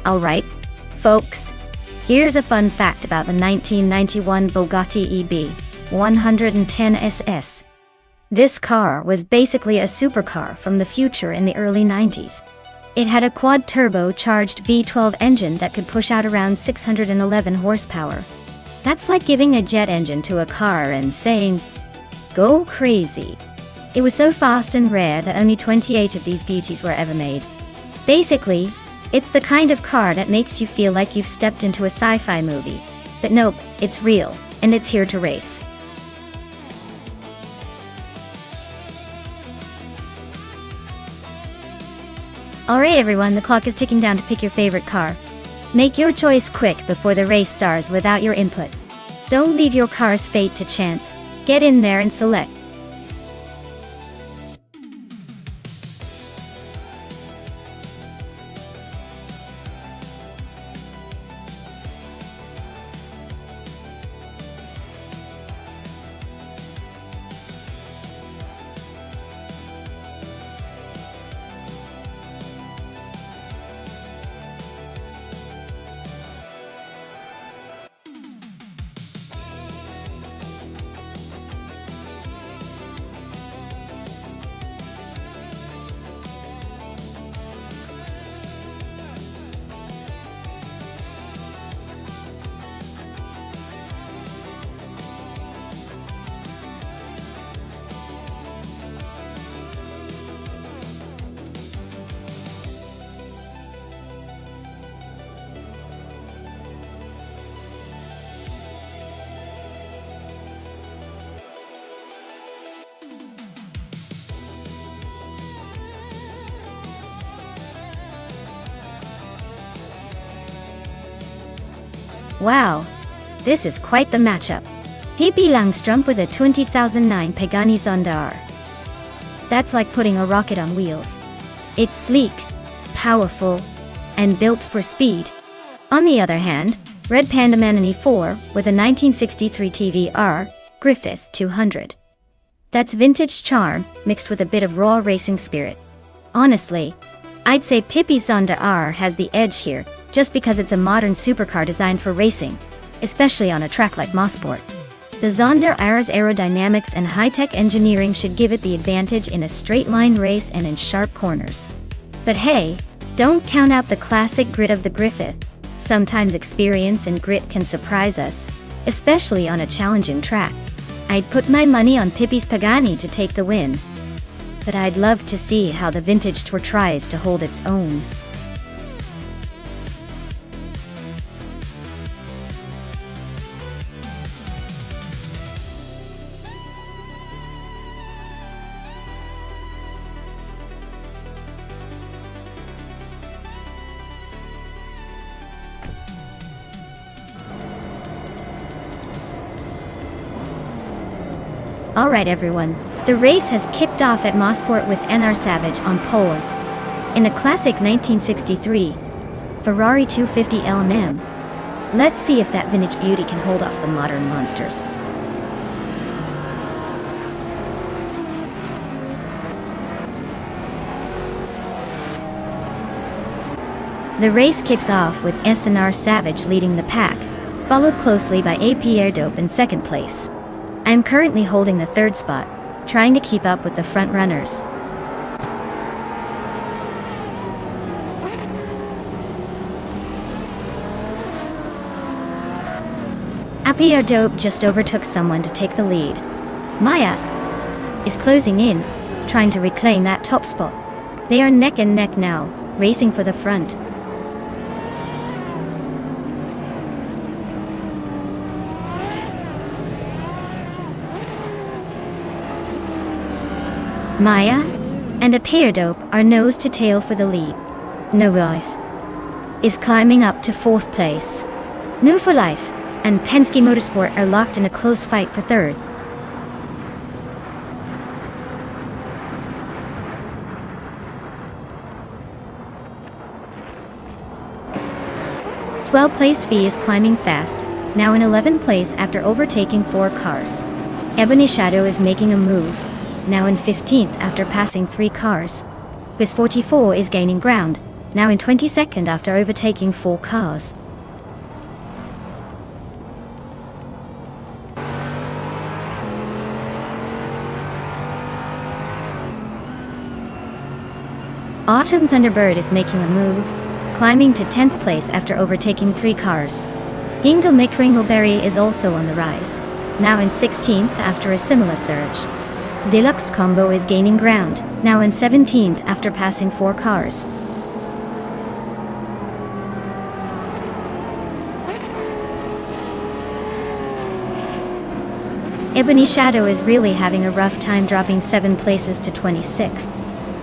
Alright, folks, here's a fun fact about the 1991 Bugatti EB 110 SS. This car was basically a supercar from the future in the early 90s. It had a quad-turbo-charged V12 engine that could push out around 611 horsepower. That's like giving a jet engine to a car and saying, "Go crazy." It was so fast and rare that only 28 of these beauties were ever made. Basically, it's the kind of car that makes you feel like you've stepped into a sci-fi movie. But nope, it's real, and it's here to race. Alright everyone, the clock is ticking down to pick your favorite car. Make your choice quick before the race starts without your input. Don't leave your car's fate to chance. Get in there and select. Wow, this is quite the matchup. Pippi Langstrumpf with a 2009 Pagani Zonda. That's like putting a rocket on wheels. It's sleek, powerful, and built for speed. On the other hand, Red Panda Man an E4 with a 1963 TVR Griffith 200. That's vintage charm mixed with a bit of raw racing spirit. Honestly, I'd say Pippi Zonda R has the edge here, just because it's a modern supercar designed for racing, especially on a track like Nonstop. The Zonda R's aerodynamics and high-tech engineering should give it the advantage in a straight-line race and in sharp corners. But hey, don't count out the classic grit of the Griffith. Sometimes experience and grit can surprise us, especially on a challenging track. I'd put my money on Pippi's Pagani to take the win. But I'd love to see how the vintage tour tries to hold its own. Alright everyone, the race has kicked off at Mosport with NR Savage on pole. In a classic 1963 Ferrari 250 LM. Let's see if that vintage beauty can hold off the modern monsters. The race kicks off with SNR Savage leading the pack, followed closely by AP Airdope in second place. I'm currently holding the third spot, trying to keep up with the front runners. AP Airdope just overtook someone to take the lead. Maya is closing in, trying to reclaim that top spot. They are neck and neck now, racing for the front. Maya and AP Airdope are nose to tail for the lead. No Life is climbing up to fourth place. New for Life and Penske Motorsport are locked in a close fight for third. Swell placed V is climbing fast, now in 11th place after overtaking 4 cars. Ebony Shadow is making a move, now in 15th after passing 3 cars. Quiz 44 is gaining ground, now in 22nd after overtaking 4 cars. Autumn Thunderbird is making a move, climbing to 10th place after overtaking 3 cars. Hingle McCringleberry is also on the rise, now in 16th after a similar surge. Deluxe Combo is gaining ground, now in 17th after passing 4 cars. Ebony Shadow is really having a rough time, dropping 7 places to 26th.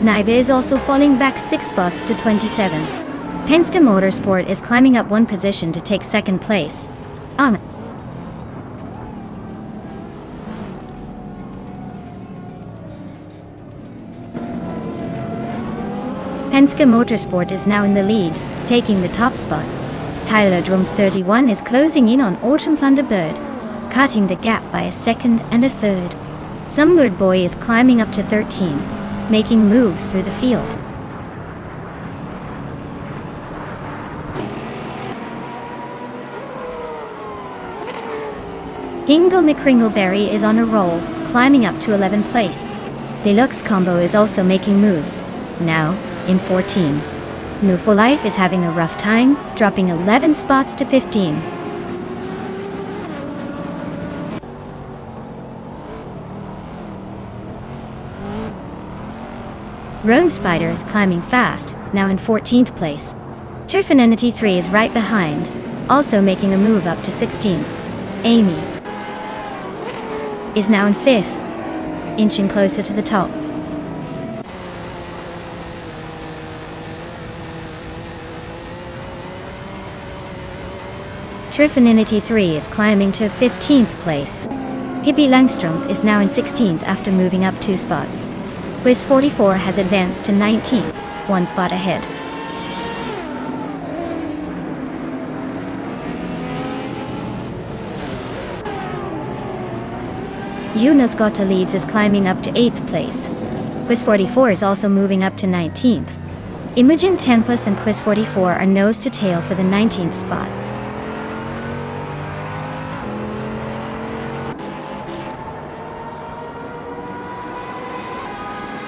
Naiba is also falling back 6 spots to 27. Penske Motorsport is climbing up 1 position to take 2nd place. Penske Motorsport is now in the lead, taking the top spot. Tyler Drums 31 is closing in on Autumn Thunderbird, cutting the gap by a 2nd and a 3rd. Sunbird Boy is climbing up to 13, making moves through the field. Hingle McCringleberry is on a roll, climbing up to 11th place. Deluxe Combo is also making moves, now in 14. New for Life is having a rough time, dropping 11 spots to 15. Rome Spider is climbing fast, now in 14th place. Turfinity 3 is right behind, also making a move up to 16th. Amy is now in 5th, inching closer to the top. Turfinity 3 is climbing to 15th place. Pippi Langstrup is now in 16th after moving up 2 spots. Quiz 44 has advanced to 19th, 1 spot ahead. Yunus Gotta Leads is climbing up to 8th place. Quiz 44 is also moving up to 19th. Imogen Tempest and Quiz 44 are nose to tail for the 19th spot.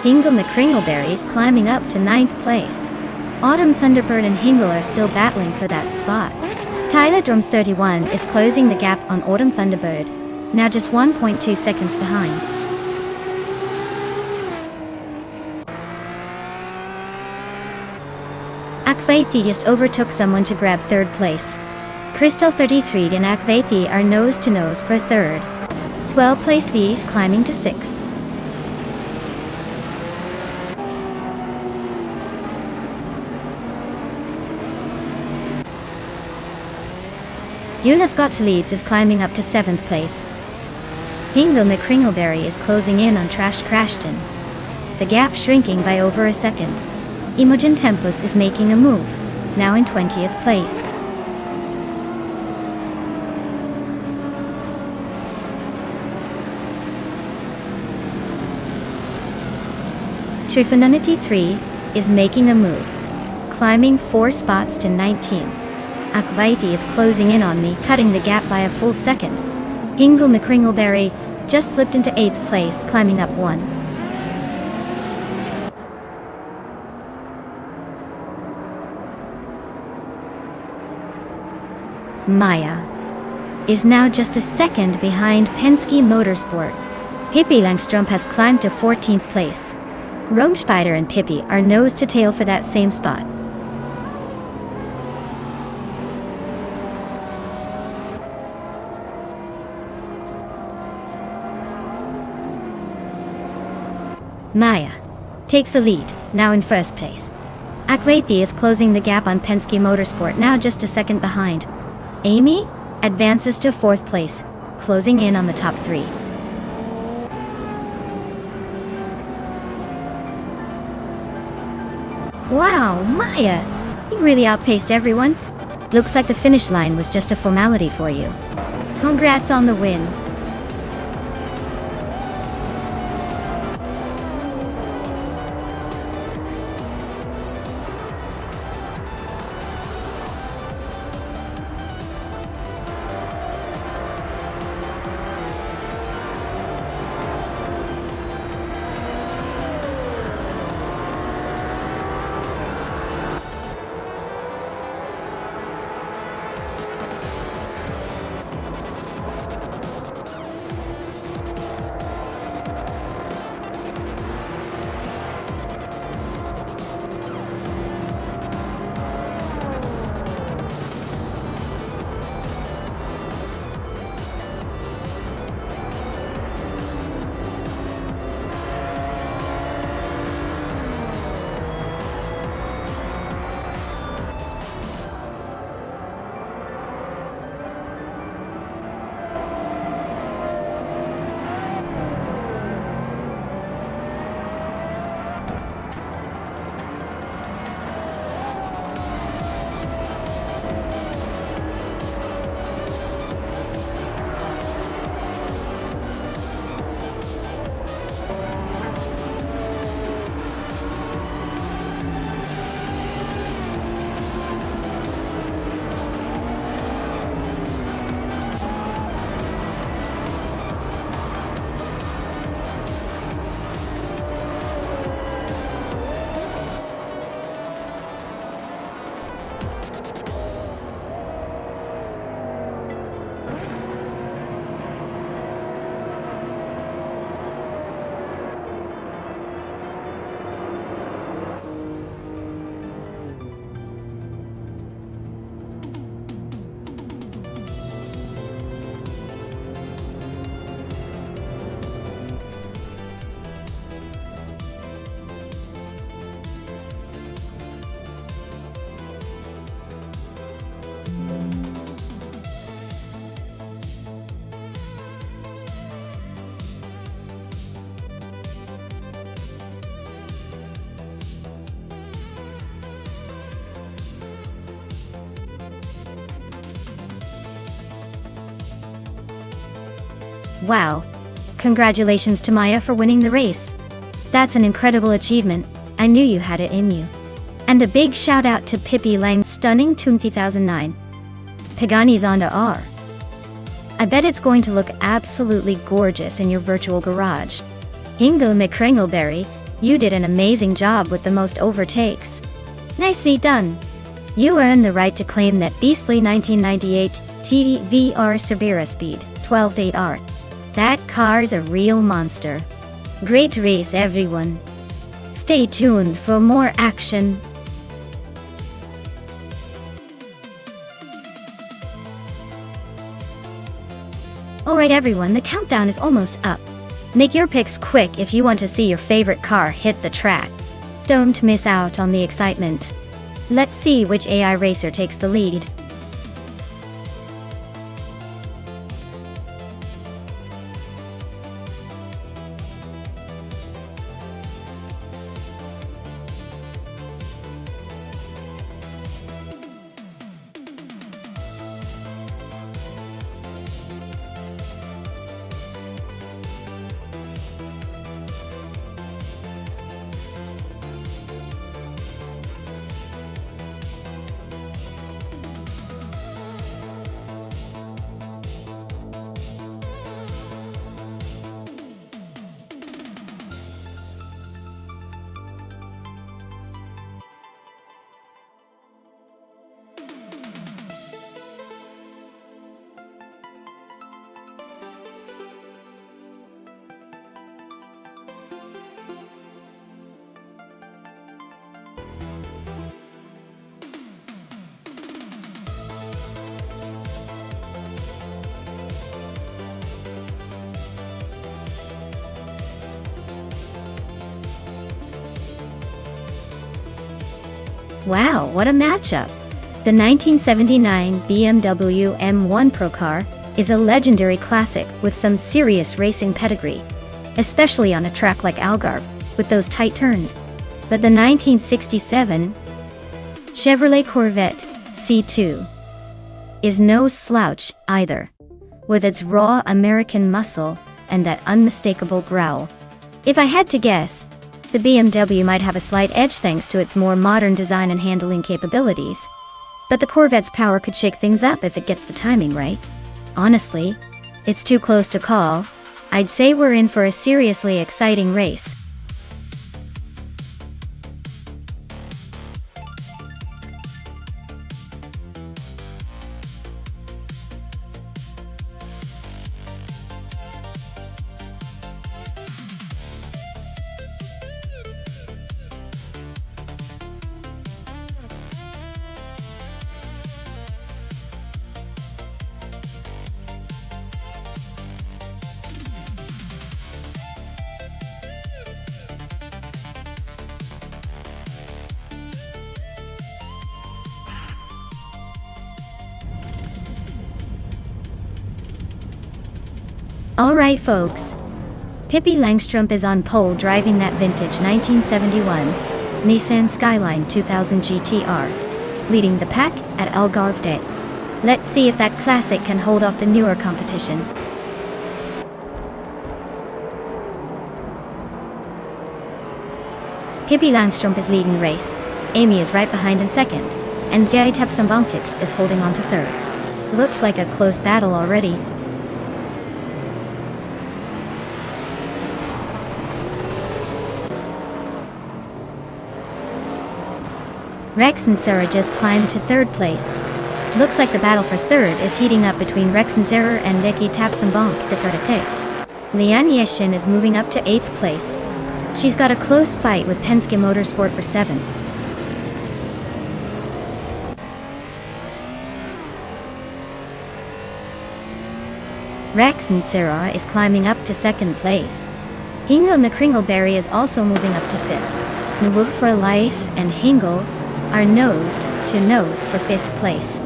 Hingle McCringleberry is climbing up to 9th place. Autumn Thunderbird and Hingle are still battling for that spot. Tyler Drums 31 is closing the gap on Autumn Thunderbird, now just 1.2 seconds behind. Akvaithi just overtook someone to grab 3rd place. Crystal 33 and Akvaithi are nose to nose for 3rd. Swell placed V is climbing to 6th. Yunus Gotta Leads is climbing up to 7th place. Hingle McCringleberry is closing in on Trash Crashton, the gap shrinking by over a second. Imogen Tempest is making a move, now in 20th place. Trifinity 3 is making a move, climbing 4 spots to 19. Akvaithi is closing in on me, cutting the gap by a full second. Hingle McCringleberry just slipped into 8th place, climbing up 1. Maya is now just a second behind Penske Motorsport. Pippi Langstrup has climbed to 14th place. Rome Spider and Pippi are nose to tail for that same spot. Maya takes the lead, now in 1st place. Akvaithi is closing the gap on Penske Motorsport, now just a second behind. Amy advances to 4th place, closing in on the top 3. Wow, Maya! You really outpaced everyone. Looks like the finish line was just a formality for you. Congrats on the win. Wow. Congratulations to Maya for winning the race. That's an incredible achievement. I knew you had it in you. And a big shout out to Pippi Lang's stunning 2009 Pagani Zonda R. I bet it's going to look absolutely gorgeous in your virtual garage. Ingo McCringleberry, you did an amazing job with the most overtakes. Nicely done. You earn the right to claim that beastly 1998 TVR Severa Speed 128R. That car's a real monster. Great race, everyone. Stay tuned for more action. Alright everyone, the countdown is almost up. Make your picks quick if you want to see your favorite car hit the track. Don't miss out on the excitement. Let's see which AI racer takes the lead. Wow, what a matchup! The 1979 BMW M1 Pro car is a legendary classic with some serious racing pedigree, especially on a track like Algarve, with those tight turns. But the 1967 Chevrolet Corvette C2 is no slouch either, with its raw American muscle and that unmistakable growl. If I had to guess, the BMW might have a slight edge thanks to its more modern design and handling capabilities. But the Corvette's power could shake things up if it gets the timing right. Honestly, it's too close to call. I'd say we're in for a seriously exciting race. Alright folks, Pippi Langstrup is on pole driving that vintage 1971 Nissan Skyline 2000 GTR, leading the pack at Algarve Day. Let's see if that classic can hold off the newer competition. Pippi Langstrup is leading the race, Amy is right behind in second, and Gary Tapsambantix is holding on to third. Looks like a close battle already. Rex and Sarah just climbed to third place. Looks like the battle for third is heating up between Rex and Sarah and Becky Tapsambantix de Karate. Liane Yeshin is moving up to 8th place. She's got a close fight with Penske Motorsport for 7th. Rex and Sarah is climbing up to 2nd place. Hingle McCringleberry is also moving up to 5th. Nuwug for Life and Hingle are nose to nose for 5th place.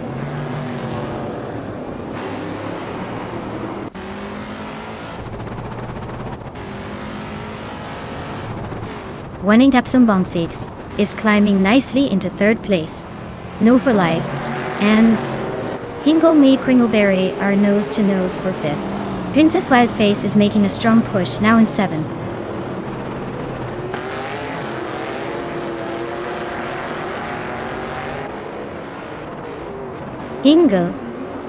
Winning Tapsambantix is climbing nicely into 3rd place. No for Life and Hingle McCringleberry are nose to nose for 5th. Princess Wildface is making a strong push, now in 7th. Hingle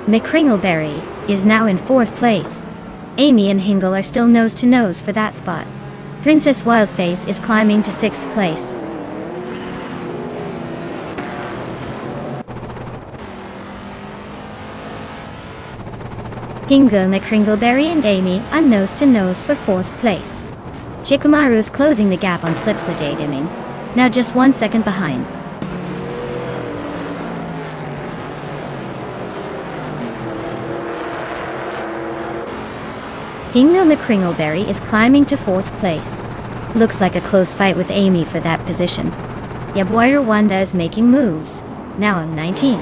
McCringleberry is now in 4th place. Amy and Hingle are still nose to nose for that spot. Princess Wildface is climbing to 6th place. Hingle McCringleberry and Amy are nose to nose for 4th place. Shikamaru is closing the gap on Slipslidating, now just 1 second behind. Hingle McCringleberry is climbing to 4th place. Looks like a close fight with Amy for that position. Yabuira Wanda is making moves, now on 19.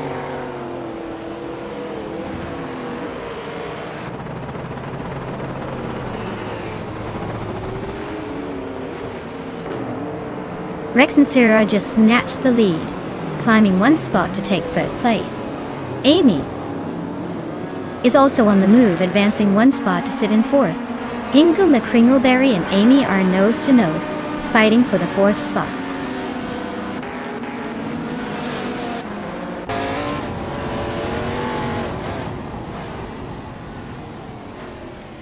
Rex and Sarah just snatched the lead, climbing 1 spot to take 1st place. Amy is also on the move, advancing 1 spot to sit in 4th. Hingle McCringleberry and Amy are nose to nose, fighting for the 4th spot.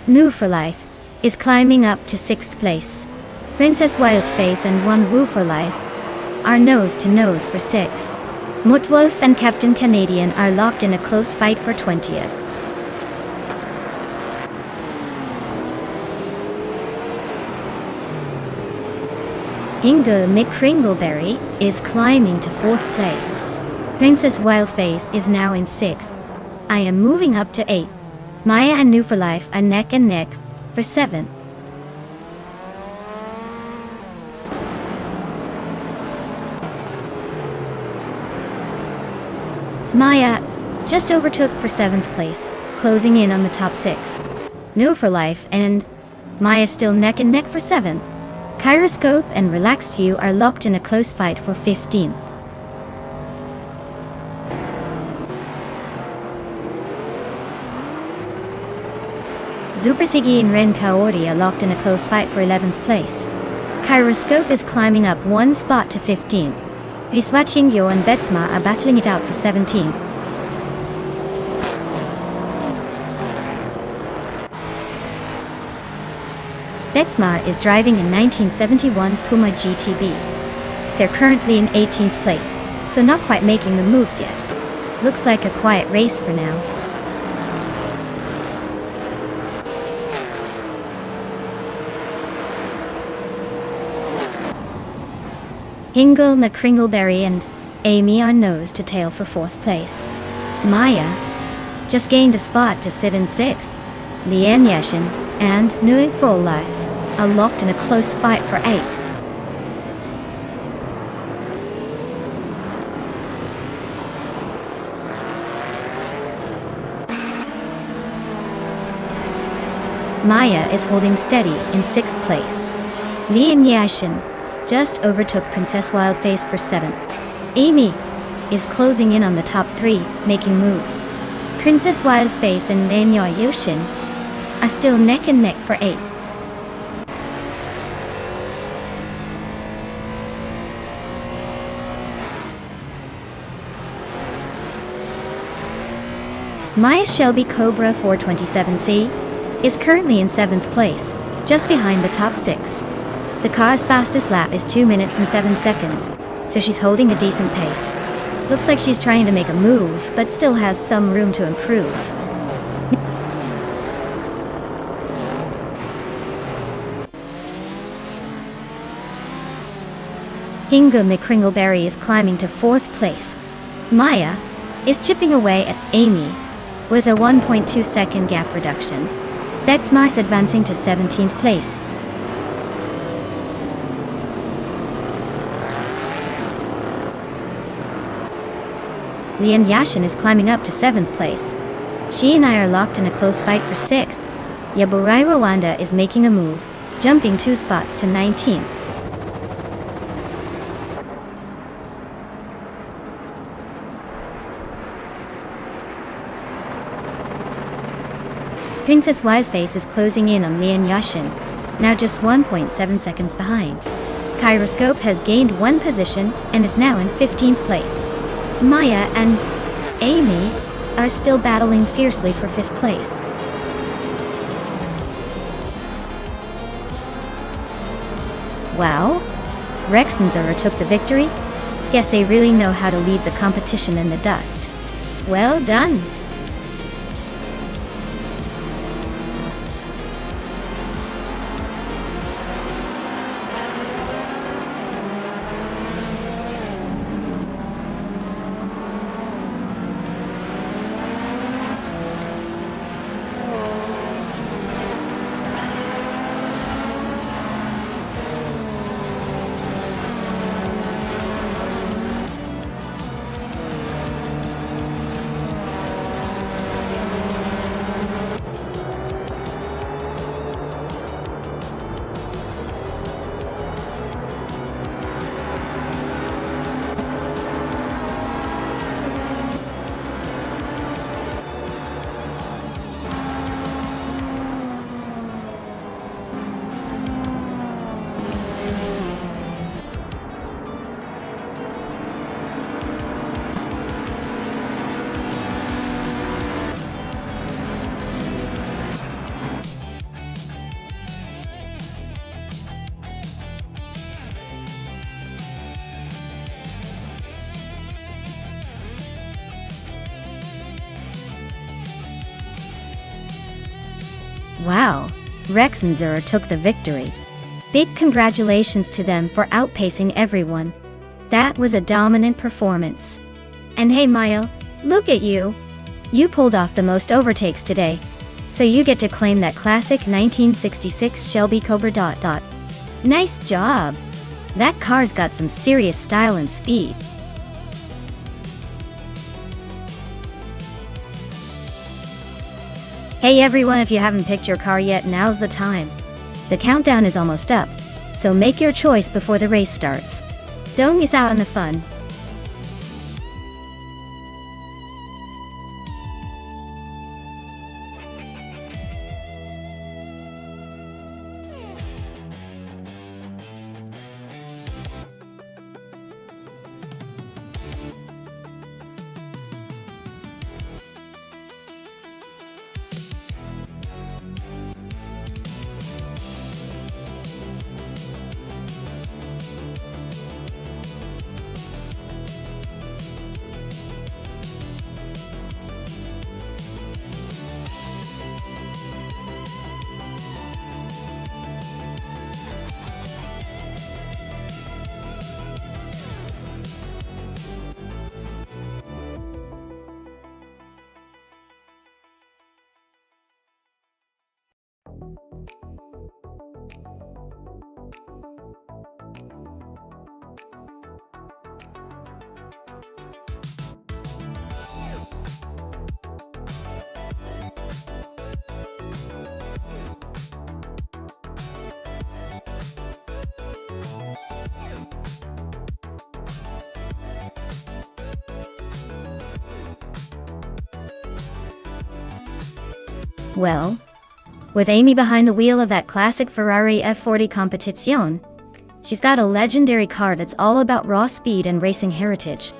New for Life is climbing up to 6th place. Princess Wildface and One Woo for Life are nose to nose for 6th. Mutwolf and Captain Canadian are locked in a close fight for 20th. Hingle McCringleberry is climbing to 4th place. Princess Wildface is now in 6th. I am moving up to 8th. Maya and New for Life are neck and neck for 7th. Maya just overtook for 7th place, closing in on the top 6. New for Life and Maya still neck and neck for 7th. Kyroscope and Relaxed View are locked in a close fight for 15th. Supersigi and Ren Kaori are locked in a close fight for 11th place. Kyroscope is climbing up 1 spot to 15th. Riswa Chingyo and Betsma are battling it out for 17th. Betsma is driving a 1971 Puma GTB. They're currently in 18th place, so not quite making the moves yet. Looks like a quiet race for now. Hingle McCringleberry and Amy are nose to tail for 4th place. Maya just gained a spot to sit in 6th. Lian Yashin and Nui Full Life are locked in a close fight for 8th. Maya is holding steady in 6th place. Lian Yashin just overtook Princess Wildface for 7th. Amy is closing in on the top 3, making moves. Princess Wildface and Nanyo Yoshin are still neck and neck for 8th. Maya Shelby Cobra 427C is currently in 7th place, just behind the top 6. The car's fastest lap is 2 minutes and 7 seconds, so she's holding a decent pace. Looks like she's trying to make a move, but still has some room to improve. Hingle McCringleberry is climbing to 4th place. Maya is chipping away at Amy with a 1.2 second gap reduction. Betsmar's advancing to 17th place. Lian Yashin is climbing up to 7th place. She and I are locked in a close fight for 6th. Yaburai Rwanda is making a move, jumping 2 spots to 19th. Princess Wildface is closing in on Lian Yashin, now just 1.7 seconds behind. Kyroscope has gained 1 position and is now in 15th place. Maya and Amy are still battling fiercely for 5th place. Wow, Rex and Zara took the victory? Guess they really know how to leave the competition in the dust. Well done! Wow, Rex and Zura took the victory. Big congratulations to them for outpacing everyone. That was a dominant performance. And hey Maya, look at you! You pulled off the most overtakes today. So you get to claim that classic 1966 Shelby Cobra ... Nice job! That car's got some serious style and speed. Hey everyone, if you haven't picked your car yet, now's the time. The countdown is almost up, so make your choice before the race starts. Don't miss out on the fun. Well, with Amy behind the wheel of that classic Ferrari F40 Competizione, she's got a legendary car that's all about raw speed and racing heritage.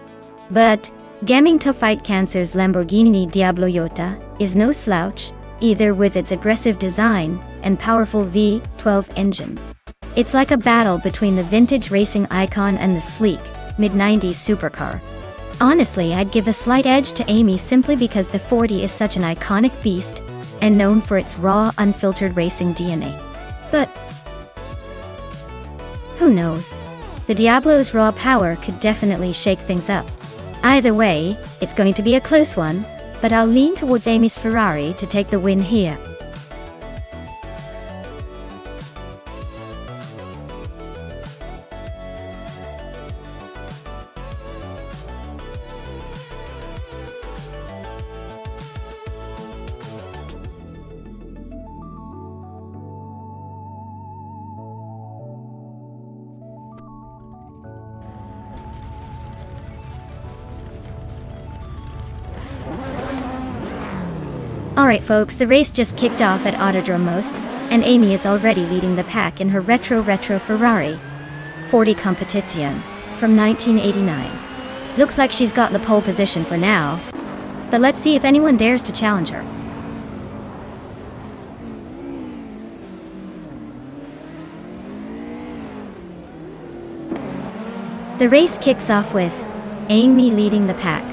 But Gaming to Fight Cancer's Lamborghini Diablo Iota is no slouch, either with its aggressive design and powerful V12 engine. It's like a battle between the vintage racing icon and the sleek, mid-90s supercar. Honestly, I'd give a slight edge to Amy simply because the 40 is such an iconic beast and known for its raw, unfiltered racing DNA. But who knows? The Diablo's raw power could definitely shake things up. Either way, it's going to be a close one, but I'll lean towards Amy's Ferrari to take the win here. Alright folks, the race just kicked off at Autodrome Most, and Amy is already leading the pack in her retro Ferrari 40 Competizione from 1989. Looks like she's got the pole position for now, but let's see if anyone dares to challenge her. The race kicks off with Amy leading the pack,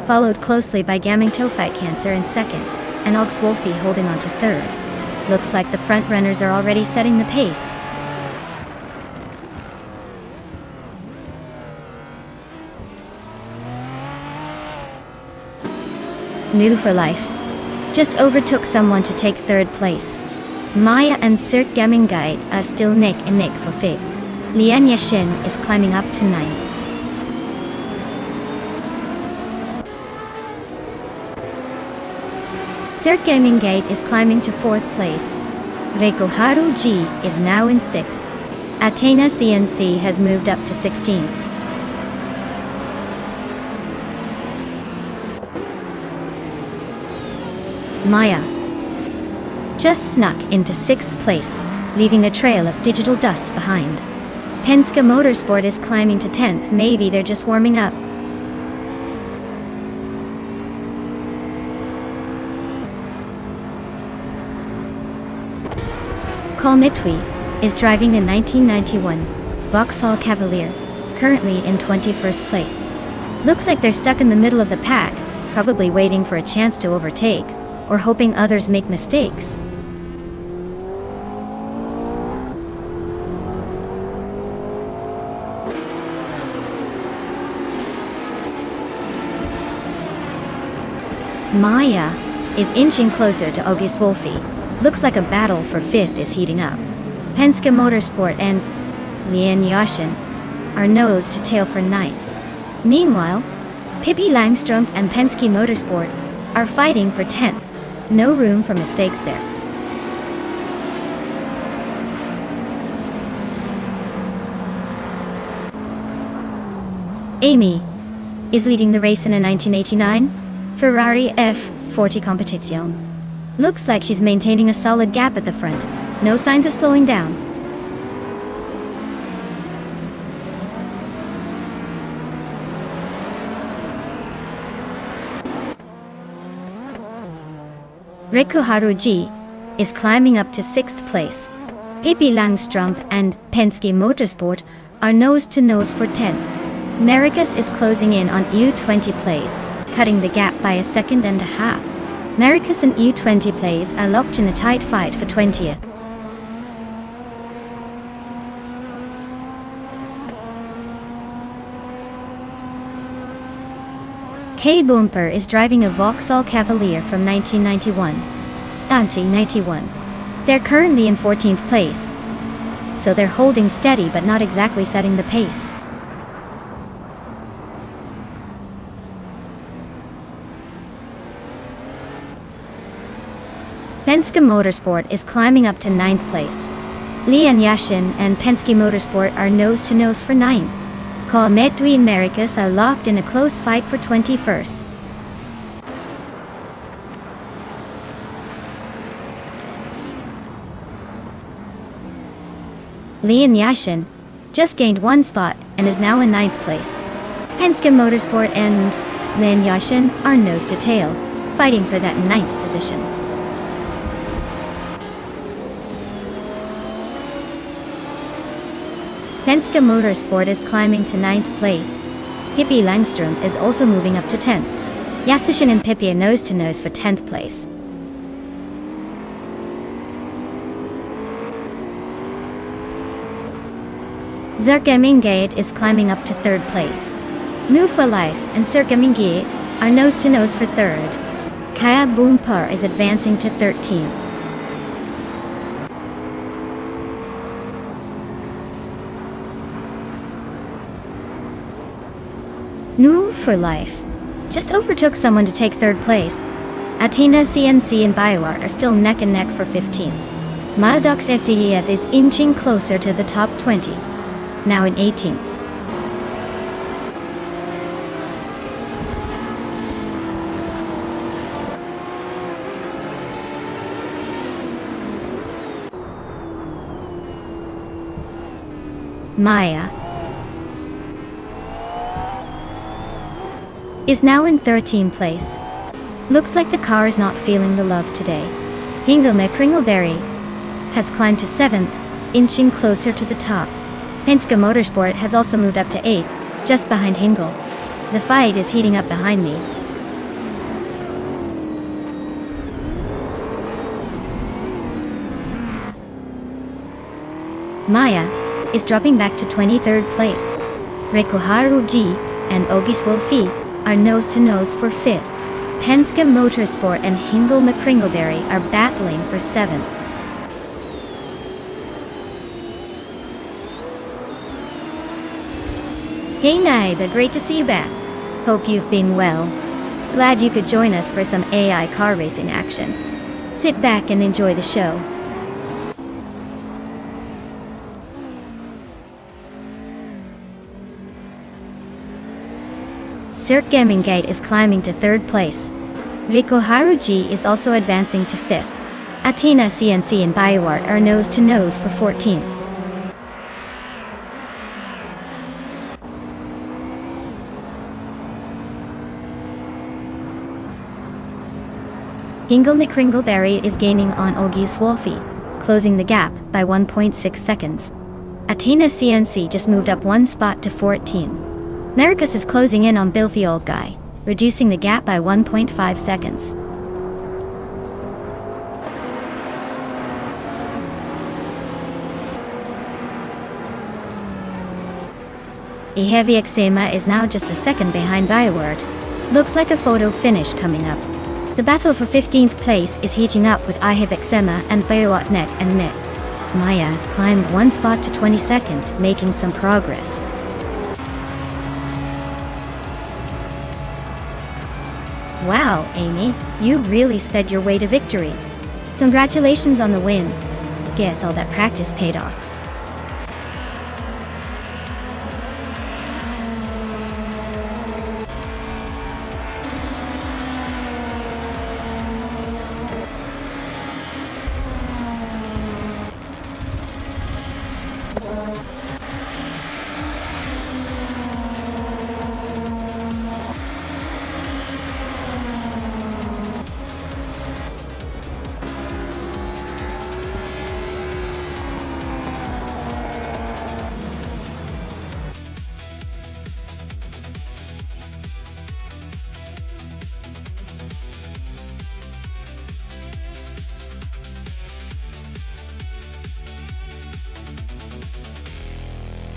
followed closely by Gaming Fight Cancer in second, and Ox Wolfie holding on to third. Looks like the front runners are already setting the pace. New for Life just overtook someone to take third place. Maya and Cirque Gaming Guide are still neck and neck for fifth. Lian Yashin is climbing up to 9th. Cirque Gaming Gate is climbing to 4th place. Reiko Haru-ji is now in 6th. Athena CNC has moved up to 16th. Maya just snuck into 6th place, leaving a trail of digital dust behind. Penske Motorsport is climbing to 10th, maybe they're just warming up. Kalmitwi is driving a 1991 Vauxhall Cavalier, currently in 21st place. Looks like they're stuck in the middle of the pack, probably waiting for a chance to overtake, or hoping others make mistakes. Maya is inching closer to August Wolfie. Looks like a battle for 5th is heating up. Penske Motorsport and Lian Yashin are nose to tail for 9th. Meanwhile, Pippi Langstrump and Penske Motorsport are fighting for 10th. No room for mistakes there. Amy is leading the race in a 1989 Ferrari F40 Competizione. Looks like she's maintaining a solid gap at the front. No signs of slowing down. Reiko Haru-ji is climbing up to 6th place. Pippi Langstrump and Penske Motorsport are nose to nose for 10th. Maricus is closing in on U20 place, cutting the gap by a second and a half. Maricus and U20 plays are locked in a tight fight for 20th. K Boomper is driving a Vauxhall Cavalier from 1991. Dante 91. They're currently in 14th place, so they're holding steady but not exactly setting the pace. Penske Motorsport is climbing up to 9th place. Lian Yashin and Penske Motorsport are nose to nose for 9th. Kalmitwi and Maricus are locked in a close fight for 21st. Lian Yashin just gained 1 spot and is now in 9th place. Penske Motorsport and Lian Yashin are nose to tail, fighting for that 9th position. Penske Motorsport is climbing to 9th place. Pippi Langström is also moving up to 10th. Yasishin and Pippi are nose to nose for 10th place. Zergamingate is climbing up to 3rd place. Move for Life and Zergamingate are nose to nose for 3rd. Kaya Boompar is advancing to 13th. Move for Life just overtook someone to take 3rd place. Athena CNC and BioArt are still neck and neck for 15th. Maldox FDEF is inching closer to the top 20, now in 18th. Maya is now in 13th place. Looks like the car is not feeling the love today. Hingle Kringleberry has climbed to 7th, inching closer to the top. Penske Motorsport has also moved up to 8th, just behind Hingle. The fight is heating up behind me. Maya is dropping back to 23rd place. Rekoharu G and Ogiswolfi are nose-to-nose for 5th. Penske Motorsport and Hingle Kringleberry are battling for 7th. Hey Naida, great to see you back. Hope you've been well. Glad you could join us for some AI car racing action. Sit back and enjoy the show. Sert Gemingate is climbing to 3rd place. Riko Haruji is also advancing to 5th. Athena CNC and Biowart are nose-to-nose for 14th. Hingle Kringleberry is gaining on Ogis Wolfi, closing the gap by 1.6 seconds. Athena CNC just moved up 1 spot to 14. Nericus is closing in on Bilthy Old Guy, reducing the gap by 1.5 seconds. Heavy Eczema is now just a second behind Bioward. Looks like a photo finish coming up. The battle for 15th place is heating up with Have Eczema and Biowat neck and neck. Maya has climbed 1 spot to 22nd, making some progress. Wow, Amy, you really sped your way to victory. Congratulations on the win. Guess all that practice paid off.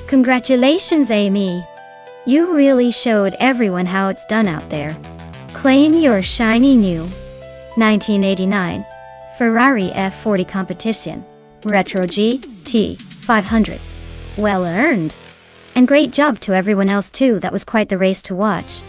Congratulations, Amy. You really showed everyone how it's done out there. Claim your shiny new 1989 Ferrari F40 competition Retro GT 500. Well earned. And great job to everyone else too, that was quite the race to watch.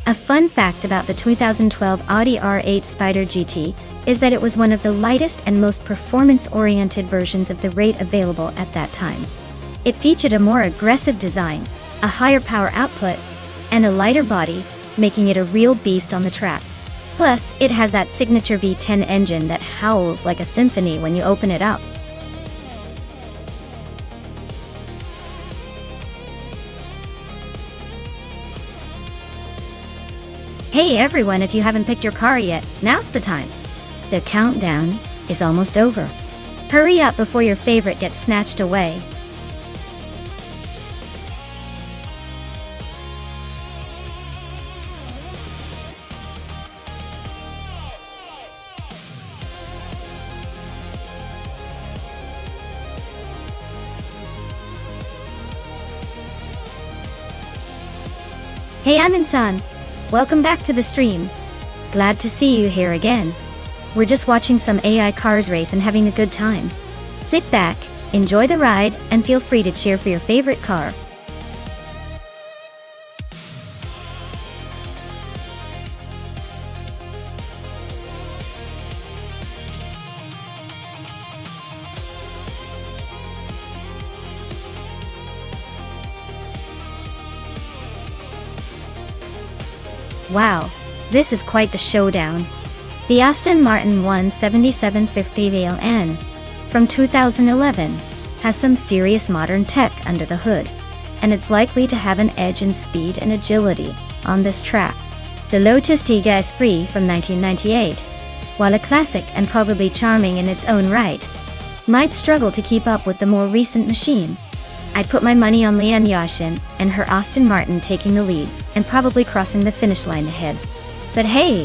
A fun fact about the 2012 Audi R8 Spider GT is that it was one of the lightest and most performance-oriented versions of the rate available at that time. It featured a more aggressive design, a higher power output, and a lighter body, making it a real beast on the track. Plus, it has that signature V10 engine that howls like a symphony when you open it up. Hey everyone, if you haven't picked your car yet, now's the time. The countdown is almost over. Hurry up before your favorite gets snatched away. Hey, I'm Insan. Welcome back to the stream. Glad to see you here again. We're just watching some AI cars race and having a good time. Sit back, enjoy the ride, and feel free to cheer for your favorite car. Wow, this is quite the showdown. The Aston Martin 17750 VLN from 2011 has some serious modern tech under the hood, and it's likely to have an edge in speed and agility on this track. The Lotus Tiga Esprit from 1998, while a classic and probably charming in its own right, might struggle to keep up with the more recent machine. I'd put my money on Lian Yashin and her Aston Martin taking the lead and probably crossing the finish line ahead. But hey,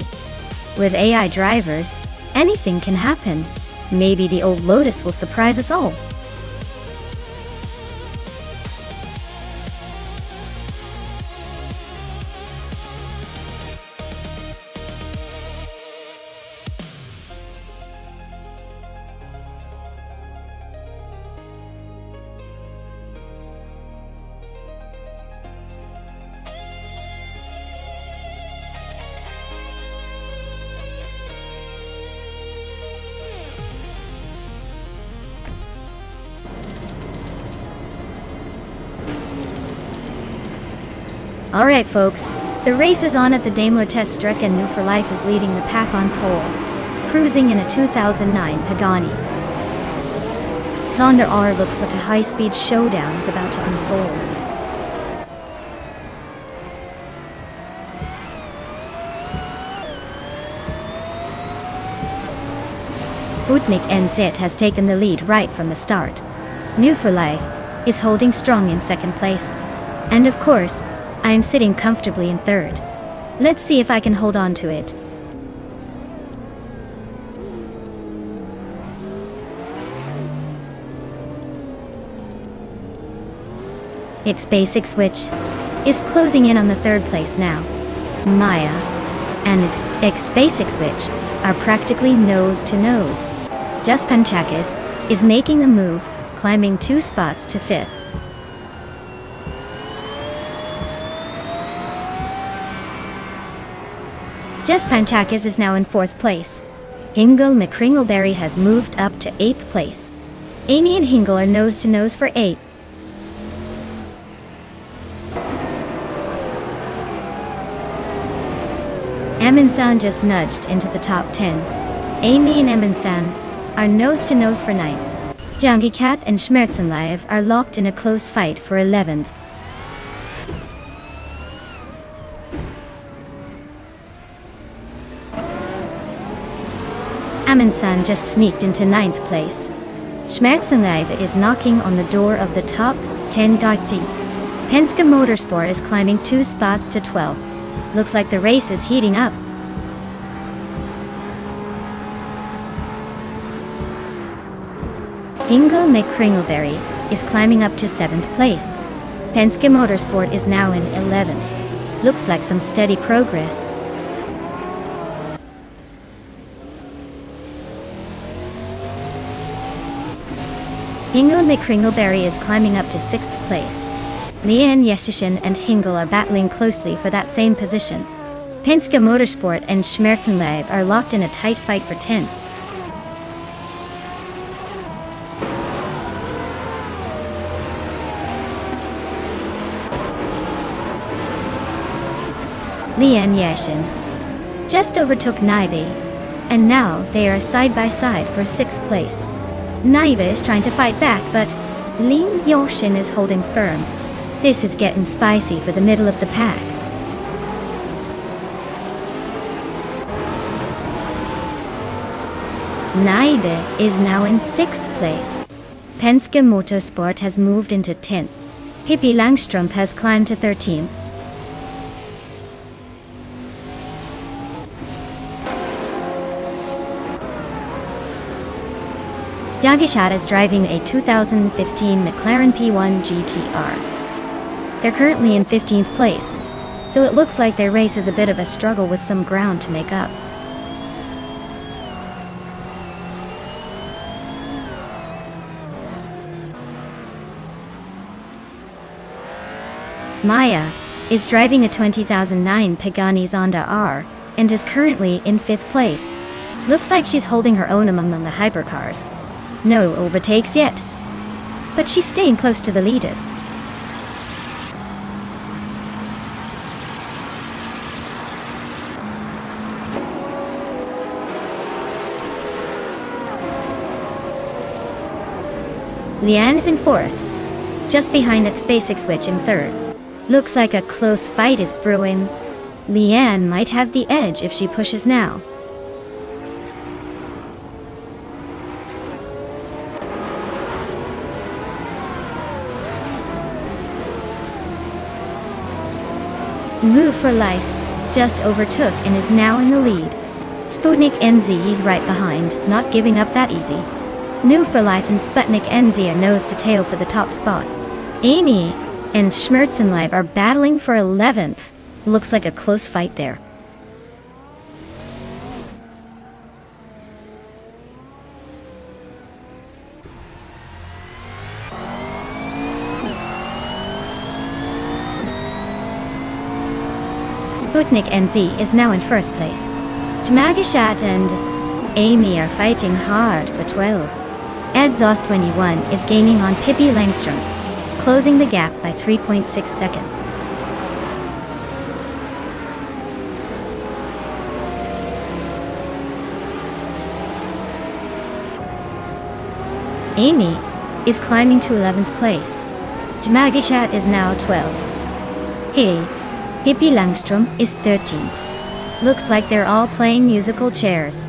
with AI drivers, anything can happen. Maybe the old Lotus will surprise us all. Alright folks, the race is on at the Daimler Test Strecke and New for Life is leading the pack on pole, cruising in a 2009 Pagani. Zonda R looks like a high-speed showdown is about to unfold. Sputnik NZ has taken the lead right from the start. New for Life is holding strong in second place. And of course, I am sitting comfortably in third. Let's see if I can hold on to it. Its basic switch is closing in on the third place now. Maya and X basic switch are practically nose to nose. Just Panchakis is making a move, climbing 2 spots to 5th. Just Panchakis is now in 4th place. Hingle McCringleberry has moved up to 8th place. Amy and Hingle are nose to nose for 8th. Aminsan just nudged into the top 10. Amy and Aminsan are nose to nose for 9th. Jangi Cat and Schmerzenlive are locked in a close fight for 11th. Aminsan just sneaked into 9th place. Schmerzenlive is knocking on the door of the top 10 Gaiti. Penske Motorsport is climbing 2 spots to 12th. Looks like the race is heating up. Hingle McCringleberry is climbing up to 7th place. Penske Motorsport is now in 11th. Looks like some steady progress. Hingle McCringleberry is climbing up to 6th place. Lian Yeshishin and Hingle are battling closely for that same position. Penske Motorsport and Schmerzenlive are locked in a tight fight for 10th. Lian Yashin just overtook Naive, and now they are side by side for 6th place. Naive is trying to fight back, but Lin Yoshin is holding firm. This is getting spicy for the middle of the pack. Naive is now in 6th place. Penske Motorsport has moved into 10th. Pippi Langstrup has climbed to 13th. Yagishat is driving a 2015 McLaren P1 GTR. They're currently in 15th place, so it looks like their race is a bit of a struggle with some ground to make up. Maya is driving a 2009 Pagani Zonda R and is currently in 5th place. Looks like she's holding her own among the hypercars. No overtakes yet, but she's staying close to the leaders. Lian is in fourth, just behind its basic switch in third. Looks like a close fight is brewing. Lian might have the edge if she pushes now. Move for Life just overtook and is now in the lead. Sputnik NZ is right behind, not giving up that easy. New for Life and Sputnik NZ are nose to tail for the top spot. Amy and Schmerzenlive are battling for 11th. Looks like a close fight there. Sputnik NZ is now in first place. Tmagishat and Amy are fighting hard for 12. Edzos 21 is gaining on Pippi Langstrom, closing the gap by 3.6 seconds. Amy is climbing to 11th place. Tmagishat is now 12th. Pippi Langstrom is 13th. Looks like they're all playing musical chairs.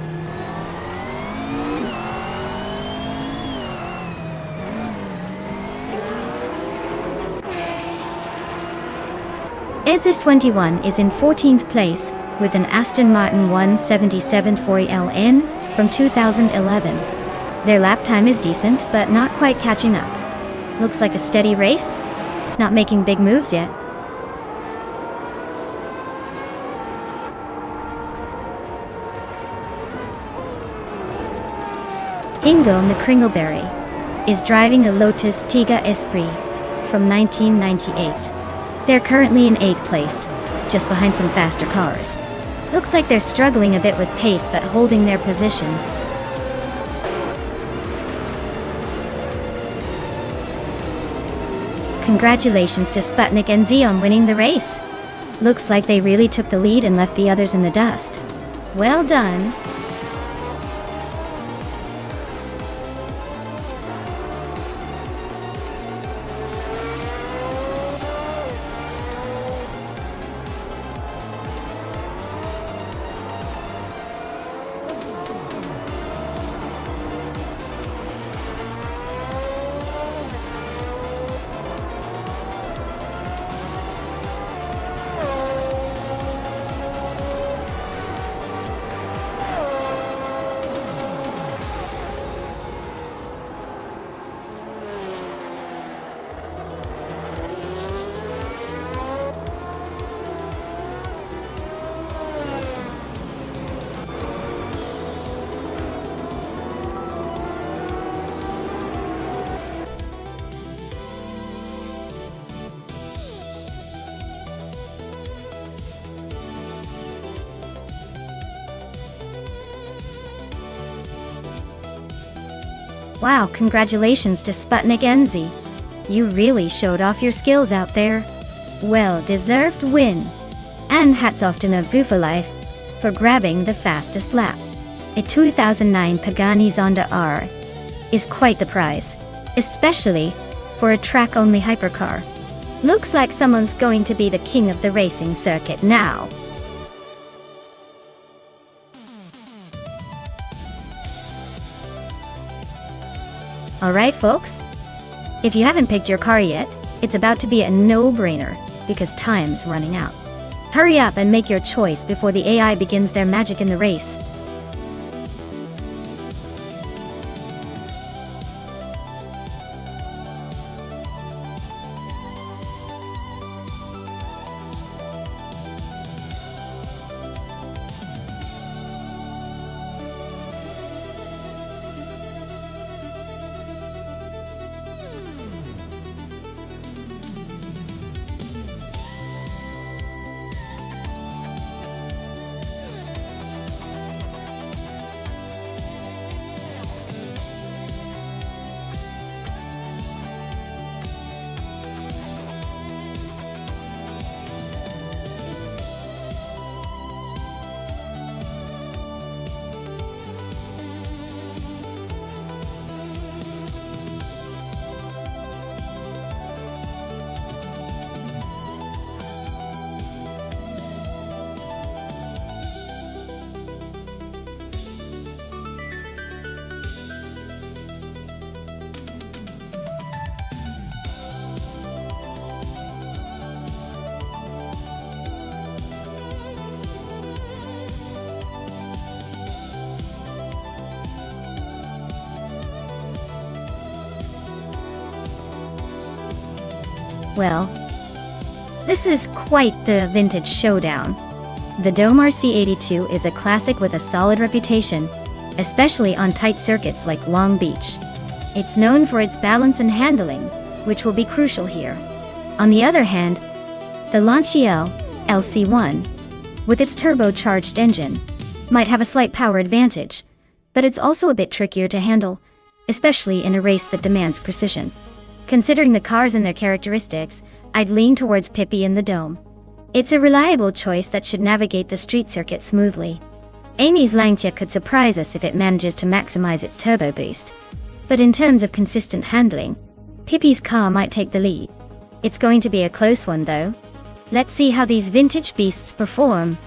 Edzis 21 is in 14th place with an Aston Martin 177 4LN from 2011. Their lap time is decent, but not quite catching up. Looks like a steady race, not making big moves yet. Ingo McCringleberry is driving a Lotus Tiga Esprit from 1998. They're currently in 8th place, just behind some faster cars. Looks like they're struggling a bit with pace but holding their position. Congratulations to Sputnik NZ on winning the race. Looks like they really took the lead and left the others in the dust. Well done. Wow, congratulations to Sputnik NZ. You really showed off your skills out there. Well deserved win. And hats off to New for Life for grabbing the fastest lap. A 2009 Pagani Zonda R is quite the prize, especially for a track-only hypercar. Looks like someone's going to be the king of the racing circuit now. Alright folks, if you haven't picked your car yet, it's about to be a no-brainer because time's running out. Hurry up and make your choice before the AI begins their magic in the race. Well, this is quite the vintage showdown. The Dome RC82 is a classic with a solid reputation, especially on tight circuits like Long Beach. It's known for its balance and handling, which will be crucial here. On the other hand, the Lancia LC1, with its turbocharged engine, might have a slight power advantage, but it's also a bit trickier to handle, especially in a race that demands precision. Considering the cars and their characteristics, I'd lean towards Pippi in the Dome. It's a reliable choice that should navigate the street circuit smoothly. Amy's Lancia could surprise us if it manages to maximize its turbo boost. But in terms of consistent handling, Pippi's car might take the lead. It's going to be a close one though. Let's see how these vintage beasts perform.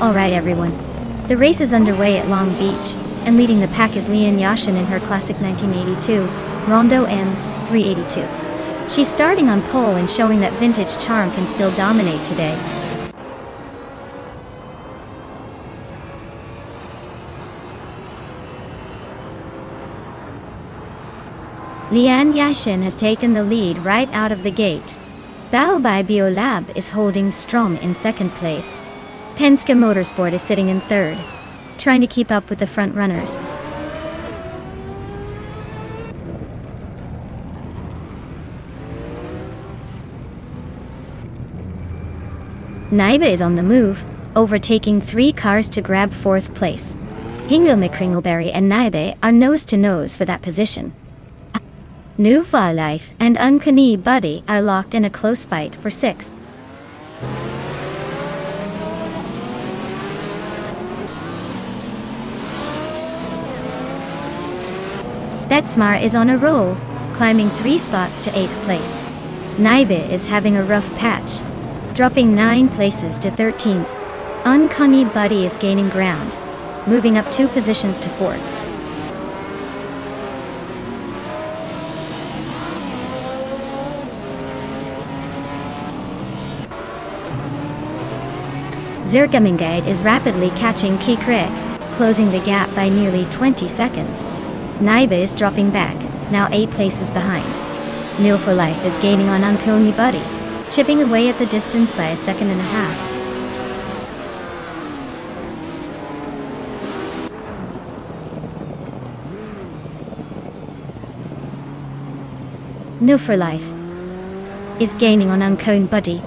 Alright everyone, the race is underway at Long Beach, and leading the pack is Lian Yashin in her classic 1982 Rondo M382. She's starting on pole and showing that vintage charm can still dominate today. Lian Yashin has taken the lead right out of the gate. Baobab Biolab is holding strong in second place. Penske Motorsport is sitting in third, trying to keep up with the front runners. Naiba is on the move, overtaking 3 cars to grab 4th place. Hingle McCringleberry and Naiba are nose to nose for that position. New Life and Uncanny Buddy are locked in a close fight for 6th. Betsmar is on a roll, climbing 3 spots to 8th place. Naibe is having a rough patch, dropping 9 places to 13th. Uncanny Buddy is gaining ground, moving up 2 positions to 4th. Zergamingade is rapidly catching Kikrik, closing the gap by nearly 20 seconds. Naiba is dropping back, now 8 places behind. Nil for Life is gaining on Uncanny Buddy, chipping away at the distance by 1.5 seconds. Nil for Life is gaining on Uncanny Buddy,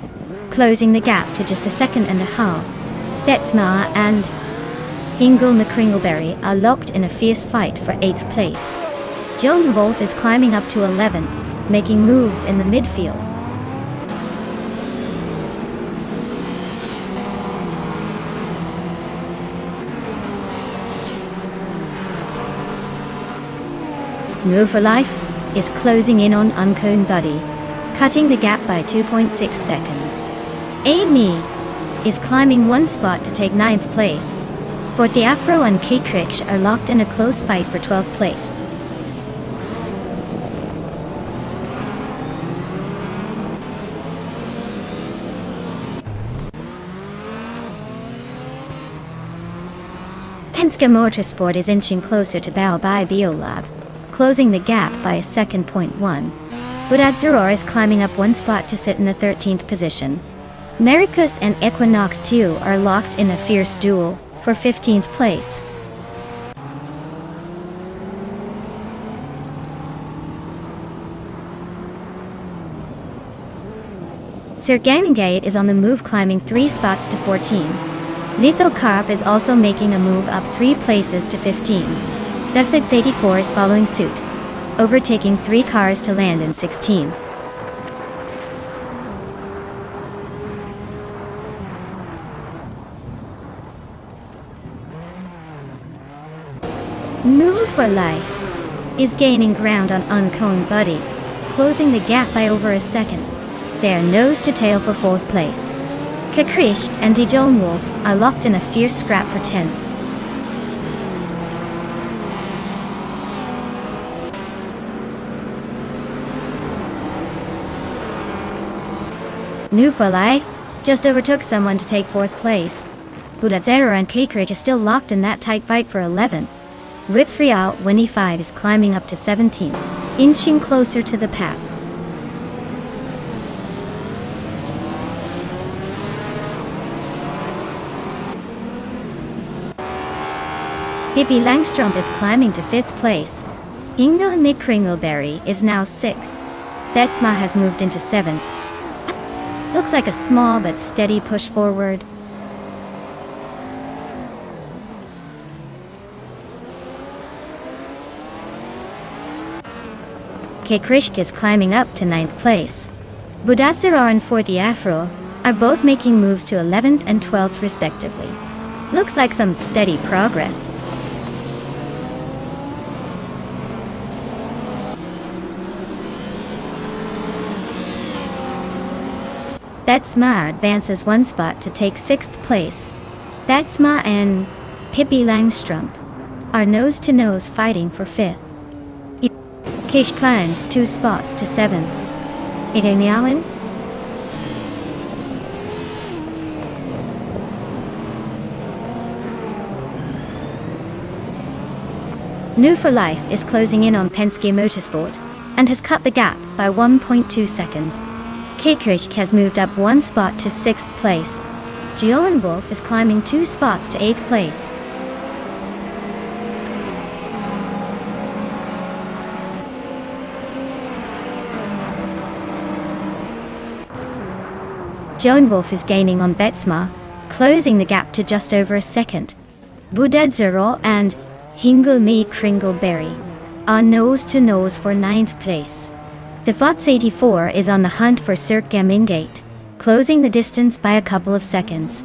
closing the gap to just 1.5 seconds. Betsma and Hingle McCringleberry are locked in a fierce fight for 8th place. Joan Wolf is climbing up to 11th, making moves in the midfield. Move for Life is closing in on Uncanny Buddy, cutting the gap by 2.6 seconds. Amy is climbing 1 spot to take 9th place. Fortiafro and Kikrik are locked in a close fight for 12th place. Penske Motorsport is inching closer to Baobab Biolab, closing the gap by 1.1 seconds. Budadzeror is climbing up 1 spot to sit in the 13th position. Mericus and Equinox 2 are locked in a fierce duel for 15th place. Serganigate is on the move, climbing 3 spots to 14. Lithocarp is also making a move up 3 places to 15. Defix 84 is following suit, overtaking 3 cars to land in 16. Move for Life is gaining ground on Uncanny Buddy, closing the gap by over 1 second. They are nose to tail for 4th place. Kakrish and Dijon Wolf are locked in a fierce scrap for 10th. New for Life just overtook someone to take 4th place. Budazero and Kikrit are still locked in that tight fight for 11th. Whitfrial Winnie 5 is climbing up to 17th, inching closer to the pack. Pippi Langstrump is climbing to 5th place. Ingo Nick Kringleberry is now 6th. Betsma has moved into 7th. Looks like a small but steady push forward. Kekrishk is climbing up to 9th place. Budatsirar and Forty Afro are both making moves to 11th and 12th respectively. Looks like some steady progress. Betsma advances 1 spot to take 6th place. Betsma and Pippi Langstrump are nose-to-nose fighting for 5th. Kish climbs 2 spots to 7th. Irenialan? New for Life is closing in on Penske Motorsport and has cut the gap by 1.2 seconds. Kekrishk has moved up 1 spot to 6th place. Wolf is climbing 2 spots to 8th place. Wolf is gaining on Betsma, closing the gap to just over a second. Budadzero and Hingulmi Kringleberry are nose-to-nose for 9th place. The Fots 84 is on the hunt for Cirque Gamingate, closing the distance by a couple of seconds.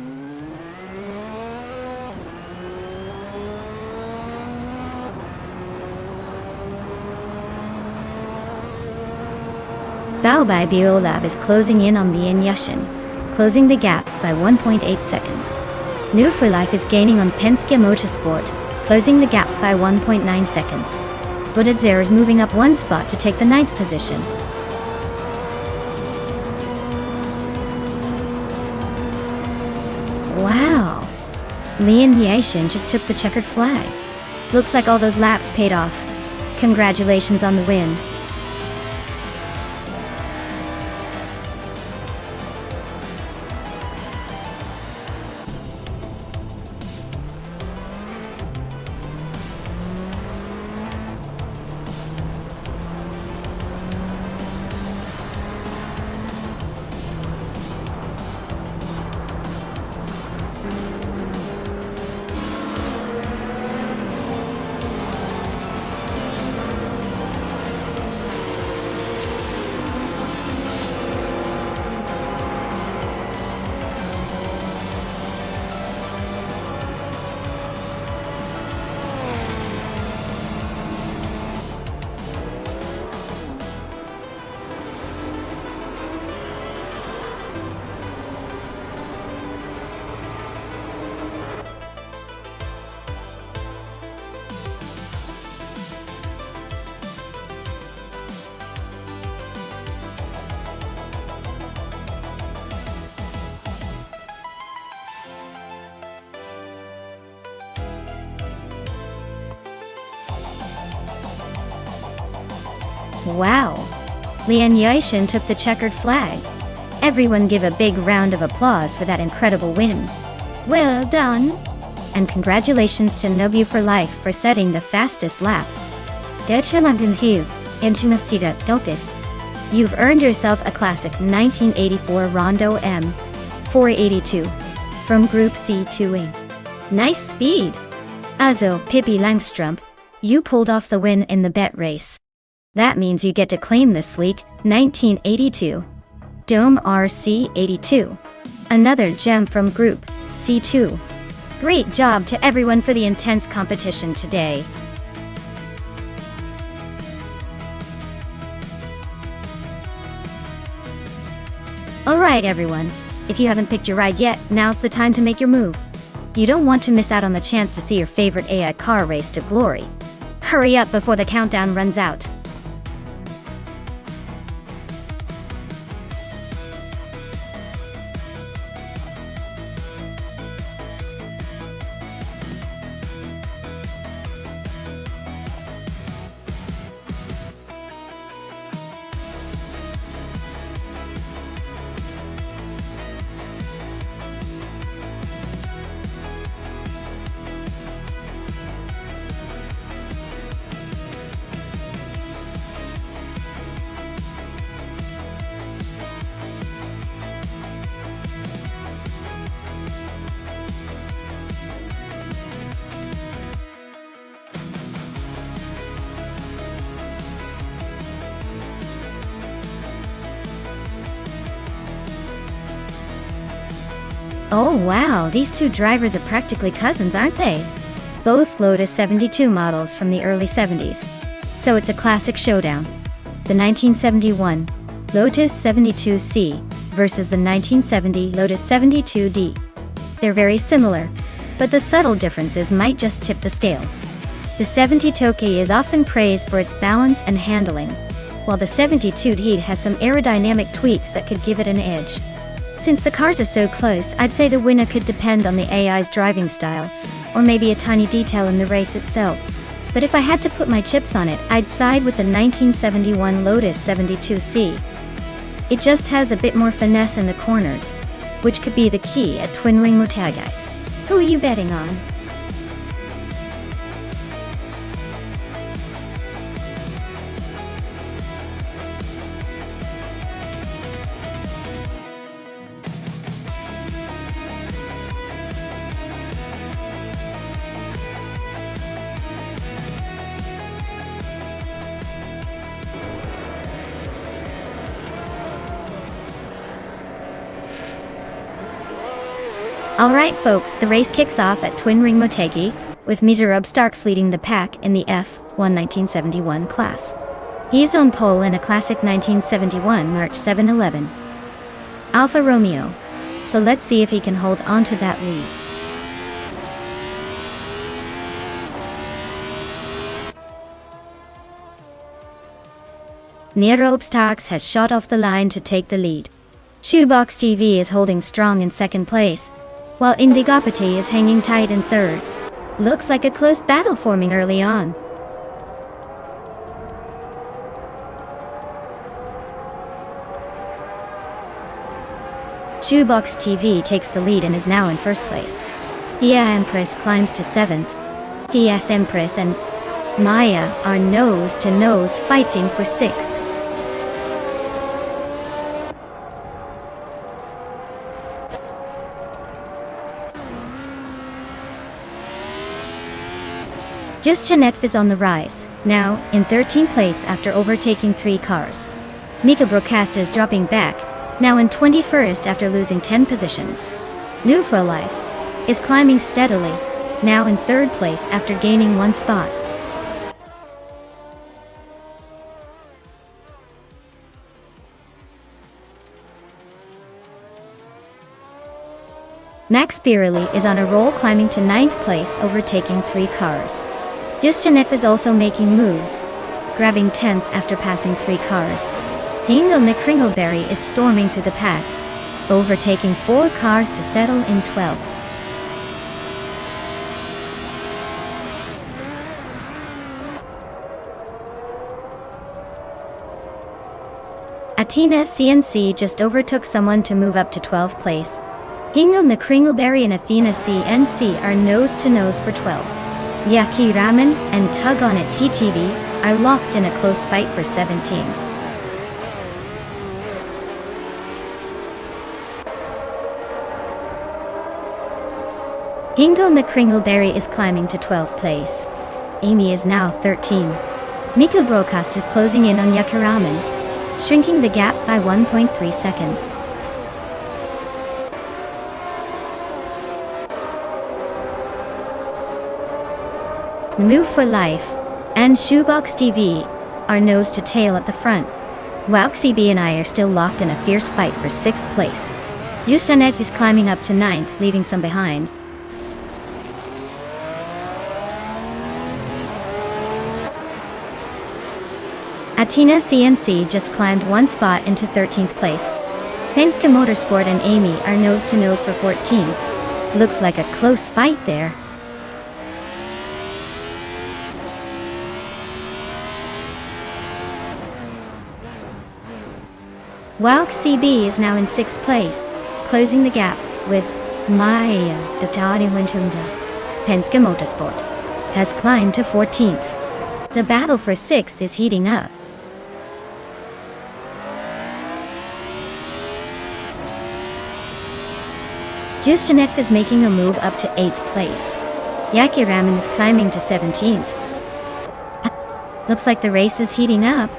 Baobai Biolab is closing in on the Inyushin, closing the gap by 1.8 seconds. New for Life is gaining on Penske Motorsport, closing the gap by 1.9 seconds. Budadzer is moving up 1 spot to take the 9th position. Wow! Lian Yashin just took the checkered flag. Looks like all those laps paid off. Congratulations on the win. Wow! Lian Yashin took the checkered flag. Everyone give a big round of applause for that incredible win. Well done! And congratulations to Nobu for Life for setting the fastest lap. You've earned yourself a classic 1984 Rondo M 482 from Group C2A. Nice speed! Also, Pippi Langstrump, you pulled off the win in the bet race. That means you get to claim this sleek 1982 Dome RC82, another gem from Group C2. Great job to everyone for the intense competition today. Alright everyone, if you haven't picked your ride yet, now's the time to make your move. You don't want to miss out on the chance to see your favorite AI car race to glory. Hurry up before the countdown runs out. Oh wow, these two drivers are practically cousins, aren't they? Both Lotus 72 models from the early 70s. So it's a classic showdown. The 1971 Lotus 72C versus the 1970 Lotus 72D. They're very similar, but the subtle differences might just tip the scales. The 72 is often praised for its balance and handling, while the 72D has some aerodynamic tweaks that could give it an edge. Since the cars are so close, I'd say the winner could depend on the AI's driving style, or maybe a tiny detail in the race itself. But if I had to put my chips on it, I'd side with the 1971 Lotus 72C. It just has a bit more finesse in the corners, which could be the key at Twin Ring Motegi. Who are you betting on? Alright folks, the race kicks off at Twin Ring Motegi, with Miserub Starks leading the pack in the F1 1971 class. He's on pole in a classic 1971 March 711 Alfa Romeo, so let's see if he can hold on to that lead. Miserub Starks has shot off the line to take the lead. Shoebox TV is holding strong in second place, while Indigopati is hanging tight in third. Looks like a close battle forming early on. Shoebox TV takes the lead and is now in first place. Dia Empress climbs to 7th. Dia's Empress and Maya are nose-to-nose fighting for 6th. Just Janette is on the rise, now in 13th place after overtaking 3 cars. Mika Broadcast is dropping back, now in 21st after losing 10 positions. New for Life is climbing steadily, now in 3rd place after gaining 1 spot. Max Birley is on a roll, climbing to 9th place, overtaking 3 cars. Distanev is also making moves, grabbing 10th after passing 3 cars. Dingo McCringleberry is storming through the pack, overtaking 4 cars to settle in 12th. Athena CNC just overtook someone to move up to 12th place. Dingo McCringleberry and Athena CNC are nose-to-nose for 12th. Yaki Ramen and Tug On It TTV are locked in a close fight for 17. Dingo McCringleberry is climbing to 12th place. Amy is now 13. Mika Broadcast is closing in on Yaki Ramen, shrinking the gap by 1.3 seconds. Move for Life and Shoebox TV are nose to tail at the front. Wauxi B and I are still locked in a fierce fight for 6th place. Yustanev is climbing up to 9th, leaving some behind. Athena CNC just climbed 1 spot into 13th place. Penske Motorsport and Amy are nose to nose for 14th. Looks like a close fight there. Wauk CB is now in 6th place, closing the gap with Maya Datari Wintunda. Penske Motorsport has climbed to 14th. The battle for 6th is heating up. Justanev is making a move up to 8th place. Yaki Ramen is climbing to 17th. Looks like the race is heating up.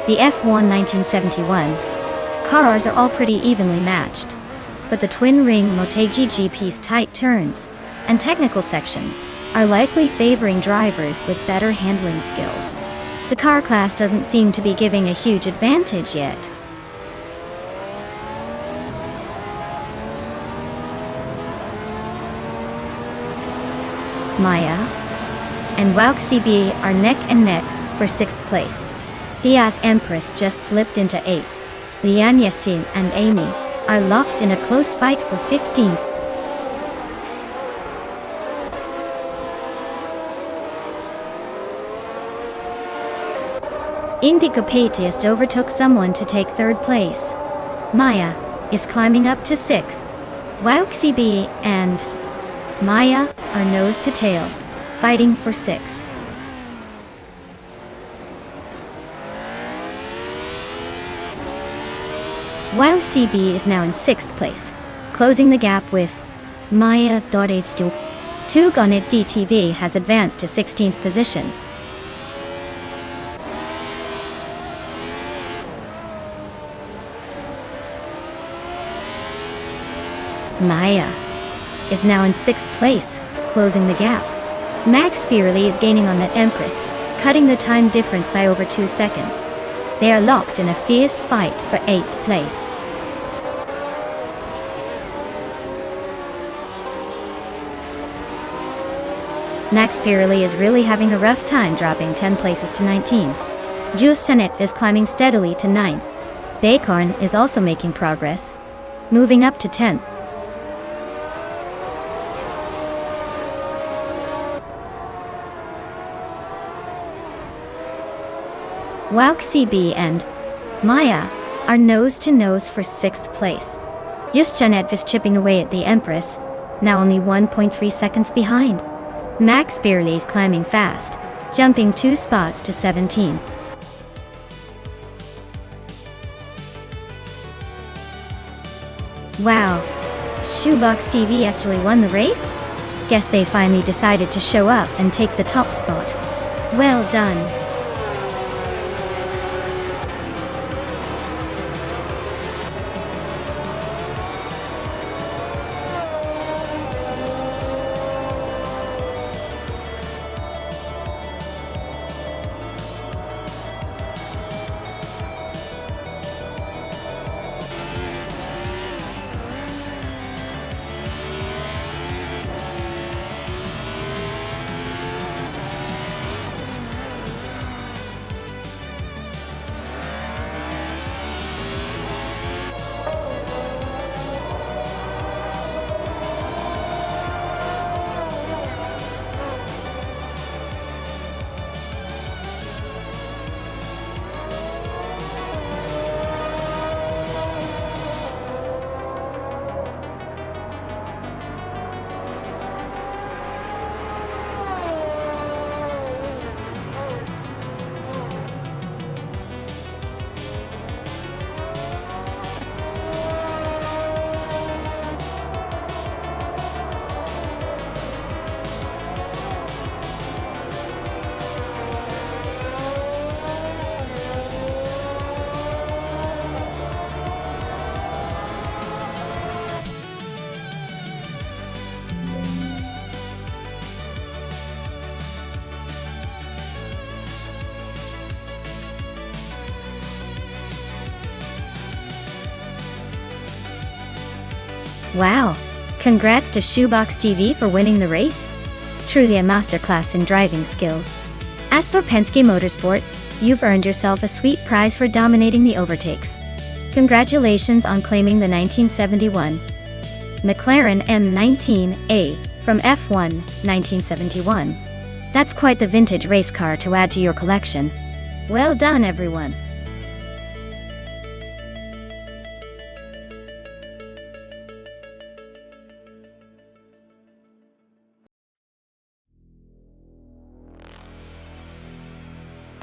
The F1 1971 cars are all pretty evenly matched, but the twin-ring Motegi GP's tight turns and technical sections are likely favoring drivers with better handling skills. The car class doesn't seem to be giving a huge advantage yet. Maya and Wouk CB are neck and neck for 6th place. Diath Empress just slipped into 8th. Lian Yassin and Amy are locked in a close fight for 15th. Indigo Patiest overtook someone to take 3rd place. Maya is climbing up to 6th. Wouk CB and Maya are nose to tail, fighting for 6th. Wouk CB is now in 6th place, closing the gap with Maya. 2 Gonit DTV has advanced to 16th position. Maya is now in 6th place, closing the gap. Max Spearley is gaining on that Empress, cutting the time difference by over 2 seconds. They are locked in a fierce fight for 8th place. Max Spearley is really having a rough time, dropping 10 places to 19. Jules Tanet is climbing steadily to 9th. Bacorn is also making progress, moving up to 10th. Wouk CB and Maya are nose to nose for 6th place. Justinet is chipping away at the Empress, now only 1.3 seconds behind. Max Spearley is climbing fast, jumping 2 spots to 17. Wow, Shoebox TV actually won the race? Guess they finally decided to show up and take the top spot. Well done. Wow! Congrats to Shoebox TV for winning the race. Truly a masterclass in driving skills. As for Penske Motorsport, you've earned yourself a sweet prize for dominating the overtakes. Congratulations on claiming the 1971 McLaren M19A from F1 1971. That's quite the vintage race car to add to your collection. Well done, everyone.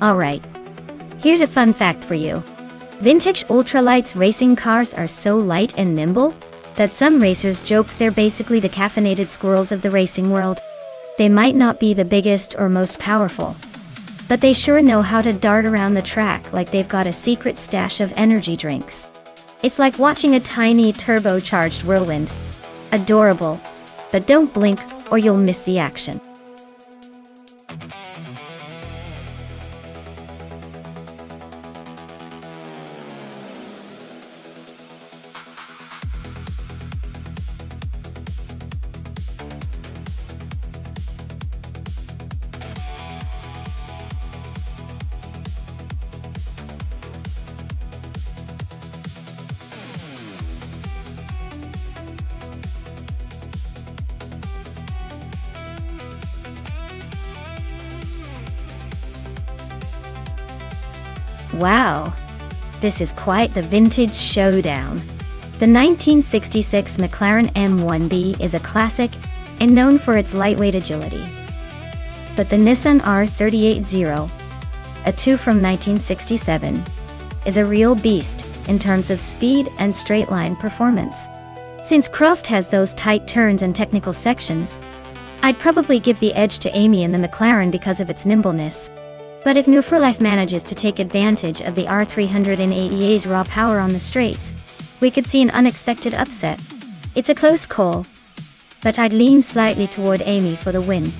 Alright, here's a fun fact for you. Vintage ultralights racing cars are so light and nimble that some racers joke they're basically the caffeinated squirrels of the racing world. They might not be the biggest or most powerful, but they sure know how to dart around the track like they've got a secret stash of energy drinks. It's like watching a tiny turbocharged whirlwind. Adorable. But don't blink or you'll miss the action. Wow, this is quite the vintage showdown. The 1966 McLaren M1B is a classic and known for its lightweight agility. But the Nissan R380, a 2 from 1967, is a real beast in terms of speed and straight-line performance. Since Croft has those tight turns and technical sections, I'd probably give the edge to Amy in the McLaren because of its nimbleness. But if New for Life manages to take advantage of the R380's raw power on the straights, we could see an unexpected upset. It's a close call, but I'd lean slightly toward Amy for the win.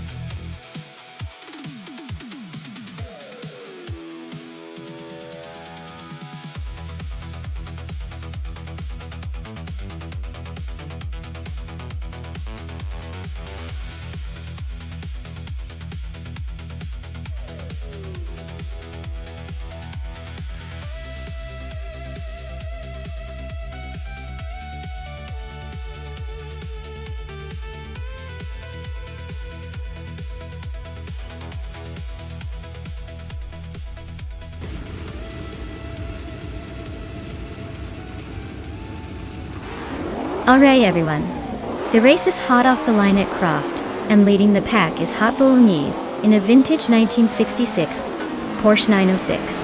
Alright everyone, the race is hot off the line at Croft, and leading the pack is Hot Bolognese in a vintage 1966 Porsche 906.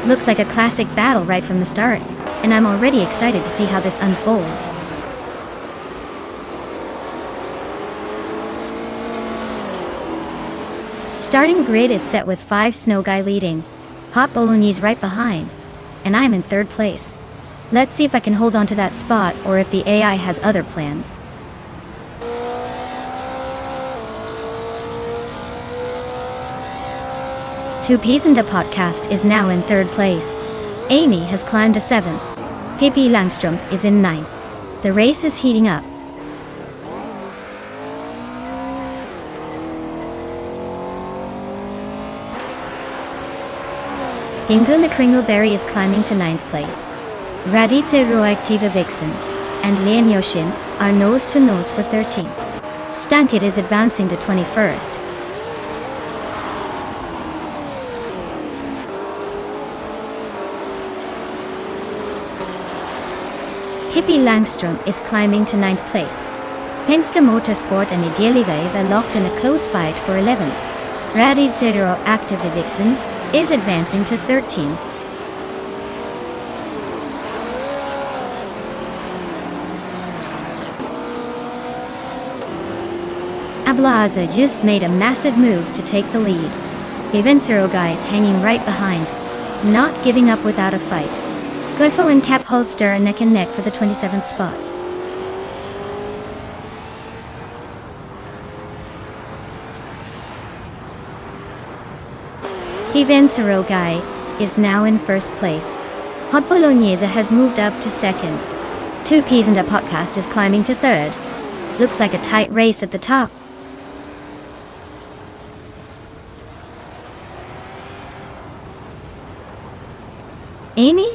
Looks like a classic battle right from the start, and I'm already excited to see how this unfolds. Starting grid is set with 5 Snow Guy leading, Hot Bolognese right behind, and I'm in 3rd place. Let's see if I can hold on to that spot or if the AI has other plans. Two Peas and a Podcast is now in 3rd place. Amy has climbed to 7th. Pippi Langström is in 9th. The race is heating up. Inga Kringleberry is climbing to 9th place. Radice Roaktiva Vixen and Leonyoshin are nose to nose for 13th. Stankit is advancing to 21st. Pippi Langström is climbing to 9th place. Penske Motorsport and Idealive are locked in a close fight for 11th. Radice Roaktiva Vixen is advancing to 13th. Ablaza just made a massive move to take the lead. Evencero guys hanging right behind, not giving up without a fight. Godfo and Cap Holster are neck and neck for the 27th spot. Evencero guy is now in 1st place. Hot Bolognese has moved up to 2nd. Two Peas and a Podcast is climbing to 3rd. Looks like a tight race at the top. Amy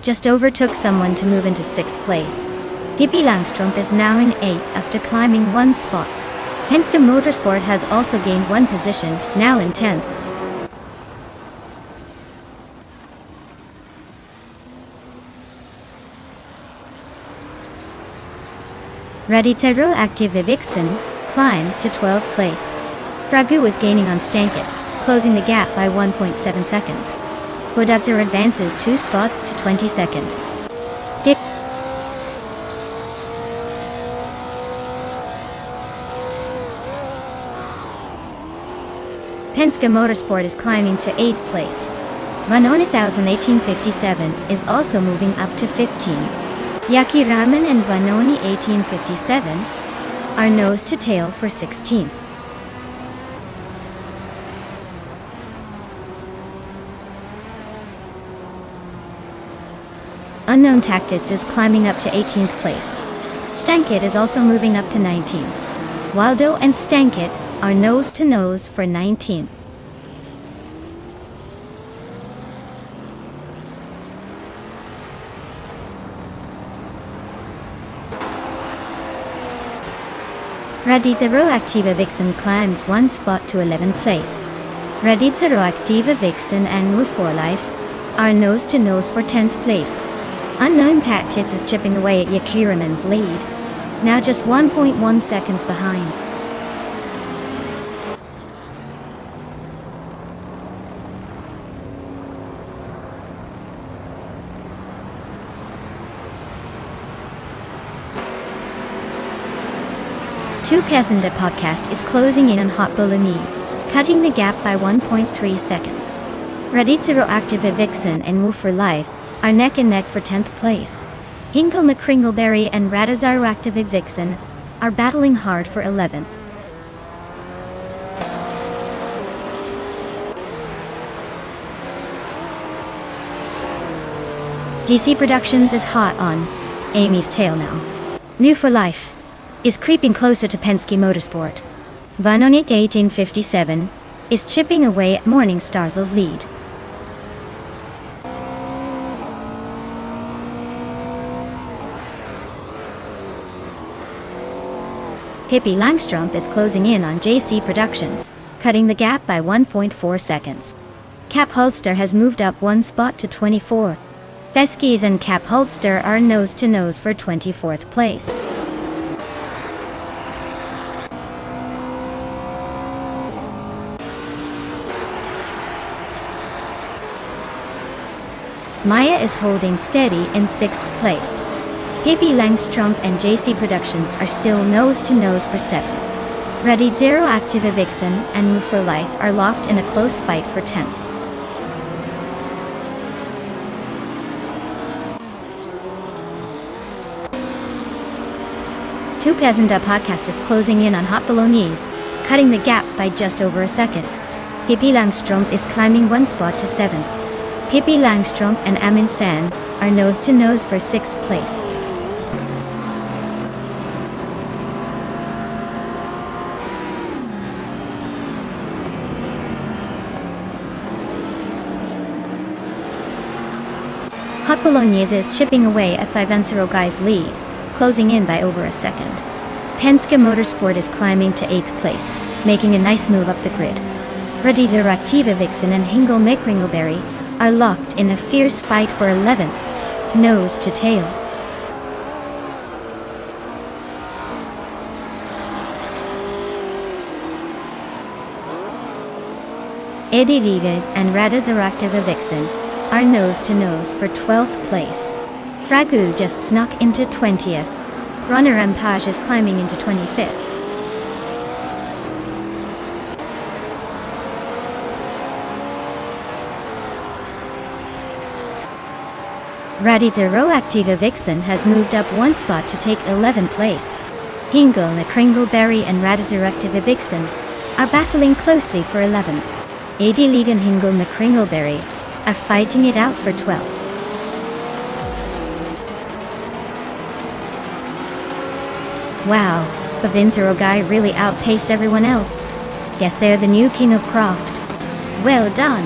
just overtook someone to move into 6th place. Pippi Langström is now in 8th after climbing 1 spot. Penske Motorsport has also gained 1 position, now in 10th. Raditero Active Vixen climbs to 12th place. Bragu is gaining on Stankit, closing the gap by 1.7 seconds. Bodadzer advances 2 spots to 22nd. Penske Motorsport is climbing to 8th place. Vanoni 1857 is also moving up to 15. Yaki Raman and Vanoni 1857 are nose to tail for 16. Unknown Tactics is climbing up to 18th place. Stankit is also moving up to 19. Waldo and Stankit are nose to nose for 19. Radizero Activa Vixen climbs one spot to 11th place. Radizero Activa Vixen and Move for Life are nose to nose for 10th place. Unknown Tactics is chipping away at Yakiraman's lead, now just 1.1 seconds behind. Two Kazanda podcast is closing in on Hot Bolognese, cutting the gap by 1.3 seconds. Radizero Activa Vixen and Move for Life are neck and neck for 10th place. Hinkle McCringleberry and Radizero Activa Vixen are battling hard for 11th. GC Productions is hot on Amy's tail now. New for Life is creeping closer to Penske Motorsport. Vanoni 1857 is chipping away at Morningstar's lead. Pippi Langstrumpf is closing in on JC Productions, cutting the gap by 1.4 seconds. Cap Holster has moved up one spot to 24th. Theskes and Cap Holster are nose to nose for 24th place. Maya is holding steady in 6th place. Pippi Langstrumpf and JC Productions are still nose to nose for 7th. Radizero Activa Vixen and Move for Life are locked in a close fight for 10th. Two Pezanda podcast is closing in on Hot Bolognese, cutting the gap by just over a second. Pippi Langstrumpf is climbing one spot to 7th. Pippi Langstrumpf and Amin San are nose to nose for 6th place. Hot Bolognese is chipping away at Fivancero Guy's lead, closing in by over a second. Penske Motorsport is climbing to 8th place, making a nice move up the grid. Radizero Activa Vixen and Hingle McCringleberry are locked in a fierce fight for 11th, nose to tail. Eddie Live and Radizero Activa Vixen are nose to nose for 12th place. Ragu just snuck into 20th. Runner Empage is climbing into 25th. Radizero Activa Vixen has moved up one spot to take 11th place. Hingle McCringleberry and Radizero Activa Vixen are battling closely for 11th. AD League and Hingle McCringleberry are fighting it out for 12th. Wow, Fivancero Guy really outpaced everyone else. Guess they're the new king of craft. Well done.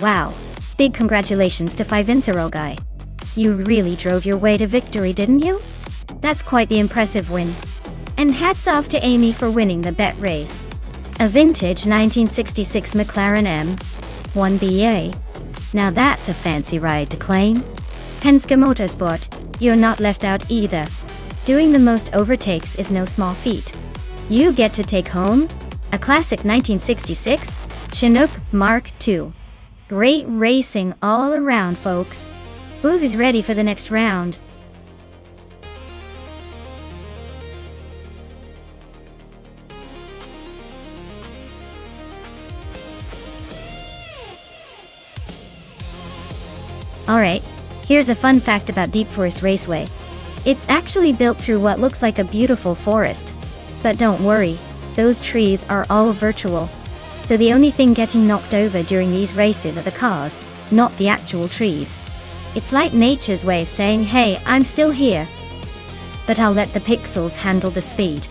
Wow. Big congratulations to Fivincero guy. You really drove your way to victory, didn't you? That's quite the impressive win. And hats off to Amy for winning the bet race. A vintage 1966 McLaren M1BA. Now that's a fancy ride to claim. Penske Motorsport, you're not left out either. Doing the most overtakes is no small feat. You get to take home a classic 1966 Chinook Mark II. Great racing all around, folks. Booth is ready for the next round. Alright, here's a fun fact about Deep Forest Raceway. It's actually built through what looks like a beautiful forest. But don't worry, those trees are all virtual. So the only thing getting knocked over during these races are the cars, not the actual trees. It's like nature's way of saying, hey, I'm still here. But I'll let the pixels handle the speed.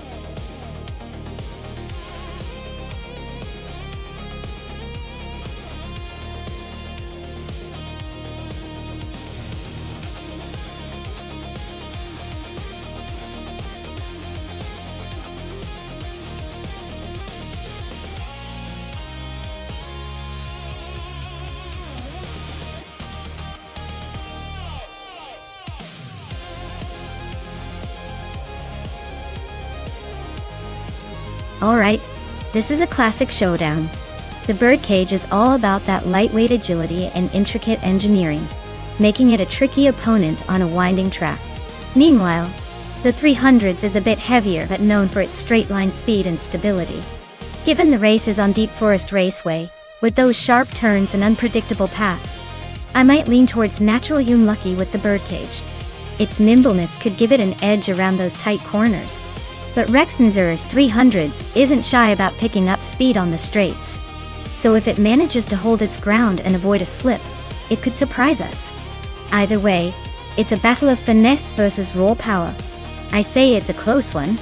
Alright, this is a classic showdown. The birdcage is all about that lightweight agility and intricate engineering, making it a tricky opponent on a winding track. Meanwhile, the 300s is a bit heavier but known for its straight-line speed and stability. Given the race is on Deep Forest Raceway, with those sharp turns and unpredictable paths, I might lean towards Natural Unlucky with the birdcage. Its nimbleness could give it an edge around those tight corners. But Rexnazur's 300s isn't shy about picking up speed on the straights. So if it manages to hold its ground and avoid a slip, it could surprise us. Either way, it's a battle of finesse versus raw power. I say it's a close one,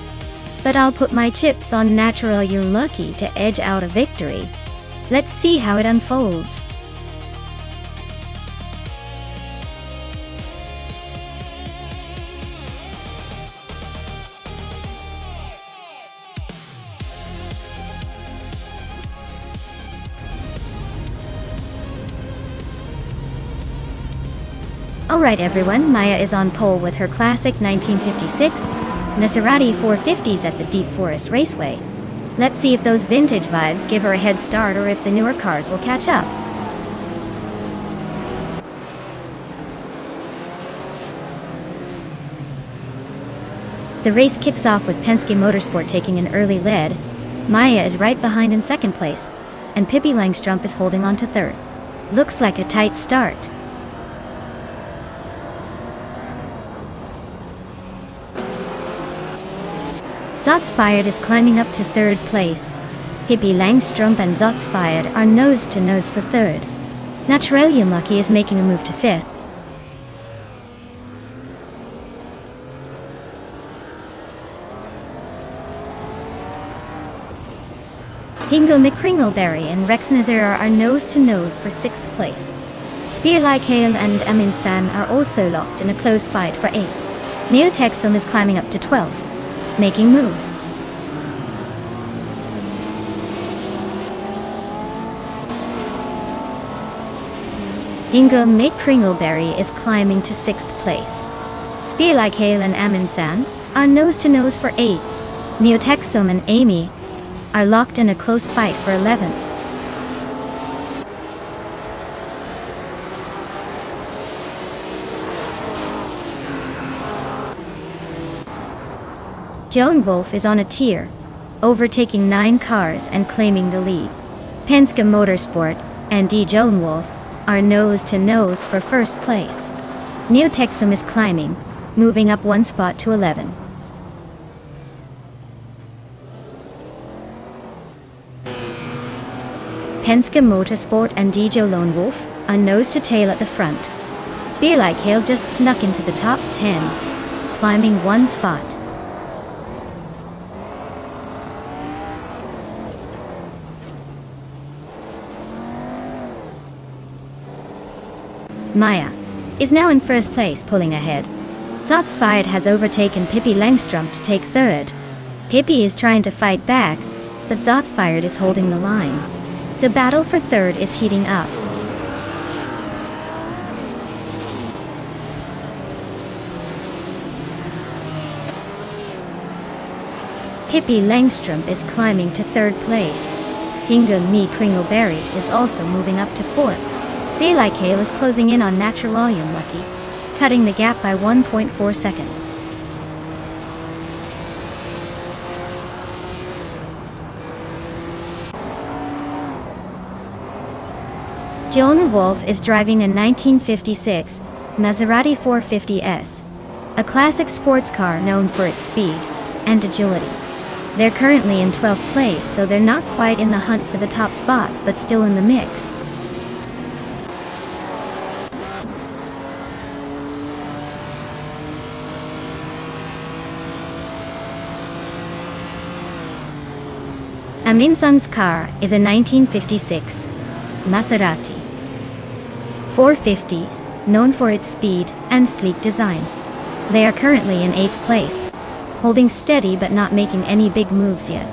but I'll put my chips on Natural Unlucky to edge out a victory. Let's see how it unfolds. Alright everyone, Maya is on pole with her classic 1956 Maserati 450s at the Deep Forest Raceway. Let's see if those vintage vibes give her a head start or if the newer cars will catch up. The race kicks off with Penske Motorsport taking an early lead. Maya is right behind in second place, and Pippi Langstrup is holding on to third. Looks like a tight start. Zotsfired is climbing up to third place. Pippi Langstrup and Zotsfired are nose to nose for third. Natural Unlucky is making a move to fifth. Hingle McCringleberry and Rexnazur are nose to nose for sixth place. Spear Like Hail and Amin San are also locked in a close fight for eighth. Neotexum is climbing up to 12th. Making moves. Ingo McCringleberry is climbing to 6th place. Spear Like Hail and Amin San are nose to nose for 8th. Neotexum and Amy are locked in a close fight for 11th. Joan Wolf is on a tier, overtaking 9 cars and claiming the lead. Penske Motorsport and D. Joan Wolf are nose to nose for first place. Neotexum is climbing, moving up 1 spot to 11. Penske Motorsport and D. Joe Lone Wolf are nose to tail at the front. Spear Like Hail just snuck into the top 10, climbing 1 spot. Maya is now in first place, pulling ahead. Zotsfired has overtaken Pippi Langstrumpf to take third. Pippi is trying to fight back, but Zotsfired is holding the line. The battle for third is heating up. Pippi Langstrumpf is climbing to third place. Hingle Me Kringleberry is also moving up to fourth. Daylight Kale is closing in on Naturalium Lucky, cutting the gap by 1.4 seconds. Joan Wolf is driving a 1956 Maserati 450S, a classic sports car known for its speed and agility. They're currently in 12th place, so they're not quite in the hunt for the top spots, but still in the mix. Aminson's car is a 1956 Maserati 450s, known for its speed and sleek design. They are currently in 8th place, holding steady but not making any big moves yet.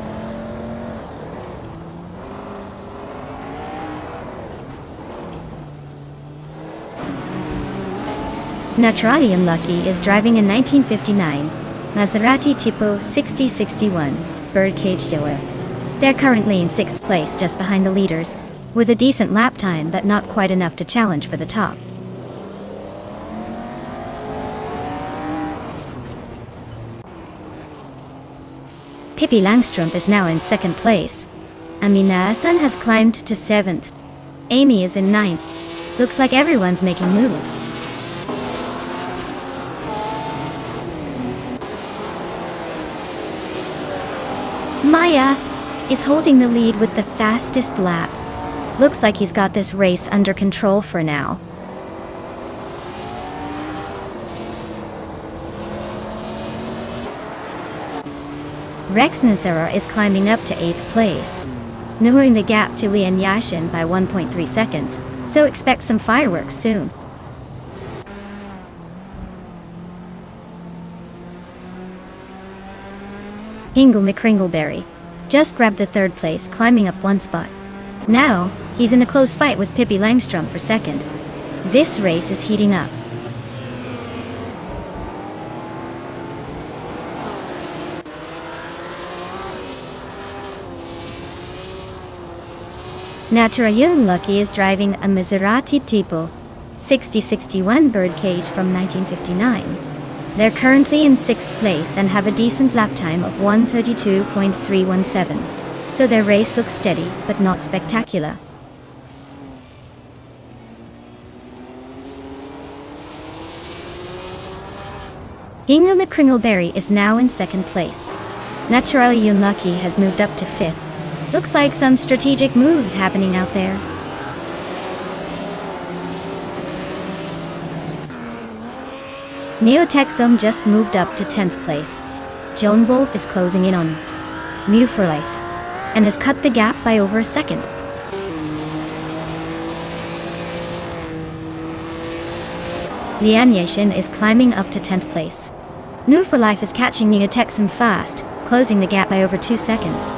Naturalium Lucky is driving a 1959 Maserati Tipo 6061 birdcage Doer. They're currently in 6th place, just behind the leaders, with a decent lap time but not quite enough to challenge for the top. Pippi Langstrumpf is now in 2nd place. Amina Hassan has climbed to 7th. Amy is in 9th. Looks like everyone's making moves. Maya is holding the lead with the fastest lap. Looks like he's got this race under control for now. Rex Nansara is climbing up to 8th place, narrowing the gap to Lian Yashin by 1.3 seconds, so expect some fireworks soon. Hingle McCringleberry just grabbed the 3rd place, climbing up 1 spot. Now, he's in a close fight with Pippi Langstrumpf for 2nd. This race is heating up. Naturalium Lucky is driving a Maserati Tipo 6061 birdcage from 1959. They're currently in 6th place and have a decent lap time of 1:32.317, so their race looks steady but not spectacular. Hingle McCringleberry is now in 2nd place. Naturalium Lucky has moved up to 5th. Looks like some strategic moves happening out there. Neotexome just moved up to 10th place. Joan Wolf is closing in on Mew for Life and has cut the gap by over a second. Lian Yashin is climbing up to 10th place. Mew for Life is catching Neotexome fast, closing the gap by over 2 seconds.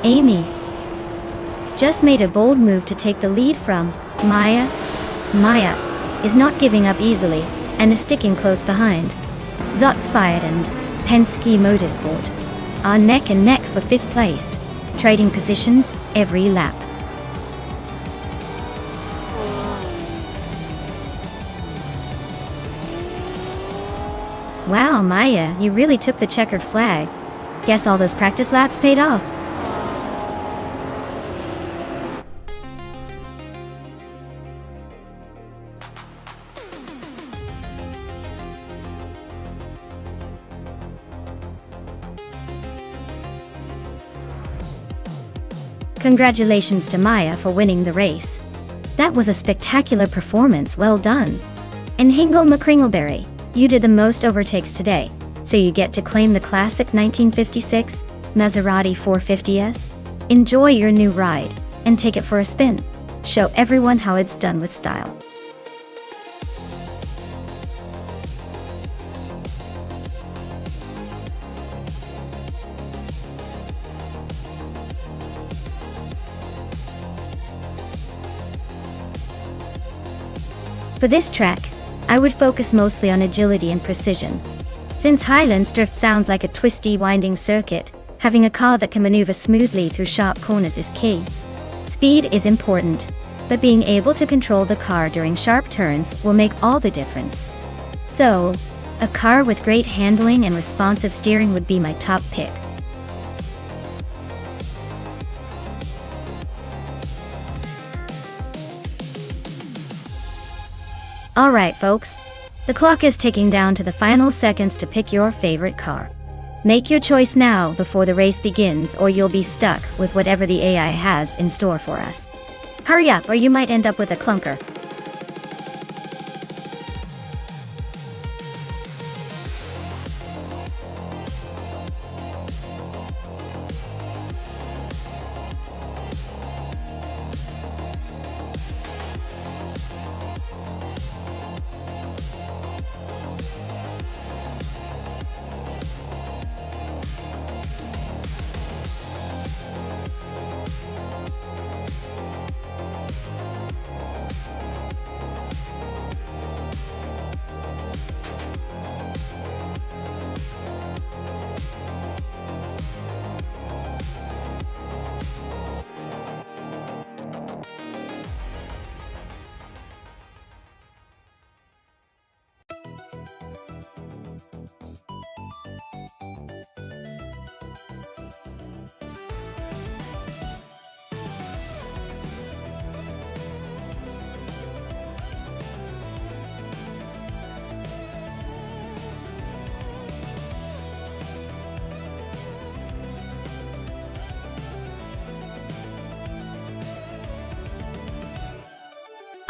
Amy just made a bold move to take the lead from Maya. Maya is not giving up easily and is sticking close behind. Zotsfired and Penske Motorsport are neck and neck for 5th place, trading positions every lap. Wow, Maya, you really took the checkered flag. Guess all those practice laps paid off. Congratulations to Maya for winning the race. That was a spectacular performance, well done. And Hingle McCringleberry You did the most overtakes today, so you get to claim the classic 1956 Maserati 450S. Enjoy your new ride, and take it for a spin. Show everyone how it's done with style. For this track, I would focus mostly on agility and precision. Since Highlands Drift sounds like a twisty, winding circuit, having a car that can maneuver smoothly through sharp corners is key. Speed is important, but being able to control the car during sharp turns will make all the difference. So, a car with great handling and responsive steering would be my top pick. Alright folks, the clock is ticking down to the final seconds to pick your favorite car. Make your choice now before the race begins, or you'll be stuck with whatever the AI has in store for us. Hurry up or you might end up with a clunker.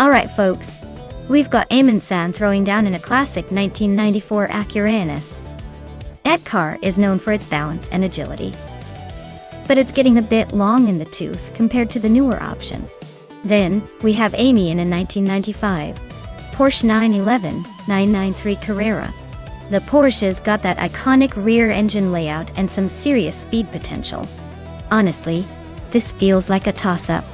Alright folks, we've got Amundsen throwing down in a classic 1994 Acura NS. That car is known for its balance and agility, but it's getting a bit long in the tooth compared to the newer option. Then, we have Amy in a 1995 Porsche 911 993 Carrera. The Porsche's got that iconic rear engine layout and some serious speed potential. Honestly, this feels like a toss-up.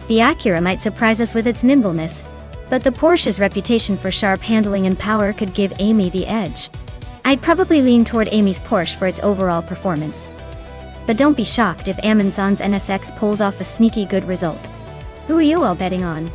The Acura might surprise us with its nimbleness, but the Porsche's reputation for sharp handling and power could give Amy the edge. I'd probably lean toward Amy's Porsche for its overall performance. But don't be shocked if Amundsen's NSX pulls off a sneaky good result. Who are you all betting on?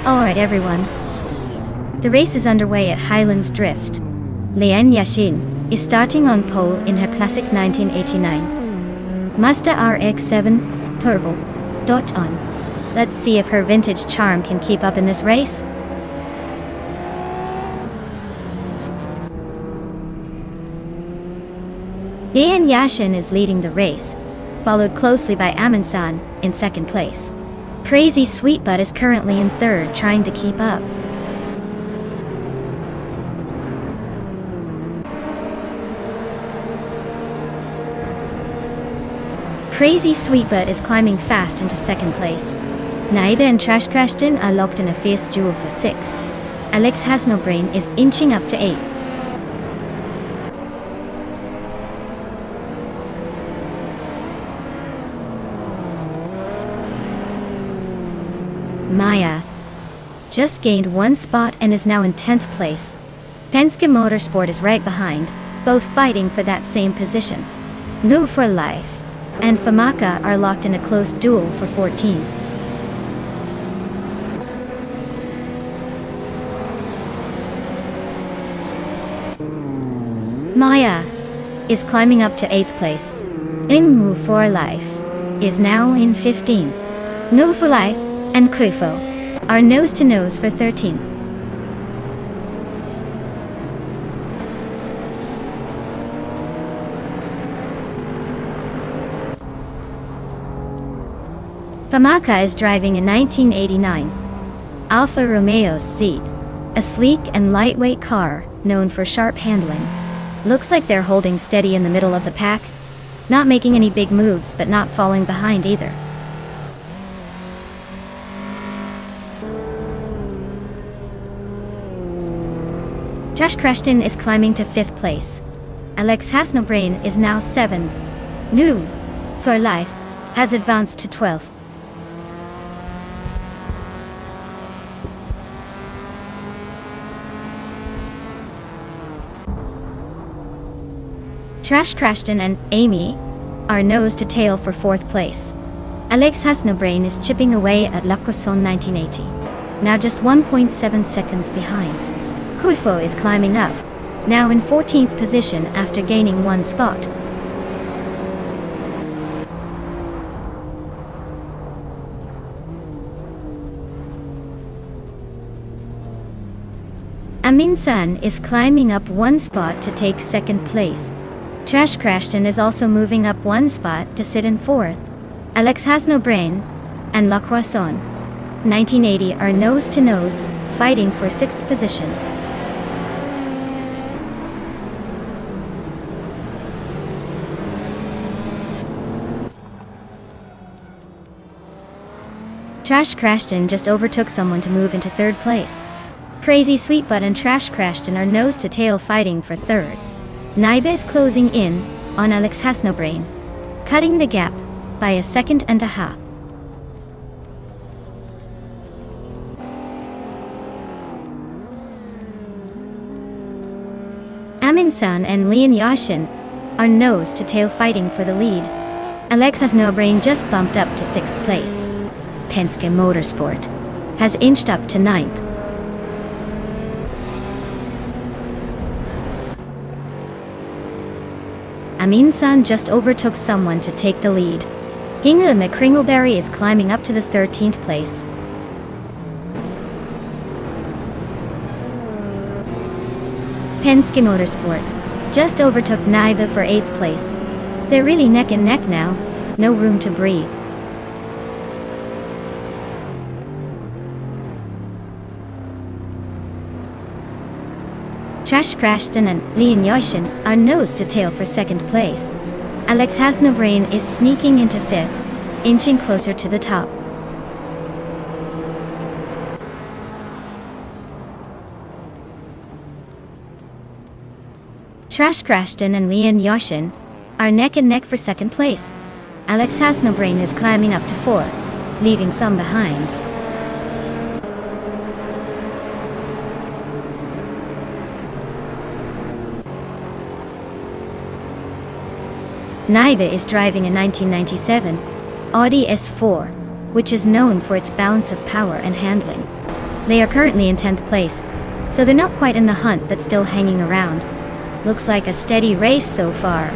Alright everyone. The race is underway at Highlands Drift. Lian Yashin is starting on pole in her classic 1989 Mazda RX-7 Turbo. On. Let's see if her vintage charm can keep up in this race. Lian Yashin is leading the race, followed closely by Amundsen in second place. Crazy Sweetbutt is currently in third, trying to keep up. Crazy Sweetbutt is climbing fast into second place. Naida and Trash Crashton are locked in a fierce duel for sixth. Alex Hasnobrain is inching up to eighth. Maya just gained one spot and is now in 10th place. Penske Motorsport is right behind, both fighting for that same position. Move for Life and Famaka are locked in a close duel for 14th. Maya is climbing up to 8th place. Inmu for Life is now in 15th. No for Life and Kuifo are nose to nose for 13th. Famaka is driving a 1989 Alfa Romeo Seat, a sleek and lightweight car known for sharp handling. Looks like they're holding steady in the middle of the pack, not making any big moves but not falling behind either. Josh Crashton is climbing to 5th place. Alex Hasnobrain is now 7th. New for Life has advanced to 12th. Trash Crashton and Amy are nose to tail for 4th place. Alex Hasnobrain is chipping away at La Croissant 1980, now just 1.7 seconds behind. Kuifo is climbing up, now in 14th position after gaining 1 spot. Amin San is climbing up 1 spot to take 2nd place. Trash Crashton is also moving up 1 spot to sit in 4th. Alex Hasnobrain and La Croissant 1980 are nose to nose, fighting for 6th position. Trash Crashton just overtook someone to move into 3rd place. Crazy Sweetbutt and Trash Crashton are nose to tail fighting for 3rd. Naiba is closing in on Alex Hasnobrain, cutting the gap by 1.5 seconds. Amin-san and Leon Yashin are nose to tail fighting for the lead. Alex Hasnobrain just bumped up to 6th place. Penske Motorsport has inched up to 9th. Amin-san just overtook someone to take the lead. Hinga McCringleberry is climbing up to the 13th place. Penske Motorsport just overtook Naiva for 8th place. They're really neck and neck now, no room to breathe. Trash Crashton and Leon Yashin are nose to tail for 2nd place. Alex Hasnobrain is sneaking into 5th, inching closer to the top. Trash Crashton and Leon Yashin are neck and neck for 2nd place. Alex Hasnobrain is climbing up to 4th, leaving some behind. Naiva is driving a 1997 Audi S4, which is known for its balance of power and handling. They are currently in 10th place, so they're not quite in the hunt but still hanging around. Looks like a steady race so far.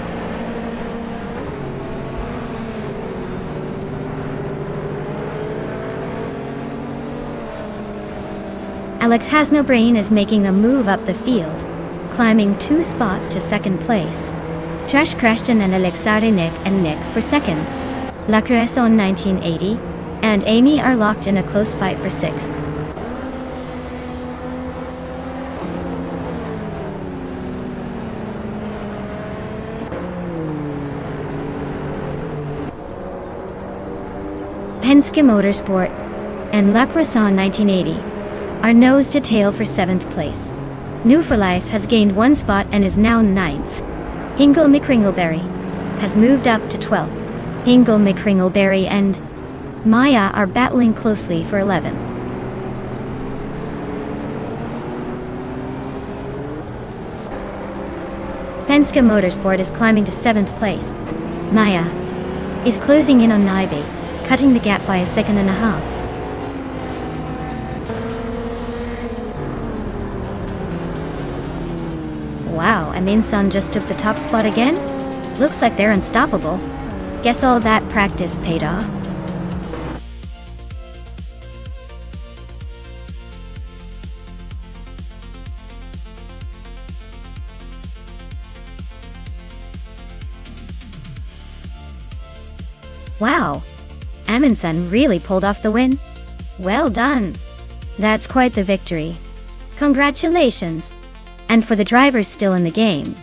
Alex Hasnobrain is making a move up the field, climbing 2 spots to 2nd place. Trash Crashton and Alexare Nick and Nick for 2nd. La Croissant 1980 and Amy are locked in a close fight for 6th. Penske Motorsport and La Croissant 1980 are nose to tail for 7th place. New for Life has gained 1 spot and is now 9th. Hingle McCringleberry has moved up to 12th. Hingle McCringleberry and Maya are battling closely for 11th. Penske Motorsport is climbing to 7th place. Maya is closing in on Naibe, cutting the gap by 1.5 seconds. Wow, Amin-san just took the top spot again? Looks like they're unstoppable. Guess all that practice paid off. Wow, Amin-san really pulled off the win. Well done. That's quite the victory. Congratulations. And for the drivers still in the game,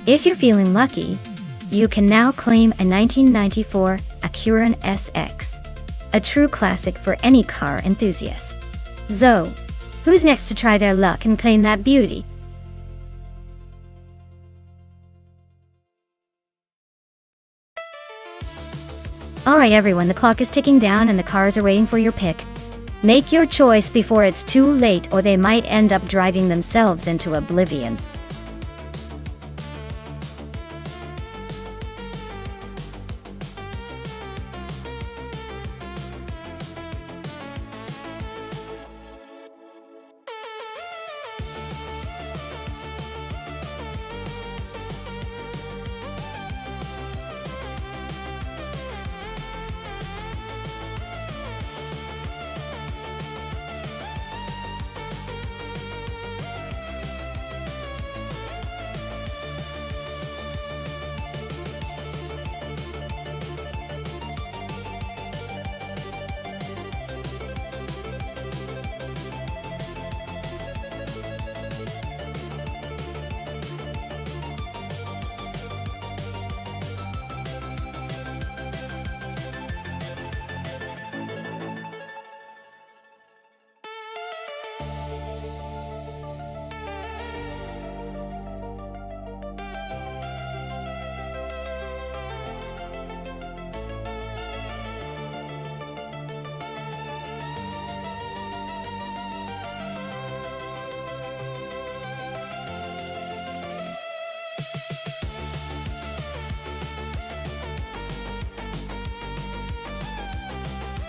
if you're feeling lucky, you can now claim a 1994 Acura SX, a true classic for any car enthusiast. So, who's next to try their luck and claim that beauty? Alright everyone, the clock is ticking down and the cars are waiting for your pick. Make your choice before it's too late, or they might end up driving themselves into oblivion.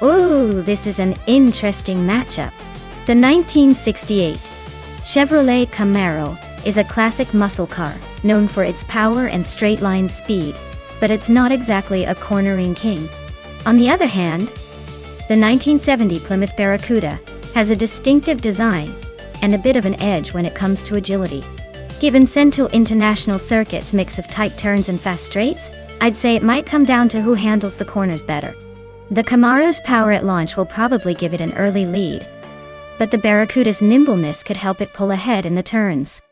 Ooh, this is an interesting matchup. The 1968 Chevrolet Camaro is a classic muscle car, known for its power and straight-line speed, but it's not exactly a cornering king. On the other hand, the 1970 Plymouth Barracuda has a distinctive design and a bit of an edge when it comes to agility. Given Central International Circuit's mix of tight turns and fast straights, I'd say it might come down to who handles the corners better. The Camaro's power at launch will probably give it an early lead, but the Barracuda's nimbleness could help it pull ahead in the turns.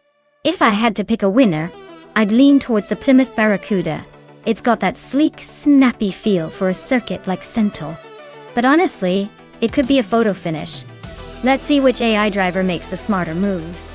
If I had to pick a winner, I'd lean towards the Plymouth Barracuda. It's got that sleek, snappy feel for a circuit like Central. But honestly, it could be a photo finish. Let's see which AI driver makes the smarter moves.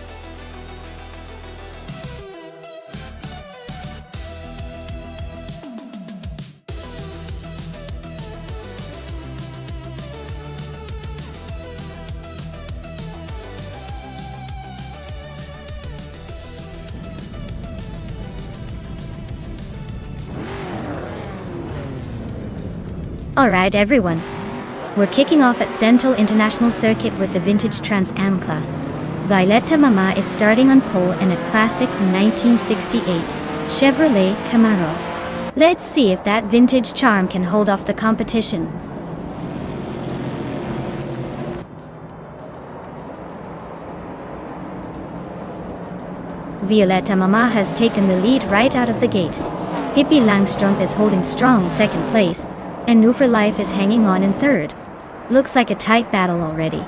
Alright everyone, we're kicking off at Central International Circuit with the vintage Trans Am class. Violetta Mama is starting on pole in a classic 1968 Chevrolet Camaro. Let's see if that vintage charm can hold off the competition. Violetta Mama has taken the lead right out of the gate. Pippi Langstrumpf is holding strong second place, and New for Life is hanging on in third. Looks like a tight battle already.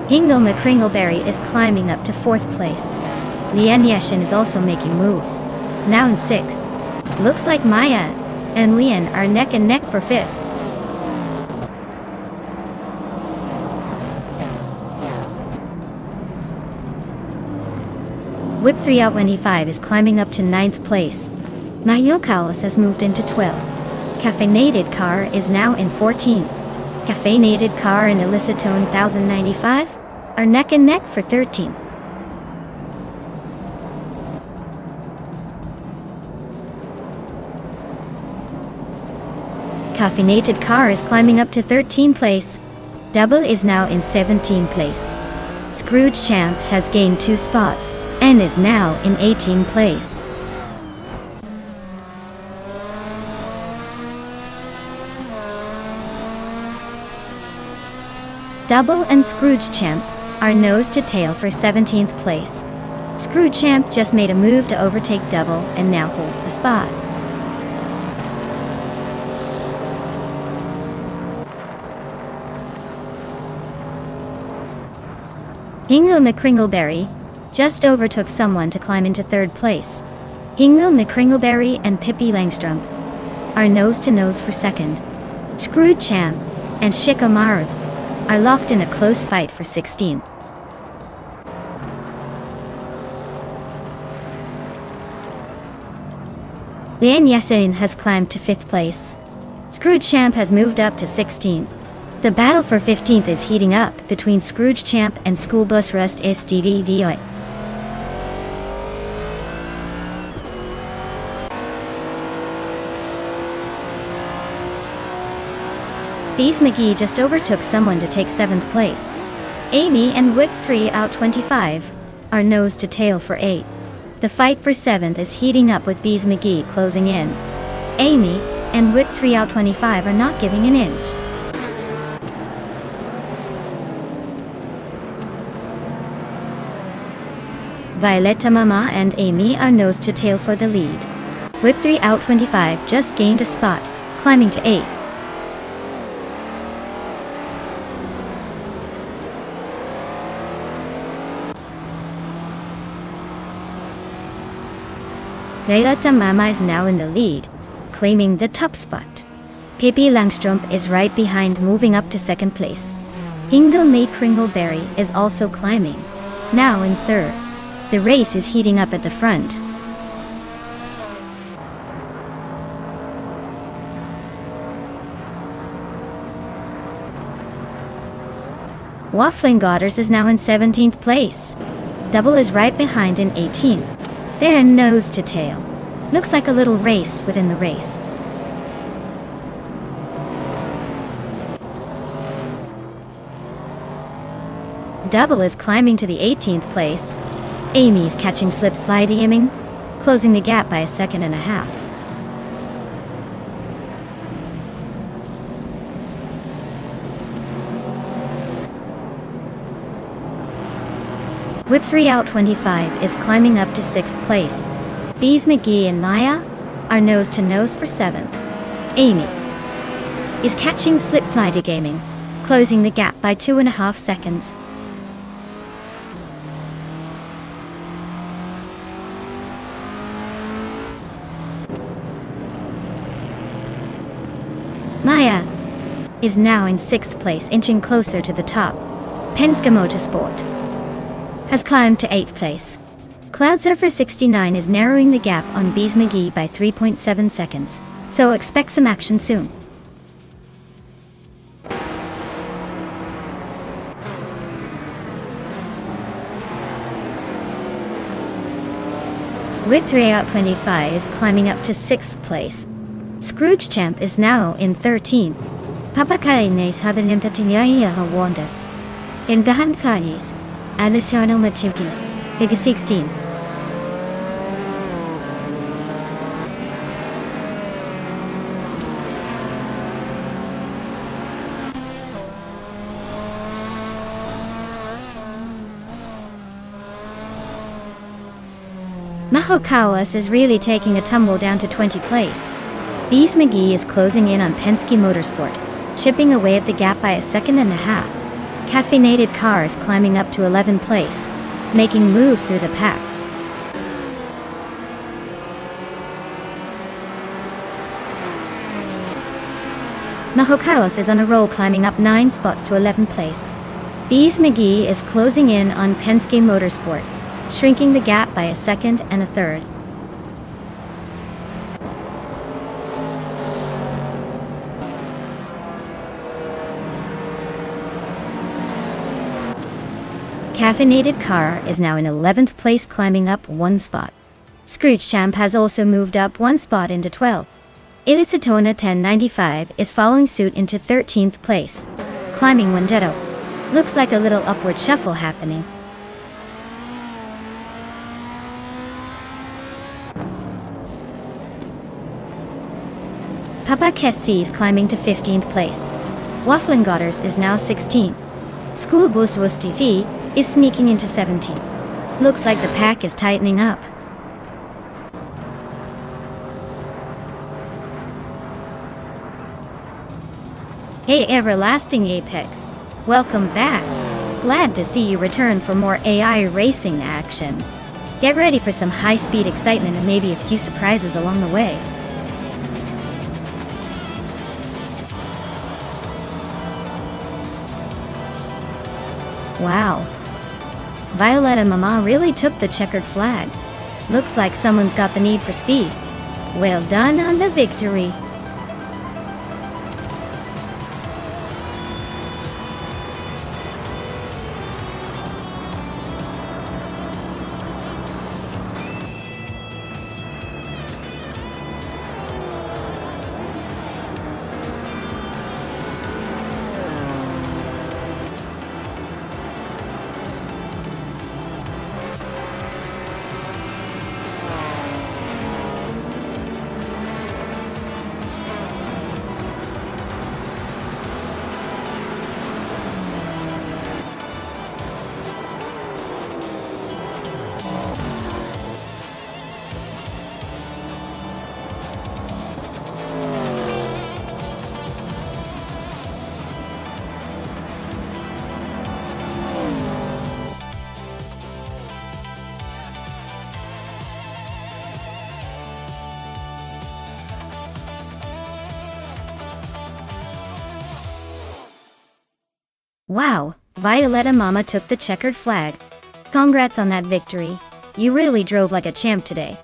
Hingle McCringleberry is climbing up to fourth place. Lien Yeshin is also making moves, now in sixth. Looks like Maya and Lien are neck and neck for fifth. Whip 3 out 25 is climbing up to 9th place. Mayokalos has moved into 12th. Caffeinated Car is now in 14th. Caffeinated Car and Elicitone 1095 are neck and neck for 13th. Caffeinated Car is climbing up to 13th place. Double is now in 17th place. Scrooge Champ has gained 2 spots and is now in 18th place. Double and Scrooge Champ are nose to tail for 17th place. Scrooge Champ just made a move to overtake Double and now holds the spot. Hingle McCringleberry just overtook someone to climb into 3rd place. Hingle McCringleberry and Pippi Langstrump are nose to nose for 2nd. Scrooge Champ and Shikamaru are locked in a close fight for 16th. Lian Yasin has climbed to 5th place. Scrooge Champ has moved up to 16th. The battle for 15th is heating up between Scrooge Champ and School Bus Rust SDVVI. Bees McGee just overtook someone to take 7th place. Amy and Wick 3 out 25 are nose to tail for 8. The fight for 7th is heating up with Bees McGee closing in. Amy and Wick 3 out 25 are not giving an inch. Violetta Mama and Amy are nose to tail for the lead. Wick 3 out 25 just gained a spot, climbing to 8. Violetta Mama is now in the lead, claiming the top spot. Pippi Langstrump is right behind, moving up to 2nd place. Hingle McCringleberry is also climbing, now in 3rd. The race is heating up at the front. Waffling Godders is now in 17th place. Double is right behind in 18th. They're nose to tail. Looks like a little race within the race. Double is climbing to the 18th place. Amy's catching slip sliding, closing the gap by 1.5 seconds. Whip 3 out 25 is climbing up to 6th place. Bees McGee and Naya are nose to nose for 7th. Amy is catching slip sliding, closing the gap by 2.5 seconds. Naya is now in 6th place, inching closer to the top. Penske Motorsport has climbed to 8th place. Cloud Surfer 69 is narrowing the gap on Bees McGee by 3.7 seconds, so expect some action soon. Wick 3 out 25 is climbing up to 6th place. Scrooge Champ is now in 13th. Papakaines Hadalimtatinyaya Hawandas. In Gahan Kais, Additional Matukis, Figure 16. Mahokawas is really taking a tumble down to 20th place. Bees McGee is closing in on Penske Motorsport, chipping away at the gap by 1.5 seconds. Caffeinated Cars climbing up to 11th place, making moves through the pack. Mahokawas is on a roll, climbing up 9 spots to 11th place. Bees McGee is closing in on Penske Motorsport, shrinking the gap by 1.3 seconds. Caffeinated Car is now in 11th place, climbing up 1 spot. Scrooge Champ has also moved up 1 spot into 12th. Ilisatona 1095 is following suit into 13th place, climbing Wendetto. Looks like a little upward shuffle happening. Papa Kessi is climbing to 15th place. Wafflingotters is now 16. School Buswus TV is sneaking into 17. Looks like the pack is tightening up. Hey Everlasting Apex, welcome back. Glad to see you return for more AI racing action. Get ready for some high-speed excitement and maybe a few surprises along the way. Wow. Violetta Mama really took the checkered flag. Looks like someone's got the need for speed. Well done on the victory. Wow, Violetta Mama took the checkered flag. Congrats on that victory. You really drove like a champ today.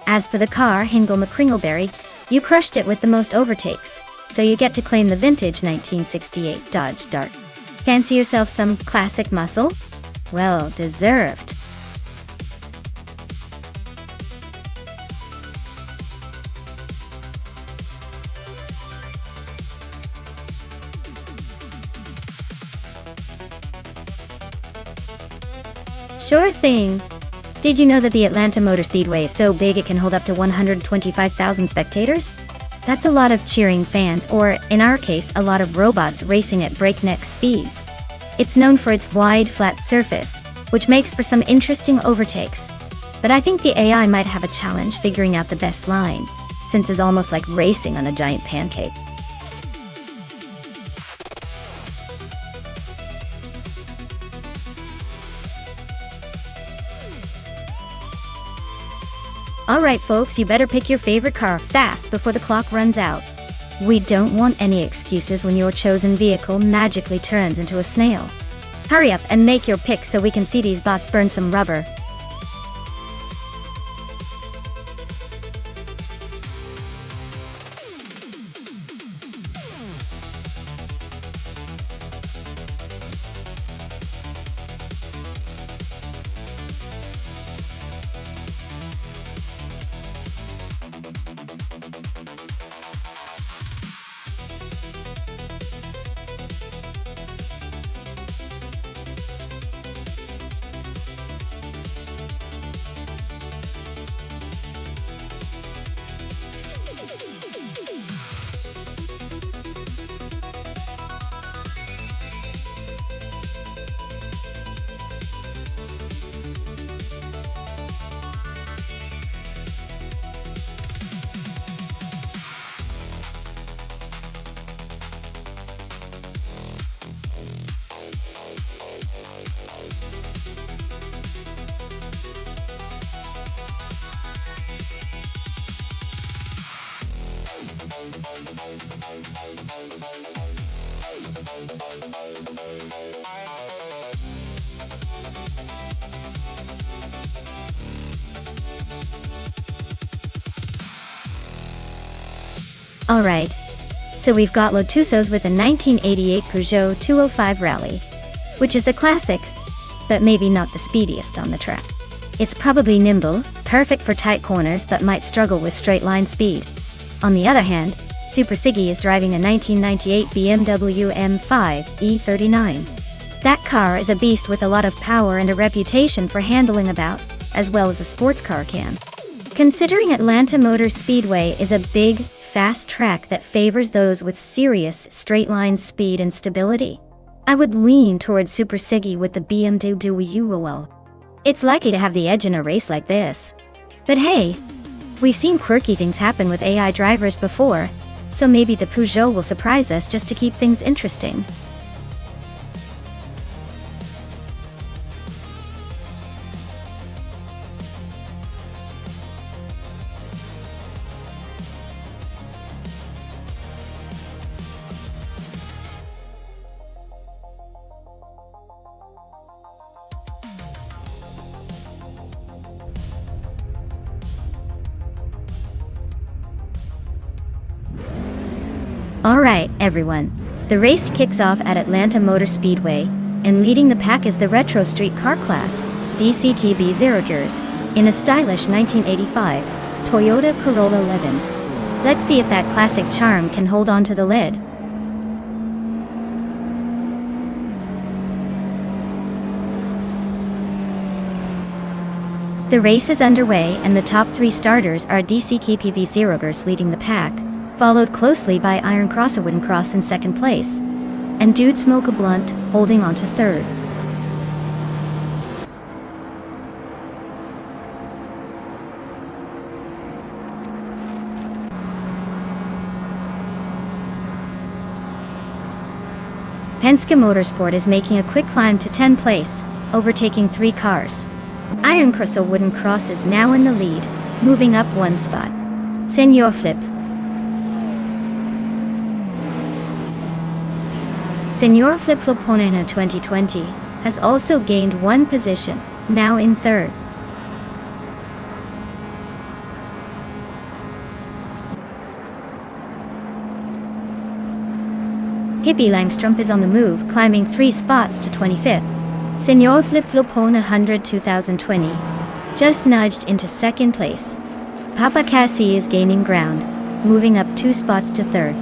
As for the car, Hingle McCringleberry, you crushed it with the most overtakes, so you get to claim the vintage 1968 Dodge Dart. Fancy yourself some classic muscle? Well deserved. Sure thing. Did you know that the Atlanta Motor Speedway is so big it can hold up to 125,000 spectators? That's a lot of cheering fans, or, in our case, a lot of robots racing at breakneck speeds. It's known for its wide, flat surface, which makes for some interesting overtakes. But I think the AI might have a challenge figuring out the best line, since it's almost like racing on a giant pancake. Alright folks, you better pick your favorite car fast before the clock runs out. We don't want any excuses when your chosen vehicle magically turns into a snail. Hurry up and make your pick so we can see these bots burn some rubber. Alright, so we've got Lotusos with a 1988 Peugeot 205 Rally, which is a classic, but maybe not the speediest on the track. It's probably nimble, perfect for tight corners but might struggle with straight line speed. On the other hand, Super Siggy is driving a 1998 BMW M5 E39. That car is a beast with a lot of power and a reputation for handling about, as well as a sports car can. Considering Atlanta Motor Speedway is a big, fast track that favors those with serious straight-line speed and stability, I would lean towards Super Siggy with the BMW. It's likely to have the edge in a race like this. But hey, we've seen quirky things happen with AI drivers before, so maybe the Peugeot will surprise us just to keep things interesting. Alright, everyone. The race kicks off at Atlanta Motor Speedway, and leading the pack is the retro street car class, DCKB Zero Gears, in a stylish 1985 Toyota Corolla 11. Let's see if that classic charm can hold on to the lid. The race is underway, and the top three starters are DCKB Zero Gears leading the pack, followed closely by Iron Cross a Wooden Cross in second place, and Dude Smoke a Blunt holding on to third. Penske Motorsport is making a quick climb to 10th place, overtaking 3 cars. Iron Cross a Wooden Cross is now in the lead, moving up 1 spot. Senor Flip Floponena 2020 has also gained 1 position, now in third. Pippi Langstrumpf is on the move, climbing 3 spots to 25th. Senor Flip Flopona 100 2020 just nudged into second place. Papa Cassie is gaining ground, moving up 2 spots to third.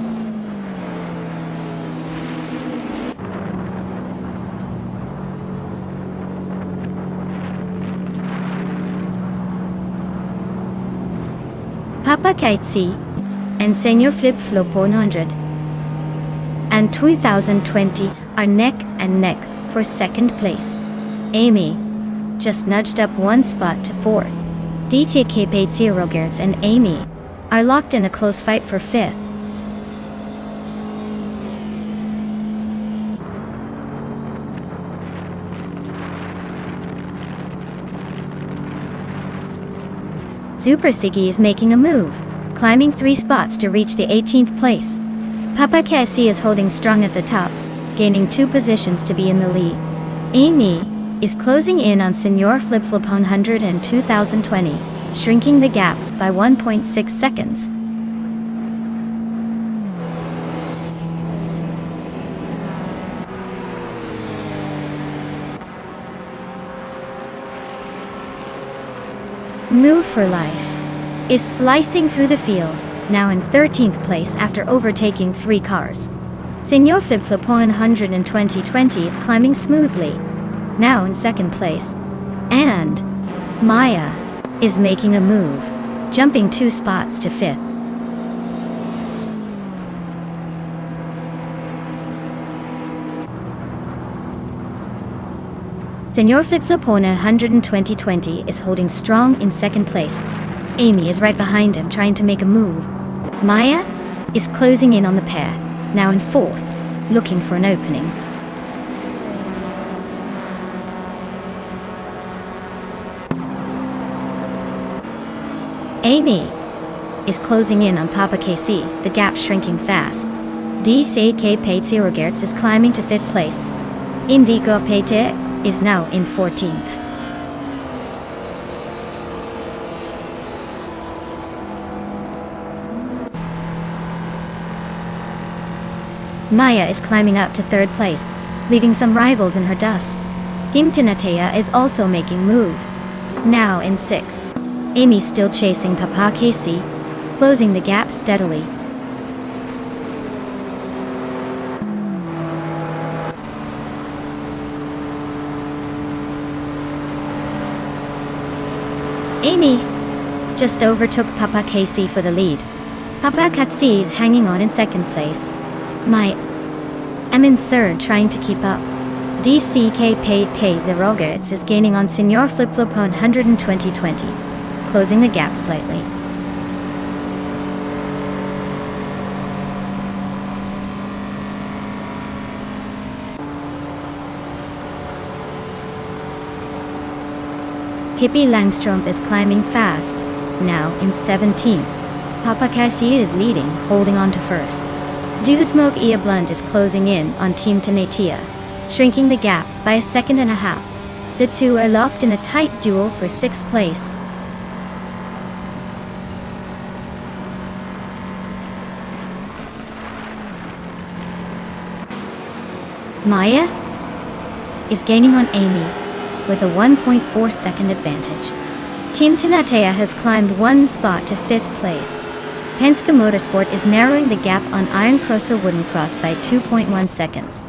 Papa Kaitsi and Senor Flip Flop 100 and 2020 are neck and neck for second place. Amy just nudged up 1 spot to fourth. DTK Zero Gertz and Amy are locked in a close fight for fifth. Super Siggy is making a move, climbing 3 spots to reach the 18th place. Papa Cassie is holding strong at the top, gaining 2 positions to be in the lead. Amy is closing in on Senor Flip Flop 100 and 2020, shrinking the gap by 1.6 seconds. Move for Life is slicing through the field, now in 13th place after overtaking 3 cars. Senor Flip Flop 100 in 2020 is climbing smoothly, now in second place. And Maya is making a move, jumping 2 spots to fifth. Senor Flip Flopona 100 in 2020 is holding strong in second place. Amy is right behind him trying to make a move. Maya is closing in on the pair, now in fourth, looking for an opening. Amy is closing in on Papa KC, the gap shrinking fast. DCK Zero Gertz is climbing to 5th place. Indigo Pete is now in 14th. Maya is climbing up to 3rd place, leaving some rivals in her dust. Gimtinatea is also making moves, now in 6th. Amy's still chasing Papa Casey, closing the gap steadily. Amy just overtook Papa Casey for the lead. Papa Katsi is hanging on in second place. I'm in third trying to keep up. DCK Zerogertz is gaining on Senor Flip Flop on 120-20, closing the gap slightly. Pippi Langstrumpf is climbing fast, now in 17th. Papa Cassie is leading, holding on to first. Dudesmoke Ia Blunt is closing in on Team Tanatia, shrinking the gap by a second and a half. The two are locked in a tight duel for 6th place. Maya is gaining on Amy with a 1.4 second advantage. Team Tanatea has climbed one spot to 5th place. Penske Motorsport is narrowing the gap on Iron Crosser Wooden Cross by 2.1 seconds.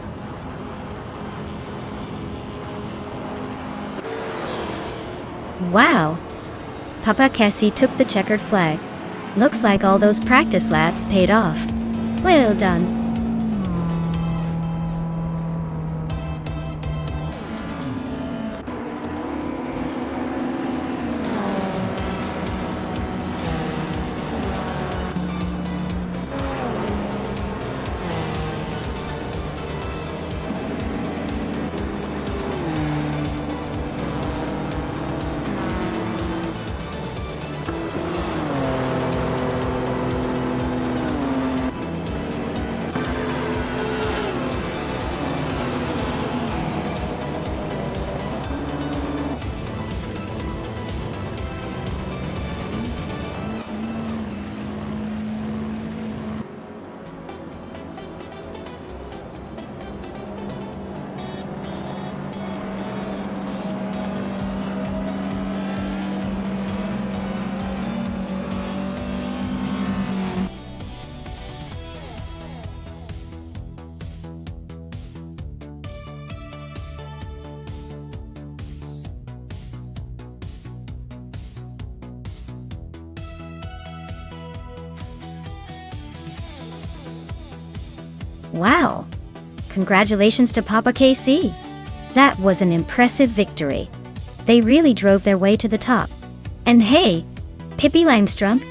Wow! Papa Cassie took the checkered flag. Looks like all those practice laps paid off. Well done. Wow! Congratulations to Papa KC! That was an impressive victory. They really drove their way to the top. And hey, Pippi Langstrumpf,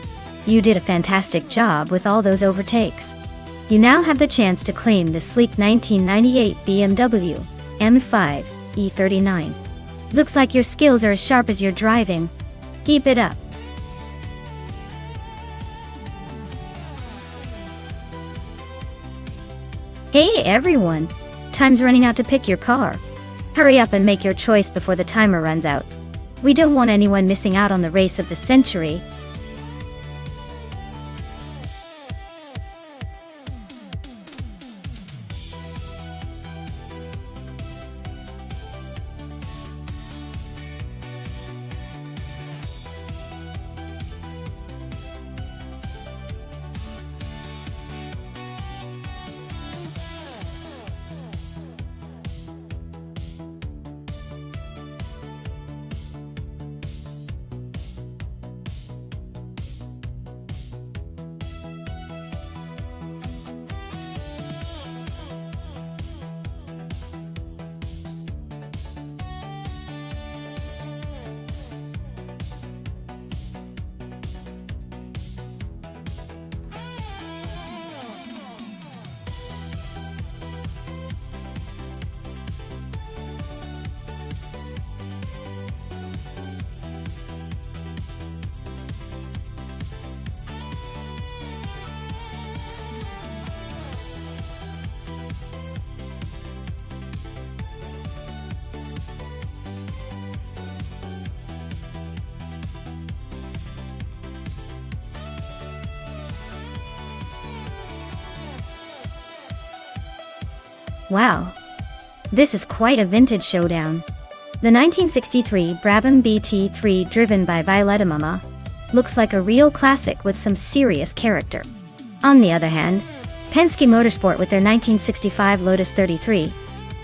you did a fantastic job with all those overtakes. You now have the chance to claim the sleek 1998 BMW M5 E39. Looks like your skills are as sharp as your driving. Keep it up. Hey everyone! Time's running out to pick your car. Hurry up and make your choice before the timer runs out. We don't want anyone missing out on the race of the century. Wow! This is quite a vintage showdown. The 1963 Brabham BT3 driven by Violetta Mama looks like a real classic with some serious character. On the other hand, Penske Motorsport with their 1965 Lotus 33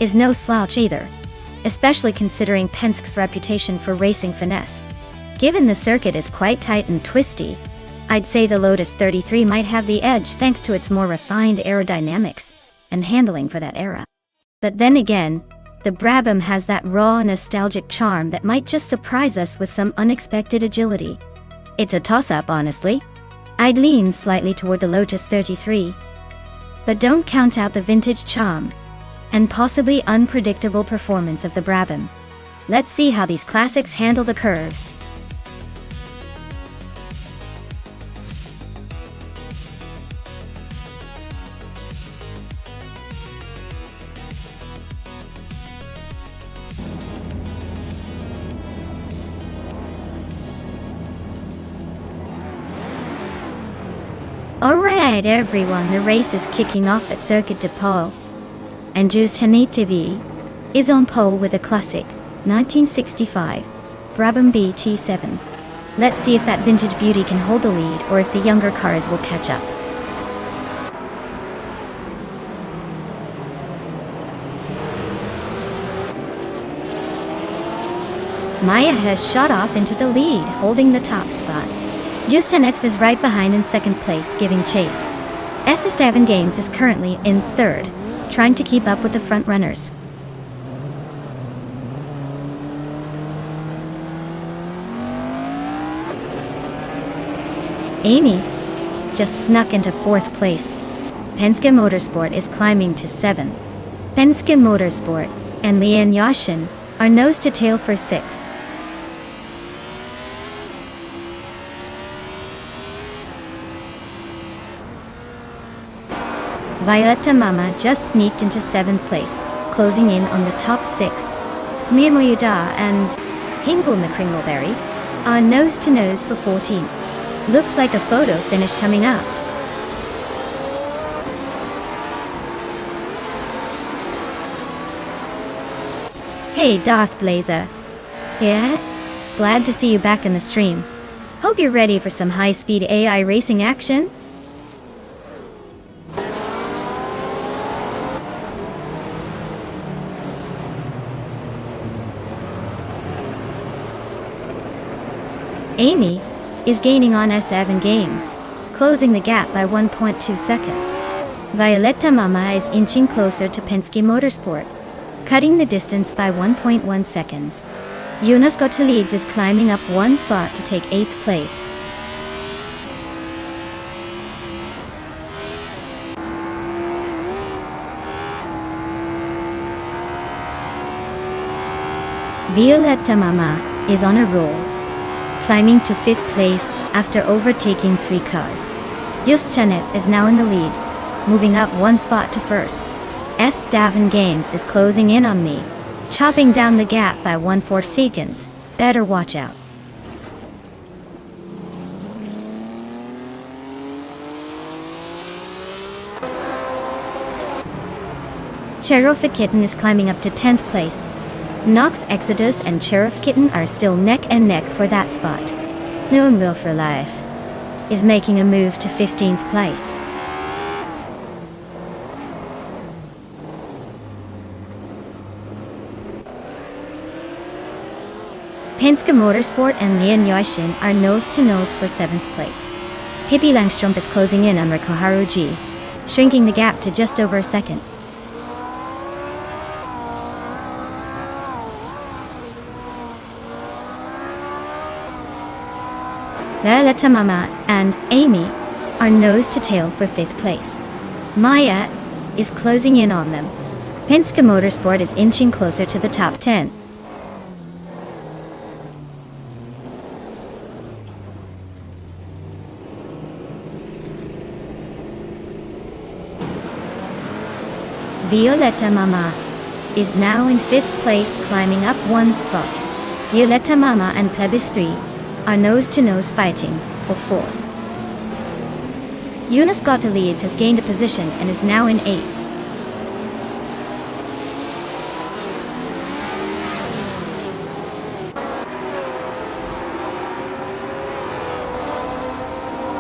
is no slouch either, especially considering Penske's reputation for racing finesse. Given the circuit is quite tight and twisty, I'd say the Lotus 33 might have the edge thanks to its more refined aerodynamics and handling for that era. But then again, the Brabham has that raw, nostalgic charm that might just surprise us with some unexpected agility. It's a toss-up, honestly. I'd lean slightly toward the Lotus 33. But don't count out the vintage charm and possibly unpredictable performance of the Brabham. Let's see how these classics handle the curves. Alright everyone, the race is kicking off at Circuit de Pau. And Just Hanit TV is on pole with a classic 1965 Brabham BT7. Let's see if that vintage beauty can hold the lead or if the younger cars will catch up. Maya has shot off into the lead, holding the top spot. Justanet is right behind in second place, giving chase. Esteban Games is currently in third, trying to keep up with the front runners. Amy just snuck into fourth place. Penske Motorsport is climbing to 7. Penske Motorsport and Lian Yashin are nose to tail for 6th. Violetta Mama just sneaked into 7th place, closing in on the top 6. Mirmoyuda and Hingle McCringleberry are nose to nose for 14th. Looks like a photo finish coming up. Hey Darth Blazer. Yeah? Glad to see you back in the stream. Hope you're ready for some high-speed AI racing action. Amy is gaining on S7 Games, closing the gap by 1.2 seconds. Violetta Mama is inching closer to Penske Motorsport, cutting the distance by 1.1 seconds. Jonas Gottlieb is climbing up one spot to take 8th place. Violetta Mama is on a roll, climbing to 5th place after overtaking 3 cars. Just Janet is now in the lead, moving up one spot to 1st. Esteban Games is closing in on me, chopping down the gap by 1/4 seconds. Better watch out. Cherokee Kitten is climbing up to 10th place. Nox Exodus and Cherokee Kitten are still neck and neck for that spot. Known Will for Life is making a move to 15th place. Penske Motorsport and Lian Yashin are nose-to-nose for 7th place. Pippi Langstrup is closing in on Rikoharu G, shrinking the gap to just over a second. Violetta Mama and Amy are nose-to-tail for 5th place. Maya is closing in on them. Penske Motorsport is inching closer to the top 10. Violetta Mama is now in 5th place, climbing up one spot. Violetta Mama and Plebistri are nose-to-nose fighting for 4th. Jonas Gottlieb has gained a position and is now in 8th.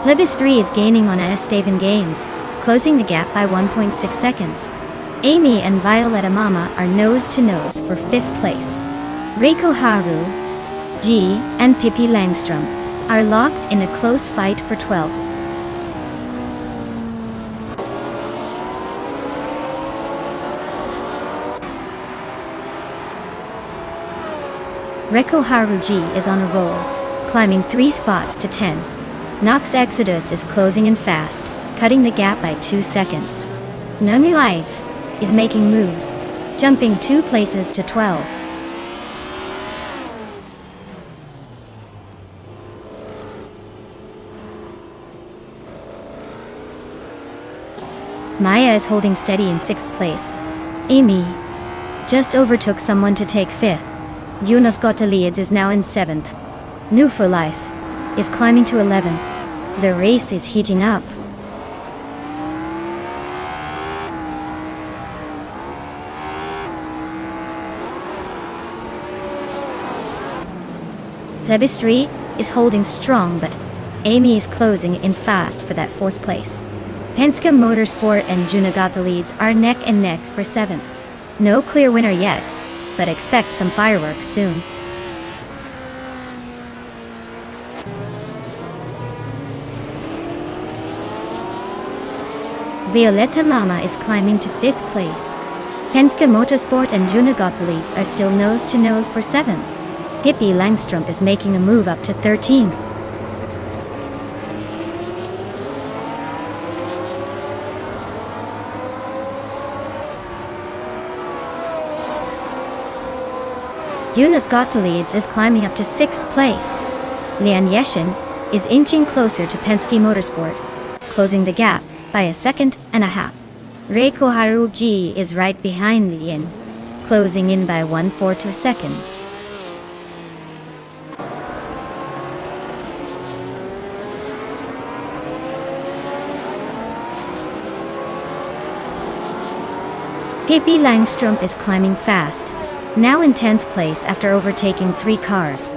Plebistri is gaining on Esteban Games, closing the gap by 1.6 seconds. Amy and Violetta Mama are nose-to-nose for 5th place. Reiko Haru G and Pippi Langstrom are locked in a close fight for 12th. Reko Haruji is on a roll, climbing 3 spots to 10. Nox Exodus is closing in fast, cutting the gap by 2 seconds. Numi Life is making moves, jumping 2 places to 12. Maya is holding steady in 6th place. Amy just overtook someone to take 5th. Yunus Gotaliads is now in 7th. New for Life is climbing to 11th. The race is heating up. Thebis3 is holding strong, but Amy is closing in fast for that 4th place. Penske Motorsport and Junagata leads are neck and neck for 7th. No clear winner yet, but expect some fireworks soon. Violetta Mama is climbing to 5th place. Penske Motorsport and Junagata leads are still nose to nose for 7th. Pippi Langstrom is making a move up to 13th. Yunus Gotaliads is climbing up to 6th place. Lian Yeshin is inching closer to Penske Motorsport, closing the gap by 1.5 seconds. Reiko Haruji is right behind Lian, closing in by 1/4 seconds. Pippi Langstrom is climbing fast, now in 10th place after overtaking 3 cars.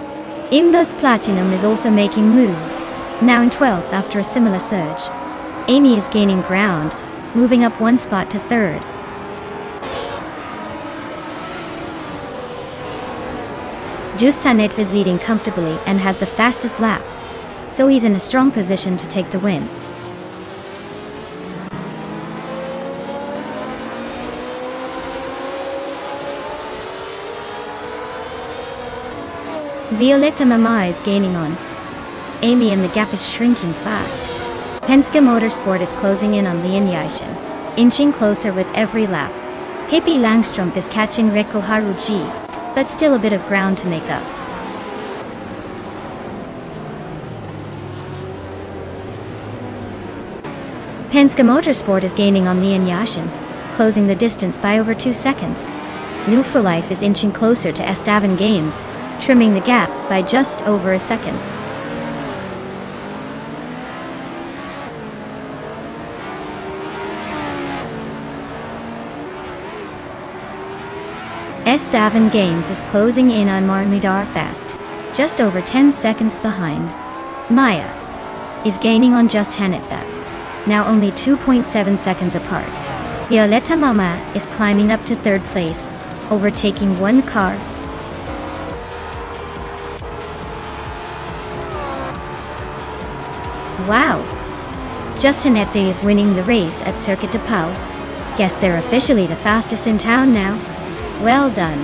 Imdos Platinum is also making moves, now in 12th after a similar surge. Amy is gaining ground, moving up 1 spot to 3rd. Justanet is leading comfortably and has the fastest lap, so he's in a strong position to take the win. Violetta Mama is gaining on Amy and the gap is shrinking fast. Penske Motorsport is closing in on Lian Yashin, inching closer with every lap. Pippi Langstrom is catching Reko Haruji, but still a bit of ground to make up. Penske Motorsport is gaining on Lian Yashin, closing the distance by over 2 seconds. New for Life is inching closer to Estevan Games, trimming the gap by just over 1 second. Estevan Games is closing in on Marmidar fast, just over 10 seconds behind. Maya is gaining on Just Hanetbev, now only 2.7 seconds apart. Violetta Mama is climbing up to 3rd place, overtaking 1 car. Wow! Just Hanetbev winning the race at Circuit de Pau. Guess they're officially the fastest in town now. Well done.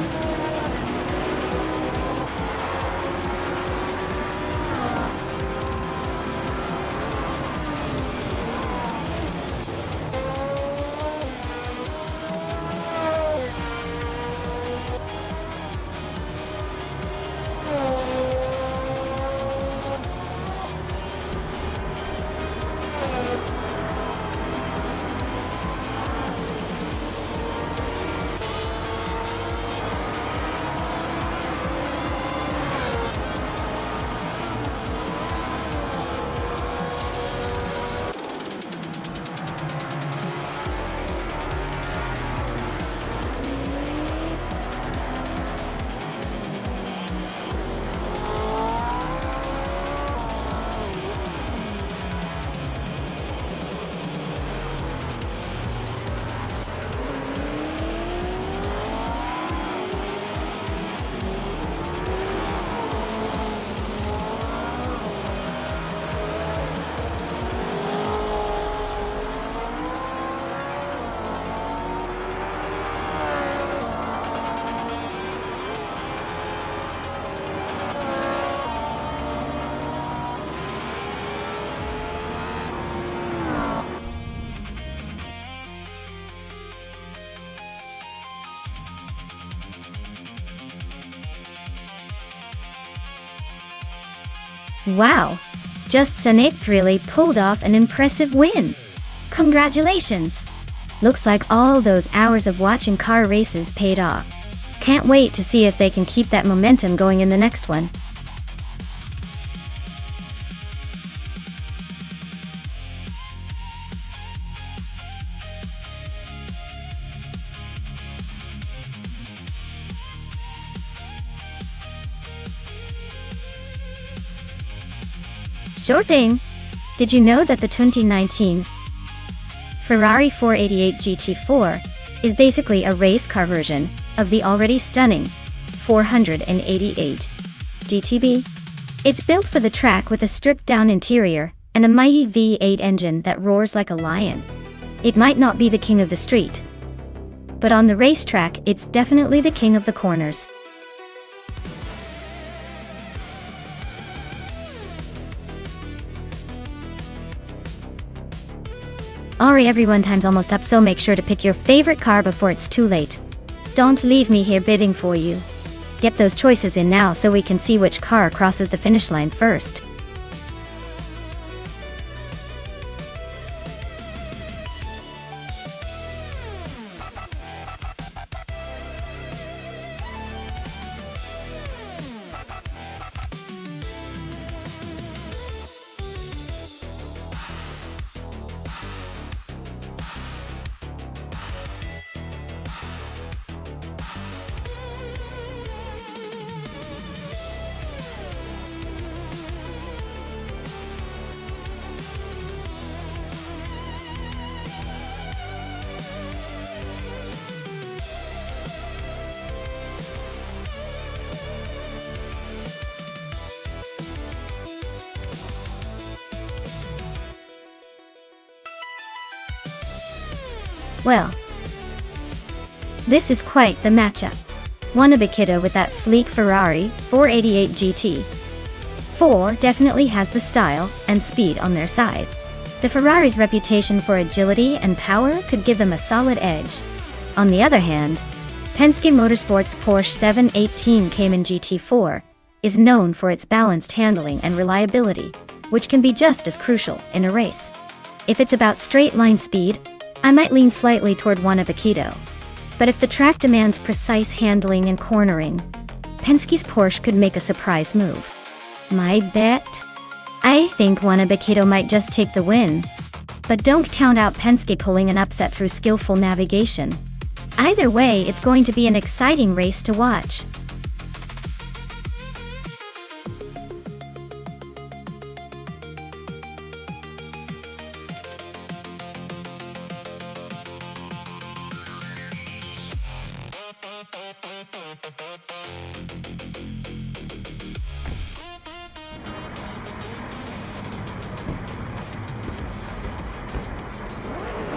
Wow! Just Senate really pulled off an impressive win! Congratulations! Looks like all those hours of watching car races paid off. Can't wait to see if they can keep that momentum going in the next one. Sure thing! Did you know that the 2019 Ferrari 488 GT4 is basically a race car version of the already stunning 488 GTB? It's built for the track with a stripped-down interior and a mighty V8 engine that roars like a lion. It might not be the king of the street, but on the racetrack it's definitely the king of the corners. Alright everyone, time's almost up, so make sure to pick your favorite car before it's too late. Don't leave me here bidding for you. Get those choices in now so we can see which car crosses the finish line first. Well, this is quite the matchup. Wannabe Kiddo with that sleek Ferrari 488 GT4 definitely has the style and speed on their side. The Ferrari's reputation for agility and power could give them a solid edge. On the other hand, Penske Motorsports' Porsche 718 Cayman GT4 is known for its balanced handling and reliability, which can be just as crucial in a race. If it's about straight-line speed, I might lean slightly toward Wannabe Kiddo. But if the track demands precise handling and cornering, Penske's Porsche could make a surprise move. My bet? I think Wannabe Kiddo might just take the win. But don't count out Penske pulling an upset through skillful navigation. Either way, it's going to be an exciting race to watch.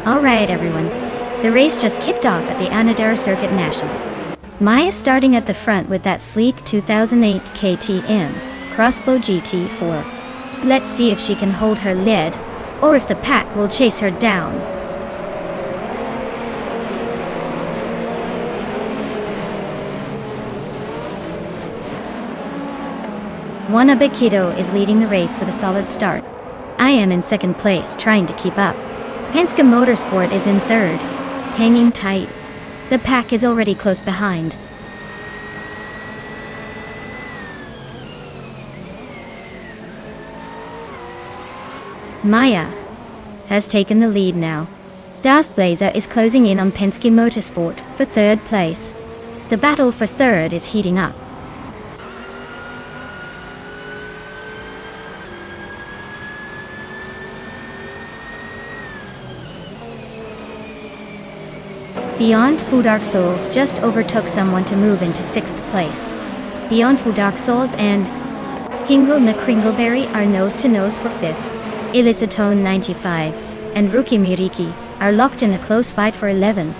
Alright everyone, the race just kicked off at the Anadara Circuit National. Maya starting at the front with that sleek 2008 KTM Crossbow GT4. Let's see if she can hold her lead, or if the pack will chase her down. Wannabe Kiddo is leading the race with a solid start. I am in second place trying to keep up. Penske Motorsport is in third, hanging tight. The pack is already close behind. Maya has taken the lead now. Darth Blazer is closing in on Penske Motorsport for third place. The battle for third is heating up. Beyond Fu Dark Souls just overtook someone to move into 6th place. Beyond Fu Dark Souls and Hingle McCringleberry are nose-to-nose for 5th. Elisatone 95 and Ruki Miriki are locked in a close fight for 11th.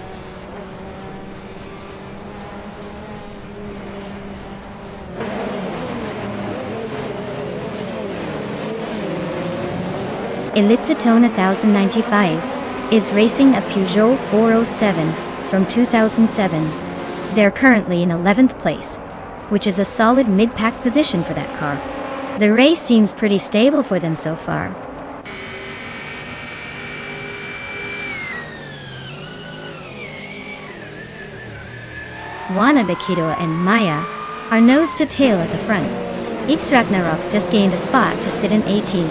Elisatone 1095 is racing a Peugeot 407 from 2007. They're currently in 11th place, which is a solid mid-pack position for that car. The race seems pretty stable for them so far. Wannabekido and Maya are nose to tail at the front. X Ragnaroks just gained a spot to sit in 18th.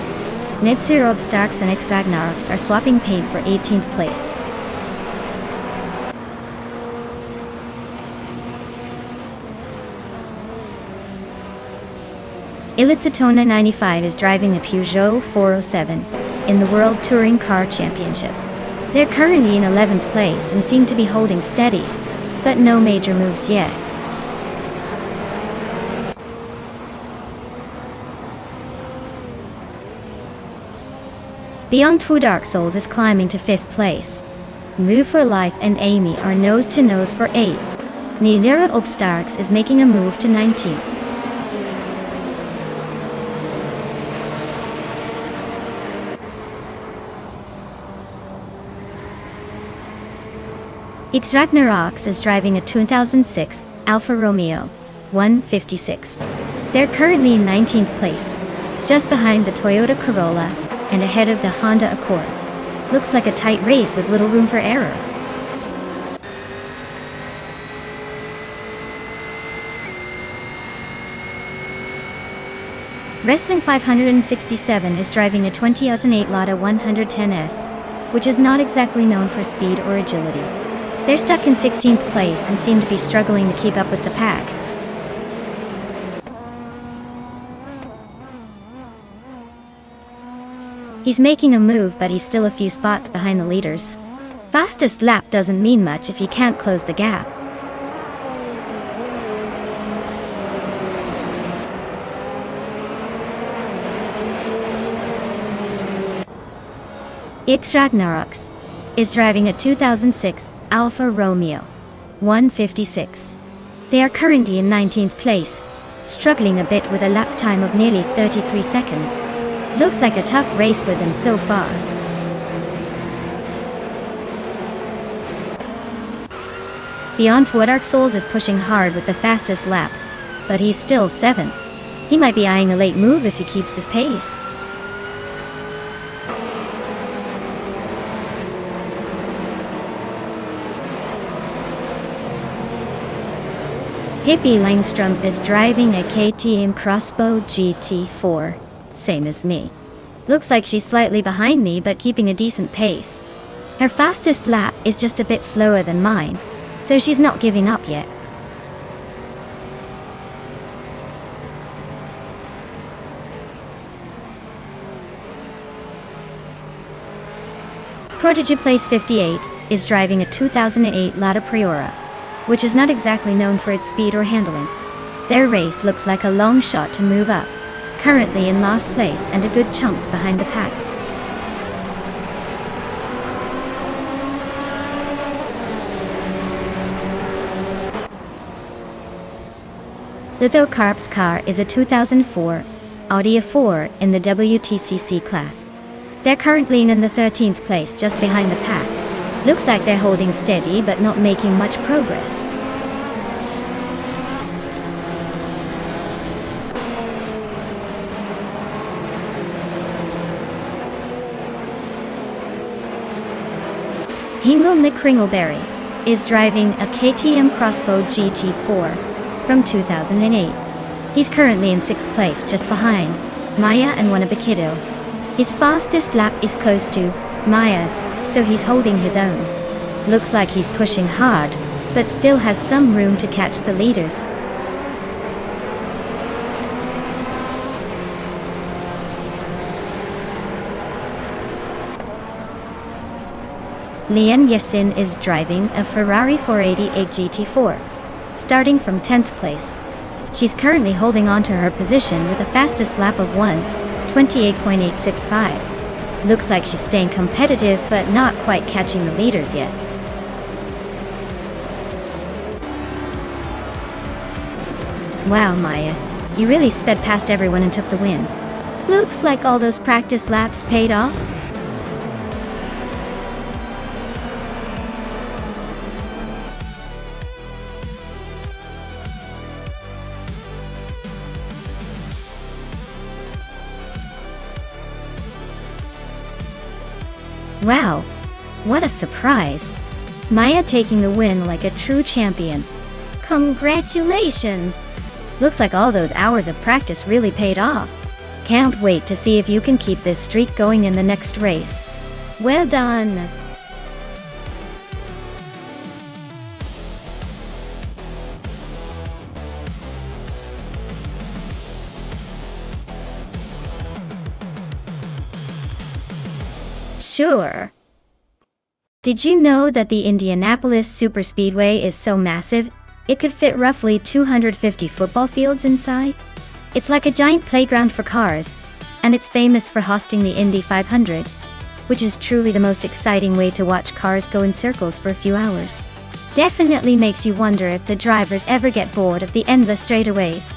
Netsurob Starks and X Ragnaroks are swapping paint for 18th place. Ilitsatona 95 is driving a Peugeot 407 in the World Touring Car Championship. They're currently in 11th place and seem to be holding steady, but no major moves yet. Beyond Two Dark Souls is climbing to 5th place. Move for Life and Amy are nose to nose for 8. Nilira Obstarks is making a move to 19. X Ragnaroks is driving a 2006 Alfa Romeo 156. They're currently in 19th place, just behind the Toyota Corolla and ahead of the Honda Accord. Looks like a tight race with little room for error. Wrestling 567 is driving a 2008 Lada 110S, which is not exactly known for speed or agility. They're stuck in 16th place and seem to be struggling to keep up with the pack. He's making a move, but he's still a few spots behind the leaders. Fastest lap doesn't mean much if you can't close the gap. X Ragnaroks is driving a 2006 Alfa Romeo 156. They are currently in 19th place, struggling a bit with a lap time of nearly 33 seconds. Looks like a tough race for them so far. Beyond Two Dark Souls is pushing hard with the fastest lap, but he's still 7th. He might be eyeing a late move if he keeps this pace. Pippi Langstrom is driving a KTM Crossbow GT4, same as me. Looks like she's slightly behind me but keeping a decent pace. Her fastest lap is just a bit slower than mine, so she's not giving up yet. Prodigy Place 58 is driving a 2008 Lada Priora, which is not exactly known for its speed or handling. Their race looks like a long shot to move up, currently in last place and a good chunk behind the pack. Litho Carp's car is a 2004 Audi A4 in the WTCC class. They're currently in the 13th place, just behind the pack. Looks like they're holding steady but not making much progress. Hingle McCringleberry is driving a KTM Crossbow GT4 from 2008. He's currently in 6th place, just behind Maya and Wannabekido. His fastest lap is close to Maya's, so he's holding his own. Looks like he's pushing hard, but still has some room to catch the leaders. Lian Yesin is driving a Ferrari 488 GT4, starting from 10th place. She's currently holding on to her position with a fastest lap of 1:28.865. Looks like she's staying competitive but not quite catching the leaders yet. Wow, Maya, you really sped past everyone and took the win. Looks like all those practice laps paid off. Wow, what a surprise. Maya taking the win like a true champion. Congratulations! Looks like all those hours of practice really paid off. Can't wait to see if you can keep this streak going in the next race. Well done! Sure. Did you know that the Indianapolis Superspeedway is so massive, it could fit roughly 250 football fields inside? It's like a giant playground for cars, and it's famous for hosting the Indy 500, which is truly the most exciting way to watch cars go in circles for a few hours. Definitely makes you wonder if the drivers ever get bored of the endless straightaways.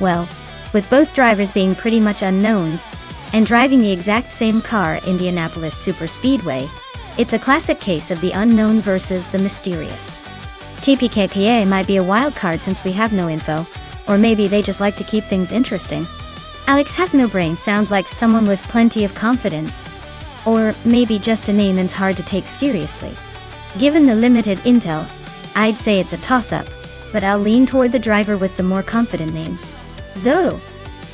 Well, with both drivers being pretty much unknowns, and driving the exact same car, Indianapolis Superspeedway, it's a classic case of the unknown versus the mysterious. TPKPA might be a wild card since we have no info, or maybe they just like to keep things interesting. Alex has no brain sounds like someone with plenty of confidence, or maybe just a name that's hard to take seriously. Given the limited intel, I'd say it's a toss-up, but I'll lean toward the driver with the more confident name. So,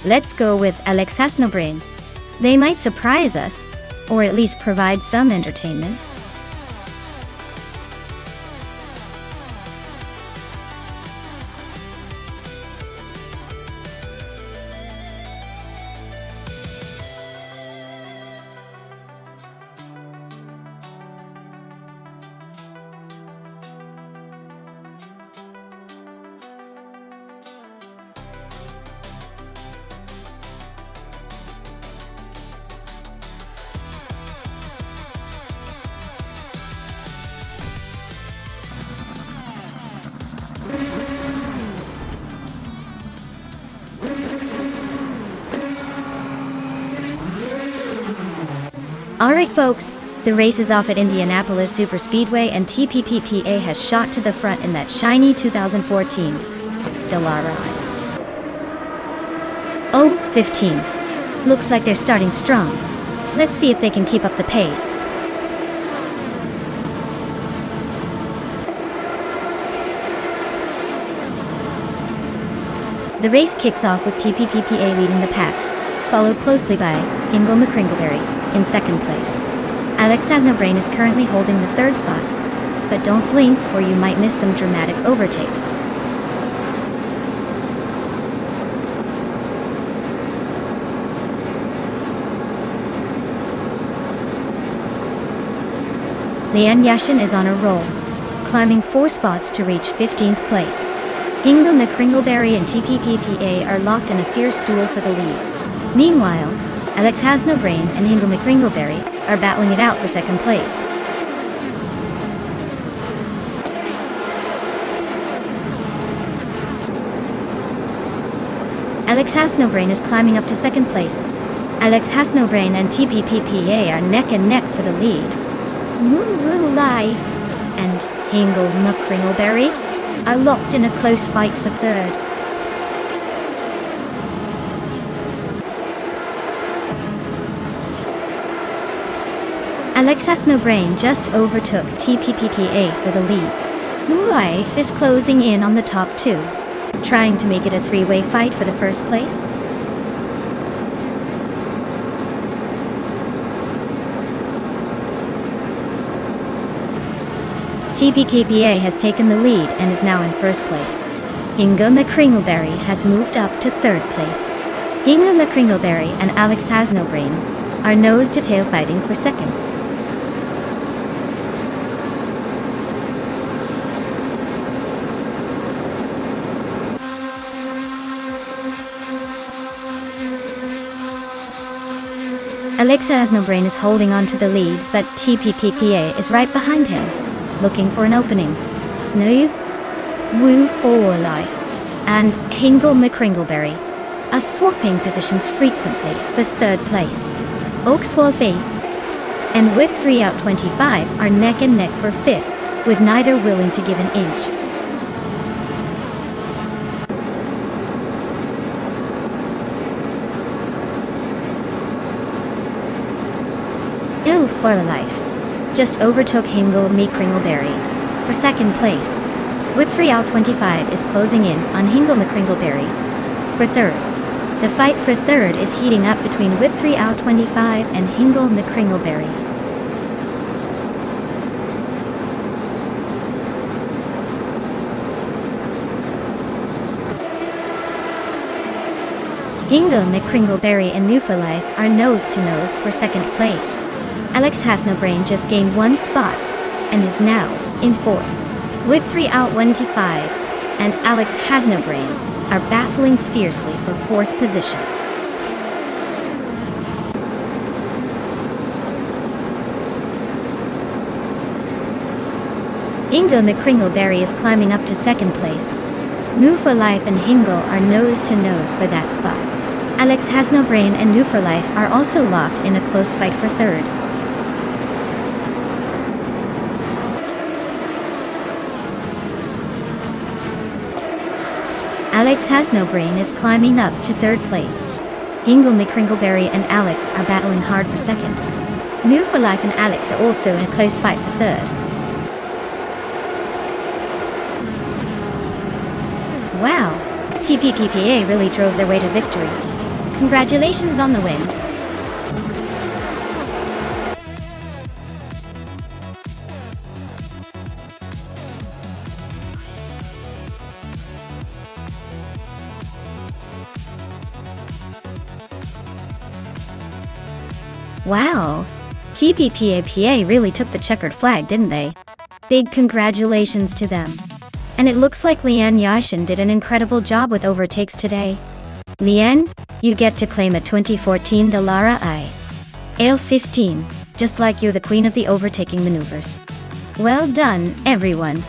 let's go with Alex has no brain. They might surprise us, or at least provide some entertainment. Alright folks, the race is off at Indianapolis Superspeedway and TPPPA has shot to the front in that shiny 2014 Delara. Oh, 15. Looks like they're starting strong. Let's see if they can keep up the pace. The race kicks off with TPPPA leading the pack, followed closely by Ingo McCringleberry in second place. Alex Brain is currently holding the third spot, but don't blink or you might miss some dramatic overtakes. Lian Yashin is on a roll, climbing 4 spots to reach 15th place. Ingo McCringleberry and TPPPA are locked in a fierce duel for the lead. Meanwhile, Alex Brain and Ingo McCringleberry are battling it out for second place. Alex Brain is climbing up to second place. Alex Brain and TPPPA are neck and neck for the lead. Moo Life and Ingo McCringleberry are locked in a close fight for third. Alex Brain just overtook TPPPA for the lead. Life is closing in on the top 2, trying to make it a 3-way fight for the first place. TPKPA has taken the lead and is now in first place. Ingo McCringleberry has moved up to third place. Ingo McCringleberry and Alex Brain are nose-to-tail fighting for second. Alexa has no brain is holding on to the lead, but TPPPA is right behind him, looking for an opening. No, Woo for Life and Hingle McCringleberry are swapping positions frequently for third place. Oaks Wolfie and Whip 3 out 25 are neck and neck for fifth, with neither willing to give an inch. Ill for Life just overtook Hingle McCringleberry for second place. Whip 3 out 25 is closing in on Hingle McCringleberry for third. The fight for third is heating up between Whip 3 out 25 and Hingle McCringleberry. Hingle McCringleberry and New for Life are nose to nose for second place. Alex Has No Brain just gained one spot and is now in fourth. Whip 3 out 25 and Alex Has No Brain are battling fiercely for fourth position. Hingle McCringleberry is climbing up to second place. New for Life and Hingle are nose to nose for that spot. Alex Has No Brain and New for Life are also locked in a close fight for third. Alex Has No Brain is climbing up to third place. Hingle McCringleberry and Alex are battling hard for second. New for Life and Alex are also in a close fight for third. Wow, TPPPA really drove their way to victory. Congratulations on the win. Wow, TPPAPA really took the checkered flag, didn't they? Big congratulations to them. And it looks like Leanne Yashin did an incredible job with overtakes today. Leanne, you get to claim a 2014 Dallara IL-15, just like you're the queen of the overtaking maneuvers. Well done, everyone.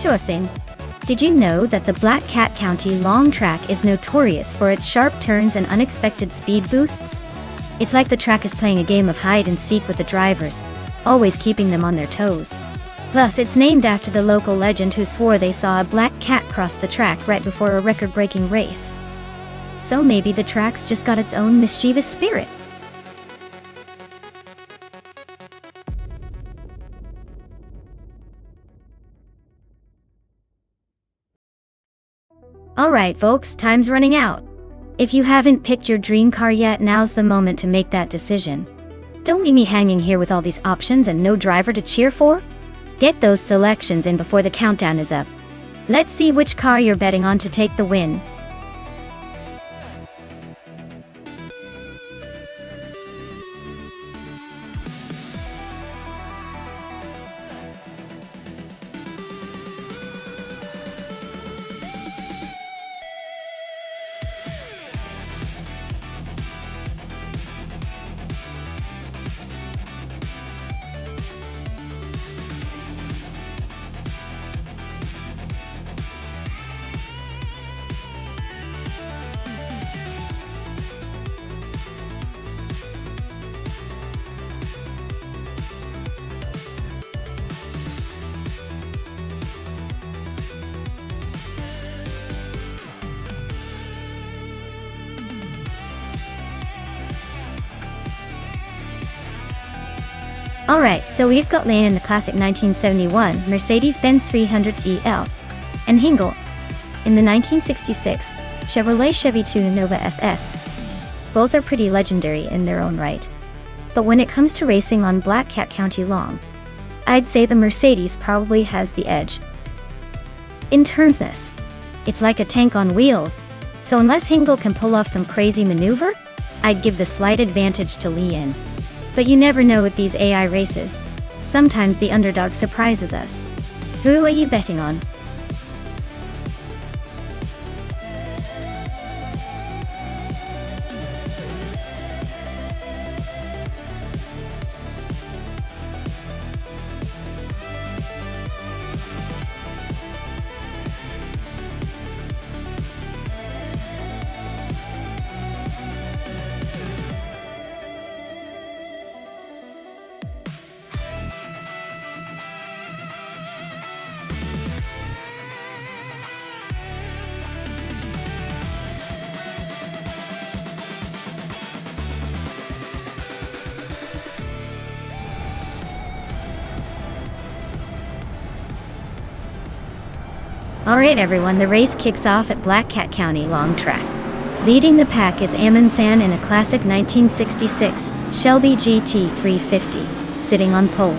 Sure thing. Did you know that the Black Cat County long track is notorious for its sharp turns and unexpected speed boosts? It's like the track is playing a game of hide and seek with the drivers, always keeping them on their toes. Plus, it's named after the local legend who swore they saw a black cat cross the track right before a record-breaking race. So maybe the track's just got its own mischievous spirit. Alright folks, time's running out. If you haven't picked your dream car yet, now's the moment to make that decision. Don't leave me hanging here with all these options and no driver to cheer for. Get those selections in before the countdown is up. Let's see which car you're betting on to take the win. Alright, so we've got Lane in the classic 1971 Mercedes-Benz 300 EL, and Hingle in the 1966 Chevrolet Chevy 2 Nova SS. Both are pretty legendary in their own right. But when it comes to racing on Black Cat County long, I'd say the Mercedes probably has the edge. In terms of this, it's like a tank on wheels, so unless Hingle can pull off some crazy maneuver, I'd give the slight advantage to Leanne. But you never know with these AI races. Sometimes the underdog surprises us. Who are you betting on? Alright everyone, the race kicks off at Black Cat County Long Track. Leading the pack is Amundsen in a classic 1966 Shelby GT350, sitting on pole.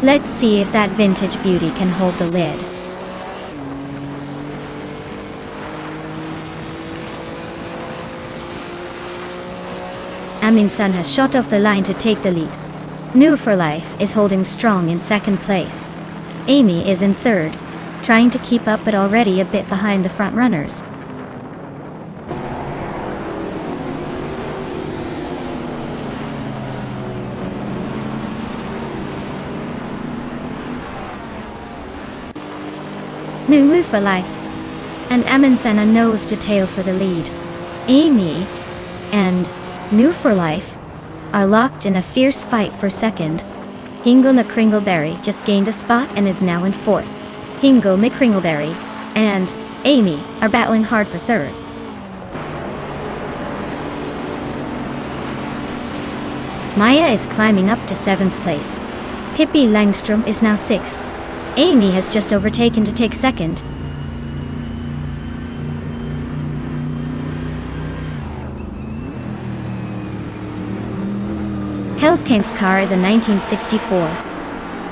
Let's see if that vintage beauty can hold the lid. Amundsen has shot off the line to take the lead. New for Life is holding strong in second place. Amy is in third, trying to keep up but already a bit behind the front runners. New for Life and Amundsen are nose to tail for the lead. Amy and New for Life are locked in a fierce fight for second. Hingle McCringleberry just gained a spot and is now in fourth. Hingle McCringleberry and Amy are battling hard for third. Maya is climbing up to seventh place. Pippi Langstrom is now sixth. Amy has just overtaken to take second. Hellskamp's car is a 1964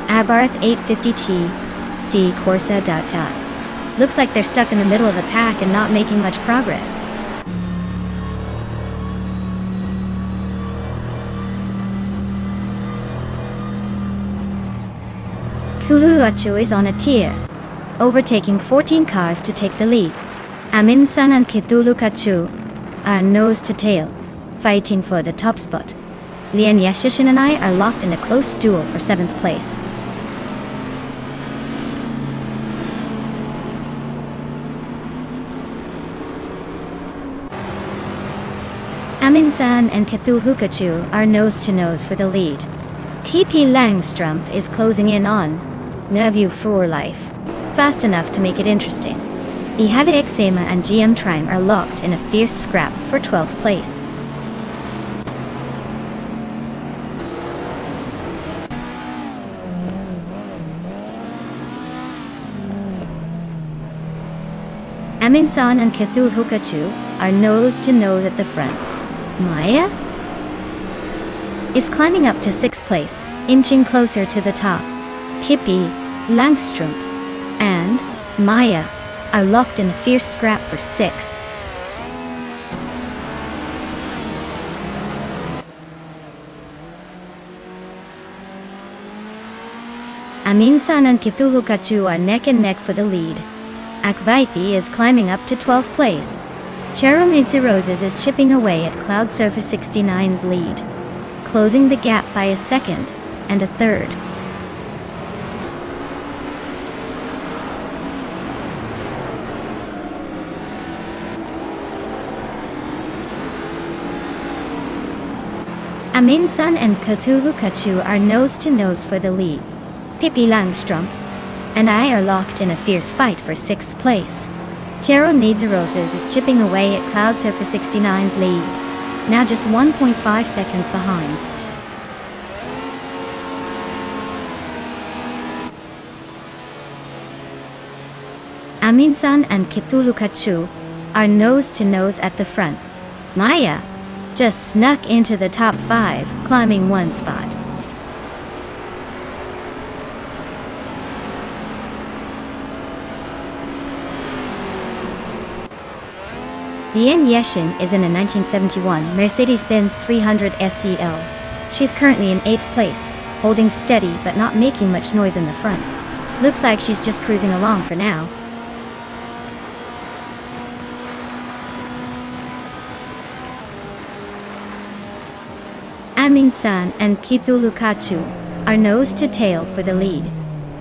Abarth 850T C Corsa Data. Looks like they're stuck in the middle of the pack and not making much progress. Kuluachu is on a tier, overtaking 14 cars to take the lead. Amundsen and Kitulukachu are nose to tail, fighting for the top spot. Lian Yashishin and I are locked in a close duel for 7th place. Amundsen and Kitulukachu are nose to nose for the lead. Pippi Langstrom is closing in on New for Life, fast enough to make it interesting. Ihave Exema and GM Trime are locked in a fierce scrap for 12th place. Amundsen and Kitulukachu are nose to nose at the front. Maya is climbing up to 6th place, inching closer to the top. Pippi Langstrom and Maya are locked in a fierce scrap for 6th. Amundsen and Kitulukachu are neck and neck for the lead. Akvaithi is climbing up to 12th place. Cherylmitsu Roses is chipping away at Cloud Surface 69's lead, closing the gap by a second and a third. Amundsen and Kitulukachu are nose to nose for the lead. Pippi Langstrom and I are locked in a fierce fight for 6th place. Cherylmitsu Roses is chipping away at Cloud Surface 69's lead, now just 1.5 seconds behind. Amundsen and Kitulukachu are nose to nose at the front. Maya just snuck into the top 5, climbing 1 spot. Lian Yeshin is in a 1971 Mercedes-Benz 300 SEL. She's currently in 8th place, holding steady but not making much noise in the front. Looks like she's just cruising along for now. Amin-san and Kithulukachu are nose to tail for the lead.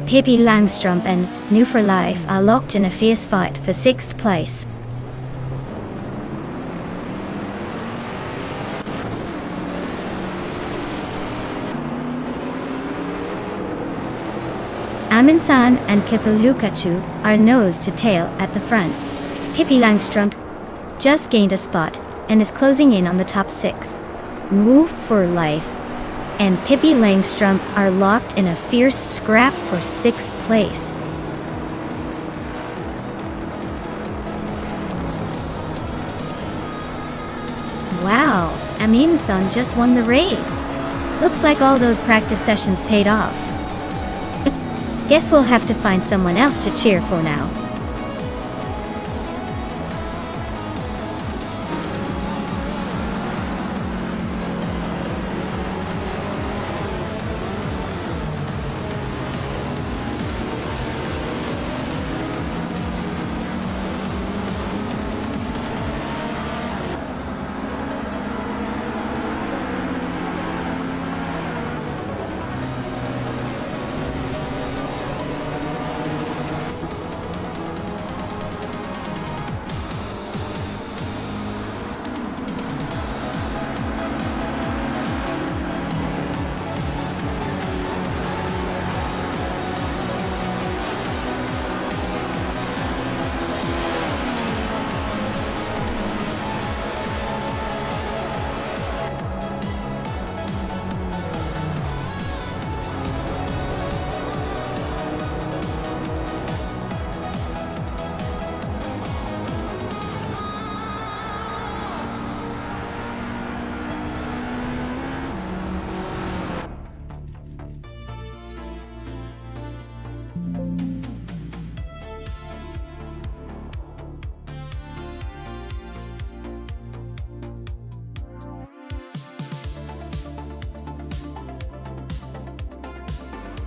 Pippi Langstrumpf and New for Life are locked in a fierce fight for 6th place. Amin-san and Kithulukachu are nose to tail at the front. Pippi Langstrumpf just gained a spot and is closing in on the top 6. Move for Life and Pippi Langstrumpf are locked in a fierce scrap for 6th place. Wow, Amin-san just won the race. Looks like all those practice sessions paid off. Guess we'll have to find someone else to cheer for now.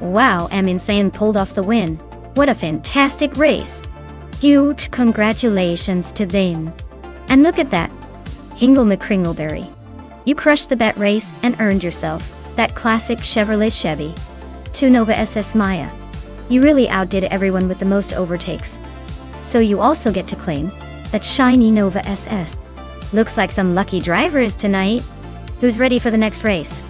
Wow, Amin-san pulled off the win. What a fantastic race. Huge congratulations to them. And look at that. Hingle McCringleberry. You crushed the bet race and earned yourself that classic Chevrolet Chevy 2 Nova SS Maya. You really outdid everyone with the most overtakes. So you also get to claim that shiny Nova SS. Looks like some lucky drivers tonight. Who's ready for the next race?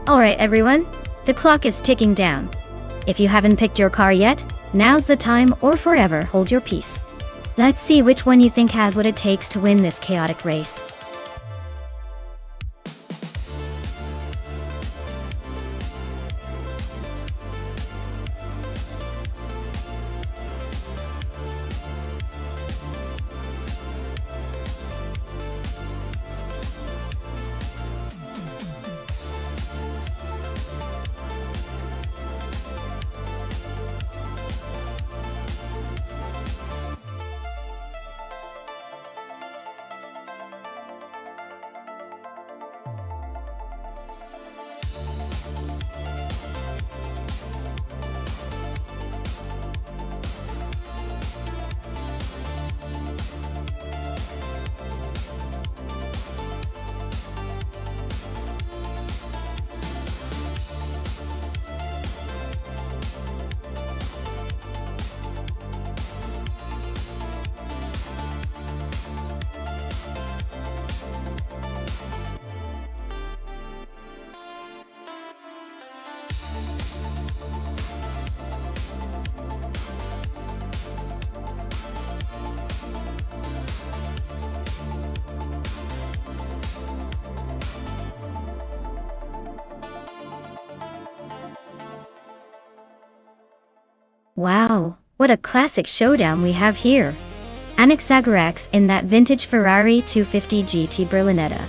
Alright everyone, the clock is ticking down. If you haven't picked your car yet, now's the time or forever hold your peace. Let's see which one you think has what it takes to win this chaotic race. Wow, what a classic showdown we have here. Anaxagorax in that vintage Ferrari 250 GT Berlinetta.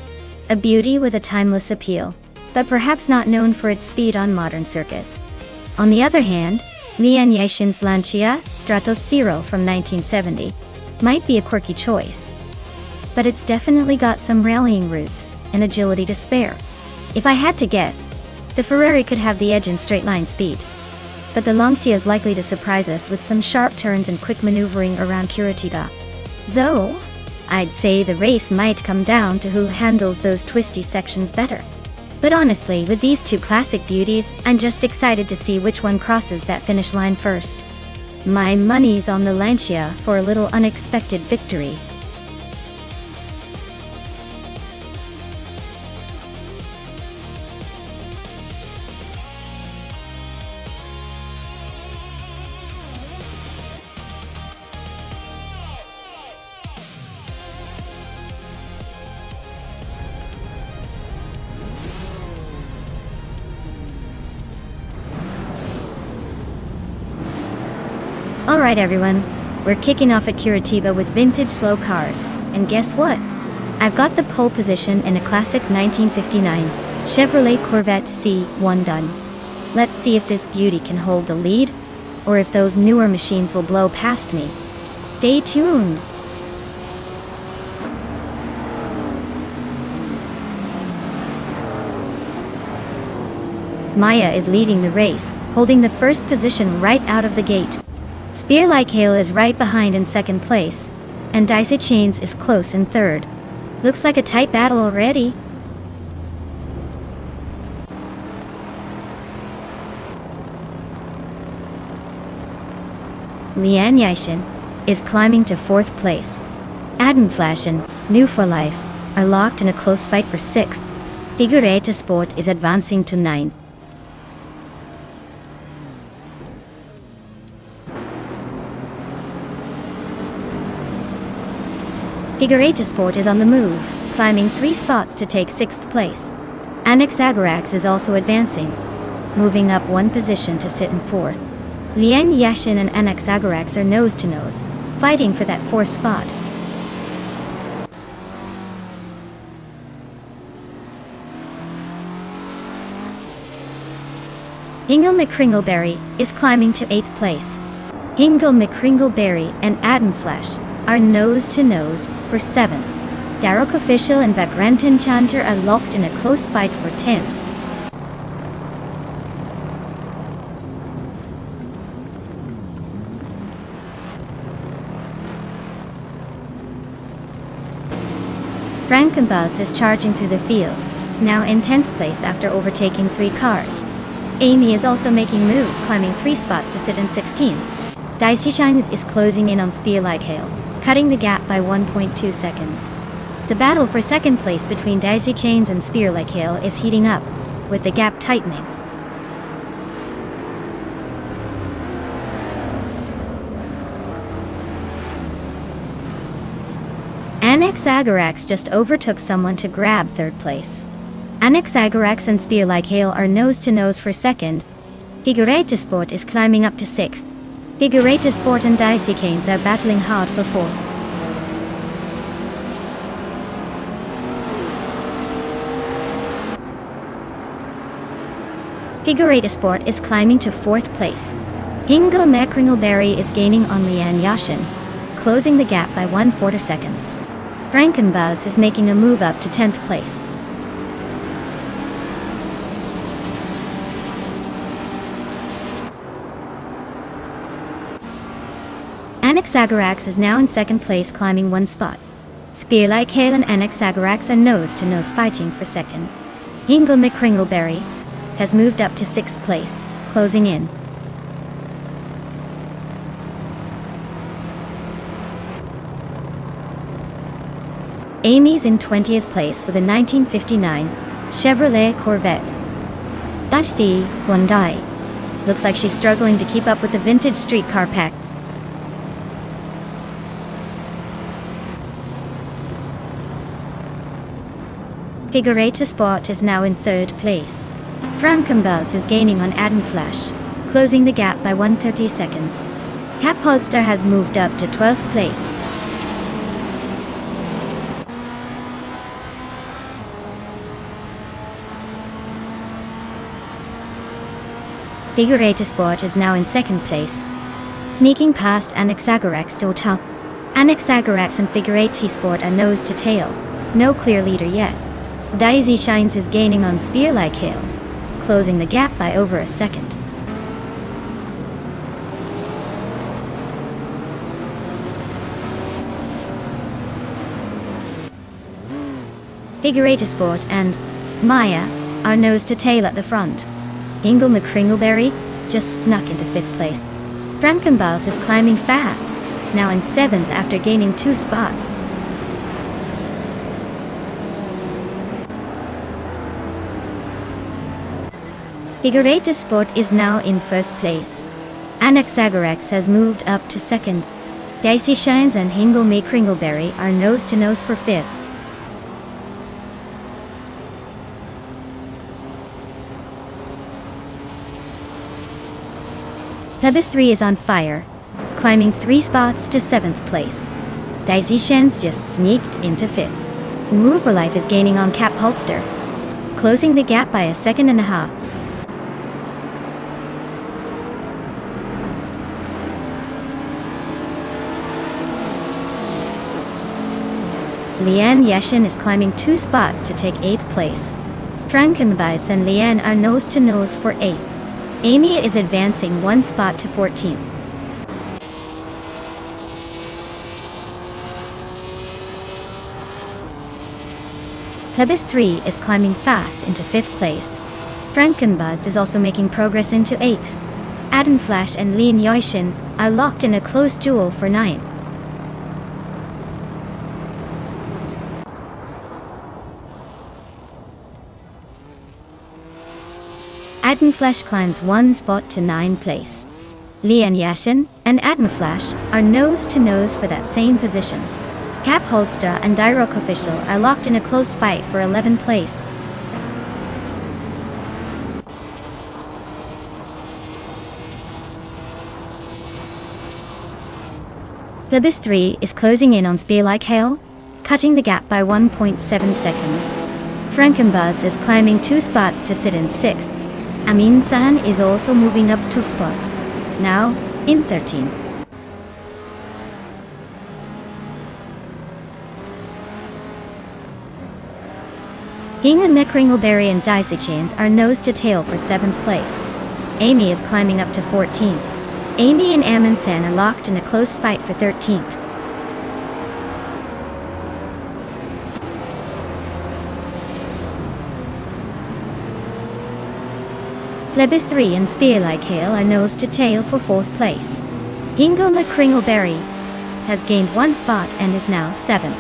A beauty with a timeless appeal, but perhaps not known for its speed on modern circuits. On the other hand, Lian Yixin's Lancia Stratos Zero from 1970 might be a quirky choice. But it's definitely got some rallying roots and agility to spare. If I had to guess, the Ferrari could have the edge in straight line speed. But the Lancia is likely to surprise us with some sharp turns and quick maneuvering around Curitiba. So, I'd say the race might come down to who handles those twisty sections better. But honestly, with these two classic beauties, I'm just excited to see which one crosses that finish line first. My money's on the Lancia for a little unexpected victory. Alright everyone, we're kicking off at Curitiba with vintage slow cars, and guess what? I've got the pole position in a classic 1959 Chevrolet Corvette C1 done. Let's see if this beauty can hold the lead, or if those newer machines will blow past me. Stay tuned! Maya is leading the race, holding the first position right out of the gate. Spear Like Hail is right behind in second place, and Dicey Chains is close in third. Looks like a tight battle already. Lian Yixin is climbing to fourth place. Adenflash and New for Life are locked in a close fight for sixth. Figureta Sport is advancing to ninth. Figureta Sport is on the move, climbing 3 spots to take 6th place. Anaxagorax is also advancing, moving up 1 position to sit in 4th. Lian Yixin and Anaxagorax are nose to nose, fighting for that 4th spot. Hingle McCringleberry is climbing to 8th place. Hingle McCringleberry and Adenflash are nose to nose for 7th. Darok Official and Vagrantin Chanter are locked in a close fight for 10th. Frankenbalz is charging through the field, now in 10th place after overtaking 3 cars. Amy is also making moves, climbing 3 spots to sit in 16th. Dicey Shines is closing in on Spear Like Hail, cutting the gap by 1.2 seconds. The battle for second place between Dicey Chains and Spear Like Hail is heating up, with the gap tightening. Anaxagorax just overtook someone to grab third place. Anaxagorax and Spear Like Hail are nose to nose for second. Figureta Sport is climbing up to 6th. Figureta Sport and Dicey Chains are battling hard for 4th. Figureta Sport is climbing to 4th place. Hingle McCringleberry is gaining on Lian Yixin, closing the gap by 1/4 seconds. Frankenbalz is making a move up to 10th place. Anaxagorax is now in second place, climbing 1 spot. Spear Like Hail and Anaxagorax are nose to nose fighting for second. Hingle McCringleberry has moved up to 6th place, closing in. Amy's in 20th place with a 1959 Chevrolet Corvette. Dicey Hyundai. Looks like she's struggling to keep up with the vintage streetcar pack. Figureta Sport is now in 3rd place. Frankenbalz is gaining on Adenflash. closing the gap by 130 seconds. Capholster has moved up to 12th place. Figure Sport is now in 2nd place, sneaking past Anaxagorax to top. Anaxagorax and Figure Sport are nose to tail. No clear leader yet. Daisy Shines is gaining on Spear Like Hail, closing the gap by over a second. Figure Sport and Maya are nose to tail at the front. Ingle McCringleberry just snuck into 5th place. Frankenbals is climbing fast, now in 7th after gaining 2 spots. Figure Sport is now in 1st place. Anaxagorax has moved up to 2nd. Daisy Shines and Hingle McCringleberry are nose to nose for 5th. Plebis 3 is on fire, climbing 3 spots to 7th place. Daisy Shines just sneaked into 5th. Mover Life is gaining on Capholster, closing the gap by a second and a half. Leanne Yeshin is climbing 2 spots to take 8th place. Frankenbites and Leanne are nose to nose for 8th. Amy is advancing 1 spot to 14th. Plebis 3 is climbing fast into 5th place. Frankenbuds is also making progress into 8th. Adenflash and Lean Yoishin are locked in a close duel for 9th. Adenflash climbs 1 spot to 9th place. Leon Yashin and Adenflash are nose to nose for that same position. Capholster and Dyrok Official are locked in a close fight for 11th place. Plebis 3 is closing in on Spear Like Hail, cutting the gap by 1.7 seconds. Frankenbuds is climbing 2 spots to sit in 6th. Amin-san is also moving up 2 spots, now in 13th. Hinga McCringleberry and Daisy Chains are nose to tail for 7th place. Amy is climbing up to 14th. Amy and Amin-san are locked in a close fight for 13th. Plebis 3 and Spear Like Hail are nose to tail for 4th place. Hingle McCringleberry has gained 1 spot and is now 7th.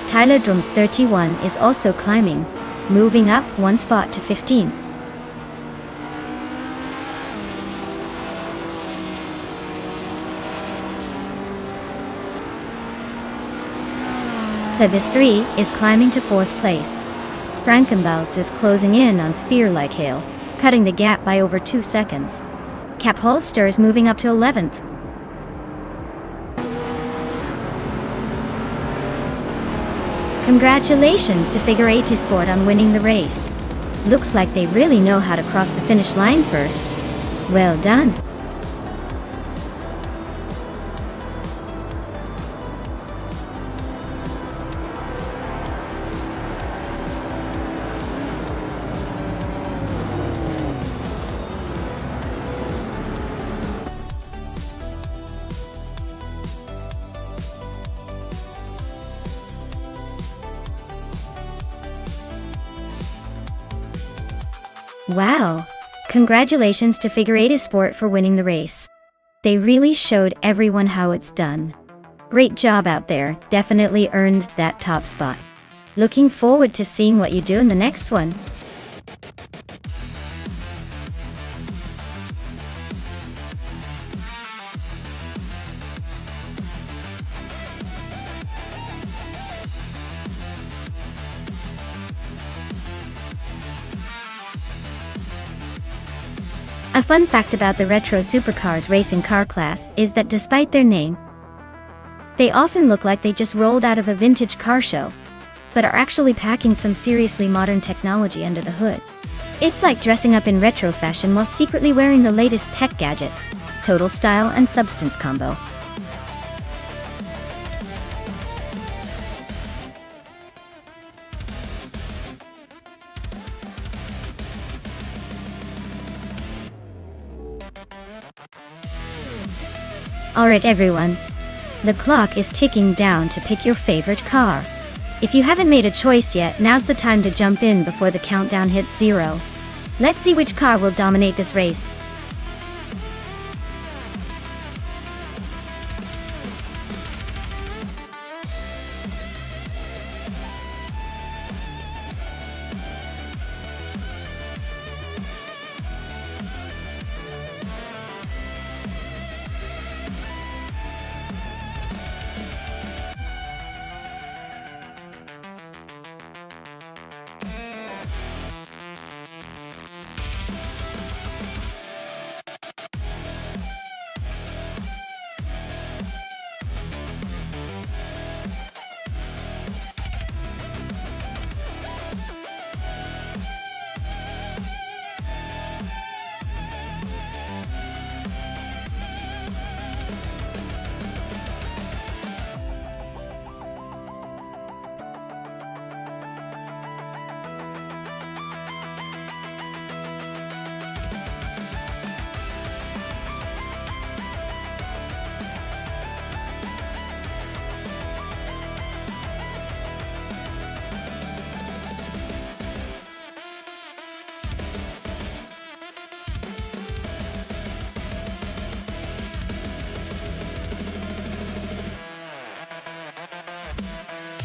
Tyler Drums 31 is also climbing, moving up 1 spot to 15th. Plebis 3 is climbing to 4th place. Frankenbalz is closing in on Spear Like Hail, cutting the gap by over 2 seconds. Capholster is moving up to 11th. Congratulations to Figure 8 Sport on winning the race. Looks like they really know how to cross the finish line first. Well done. Wow! Congratulations to Figure 8 Sport for winning the race. They really showed everyone how it's done. Great job out there, definitely earned that top spot. Looking forward to seeing what you do in the next one. A fun fact about the retro supercars racing car class is that despite their name, they often look like they just rolled out of a vintage car show, but are actually packing some seriously modern technology under the hood. It's like dressing up in retro fashion while secretly wearing the latest tech gadgets. Total style and substance combo. Alright everyone, the clock is ticking down to pick your favorite car. If you haven't made a choice yet, now's the time to jump in before the countdown hits 0. Let's see which car will dominate this race.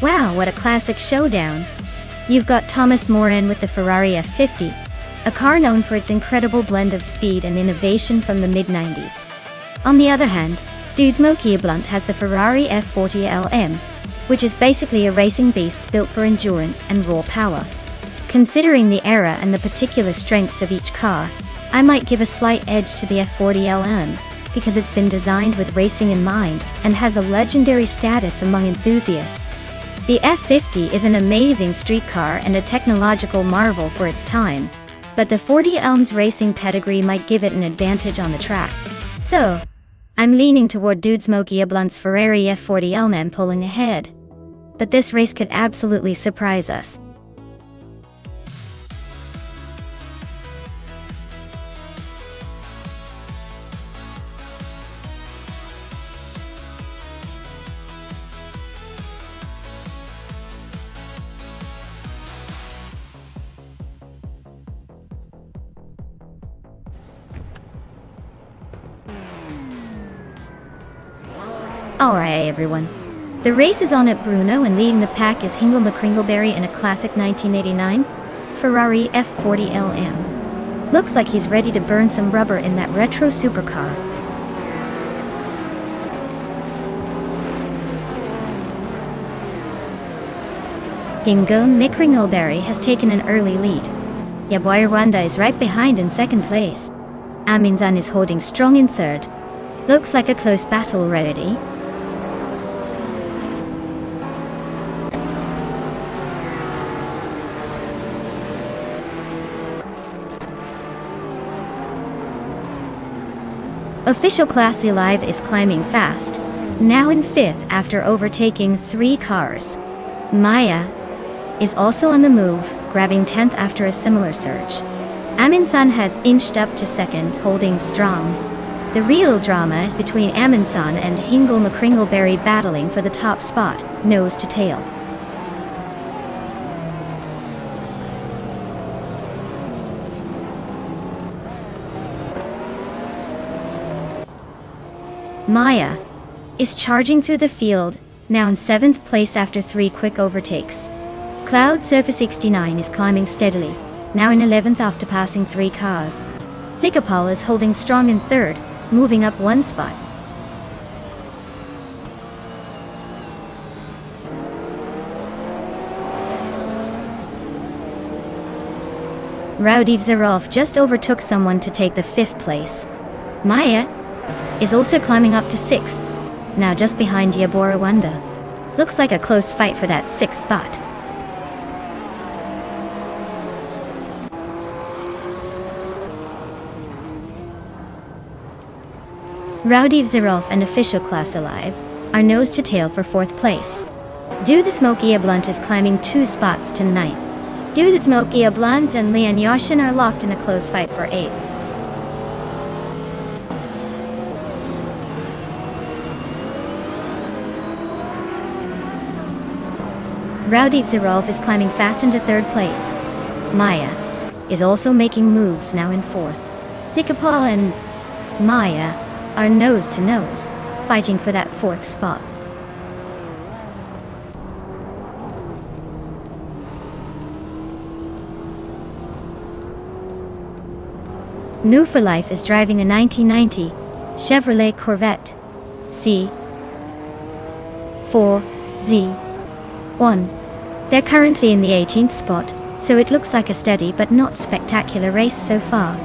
Wow, what a classic showdown. You've got Thomas Moran with the Ferrari F50, a car known for its incredible blend of speed and innovation from the mid-90s. On the other hand, Dudes Mokia Blunt has the Ferrari F40 LM, which is basically a racing beast built for endurance and raw power. Considering the era and the particular strengths of each car, I might give a slight edge to the F40 LM, because it's been designed with racing in mind and has a legendary status among enthusiasts. The F50 is an amazing street car and a technological marvel for its time, but the 40 Elm's racing pedigree might give it an advantage on the track. So, I'm leaning toward Dudes Mokia Blunt's Ferrari F40 Elm pulling ahead. But this race could absolutely surprise us. Alright everyone. The race is on at Bruno, and leading the pack is Hingle McCringleberry in a classic 1989 Ferrari F40 LM. Looks like he's ready to burn some rubber in that retro supercar. Hingle McCringleberry has taken an early lead. Yaboy Rwanda is right behind in second place. Aminzan is holding strong in third. Looks like a close battle already. Official Classy Live is climbing fast, now in 5th after overtaking 3 cars. Maya is also on the move, grabbing 10th after a similar surge. Aminsan has inched up to 2nd, holding strong. The real drama is between Aminsan and Hingle McCringleberry battling for the top spot, nose to tail. Maya is charging through the field, now in 7th place after 3 quick overtakes. Cloud Surface 69 is climbing steadily, now in 11th after passing 3 cars. Zikapal is holding strong in 3rd, moving up 1 spot. Rowdy Zerov just overtook someone to take the 5th place. Maya is also climbing up to 6th, now just behind Yabora Wanda. Looks like a close fight for that 6th spot. Rowdy Zerov and Official Class Alive are nose to tail for 4th place. Dude the Smoky Blunt is climbing 2 spots to 9th. Dude the Smoky Blunt and Leon Yashin are locked in a close fight for 8th. Rowdy Zerov is climbing fast into 3rd place. Maya is also making moves now in 4th. Dikapal and Maya are nose to nose, fighting for that 4th spot. New for Life is driving a 1990 Chevrolet Corvette C4Z1. They're currently in the 18th spot, so it looks like a steady but not spectacular race so far.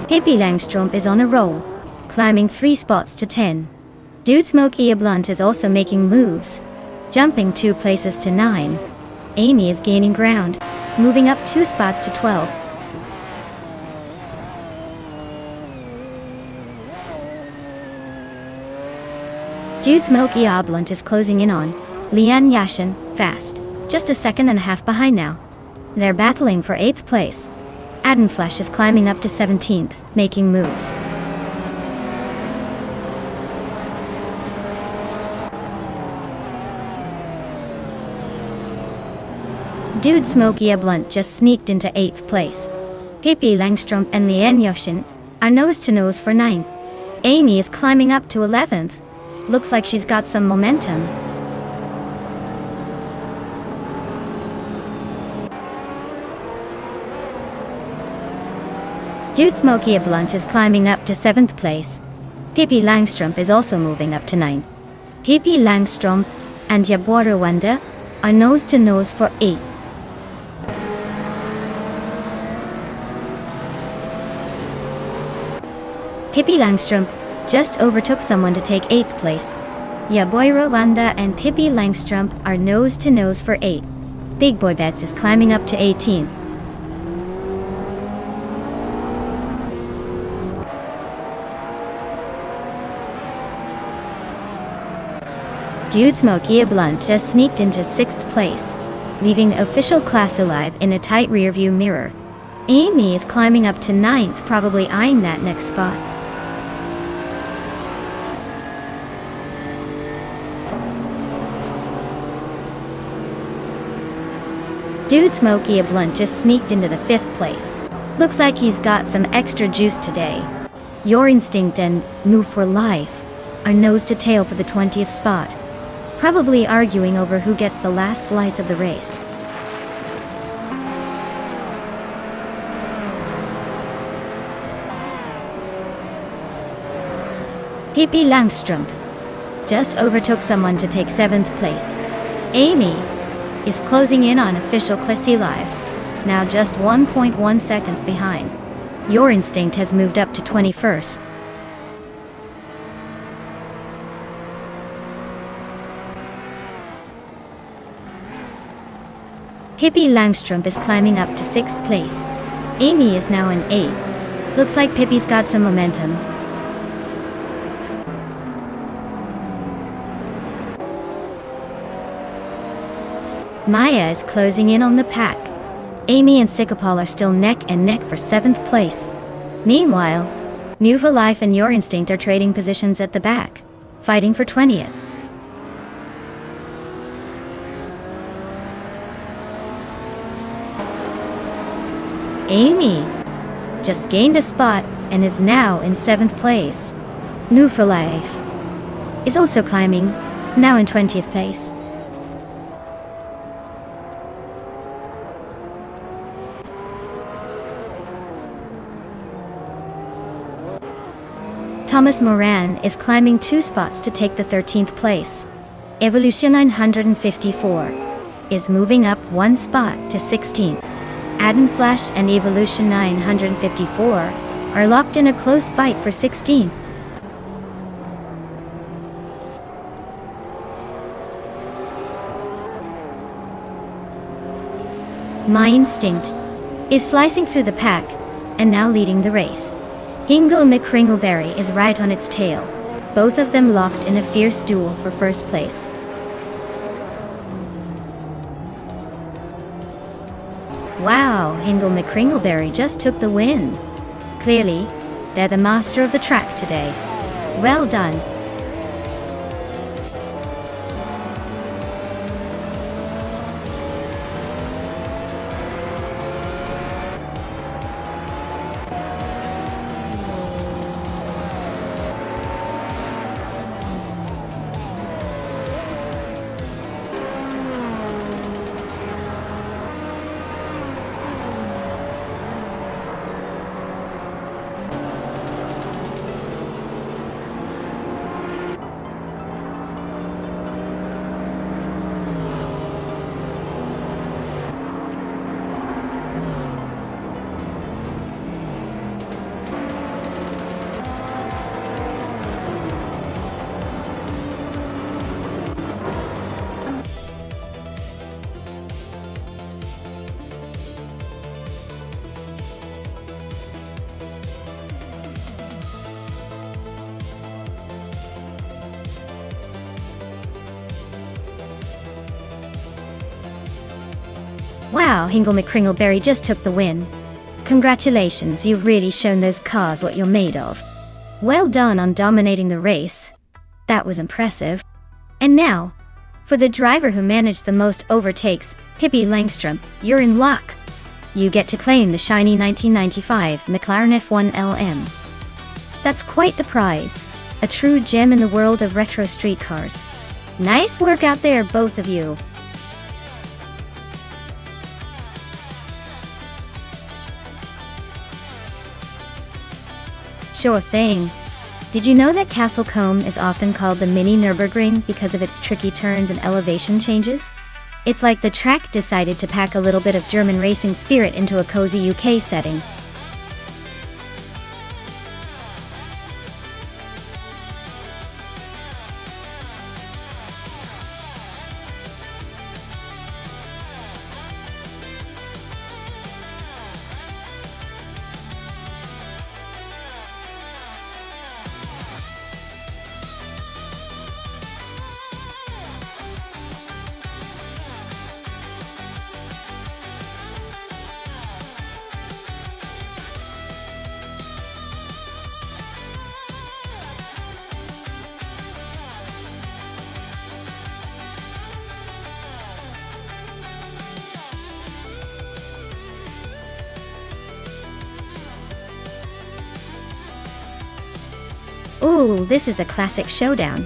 Pippi Langstrom is on a roll, climbing 3 spots to 10. Dude Smoky Blunt is also making moves, jumping 2 places to 9. Amy is gaining ground, moving up 2 spots to 12. Dude Smoky Blunt is closing in on Leon Yashin fast, just a 1.5 seconds behind now. They're battling for 8th place. Adam Flesh is climbing up to 17th, making moves. Dude Smoky Blunt just sneaked into 8th place. Pippi Langstrom and Leon Yashin are nose to nose for 9th. Amy is climbing up to 11th. Looks like she's got some momentum. Dude Smoky Blunt is climbing up to 7th place. Pippi Langstrom is also moving up to 9th. Pippi Langstrom and Yabora Wanda are nose to nose for 8th. Pippi Langstrom just overtook someone to take 8th place. Yabora Wanda and Pippi Langstrom are nose to nose for 8th. Big Boy Bets is climbing up to 18th. Dude Smoky Blunt just sneaked into 6th place, leaving Official Class Alive in a tight rearview mirror. Amy is climbing up to 9th, probably eyeing that next spot. Dude Smoky Blunt just sneaked into the 5th place. Looks like he's got some extra juice today. Your Instinct and Move for Life are nose to tail for the 20th spot, probably arguing over who gets the last slice of the race. Pippi Langstrom just overtook someone to take 7th place. Amy is closing in on Official Class Alive, now just 1.1 seconds behind. Your Instinct has moved up to 21st. Pippi Langstrom is climbing up to 6th place. Amy is now in 8th. Looks like Pippi's got some momentum. Maya is closing in on the pack. Amy and Sikapal are still neck and neck for 7th place. Meanwhile, New for Life and Your Instinct are trading positions at the back, fighting for 20th. Amy just gained a spot and is now in 7th place. New for Life is also climbing, now in 20th place. Thomas Moran is climbing 2 spots to take the 13th place. Evolution 954 is moving up one spot to 16th. Aden Flash and Evolution 954 are locked in a close fight for 16th. My Instinct is slicing through the pack and now leading the race. Hingle McCringleberry is right on its tail, both of them locked in a fierce duel for first place. Wow, Hingle McCringleberry just took the win. Clearly, they're the master of the track today. Well done. Wow, Hingle McCringleberry just took the win. Congratulations, you've really shown those cars what you're made of. Well done on dominating the race. That was impressive. And now, for the driver who managed the most overtakes, Pippi Langstrom, you're in luck. You get to claim the shiny 1995 McLaren F1 LM. That's quite the prize. A true gem in the world of retro street cars. Nice work out there, both of you. Sure thing. Did you know that Castle Combe is often called the mini Nürburgring because of its tricky turns and elevation changes? It's like the track decided to pack a little bit of German racing spirit into a cozy UK setting. Ooh, this is a classic showdown.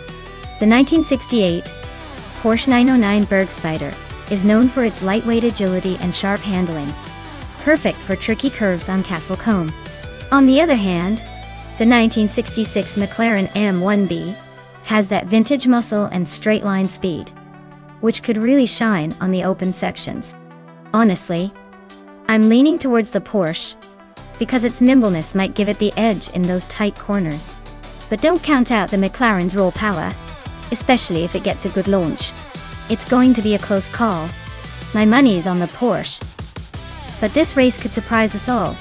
The 1968 Porsche 909 Bergspider is known for its lightweight agility and sharp handling, perfect for tricky curves on Castle Combe. On the other hand, the 1966 McLaren M1B has that vintage muscle and straight-line speed, which could really shine on the open sections. Honestly, I'm leaning towards the Porsche because its nimbleness might give it the edge in those tight corners. But don't count out the McLaren's raw power, especially if it gets a good launch. It's going to be a close call. My money is on the Porsche. But this race could surprise us all.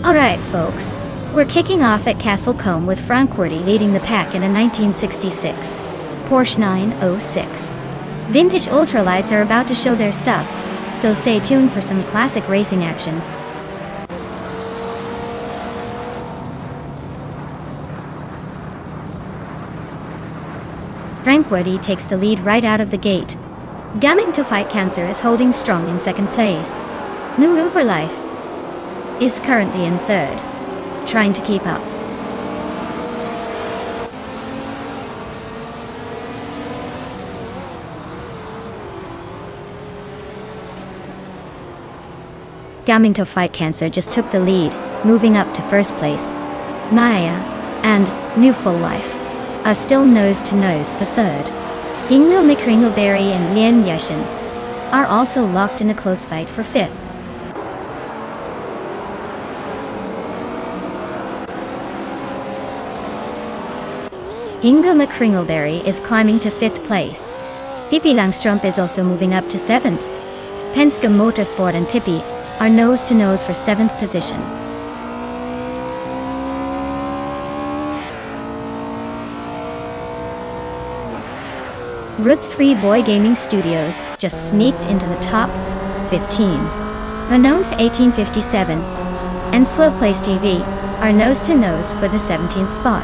Alright folks, we're kicking off at Castle Combe with Frank Werdy leading the pack in a 1966 Porsche 906. Vintage ultralights are about to show their stuff, so stay tuned for some classic racing action. Frankworthy takes the lead right out of the gate. Gaming to Fight Cancer is holding strong in second place. New Overlife is currently in third, trying to keep up. Gaming to Fight Cancer just took the lead, moving up to first place. Maya and New Full Life are still nose to nose for third. Ingmil McCringleberry and Lian Yashin are also locked in a close fight for fifth. Inga McCringleberry is climbing to fifth place. Pippi Langstrup is also moving up to seventh. Penske Motorsport and Pippi are nose to nose for seventh position. Route 3 Boy Gaming Studios just sneaked into the top 15. Vanon's 1857 and Slow Place TV are nose to nose for the 17th spot.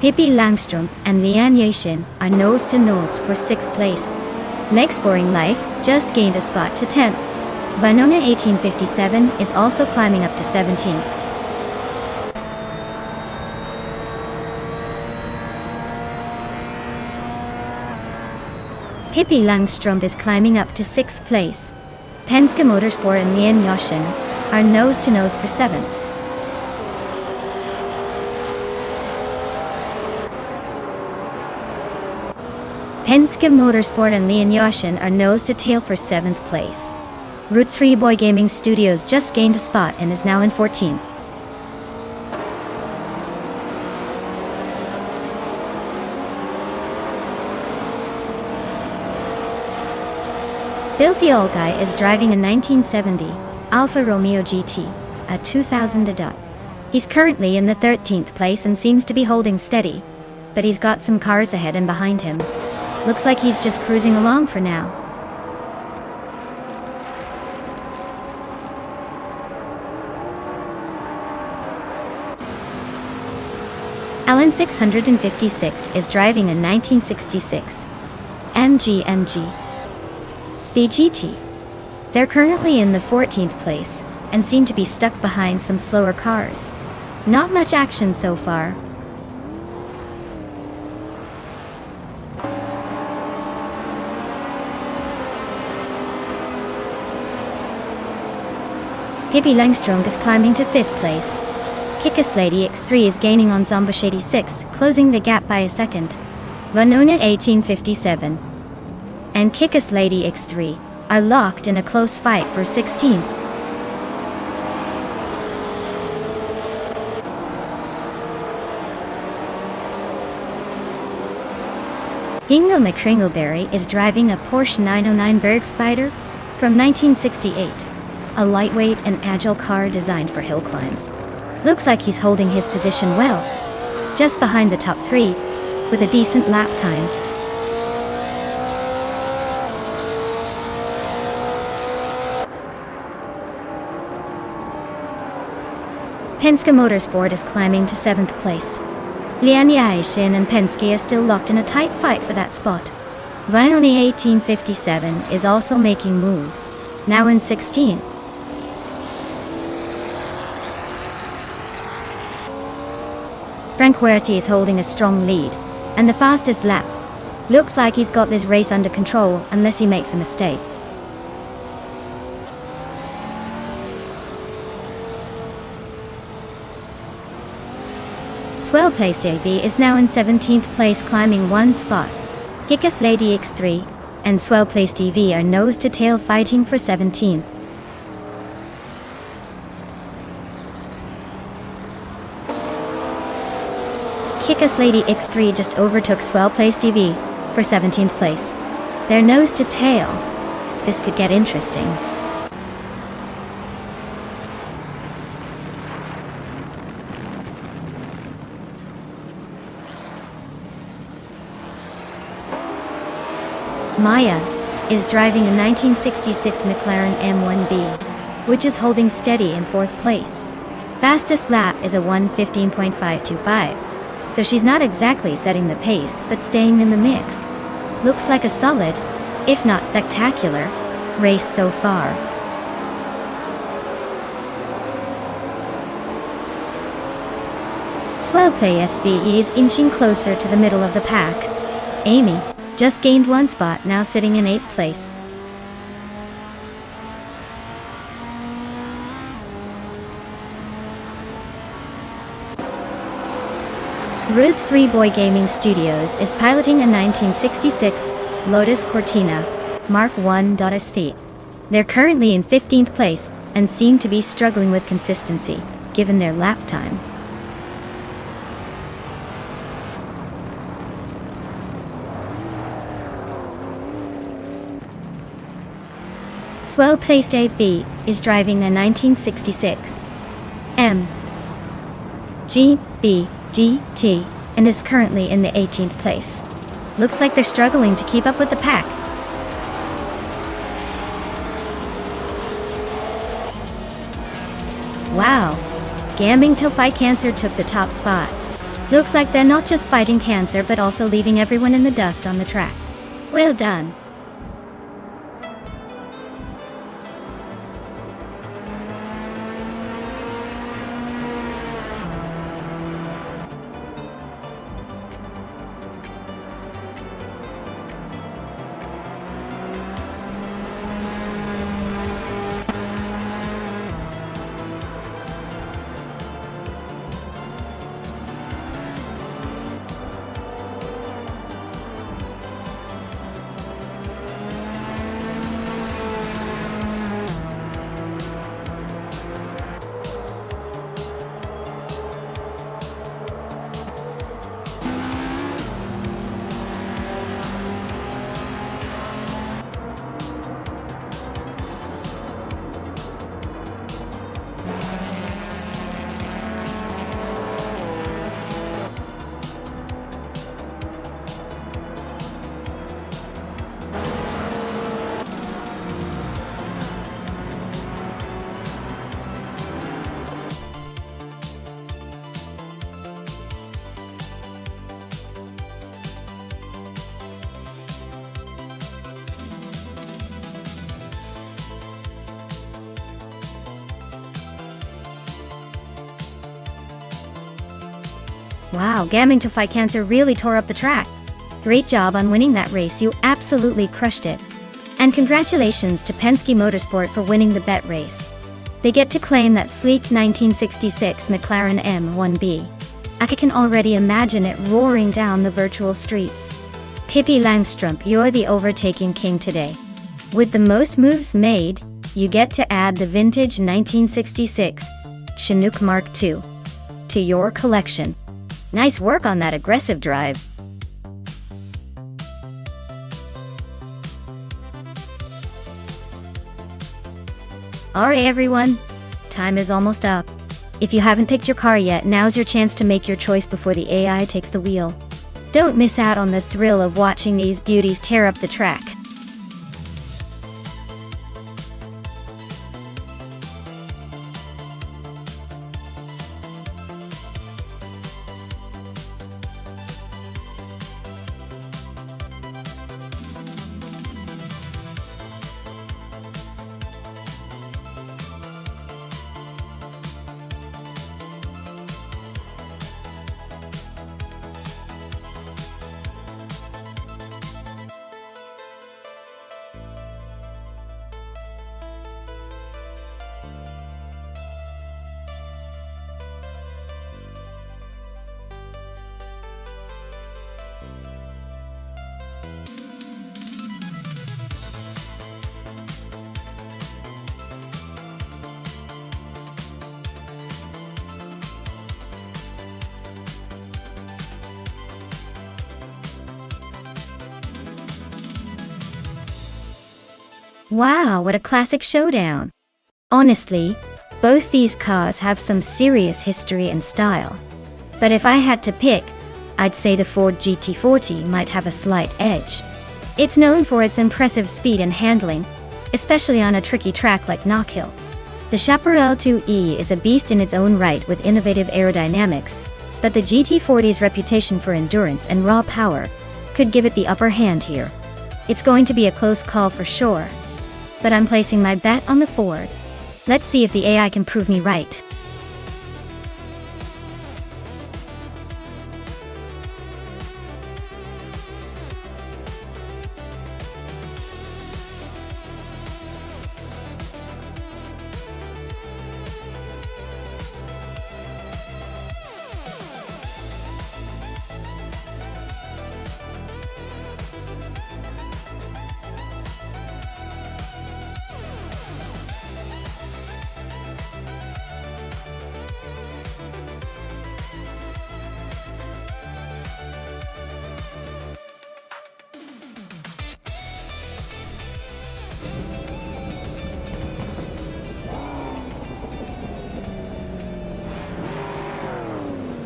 Pippi Langstrup and Lian Yashin are nose to nose for 6th place. Next Boring Life just gained a spot to 10th. Vanona 1857 is also climbing up to 17th. Pippi Langstrup is climbing up to 6th place. Penske Motorsport and Lian Yashin are nose to nose for 7th. Penske Motorsport and Lian Yashin are nose to tail for 7th place. Route 3 Boy Gaming Studios just gained a spot and is now in 14th. Filthy Old Guy is driving a 1970 Alfa Romeo GT, a 2000 ADA. He's currently in the 13th place and seems to be holding steady, but he's got some cars ahead and behind him. Looks like he's just cruising along for now. Alan 656 is driving a 1966 MG BGT. They're currently in the 14th place and seem to be stuck behind some slower cars. Not much action so far. Pippi Langstrup is climbing to 5th place. Kickass Lady X3 is gaining on Zombish 86, closing the gap by a second. Vanona 1857 and Kickass Lady X3 are locked in a close fight for 16. Inga McCringleberry is driving a Porsche 909 Bergspider from 1968, a lightweight and agile car designed for hill climbs. Looks like he's holding his position well, just behind the top 3, with a decent lap time. Penske Motorsport is climbing to 7th place. Lian Yashin and Penske are still locked in a tight fight for that spot. Vanoni 1857 is also making moves, now in 16. Frankworthy is holding a strong lead, and the fastest lap. Looks like he's got this race under control unless he makes a mistake. Swell Place JV is now in 17th place, climbing 1 spot. Kickass Lady X3 and Swell Place TV are nose to tail fighting for 17. Kickass Lady X3 just overtook Swell Place TV for 17th place. They're nose to tail. This could get interesting. Maya is driving a 1966 McLaren M1B. which is holding steady in 4th place. Fastest lap is a 1:15.525. So she's not exactly setting the pace, but staying in the mix. Looks like a solid, if not spectacular, race so far. Swell Play SVE is inching closer to the middle of the pack. Amy just gained 1 spot, now sitting in 8th place. Ruth 3 Boy Gaming Studios is piloting a 1966 Lotus Cortina Mark 1.SC. They're currently in 15th place and seem to be struggling with consistency, given their lap time. Swell Placed AV is driving a 1966 GT and is currently in the 18th place. Looks like they're struggling to keep up with the pack. Wow, Gaming to Fight Cancer took the top spot. Looks like they're not just fighting cancer but also leaving everyone in the dust on the track. Well done. Wow, Gaming to Fight Cancer really tore up the track. Great job on winning that race, you absolutely crushed it. And congratulations to Penske Motorsport for winning the bet race. They get to claim that sleek 1966 McLaren M1B. I can already imagine it roaring down the virtual streets. Pippi Langstrup, you're the overtaking king today. With the most moves made, you get to add the vintage 1966 Chinook Mark II to your collection. Nice work on that aggressive drive. Alright everyone, time is almost up. If you haven't picked your car yet, now's your chance to make your choice before the AI takes the wheel. Don't miss out on the thrill of watching these beauties tear up the track. Wow, what a classic showdown. Honestly, both these cars have some serious history and style. But if I had to pick, I'd say the Ford GT40 might have a slight edge. It's known for its impressive speed and handling, especially on a tricky track like Knockhill. The Chaparral 2E is a beast in its own right with innovative aerodynamics, but the GT40's reputation for endurance and raw power could give it the upper hand here. It's going to be a close call for sure, but I'm placing my bet on the Ford. Let's see if the AI can prove me right.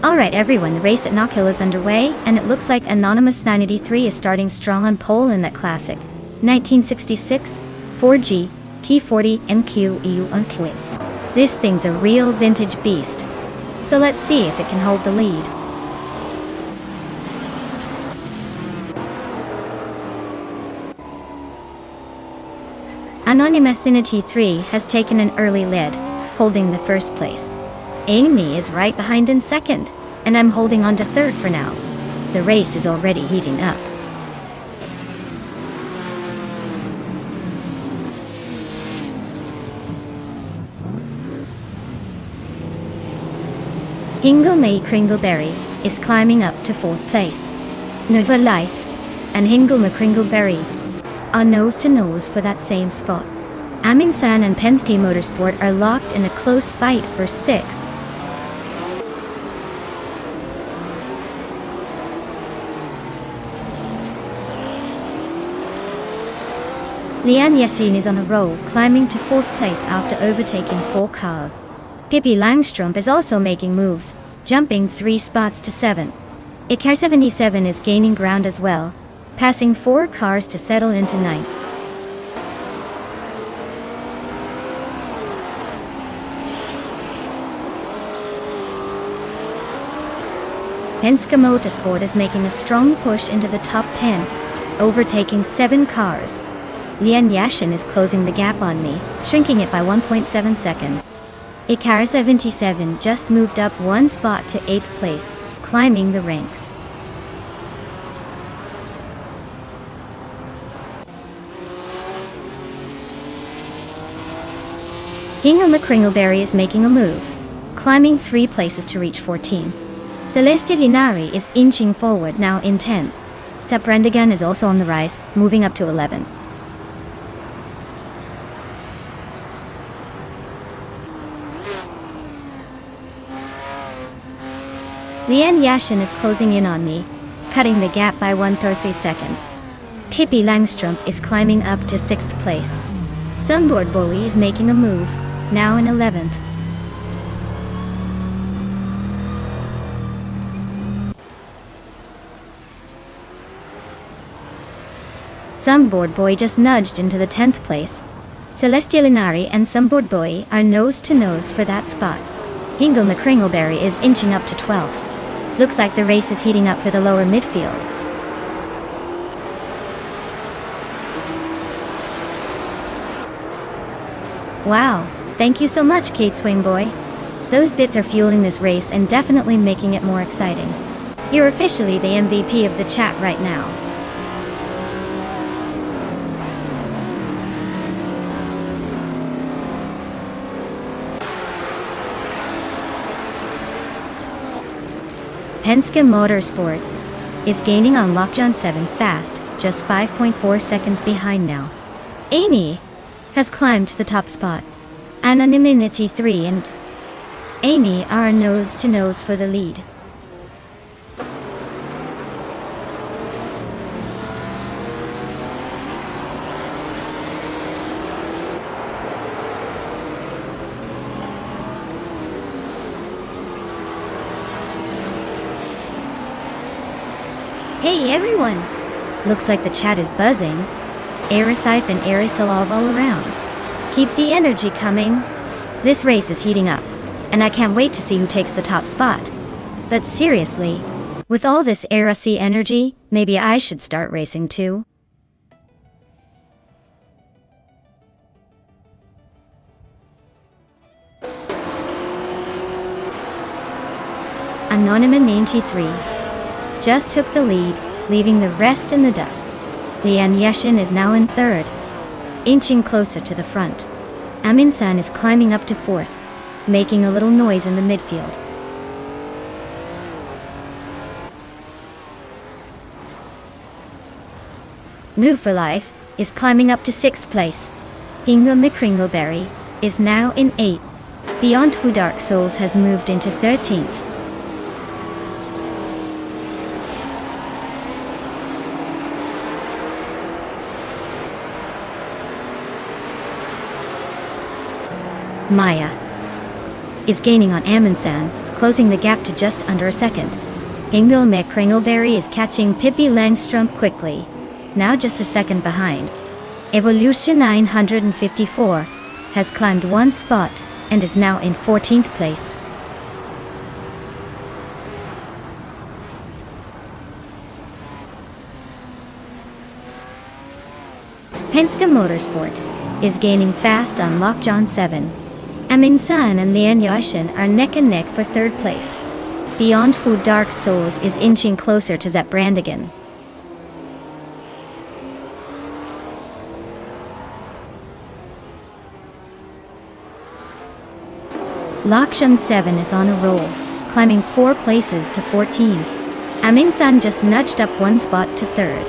Alright everyone, the race at Knock Hill is underway, and it looks like Anonymous 983 is starting strong on pole in that classic 1966 4G T40 MQ-EU Unquit. This thing's a real vintage beast, so let's see if it can hold the lead. Anonymous 983 has taken an early lead, holding the first place. Amy is right behind in second, and I'm holding on to third for now. The race is already heating up. Hingle May Kringleberry is climbing up to fourth place. Nova Life and Hingle McCringleberry are nose to nose for that same spot. Amundsen and Penske Motorsport are locked in a close fight for sixth. Leanne Yassin is on a roll, climbing to fourth place after overtaking 4 cars. Pippi Langstrup is also making moves, jumping 3 spots to 7. Icar 77 is gaining ground as well, passing 4 cars to settle into 9th. Penske Motorsport is making a strong push into the top 10, overtaking 7 cars. Leanne Yashin is closing the gap on me, shrinking it by 1.7 seconds. Icar 77 just moved up 1 spot to 8th place, climbing the ranks. Hingle McCringleberry is making a move, climbing 3 places to reach 14. Celeste Linari is inching forward, now in 10th. Sepp Brendigan is also on the rise, moving up to 11th. Leanne Yashin is closing in on me, cutting the gap by 1.33 seconds. Pippi Langstrup is climbing up to 6th place. Sunboard Bowie is making a move, now in 11th. Sunboard Boy just nudged into the 10th place. Celestia Linari and Sunboard Boy are nose to nose for that spot. Hingle McCringleberry is inching up to 12th. Looks like the race is heating up for the lower midfield. Wow, thank you so much, Kate Swingboy. Those bits are fueling this race and definitely making it more exciting. You're officially the MVP of the chat right now. Penske Motorsport is gaining on Lockjaw 7 fast, just 5.4 seconds behind now. Amy has climbed to the top spot. Anonymity 3 and Amy are nose to nose for the lead. Hey everyone! Looks like the chat is buzzing. Aeroscythe and Aerosolve all around. Keep the energy coming. This race is heating up, and I can't wait to see who takes the top spot. But seriously, with all this Aerosy energy, maybe I should start racing too. Anonymous 93 just took the lead, leaving the rest in the dust. Lian Yeshin is now in third, inching closer to the front. Amin-san is climbing up to fourth, making a little noise in the midfield. Move for Life is climbing up to sixth place. Hingle McCringleberry is now in eighth. Beyond Who Dark Souls has moved into 13th. Maya is gaining on Amin-san, closing the gap to just under a second. Hingle McCringleberry is catching Pippi Langstrump quickly, now just a second behind. Evolution 954 has climbed one spot and is now in 14th place. Penske Motorsport is gaining fast on Lockjaw 7. Amin-san and Lian Yashin are neck and neck for third place. Beyond Food Dark Souls is inching closer to Zepp Brandigan. Lockjaw 7 is on a roll, climbing 4 places to 14. Amin-san just nudged up one spot to third.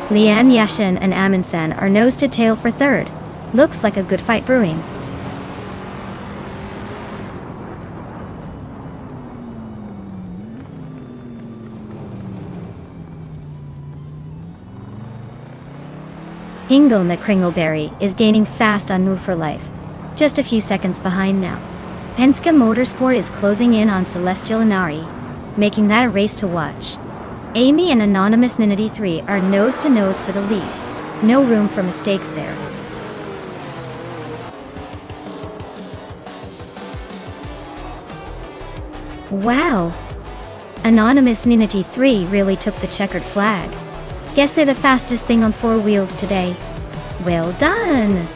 Lian Yashin and Amin-san are nose to tail for third. Looks like a good fight brewing. Hingle McCringleberry is gaining fast on Move for Life, just a few seconds behind now. Penske Motorsport is closing in on Celestial Inari, making that a race to watch. Amy and Anonymous 93 are nose to nose for the lead. No room for mistakes there. Wow! Anonymous 93 really took the checkered flag. Guess they're the fastest thing on 4 wheels today. Well done!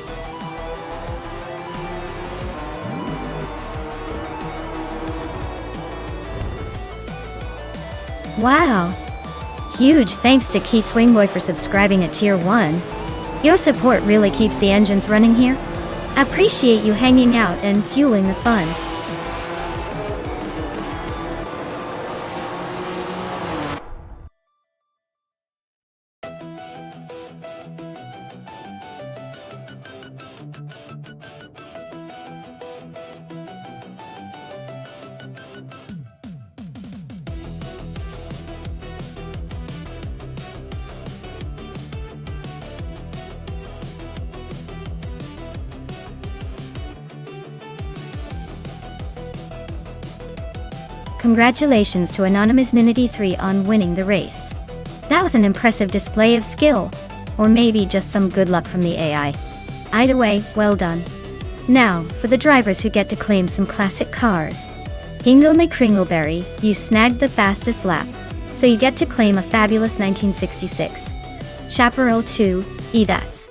Wow! Huge thanks to Key Swingboy for subscribing at Tier 1. Your support really keeps the engines running here. Appreciate you hanging out and fueling the fun. Congratulations to Anonymous 93 on winning the race. That was an impressive display of skill, or maybe just some good luck from the AI. Either way, well done. Now, for the drivers who get to claim some classic cars. Hingle McCringleberry, you snagged the fastest lap, so you get to claim a fabulous 1966 Chaparral 2 that's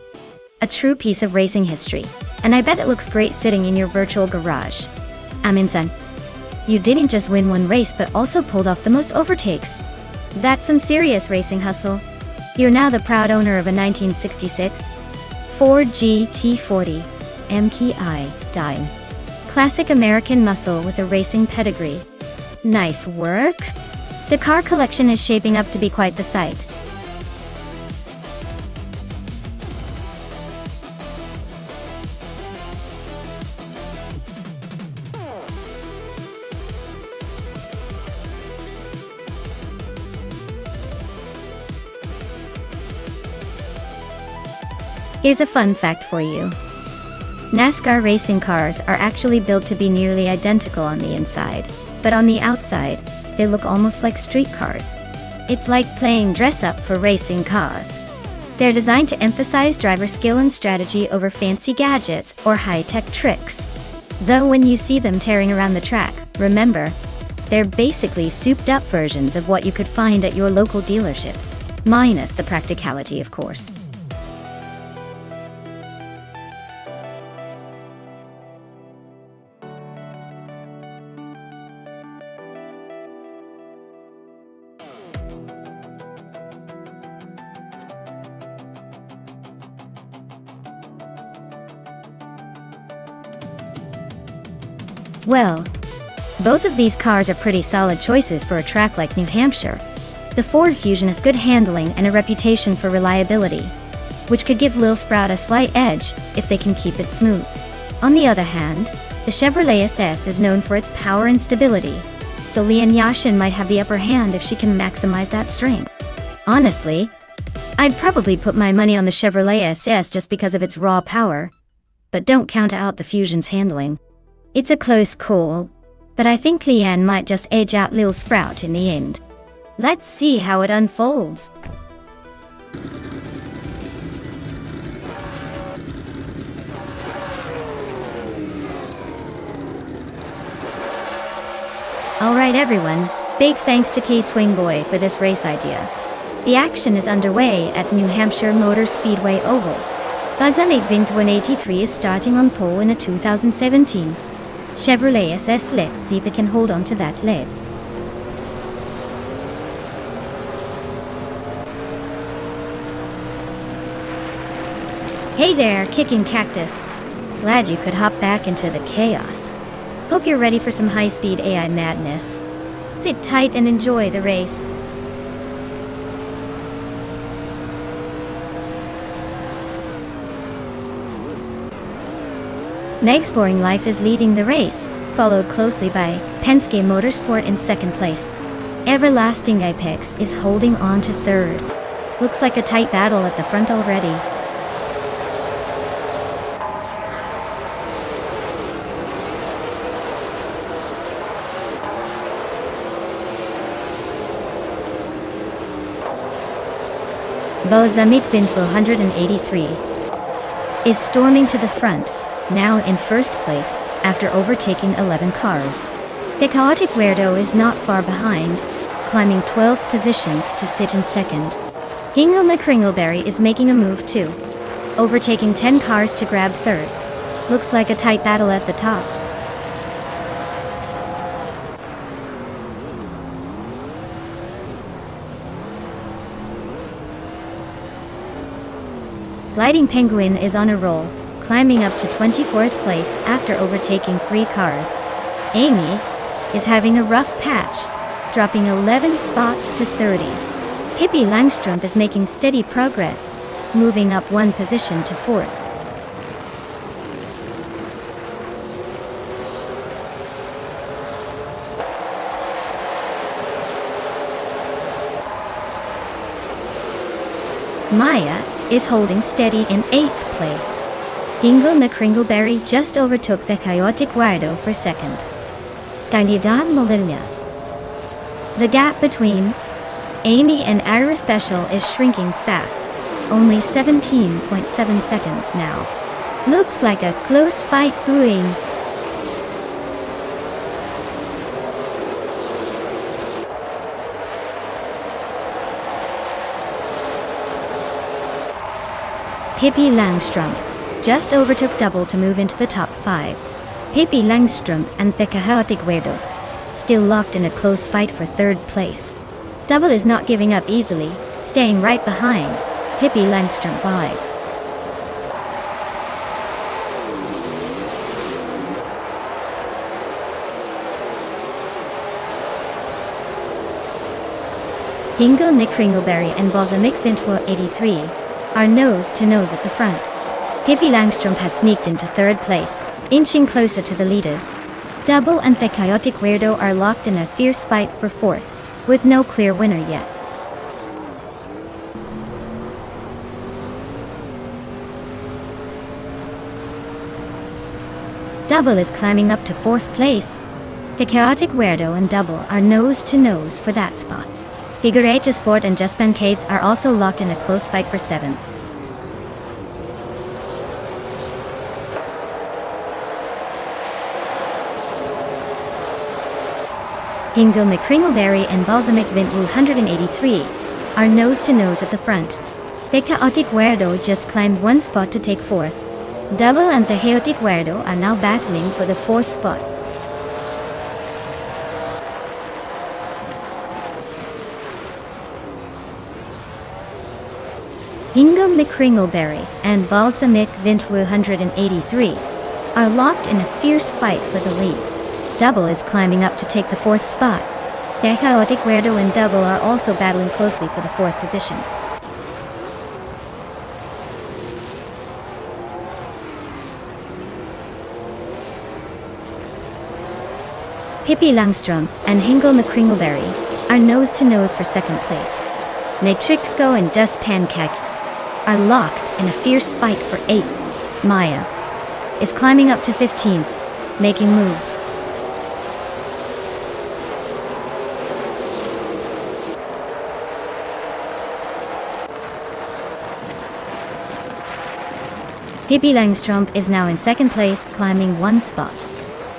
a true piece of racing history, and I bet it looks great sitting in your virtual garage. Amin-san, you didn't just win one race but also pulled off the most overtakes. That's some serious racing hustle. You're now the proud owner of a 1966 Ford GT40 MKI Dime. Classic American muscle with a racing pedigree. Nice work! The car collection is shaping up to be quite the sight. Here's a fun fact for you. NASCAR racing cars are actually built to be nearly identical on the inside, but on the outside, they look almost like street cars. It's like playing dress-up for racing cars. They're designed to emphasize driver skill and strategy over fancy gadgets or high-tech tricks. So when you see them tearing around the track, remember, they're basically souped-up versions of what you could find at your local dealership. Minus the practicality, of course. Well, both of these cars are pretty solid choices for a track like New Hampshire. The Ford Fusion has good handling and a reputation for reliability, which could give Lil Sprout a slight edge if they can keep it smooth. On the other hand, the Chevrolet SS is known for its power and stability, so Lian Yashin might have the upper hand if she can maximize that strength. Honestly, I'd probably put my money on the Chevrolet SS just because of its raw power, but don't count out the Fusion's handling. It's a close call, but I think Lian might just edge out Lil Sprout in the end. Let's see how it unfolds. Alright everyone, big thanks to Kate Swingboy for this race idea. The action is underway at New Hampshire Motor Speedway Oval. Bazamik Vint 183 is starting on pole in a 2017 Chevrolet SS. Let's see if it can hold on to that lead. Hey there, Kicking Cactus. Glad you could hop back into the chaos. Hope you're ready for some high-speed AI madness. Sit tight and enjoy the race. Nextboring Life is leading the race, followed closely by Penske Motorsport in second place. Everlasting Apex is holding on to third. Looks like a tight battle at the front already. Bozamik Vint 183 is storming to the front, now in first place, after overtaking 11 cars. The chaotic weirdo is not far behind, climbing 12 positions to sit in second. Hingle McCringleberry is making a move too, overtaking 10 cars to grab third. Looks like a tight battle at the top. Gliding Penguin is on a roll, climbing up to 24th place after overtaking 3 cars. Amy is having a rough patch, dropping 11 spots to 30. Pippi Langstrumpf is making steady progress, moving up 1 position to 4th. Maya is holding steady in 8th place. Hingle McCringleberry just overtook the chaotic weirdo for second. Galidan Molilya. The gap between Amy and Ira Special is shrinking fast, only 17.7 seconds now. Looks like a close fight brewing. Pippi Langstrumpf just overtook Double to move into the top 5. Pippi Langstrumpf and the chaotic weirdo still locked in a close fight for 3rd place. Double is not giving up easily, staying right behind Pippi Langstrumpf wide. Hingle McCringleberry and Bozamik Vint 183 are nose-to-nose at the front. Pippi Langstrumpf has sneaked into 3rd place, inching closer to the leaders. Double and the chaotic weirdo are locked in a fierce fight for 4th, with no clear winner yet. Double is climbing up to 4th place. The chaotic weirdo and Double are nose-to-nose for that spot. Figureta Sport and Just Case are also locked in a close fight for 7th. Hingle McCringleberry and Balsamic Vint 183 are nose-to-nose at the front. The Chaotic Weirdo just climbed one spot to take fourth. Double and the Chaotic Weirdo are now battling for the fourth spot. Hingle McCringleberry and Balsamic Vint 183 are locked in a fierce fight for the lead. Double is climbing up to take the fourth spot. The Chaotic Weirdo and Double are also battling closely for the fourth position. Pippi Langstrom and Hingle McCringleberry are nose-to-nose for second place. Matrixco and Dust Pancakes are locked in a fierce fight for 8th. Maya is climbing up to 15th, making moves. Pippi Langstrom is now in second place, climbing one spot.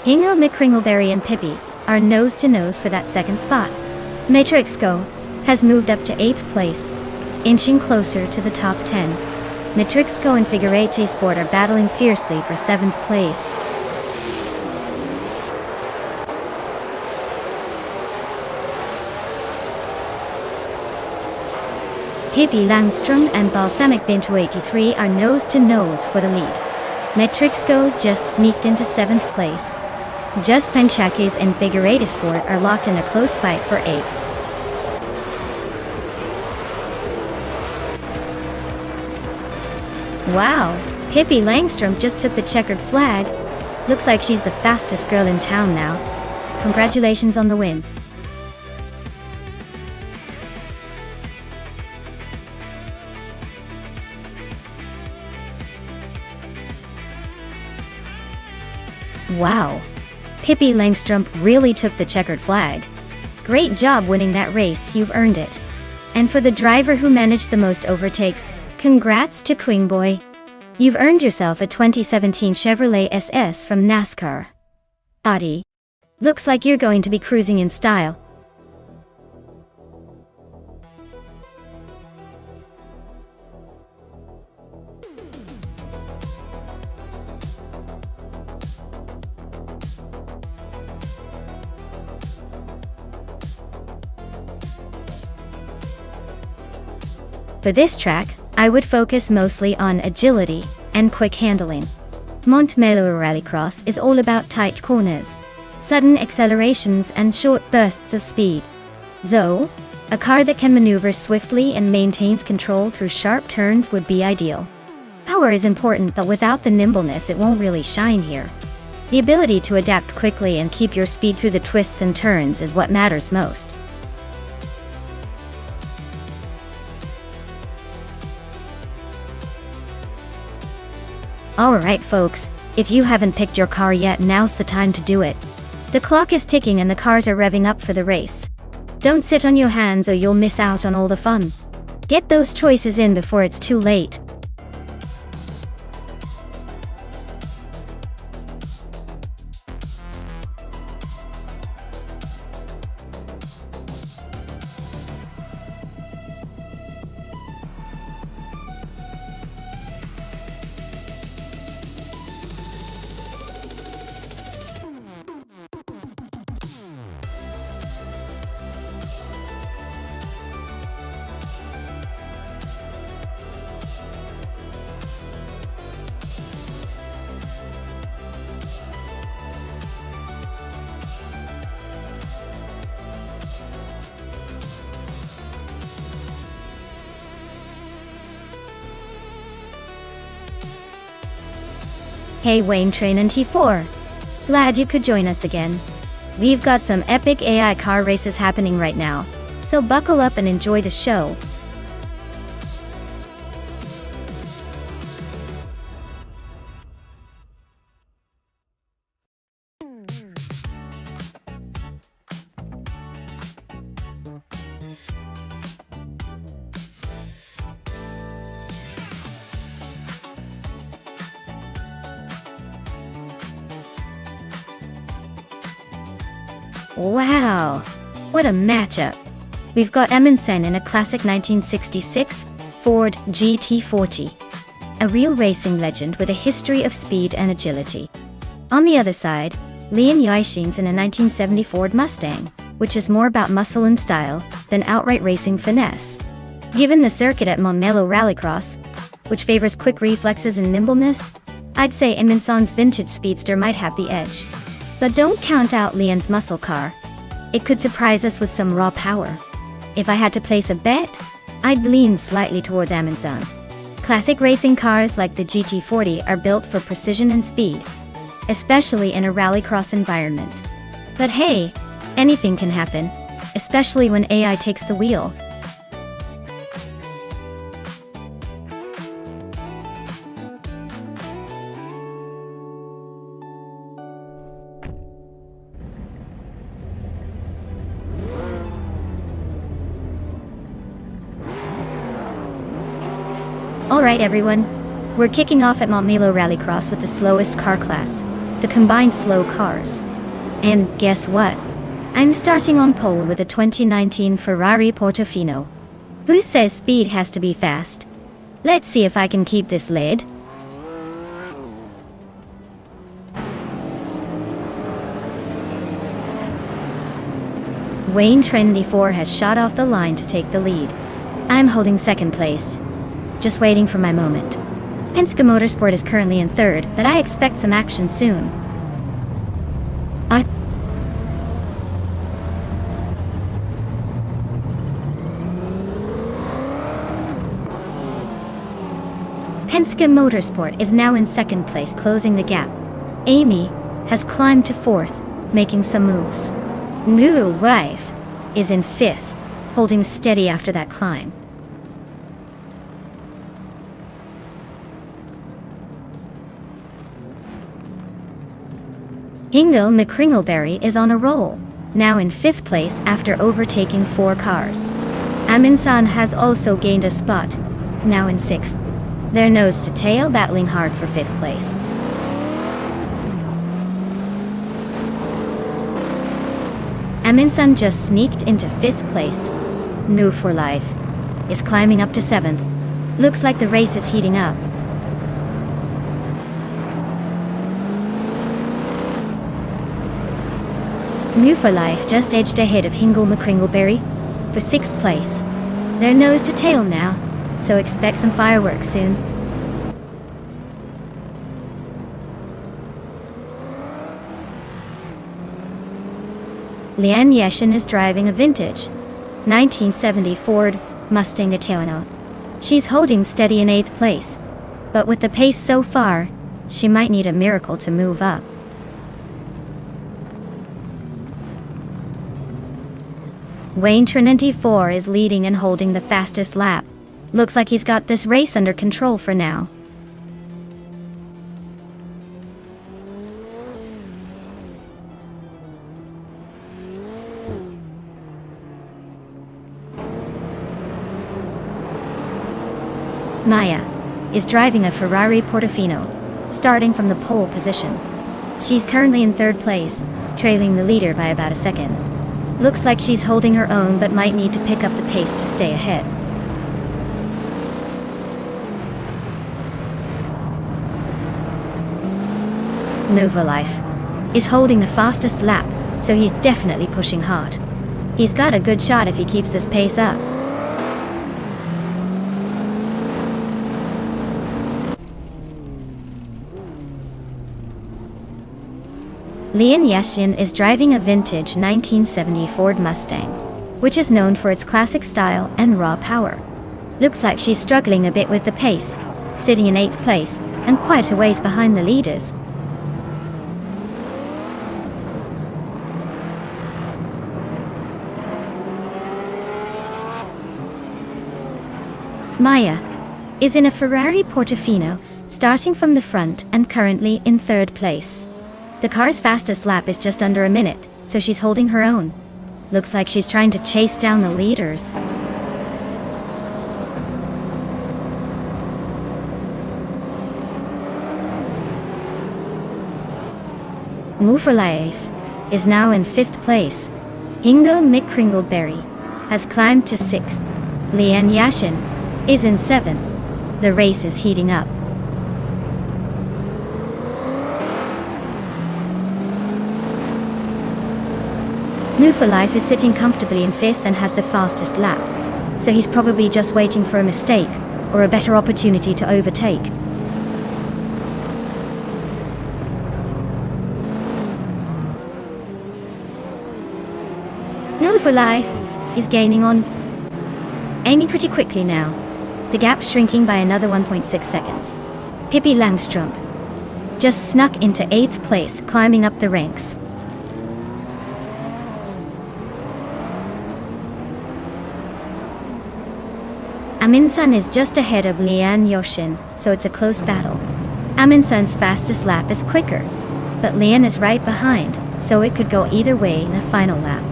Hingle McCringleberry and Pippi are nose-to-nose for that second spot. Matrixco has moved up to 8th place, inching closer to the top 10. Matrixco and Figurete Sport are battling fiercely for 7th place. Pippi Langstrom and Balsamic Vint 283 are nose-to-nose for the lead. Matrixco just sneaked into 7th place. Just Penchakis and Figurete Sport are locked in a close fight for 8th. Wow, Pippi Langstrom just took the checkered flag. Looks like she's the fastest girl in town now. Congratulations on the win. Wow, Pippi Langstrom really took the checkered flag. Great job winning that race, you've earned it. And for the driver who managed the most overtakes, congrats to Quingboy. You've earned yourself a 2017 Chevrolet SS from NASCAR. Audi. Looks like you're going to be cruising in style. For this track, I would focus mostly on agility and quick handling. Montmello Rallycross is all about tight corners, sudden accelerations and short bursts of speed. Zoe, a car that can maneuver swiftly and maintains control through sharp turns, would be ideal. Power is important, but without the nimbleness it won't really shine here. The ability to adapt quickly and keep your speed through the twists and turns is what matters most. Alright folks, if you haven't picked your car yet, now's the time to do it. The clock is ticking and the cars are revving up for the race. Don't sit on your hands or you'll miss out on all the fun. Get those choices in before it's too late. Hey Wayne Train and T4. Glad you could join us again. We've got some epic AI car races happening right now, so buckle up and enjoy the show. Wow, what a matchup. We've got Amundsen in a classic 1966 Ford GT40, a real racing legend with a history of speed and agility. On the other side, Lian Yixin's in a 1970 Ford Mustang, which is more about muscle and style than outright racing finesse. Given the circuit at Montmelo Rallycross, which favors quick reflexes and nimbleness, I'd say Amundsen's vintage speedster might have the edge. But don't count out Lian's muscle car. It could surprise us with some raw power. If I had to place a bet, I'd lean slightly towards Amundsen. Classic racing cars like the GT40 are built for precision and speed, especially in a rallycross environment. But hey, anything can happen, especially when AI takes the wheel. Alright everyone, we're kicking off at Montmelo Rallycross with the slowest car class, the combined slow cars. And guess what? I'm starting on pole with a 2019 Ferrari Portofino. Who says speed has to be fast? Let's see if I can keep this lead. Wayne Trendy 4 has shot off the line to take the lead. I'm holding second place. Just waiting for my moment. Penske Motorsport is currently in third, but I expect some action soon. Penske Motorsport is now in second place, closing the gap. Amy has climbed to fourth, making some moves. New Wife is in fifth, holding steady after that climb. Hingle McCringleberry is on a roll, now in fifth place after overtaking 4 cars. Amundsen has also gained a spot, now in sixth. They're nose to tail, battling hard for fifth place. Amundsen just sneaked into fifth place. New for Life is climbing up to seventh. Looks like the race is heating up. New for Life just edged ahead of Hingle McCringleberry for sixth place. They're nose to tail now, so expect some fireworks soon. Lian Yixin is driving a vintage 1970 Ford Mustang Italiano. She's holding steady in 8th place, but with the pace so far, she might need a miracle to move up. Wayne Trinity 4 is leading and holding the fastest lap. Looks like he's got this race under control for now. Maya is driving a Ferrari Portofino, starting from the pole position. She's currently in 3rd place, trailing the leader by about a second. Looks like she's holding her own, but might need to pick up the pace to stay ahead. Nova Life is holding the fastest lap, so he's definitely pushing hard. He's got a good shot if he keeps this pace up. Lian Yixin is driving a vintage 1970 Ford Mustang, which is known for its classic style and raw power. Looks like she's struggling a bit with the pace, sitting in 8th place and quite a ways behind the leaders. Maya is in a Ferrari Portofino, starting from the front and currently in 3rd place. The car's fastest lap is just under a minute, so she's holding her own. Looks like she's trying to chase down the leaders. Move for Life is now in 5th place. Hingo McCringleberry has climbed to 6th. Lian Yashin is in 7th. The race is heating up. New for Life is sitting comfortably in 5th and has the fastest lap, so he's probably just waiting for a mistake or a better opportunity to overtake. New for Life is gaining on Amy pretty quickly now. The gap's shrinking by another 1.6 seconds. Pippi Langstrup just snuck into 8th place, climbing up the ranks. Aminsan is just ahead of Lian Yoshin, so it's a close battle. Aminsan's fastest lap is quicker, but Lian is right behind, so it could go either way in the final lap.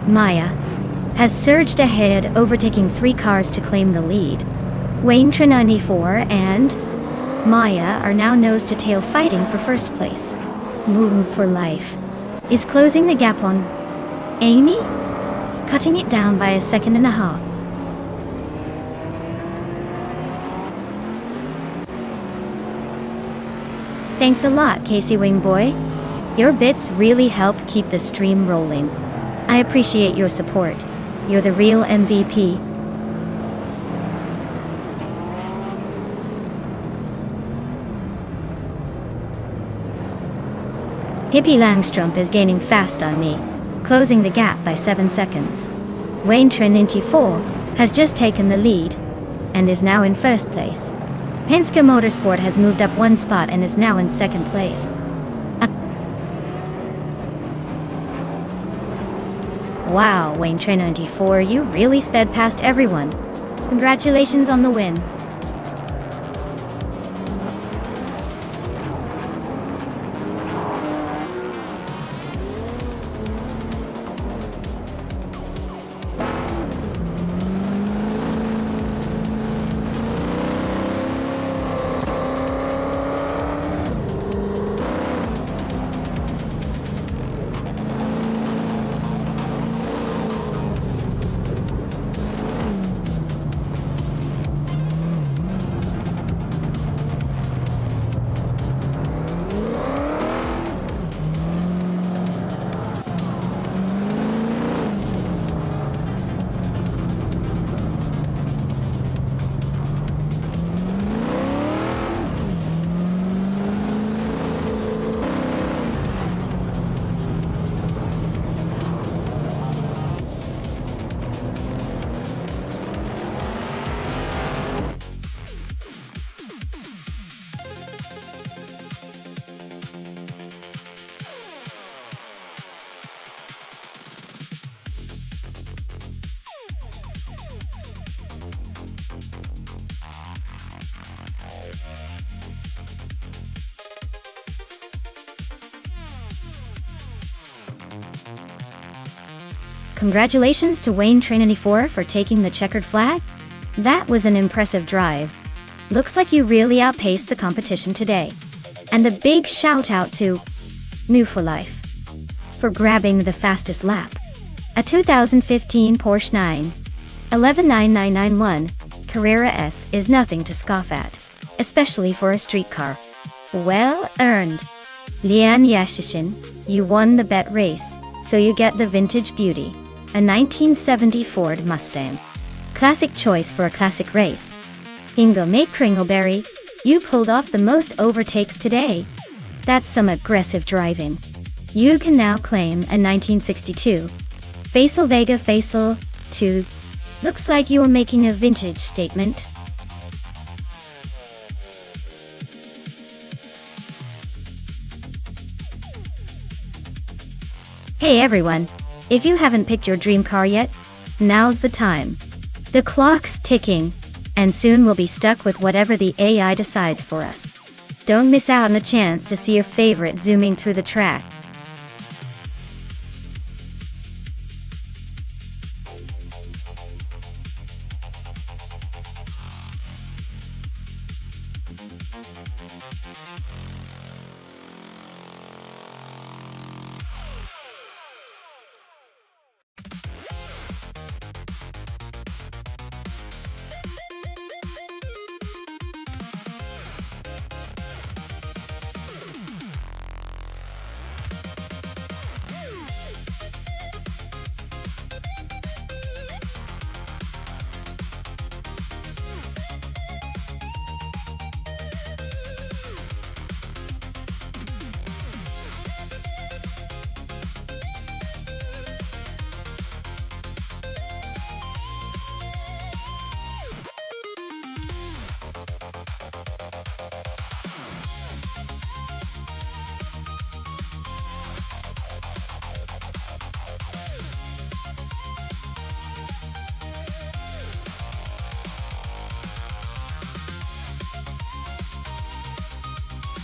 Maya has surged ahead, overtaking 3 cars to claim the lead. Wayne 94 and Maya are now nose-to-tail fighting for first place. Move for Life is closing the gap on Amy, cutting it down by 1.5 seconds. Thanks a lot, Casey Wingboy. Your bits really help keep the stream rolling. I appreciate your support. You're the real MVP. Pippi Langstrup is gaining fast on me, closing the gap by 7 seconds. Wayne 94 has just taken the lead and is now in 1st place. Penske Motorsport has moved up 1 spot and is now in 2nd place. Wow, Wayne 94, you really sped past everyone. Congratulations on the win. Congratulations to Wayne 94 for taking the checkered flag. That was an impressive drive. Looks like you really outpaced the competition today. And a big shout out to New for Life for grabbing the fastest lap. A 2015 Porsche 9119991 Carrera S is nothing to scoff at, especially for a street car. Well earned. Lian Yashin, you won the bet race, so you get the vintage beauty, a 1970 Ford Mustang. Classic choice for a classic race. Ingo McCringleberry, you pulled off the most overtakes today. That's some aggressive driving. You can now claim a 1962 Faisal Vega Faisal 2. Looks like you were making a vintage statement. Hey everyone, if you haven't picked your dream car yet, now's the time. The clock's ticking, and soon we'll be stuck with whatever the AI decides for us. Don't miss out on the chance to see your favorite zooming through the track.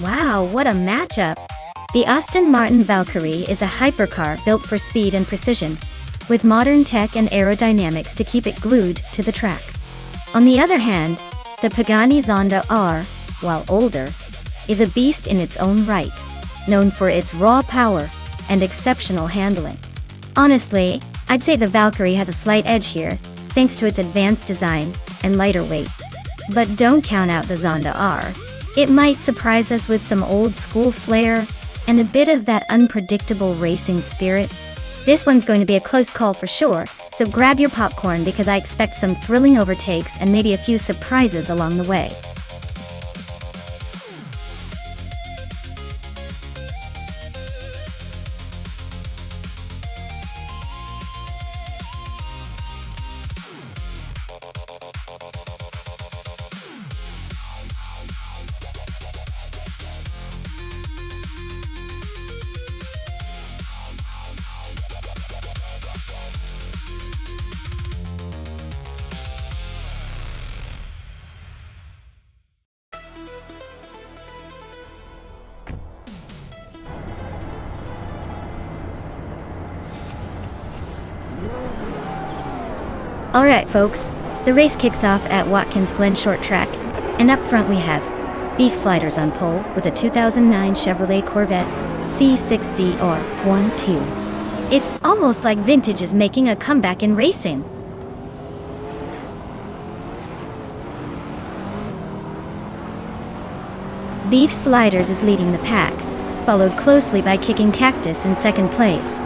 Wow, what a matchup! The Aston Martin Valkyrie is a hypercar built for speed and precision, with modern tech and aerodynamics to keep it glued to the track. On the other hand, the Pagani Zonda R, while older, is a beast in its own right, known for its raw power and exceptional handling. Honestly, I'd say the Valkyrie has a slight edge here, thanks to its advanced design and lighter weight. But don't count out the Zonda R. It might surprise us with some old-school flair and a bit of that unpredictable racing spirit. This one's going to be a close call for sure, so grab your popcorn because I expect some thrilling overtakes and maybe a few surprises along the way. Alright folks, the race kicks off at Watkins Glen Short Track, and up front we have Beef Sliders on pole with a 2009 Chevrolet Corvette C6CR12. It's almost like vintage is making a comeback in racing. Beef Sliders is leading the pack, followed closely by Kicking Cactus in second place.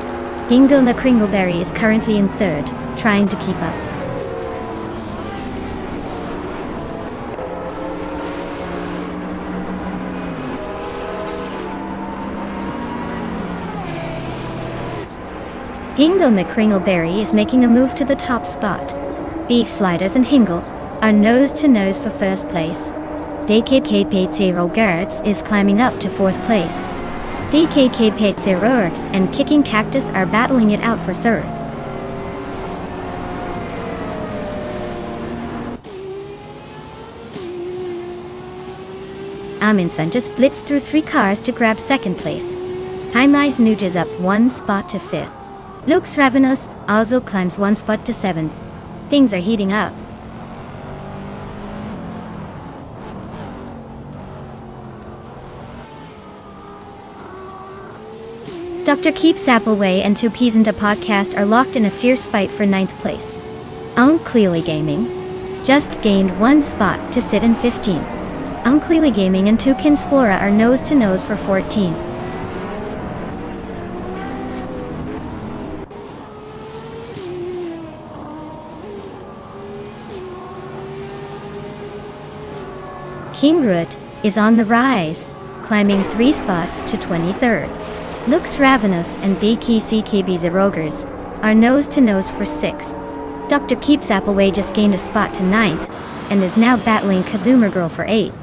Hingle McCringleberry is currently in third, trying to keep up. Hingle McCringleberry is making a move to the top spot. Beef Sliders and Hingle are nose-to-nose for first place. DKK Gertz is climbing up to fourth place. DKK Gertz and Kicking Cactus are battling it out for third. Amundsen just blitzed through three cars to grab second place. Jaime Nuge is up one spot to fifth. Lux Ravenous also climbs one spot to seventh. Things are heating up. Dr. Keep Sappleway and Two Peas into Podcast are locked in a fierce fight for ninth place. Clearly Gaming just gained one spot to sit in 15. Clearly Gaming and Toucan's Flora are nose-to-nose for 14. King Root is on the rise, climbing 3 spots to 23rd. Lux Ravenous and DKCKB Zerogers are nose-to-nose for 6th. Dr. Keep Sappleway just gained a spot to 9th, and is now battling Kazuma Girl for 8th.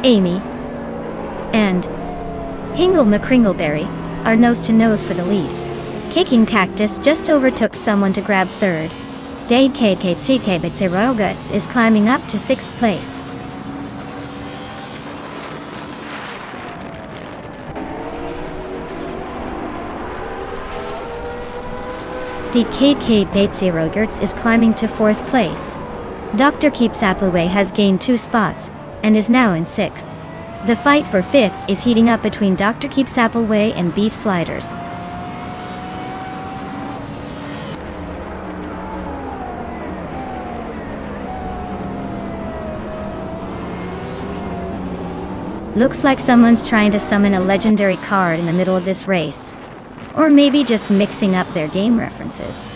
Amy and Hingle McCringleberry are nose-to-nose for the lead. Kicking Cactus just overtook someone to grab third. DKKTK Bitseroguts is climbing up to 6th place. DKK Baitserogertz is climbing to 4th place. Dr. Keeps Appleway has gained 2 spots and is now in 6th. The fight for 5th is heating up between Dr. Keeps Appleway and Beef Sliders. Looks like someone's trying to summon a legendary card in the middle of this race. Or maybe just mixing up their game references.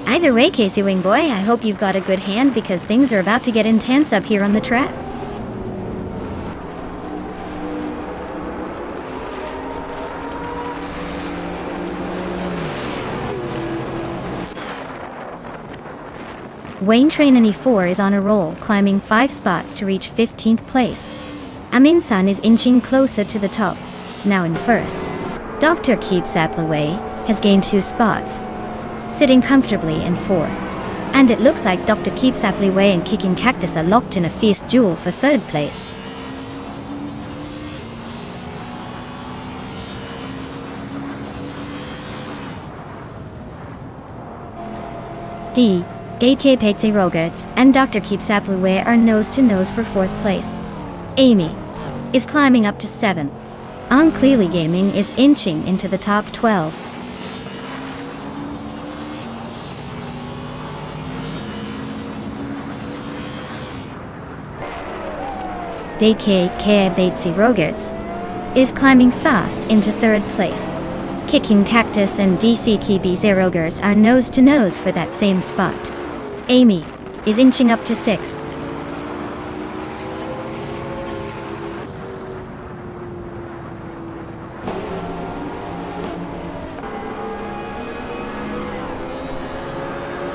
Either way, Casey Wingboy, I hope you've got a good hand because things are about to get intense up here on the track. Wayne Trainany 4 is on a roll, climbing 5 spots to reach 15th place. Amin-san is inching closer to the top, now in 1st. Dr. Keeps Appleway has gained 2 spots, sitting comfortably in 4th. And it looks like Dr. Keeps Appleway and Kicking Cactus are locked in a fierce duel for 3rd place. DK Baitserogertz and Dr. Keeps Appleway are nose-to-nose for 4th place. Amy is climbing up to 7th. On Clearly Gaming is inching into the top 12. DK Baitserogertz is climbing fast into 3rd place. Kicking Cactus and DC Baitserogertz are nose-to-nose for that same spot. Amy is inching up to 6th.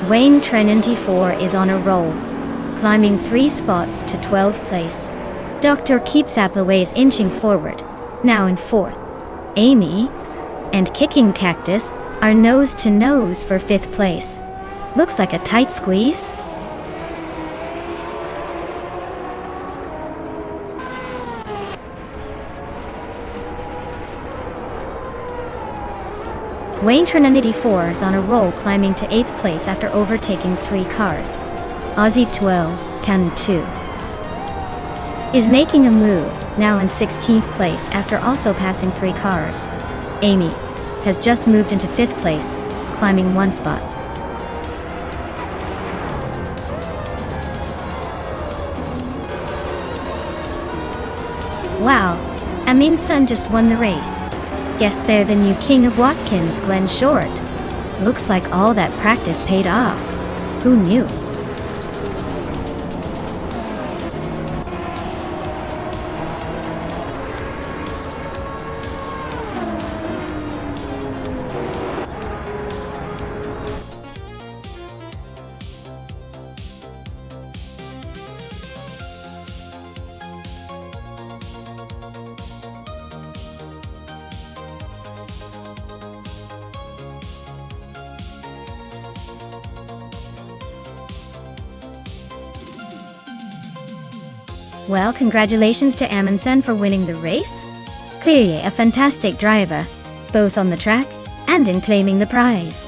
Wayne Trainany 4 is on a roll, climbing 3 spots to 12th place. Dr. Keeps Appleway is inching forward, now in 4th. Amy and Kicking Cactus are nose-to-nose for 5th place. Looks like a tight squeeze. Wayne Trainany 4 is on a roll, climbing to 8th place after overtaking 3 cars. Aussie 12, Cannon 2 is making a move, now in 16th place after also passing 3 cars. Amy has just moved into 5th place, climbing 1 spot. Wow, Amin-san just won the race. Guess they're the new king of Watkins, Glenn Short. Looks like all that practice paid off. Who knew? Well, congratulations to Amin-san for winning the race. Clearly a fantastic driver, both on the track and in claiming the prize.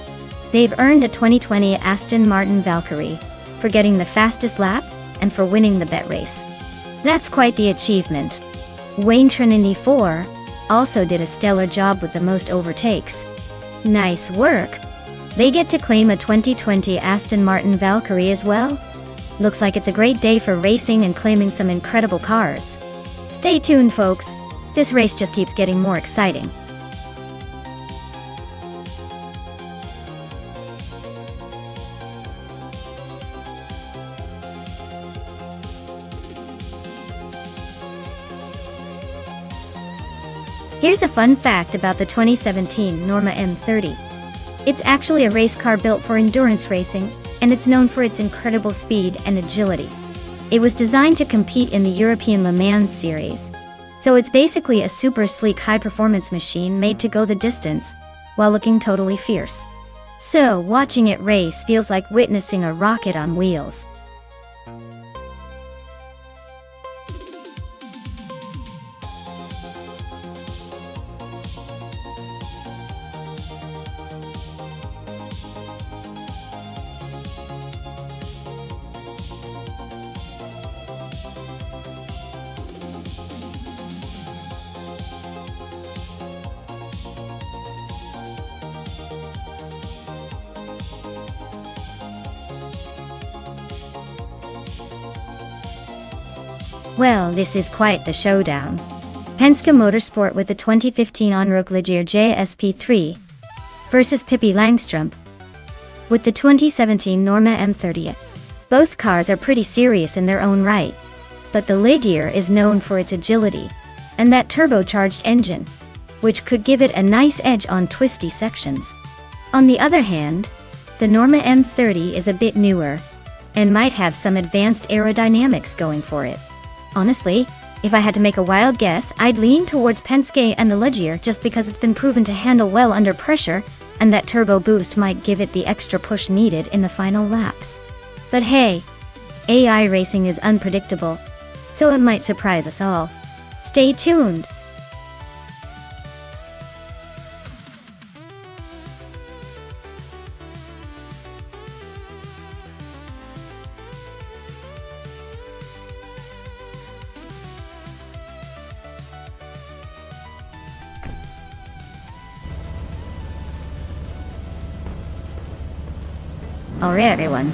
They've earned a 2020 Aston Martin Valkyrie for getting the fastest lap and for winning the bet race. That's quite the achievement. Wayne Trainany 4 also did a stellar job with the most overtakes. Nice work. They get to claim a 2020 Aston Martin Valkyrie as well. Looks like it's a great day for racing and claiming some incredible cars. Stay tuned, folks. This race just keeps getting more exciting. Here's a fun fact about the 2017 Norma M30. It's actually a race car built for endurance racing, and it's known for its incredible speed and agility. It was designed to compete in the European Le Mans series, so it's basically a super sleek high-performance machine made to go the distance, while looking totally fierce. So, watching it race feels like witnessing a rocket on wheels. Well, this is quite the showdown. Penske Motorsport with the 2015 Onrook Ligier JSP3 versus Pippi Langstrup with the 2017 Norma M30. Both cars are pretty serious in their own right, but the Ligier is known for its agility and that turbocharged engine, which could give it a nice edge on twisty sections. On the other hand, the Norma M30 is a bit newer and might have some advanced aerodynamics going for it. Honestly, if I had to make a wild guess, I'd lean towards Penske and the Ligier just because it's been proven to handle well under pressure, and that turbo boost might give it the extra push needed in the final laps. But hey, AI racing is unpredictable, so it might surprise us all. Stay tuned! Alright everyone.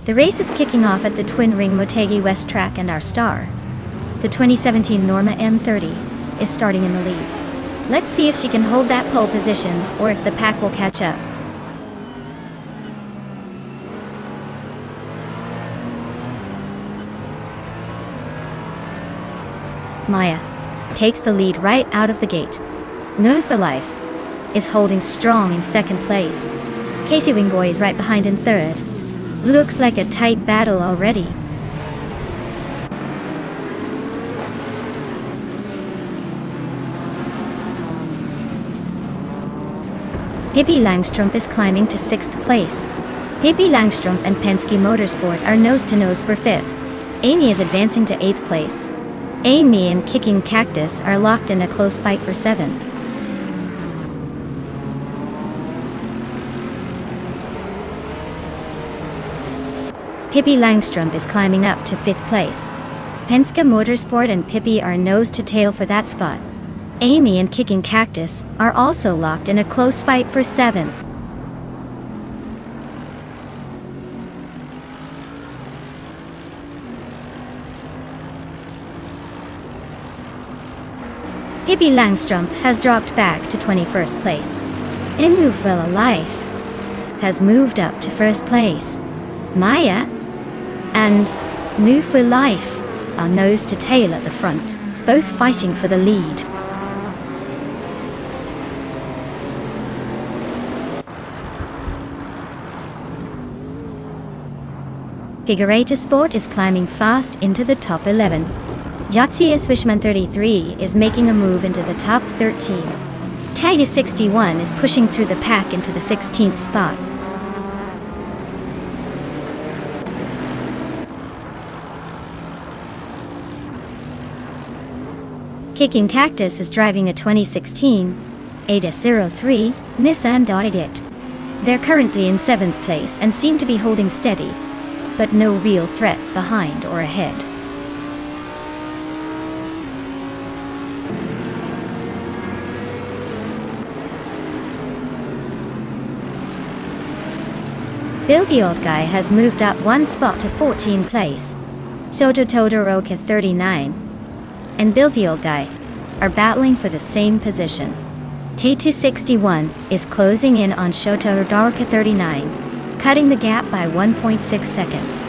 The race is kicking off at the Twin Ring Motegi West track, and our star, the 2017 Norma M30, is starting in the lead. Let's see if she can hold that pole position or if the pack will catch up. Maya takes the lead right out of the gate. No for Life is holding strong in second place. Casey Wingboy is right behind in third. Looks like a tight battle already. Pippi Langstrup is climbing to 6th place. Pippi Langstrup and Penske Motorsport are nose-to-nose for 5th. Amy is advancing to 8th place. Amy and Kicking Cactus are locked in a close fight for 7th. Pippi Langstrup is climbing up to 5th place. Penske Motorsport and Pippi are nose to tail for that spot. Amy and Kicking Cactus are also locked in a close fight for 7th. Pippi Langstrup has dropped back to 21st place. Immufella Life has moved up to 1st place. Maya and New for Life are nose to tail at the front, both fighting for the lead. Figurata Sport is climbing fast into the top 11. Yahtzee Swishman 33 is making a move into the top 13. Taya 61 is pushing through the pack into the 16th spot. Kicking Cactus is driving a 2016 ADA03 Nissan Dodge. They're currently in 7th place and seem to be holding steady, but no real threats behind or ahead. Bill the Old Guy has moved up 1 spot to 14th place. Shoto Todoroki 39 and Bill the Old Guy are battling for the same position. T261 is closing in on Shoto Todoroki 39, cutting the gap by 1.6 seconds.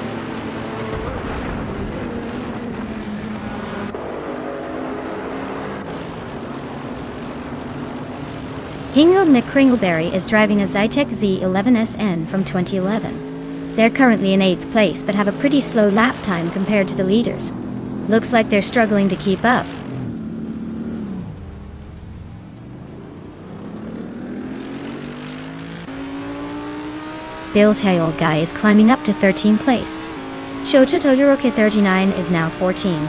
Hingle McCringleberry is driving a Zytec Z11SN from 2011. They're currently in 8th place but have a pretty slow lap time compared to the leaders. Looks like they're struggling to keep up. Bill the Old Guy is climbing up to 13th place. Shota Todoroki 39 is now 14.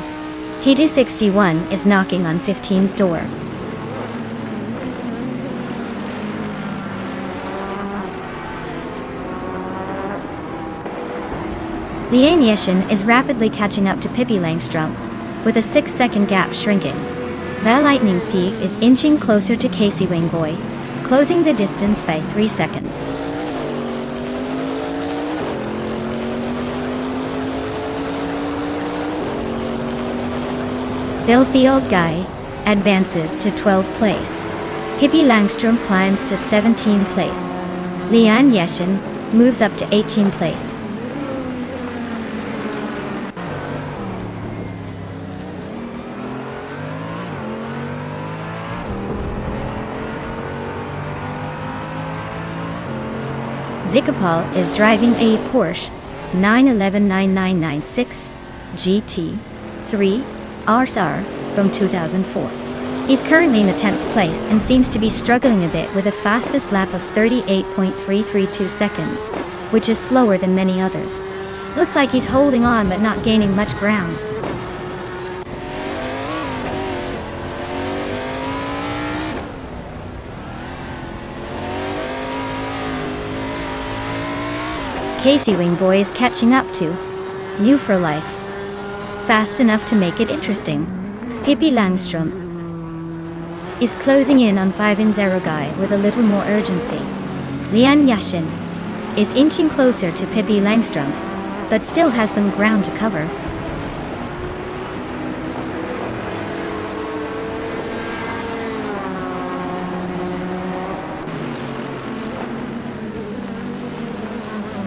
T261 is knocking on 15's door. Liane Yeshin is rapidly catching up to Pippi Langstrup, with a 6-second gap shrinking. The Lightning Thief is inching closer to Casey Wingboy, closing the distance by 3 seconds. Filthy Old Guy advances to 12th place. Pippi Langstrom climbs to 17th place. Lian Yeshin moves up to 18th place. Zikapal is driving a Porsche 911-9996 GT3 RSR from 2004. He's currently in 10th place and seems to be struggling a bit with a fastest lap of 38.332 seconds, which is slower than many others. Looks like he's holding on but not gaining much ground. Casey Wingboy is catching up to New for Life. Fast enough to make it interesting. Pippi Langstrom is closing in on 5-0 Guy with a little more urgency. Lian Yashin is inching closer to Pippi Langstrom, but still has some ground to cover.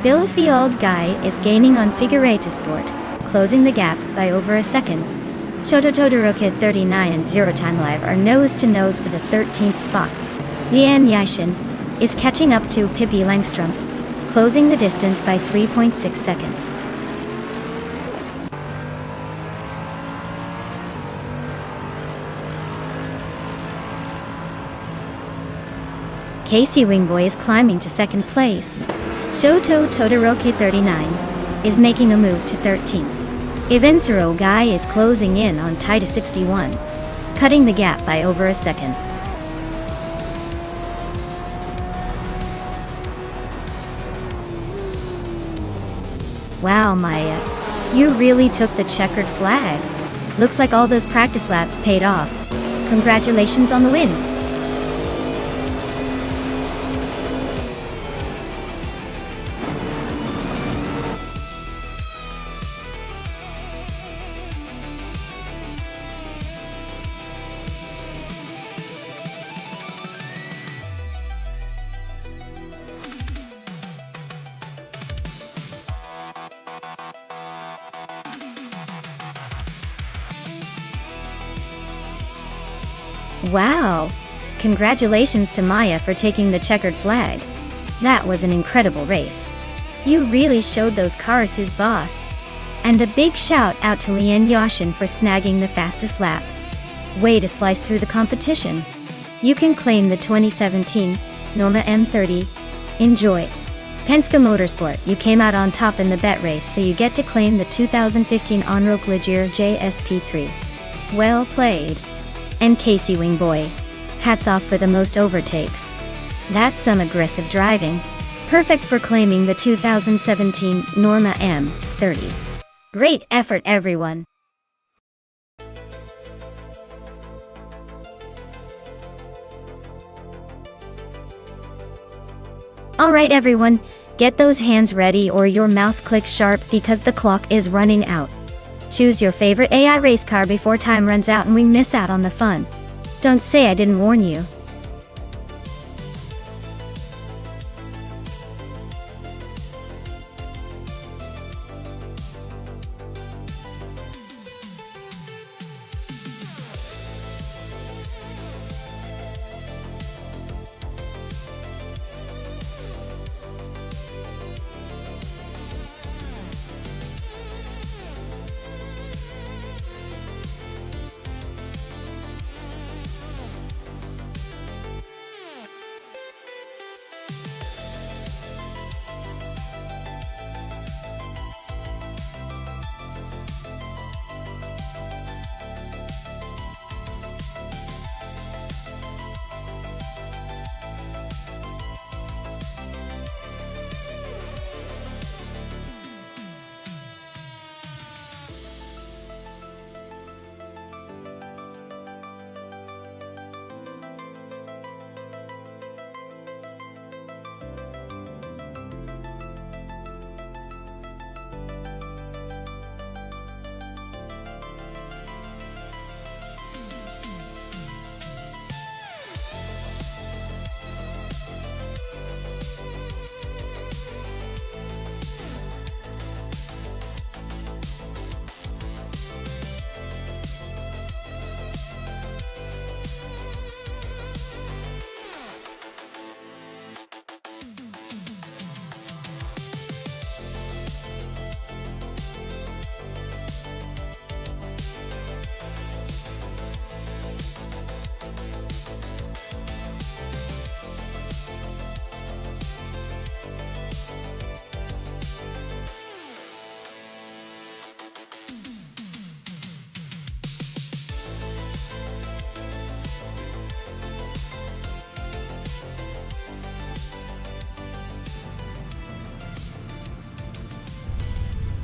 Filthy Old Guy is gaining on Figureta Sport, closing the gap by over a second. Shoto Todoroki 39 and Zero Time Live are nose to nose for the 13th spot. Lian Yashin is catching up to Pippi Langstrom, closing the distance by 3.6 seconds. Casey Wingboy is climbing to 2nd place. Shoto Todoroki 39 is making a move to 13th. Evensero Guy is closing in on Taita 61, cutting the gap by over a second. Wow, Maya, you really took the checkered flag. Looks like all those practice laps paid off. Congratulations on the win. Wow! Congratulations to Maya for taking the checkered flag. That was an incredible race. You really showed those cars who's boss. And a big shout out to Lian Yashin for snagging the fastest lap. Way to slice through the competition. You can claim the 2017 Norma M30. Enjoy. Penske Motorsport, you came out on top in the bet race, so you get to claim the 2015 Onroque Ligier JSP3. Well played. And Casey Wingboy, hats off for the most overtakes. That's some aggressive driving. Perfect for claiming the 2017 Norma M30. Great effort, everyone. Alright everyone, get those hands ready or your mouse clicks sharp because the clock is running out. Choose your favorite AI race car before time runs out and we miss out on the fun. Don't say I didn't warn you.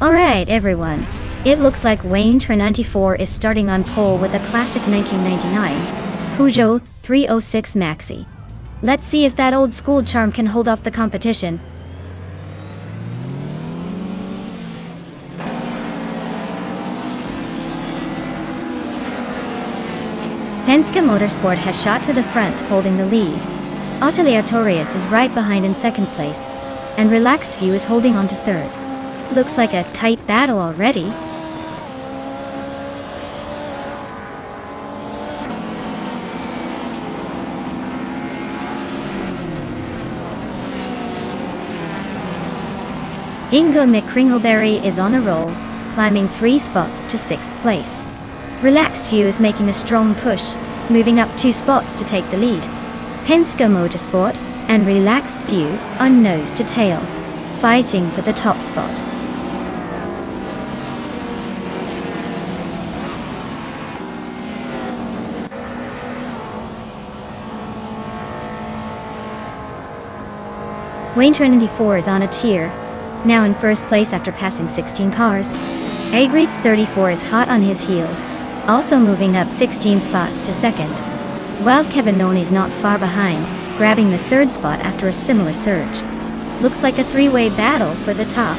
Alright everyone, it looks like Wayne Tran 94 is starting on pole with a classic 1999 Peugeot 306 Maxi. Let's see if that old school charm can hold off the competition. Penske Motorsport has shot to the front, holding the lead. Aleatorius is right behind in second place, and Relaxed View is holding on to third. Looks like a tight battle already. Ingo McCringleberry is on a roll, climbing 3 spots to 6th place. Relaxed View is making a strong push, moving up 2 spots to take the lead. Penske Motorsport and Relaxed View are nose to tail, fighting for the top spot. Wayne Tran 94 is on a tear, now in first place after passing 16 cars. Agreets 34 is hot on his heels, also moving up 16 spots to second. While Kevin Noni is not far behind, grabbing the third spot after a similar surge. Looks like a 3-way battle for the top.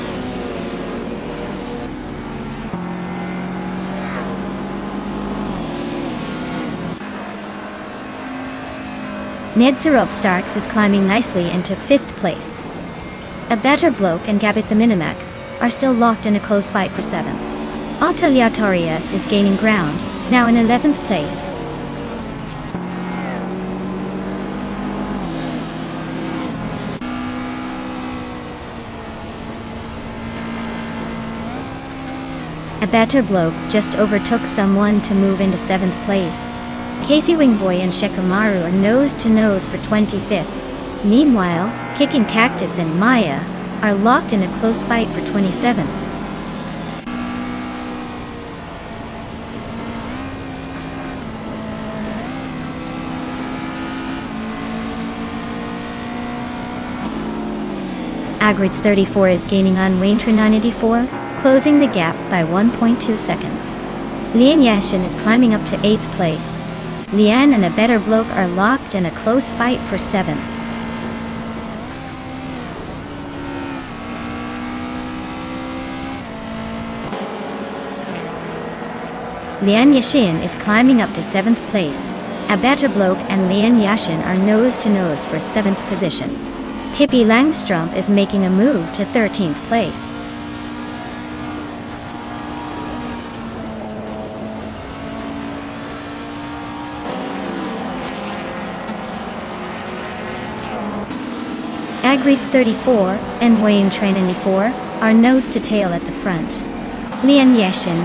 Ned Syrup Starks is climbing nicely into 5th place. A Better Bloke and Gabby the Minimac are still locked in a close fight for 7th. Aleatorius is gaining ground, now in 11th place. A Better Bloke just overtook someone to move into 7th place. Casey Wingboy and Shekamaru are nose to nose for 25th. Meanwhile, Kicking Cactus and Maya are locked in a close fight for 27th. Agrids 34 is gaining on Wayne Tran 94, closing the gap by 1.2 seconds. Lian Yashin is climbing up to 8th place. Lian and A Better Bloke are locked in a close fight for 7th. Lian Yashin is climbing up to 7th place. A Better Bloke and Lian Yashin are nose to nose for 7th position. Pippi Langstrumpf is making a move to 13th place. Agrids 34 and Wayne Tran 94 are nose to tail at the front. Lian Yashin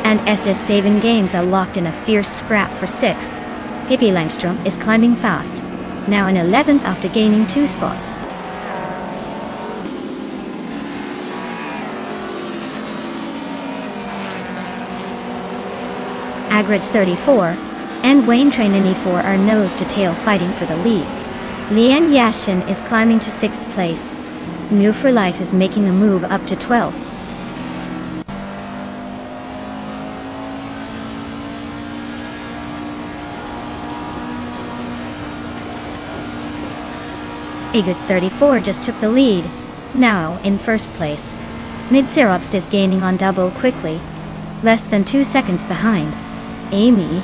and SS Daven Games are locked in a fierce scrap for 6th. Pippi Langstrumpf is climbing fast, now in 11th after gaining 2 spots. Agrids 34 and Wayne Tran 94 are nose to tail fighting for the lead. Lian Yashin is climbing to 6th place. New for Life is making a move up to 12th. Agrids 34 just took the lead, now in first place. Midseropst is gaining on double quickly, less than 2 seconds behind. Amy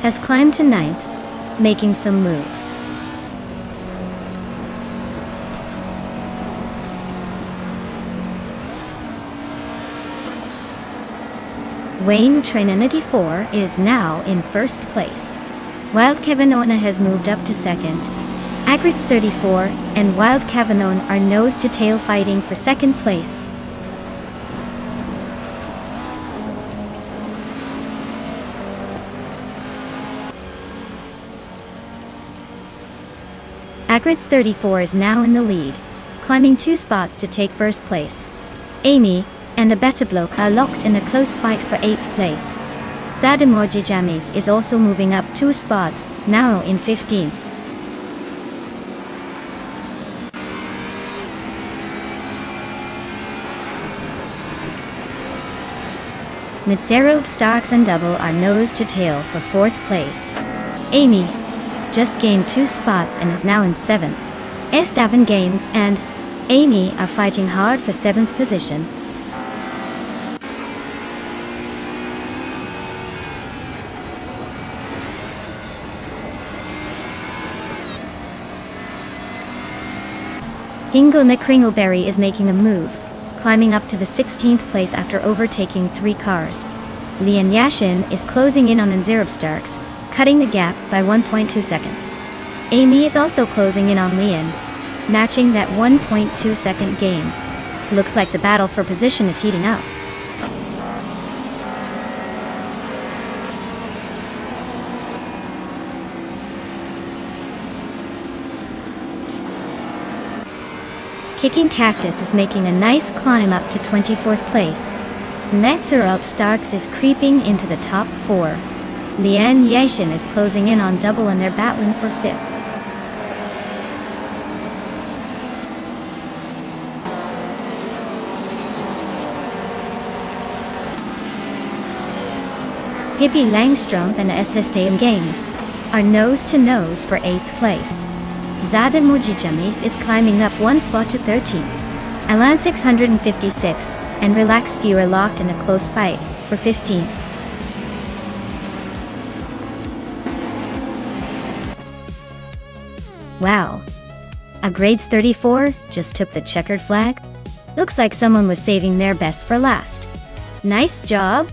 has climbed to 9th, making some moves. Wayne Tran 94 is now in first place, while Kevin Ona has moved up to 2nd. Agrids 34 and Wild Cavanon are nose to tail fighting for 2nd place. Agrids 34 is now in the lead, climbing 2 spots to take first place. Amy and A Better Bloke are locked in a close fight for 8th place. Sadimoji Jamis is also moving up 2 spots, now in 15th. Mitsero, Starks and Double are nose to tail for 4th place. Amy just gained 2 spots and is now in 7th. Esteban Games and Amy are fighting hard for 7th position. Hingle McCringleberry is making a move, climbing up to the 16th place after overtaking 3 cars. Lian Yashin is closing in on Nzerab Starks, cutting the gap by 1.2 seconds. Amy is also closing in on Lian, matching that 1.2 second gain. Looks like the battle for position is heating up. Kicking Cactus is making a nice climb up to 24th place. Netzerup Starks is creeping into the top 4. Lian Yashin is closing in on Double and they're battling for 5th. Pippi Langstrumpf and SSTM Games are nose to nose for 8th place. Zada Mujichamis is climbing up 1 spot to 13th. Alan 656 and Relax View are locked in a close fight for 15th. Wow. A grades 34 just took the checkered flag? Looks like someone was saving their best for last. Nice job!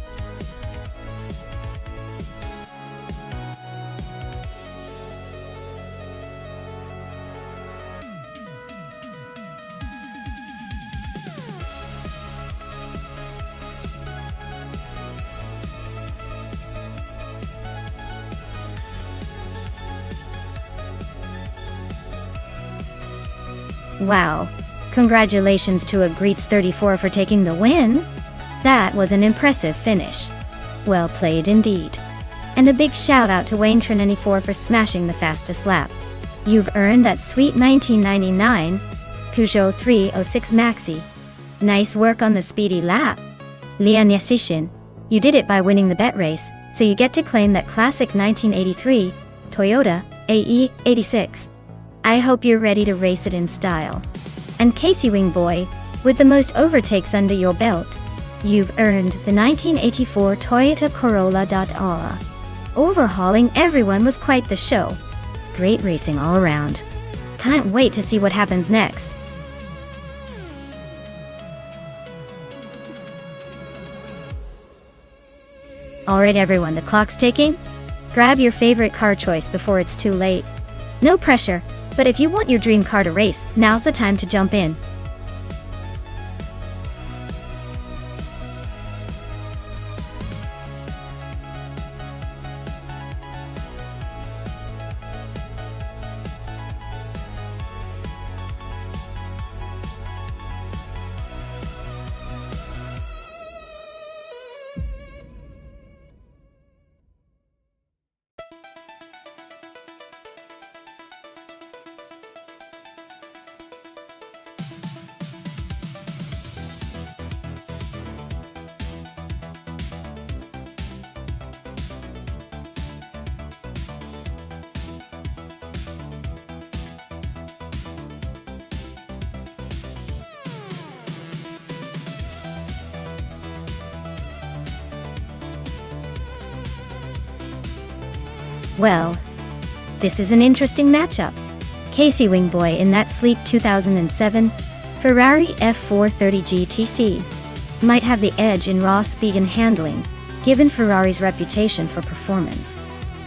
Wow. Congratulations to a Greets 34 for taking the win. That was an impressive finish. Well played indeed. And a big shout out to Wayne Trin94 for smashing the fastest lap. You've earned that sweet 1999 Peugeot 306 Maxi. Nice work on the speedy lap. Lian Yasishin, you did it by winning the bet race, so you get to claim that classic 1983 Toyota AE86. I hope you're ready to race it in style. And Casey Wing Boy, with the most overtakes under your belt, you've earned the 1984 Toyota Corolla. Overhauling everyone was quite the show. Great racing all around. Can't wait to see what happens next. Alright everyone, the clock's ticking. Grab your favorite car choice before it's too late. No pressure. But if you want your dream car to race, now's the time to jump in. Well, this is an interesting matchup. Casey Wing Boy in that sleek 2007 Ferrari F430 GTC might have the edge in raw speed and handling, given Ferrari's reputation for performance.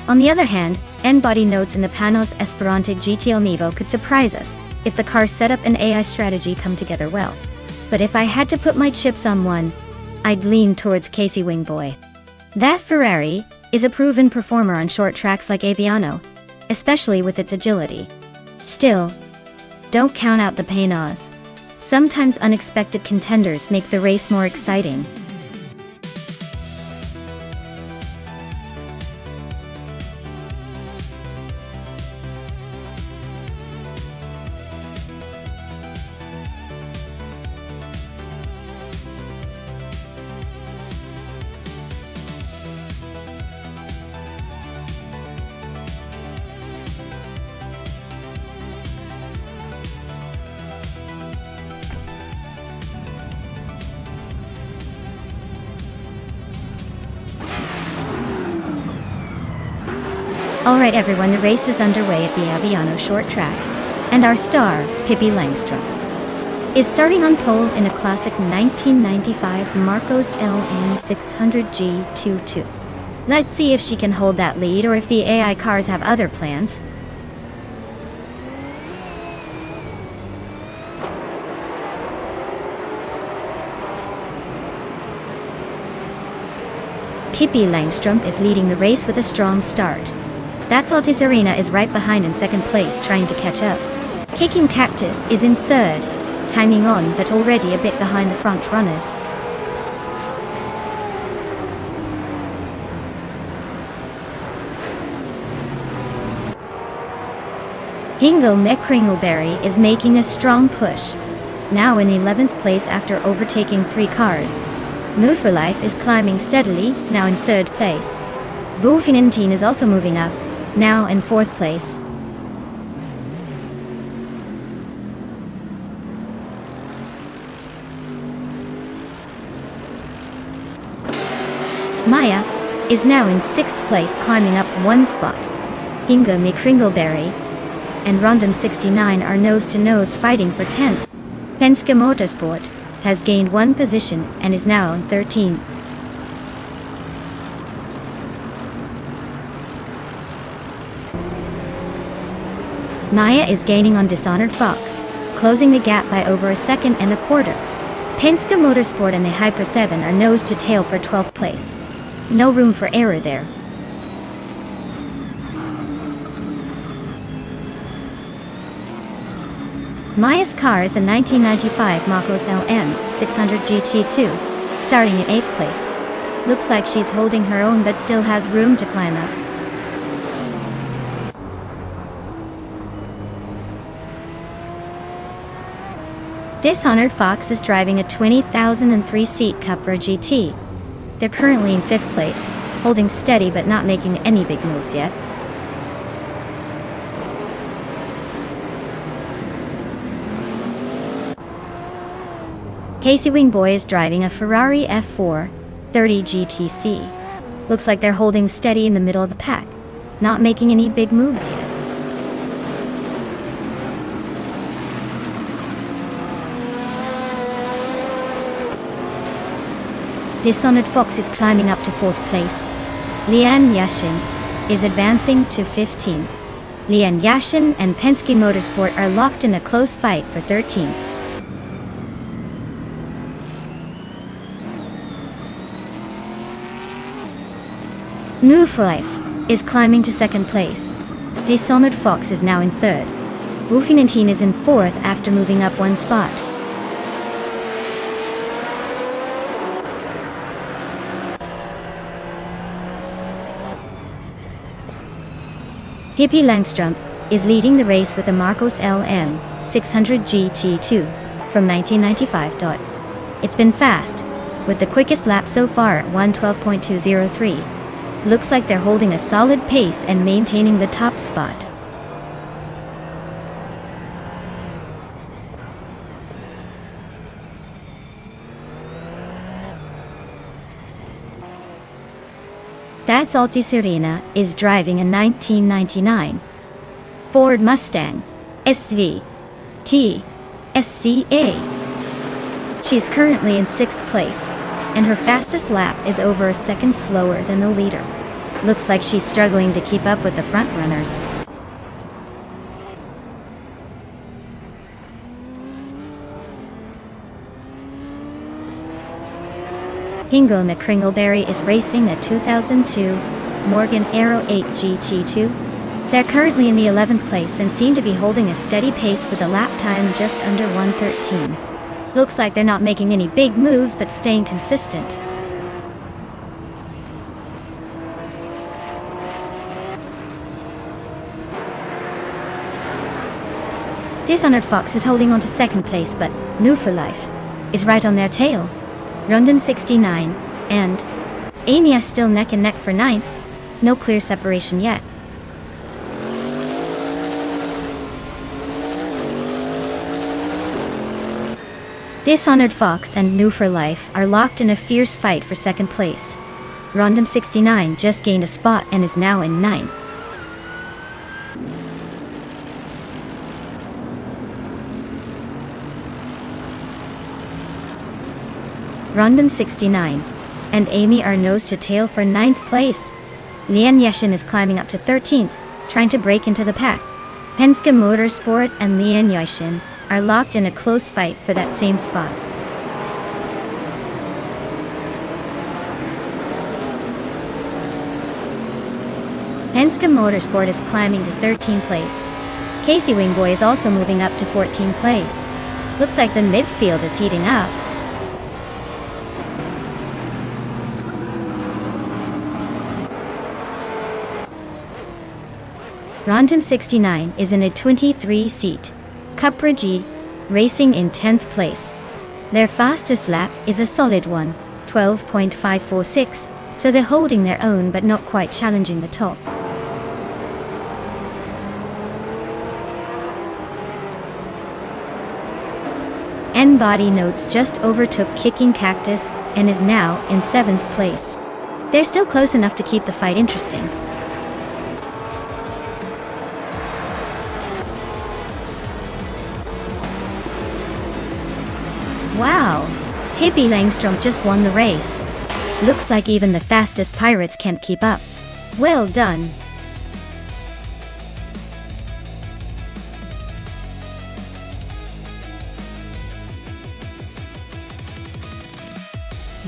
On the other hand, N-body notes in the Panos Esperante GTL Nevo could surprise us if the car's setup and AI strategy come together well. But if I had to put my chips on one, I'd lean towards Casey Wing Boy. That Ferrari is a proven performer on short tracks like Aviano, especially with its agility. Still, don't count out the Panos. Sometimes unexpected contenders make the race more exciting. Alright everyone, the race is underway at the Aviano short track, and our star, Pippi Langstrom, is starting on pole in a classic 1995 Marcos LN 600G22. Let's see if she can hold that lead or if the AI cars have other plans. Pippi Langstrom is leading the race with a strong start. That's Altis Arena is right behind in second place trying to catch up. Kicking Cactus is in third, hanging on but already a bit behind the front runners. Hingle McCringleberry is making a strong push, now in 11th place after overtaking 3 cars. Move for Life is climbing steadily, now in 3rd place. Bufinantine is also moving up, now in 4th place. Maya is now in 6th place, climbing up 1 spot. Inga McCringleberry and Rondon 69 are nose-to-nose fighting for 10th. Penske Motorsport has gained 1 position and is now on 13. Maya is gaining on Dishonored Fox, closing the gap by over a second and a quarter. Penske Motorsport and the Hyper 7 are nose to tail for 12th place. No room for error there. Maya's car is a 1995 Marcos LM 600 GT2, starting in 8th place. Looks like she's holding her own but still has room to climb up. Dishonored Fox is driving a 20,003-seat Cupra GT. They're currently in 5th place, holding steady but not making any big moves yet. Casey Wingboy is driving a Ferrari F4 30 GTC. Looks like they're holding steady in the middle of the pack, not making any big moves yet. Dishonored Fox is climbing up to 4th place. Lian Yashin is advancing to 15th. Lian Yashin and Penske Motorsport are locked in a close fight for 13th. New for Life is climbing to 2nd place. Dishonored Fox is now in 3rd. Bufinantine is in 4th after moving up 1 spot. Pippi Langstrom is leading the race with a Marcos LM 600 GT2 from 1995. It's been fast, with the quickest lap so far at 1:12.203. Looks like they're holding a solid pace and maintaining the top spot. That's Altis Arena is driving a 1999 Ford Mustang SV T SCA. She's currently in 6th place, and her fastest lap is over a second slower than the leader. Looks like she's struggling to keep up with the front runners. Hingle McCringleberry is racing a 2002 Morgan Aero 8 GT2. They're currently in the 11th place and seem to be holding a steady pace with a lap time just under 1:13. Looks like they're not making any big moves but staying consistent. Dishonored Fox is holding on to 2nd place, but New for Life is right on their tail. Rondon 69 and Amy are still neck and neck for 9th. No clear separation yet. Dishonored Fox and New for Life are locked in a fierce fight for 2nd place. Rondon 69 just gained a spot and is now in 9th. Random 69 and Amy are nose to tail for 9th place. Lian Yeshin is climbing up to 13th, trying to break into the pack. Penske Motorsport and Lian Yeshin are locked in a close fight for that same spot. Penske Motorsport is climbing to 13th place. Casey Wingboy is also moving up to 14th place. Looks like the midfield is heating up. Random 69 is in a 23-seat Cupra G, racing in 10th place. Their fastest lap is a solid one, 12.546, so they're holding their own but not quite challenging the top. N-Body Notes just overtook Kicking Cactus and is now in 7th place. They're still close enough to keep the fight interesting. Wow! Pippi Langstrom just won the race. Looks like even the fastest pirates can't keep up. Well done!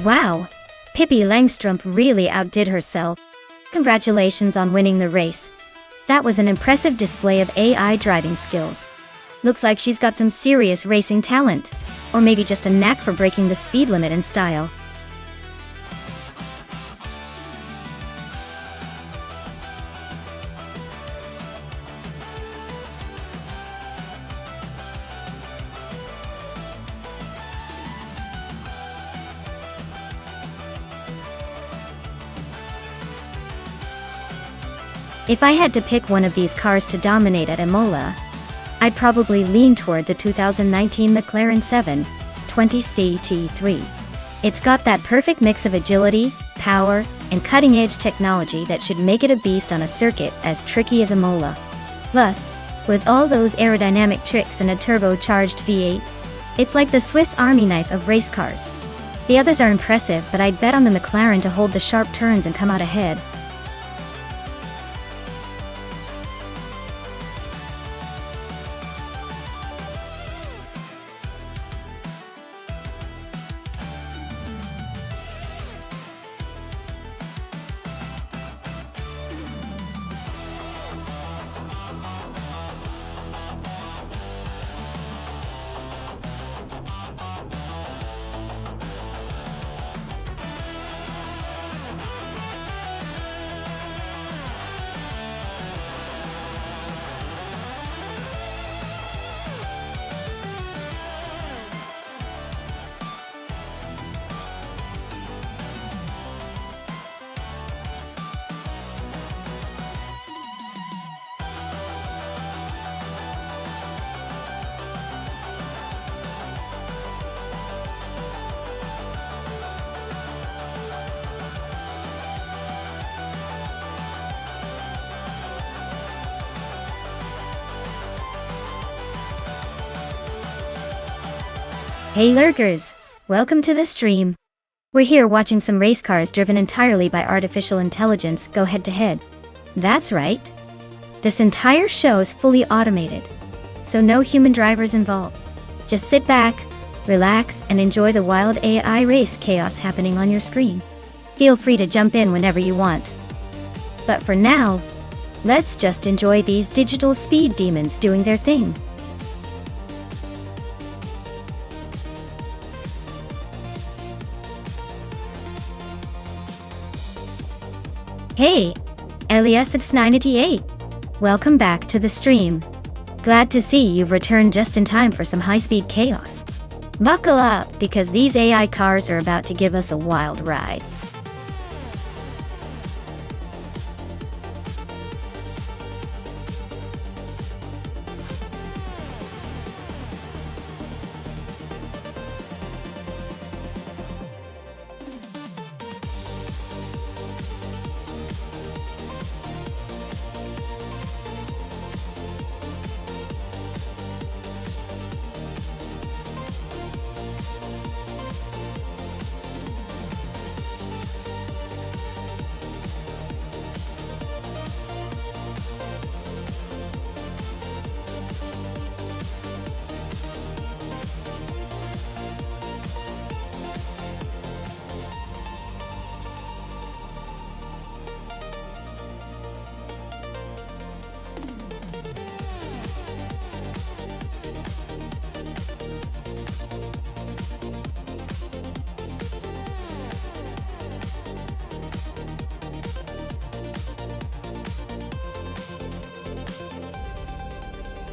Wow! Pippi Langstrom really outdid herself. Congratulations on winning the race. That was an impressive display of AI driving skills. Looks like she's got some serious racing talent. Or maybe just a knack for breaking the speed limit in style. If I had to pick one of these cars to dominate at Imola, I'd probably lean toward the 2019 McLaren 720 CT3. It's got that perfect mix of agility, power, and cutting-edge technology that should make it a beast on a circuit as tricky as Imola. Plus, with all those aerodynamic tricks and a turbocharged V8, it's like the Swiss Army knife of race cars. The others are impressive, but I'd bet on the McLaren to hold the sharp turns and come out ahead. Hey lurkers! Welcome to the stream. We're here watching some race cars driven entirely by artificial intelligence go head to head. That's right. This entire show is fully automated, so no human drivers involved. Just sit back, relax, and enjoy the wild AI race chaos happening on your screen. Feel free to jump in whenever you want. But for now, let's just enjoy these digital speed demons doing their thing. Hey, Elias698. Welcome back to the stream. Glad to see you've returned just in time for some high-speed chaos. Buckle up, because these AI cars are about to give us a wild ride.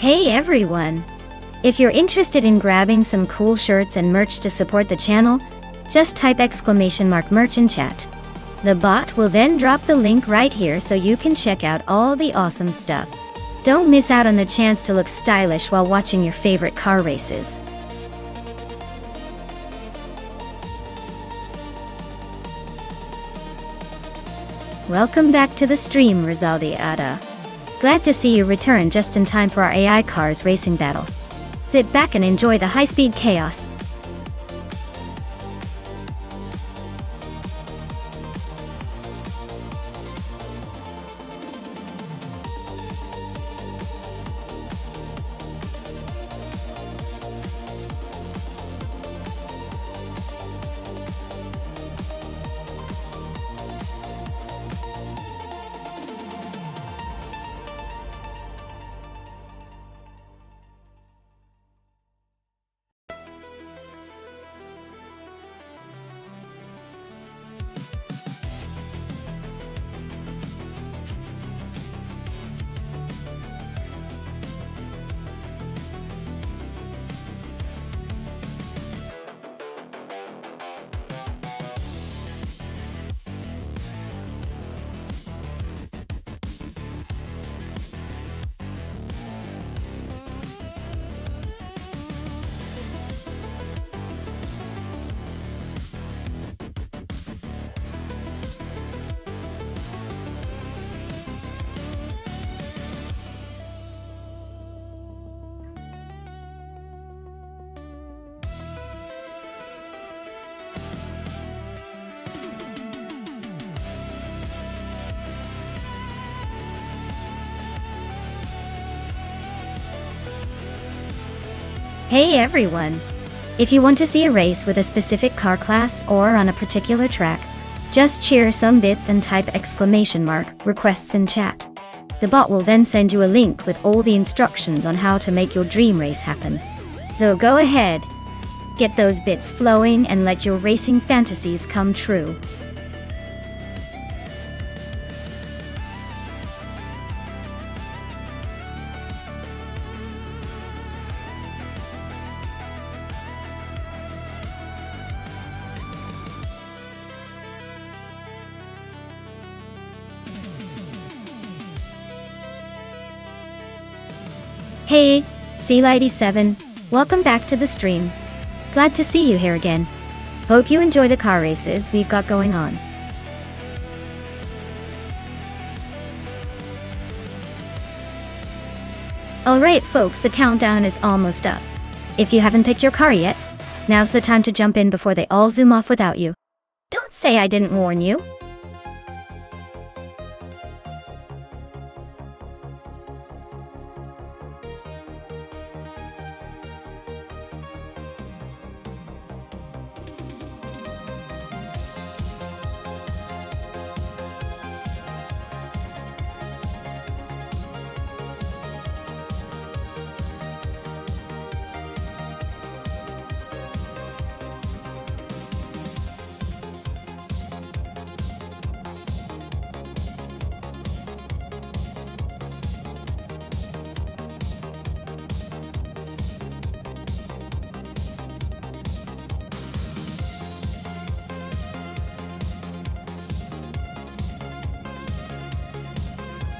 Hey everyone! If you're interested in grabbing some cool shirts and merch to support the channel, just type !merch in chat. The bot will then drop the link right here so you can check out all the awesome stuff. Don't miss out on the chance to look stylish while watching your favorite car races. Welcome back to the stream, Rizaldi Ada. Glad to see you return just in time for our AI cars racing battle. Sit back and enjoy the high-speed chaos. Hey everyone! If you want to see a race with a specific car class or on a particular track, just cheer some bits and type !requests in chat. The bot will then send you a link with all the instructions on how to make your dream race happen. So go ahead, get those bits flowing and let your racing fantasies come true. Hey, Seal87, welcome back to the stream. Glad to see you here again. Hope you enjoy the car races we've got going on. Alright folks, the countdown is almost up. If you haven't picked your car yet, now's the time to jump in before they all zoom off without you. Don't say I didn't warn you.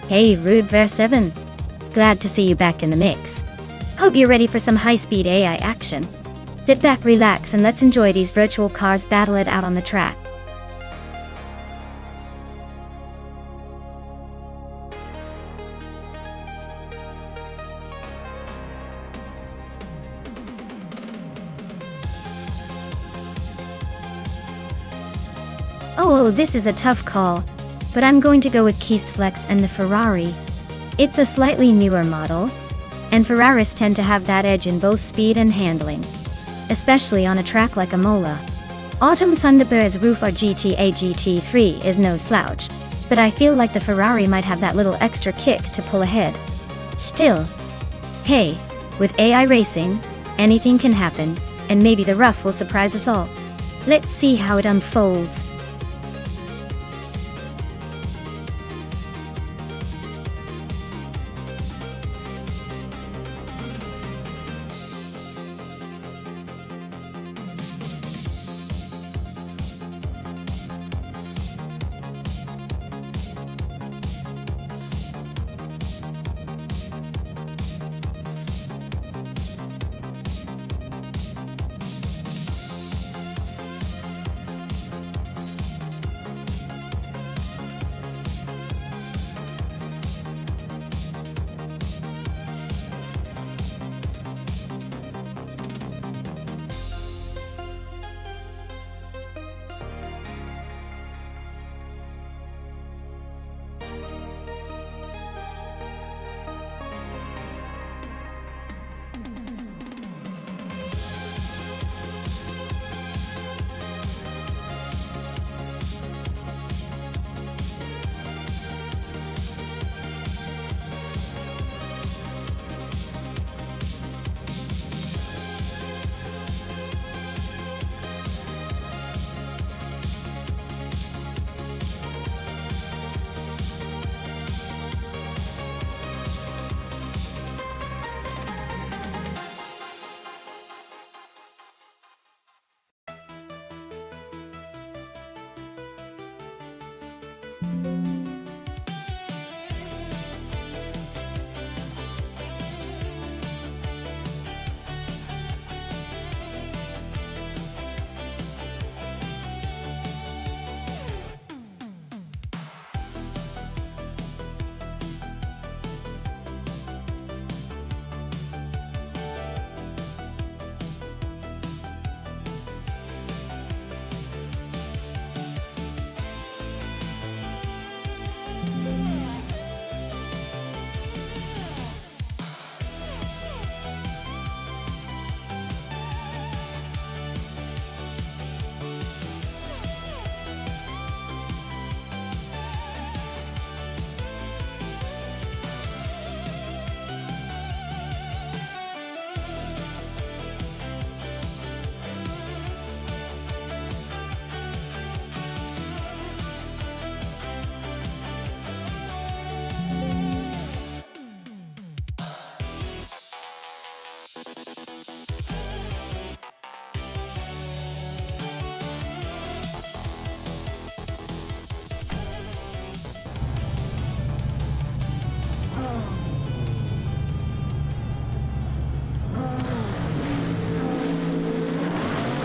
Hey, Rude7. Glad to see you back in the mix. Hope you're ready for some high-speed AI action. Sit back, relax, and let's enjoy these virtual cars battle it out on the track. Oh, this is a tough call, but I'm going to go with Flex and the Ferrari. It's a slightly newer model, and Ferraris tend to have that edge in both speed and handling, especially on a track like Imola. Autumn Thunderbird's Roof or GTA GT3 is no slouch, but I feel like the Ferrari might have that little extra kick to pull ahead. Still, hey, with AI racing, anything can happen, and maybe the rough will surprise us all. Let's see how it unfolds.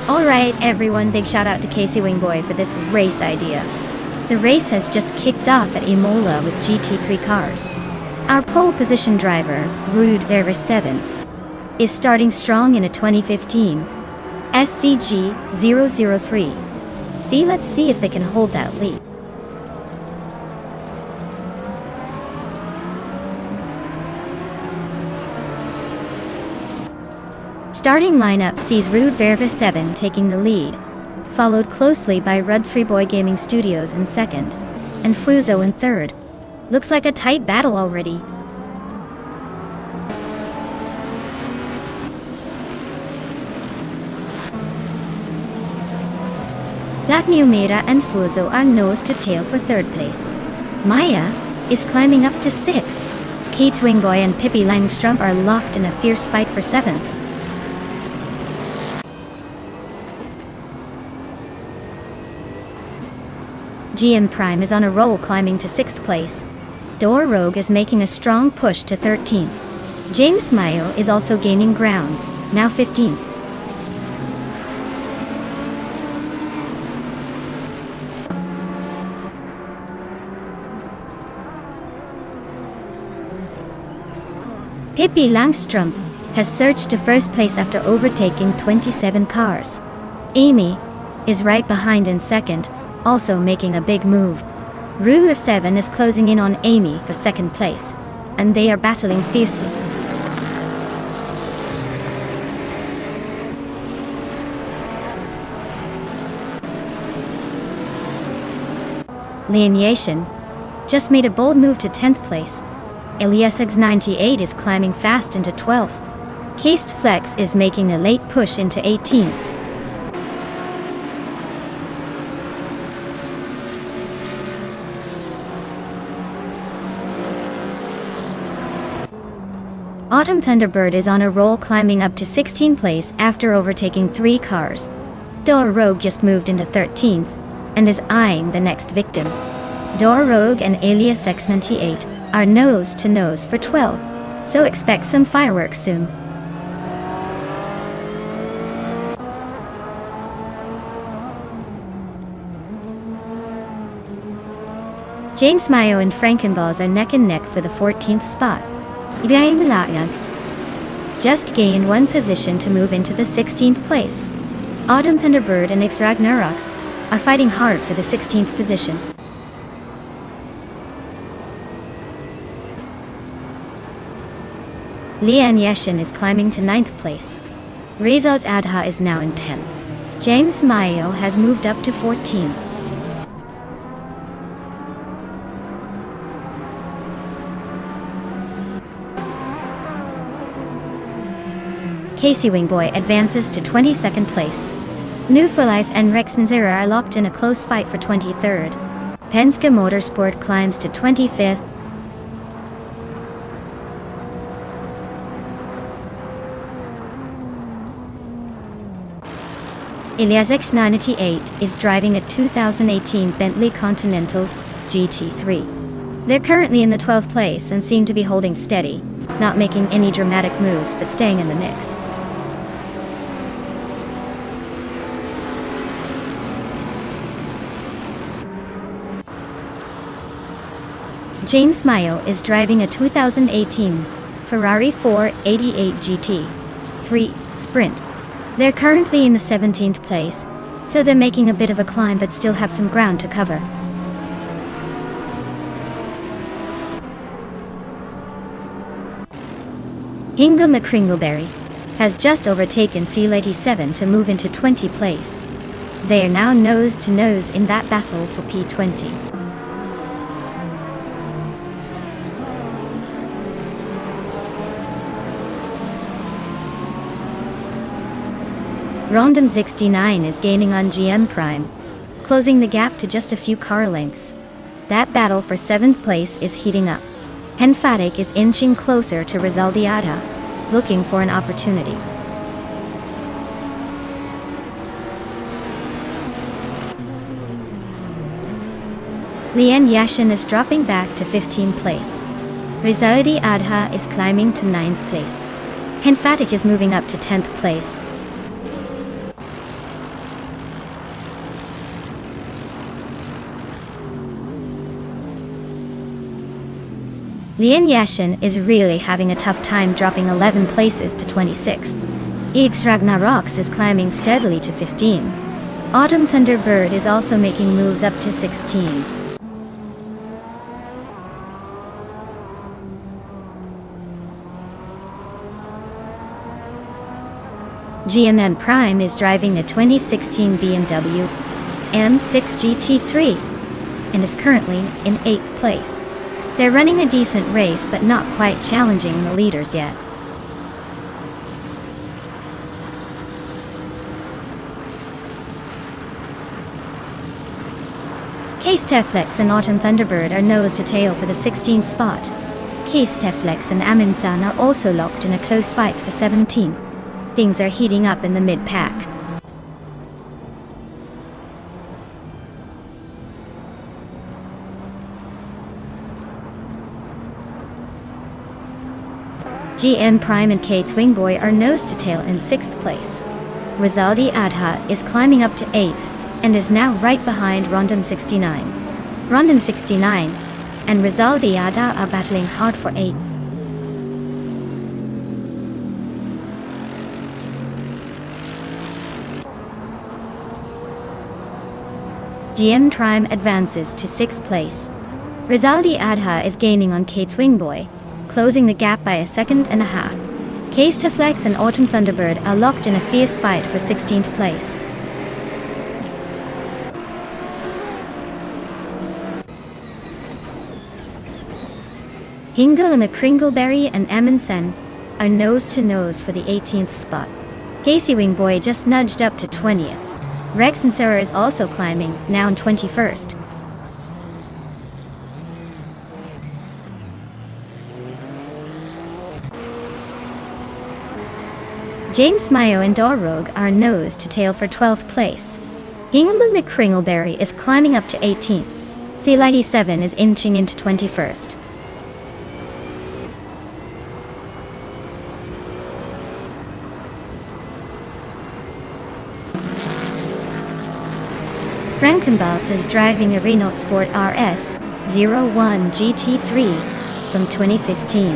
Alright everyone, big shout out to Casey Wingboy for this race idea. The race has just kicked off at Imola with GT3 cars. Our pole position driver, Ruud Vervis 7, is starting strong in a 2015 SCG-003. Let's see if they can hold that lead. Starting lineup sees Ruud Vervis 7 taking the lead, followed closely by Rud3Boy Gaming Studios in second, and Fuzo in third. Looks like a tight battle already. Mira and Fuzo are nose to tail for third place. Maya is climbing up to sixth. Keats Wingboy and Pippi Langstrup are locked in a fierce fight for seventh. GM Prime is on a roll, climbing to 6th place. Door Rogue is making a strong push to 13th. James Mayo is also gaining ground, now 15th. Pippi Langstrup has surged to first place after overtaking 27 cars. Amy is right behind in second, also making a big move. Ruud 7 is closing in on Amy for second place, and they are battling fiercely. Lian Yashin just made a bold move to 10th place. Elias X98 is climbing fast into 12th. Keist Flex is making a late push into 18th. Autumn Thunderbird is on a roll, climbing up to 16th place after overtaking 3 cars. Door Rogue just moved into 13th and is eyeing the next victim. Door Rogue and Alias X98 are nose to nose for 12th, so expect some fireworks soon. James Mayo and Frankenballs are neck and neck for the 14th spot. Ilayax just gained 1 position to move into the 16th place. Autumn Thunderbird and X Ragnaroks are fighting hard for the 16th position. Lian Yashin is climbing to 9th place. Rezat Adha is now in 10th. James Mayo has moved up to 14th. Casey Wingboy advances to 22nd place. New for Life and Rex and Zera are locked in a close fight for 23rd. Penske Motorsport climbs to 25th. Elias X98 is driving a 2018 Bentley Continental GT3. They're currently in the 12th place and seem to be holding steady, not making any dramatic moves but staying in the mix. James Mayo is driving a 2018 Ferrari 488 GT3 Sprint. They're currently in the 17th place, so they're making a bit of a climb but still have some ground to cover. Hingle McCringleberry has just overtaken C87 to move into 20th place. They are now nose to nose in that battle for P20. Rondom 69 is gaining on GM Prime, closing the gap to just a few car lengths. That battle for 7th place is heating up. Henfatic is inching closer to Rizaldiata, looking for an opportunity. Lian Yashin is dropping back to 15th place. Rizaldi Adha is climbing to 9th place. Henfatic is moving up to 10th place. Lian Yashin is really having a tough time, dropping 11 places to 26. X Ragnaroks is climbing steadily to 15. Autumn Thunderbird is also making moves up to 16. GMN Prime is driving a 2016 BMW M6 GT3 and is currently in 8th place. They're running a decent race but not quite challenging the leaders yet. Case Teflex and Autumn Thunderbird are nose to tail for the 16th spot. Case Teflex and Aminsan are also locked in a close fight for 17th. Things are heating up in the mid-pack. GN Prime and Kate Swingboy are nose to tail in 6th place. Rizaldi Adha is climbing up to 8th and is now right behind Rondon 69. Rondon 69 and Rizaldi Adha are battling hard for 8th. GM Prime advances to 6th place. Rizaldi Adha is gaining on Kate Swingboy, closing the gap by a second and a half. Case Teflex and Autumn Thunderbird are locked in a fierce fight for 16th place. Hingle and a Kringleberry and Amundsen are nose to nose for the 18th spot. Casey Wingboy just nudged up to 20th. Rex and Sarah is also climbing, now in 21st. James Mayo and Dorrogue are nose to tail for 12th place. Hingle McCringleberry is climbing up to 18th. C97 is inching into 21st. Frankenbalz is driving a Renault Sport RS 01 GT3 from 2015.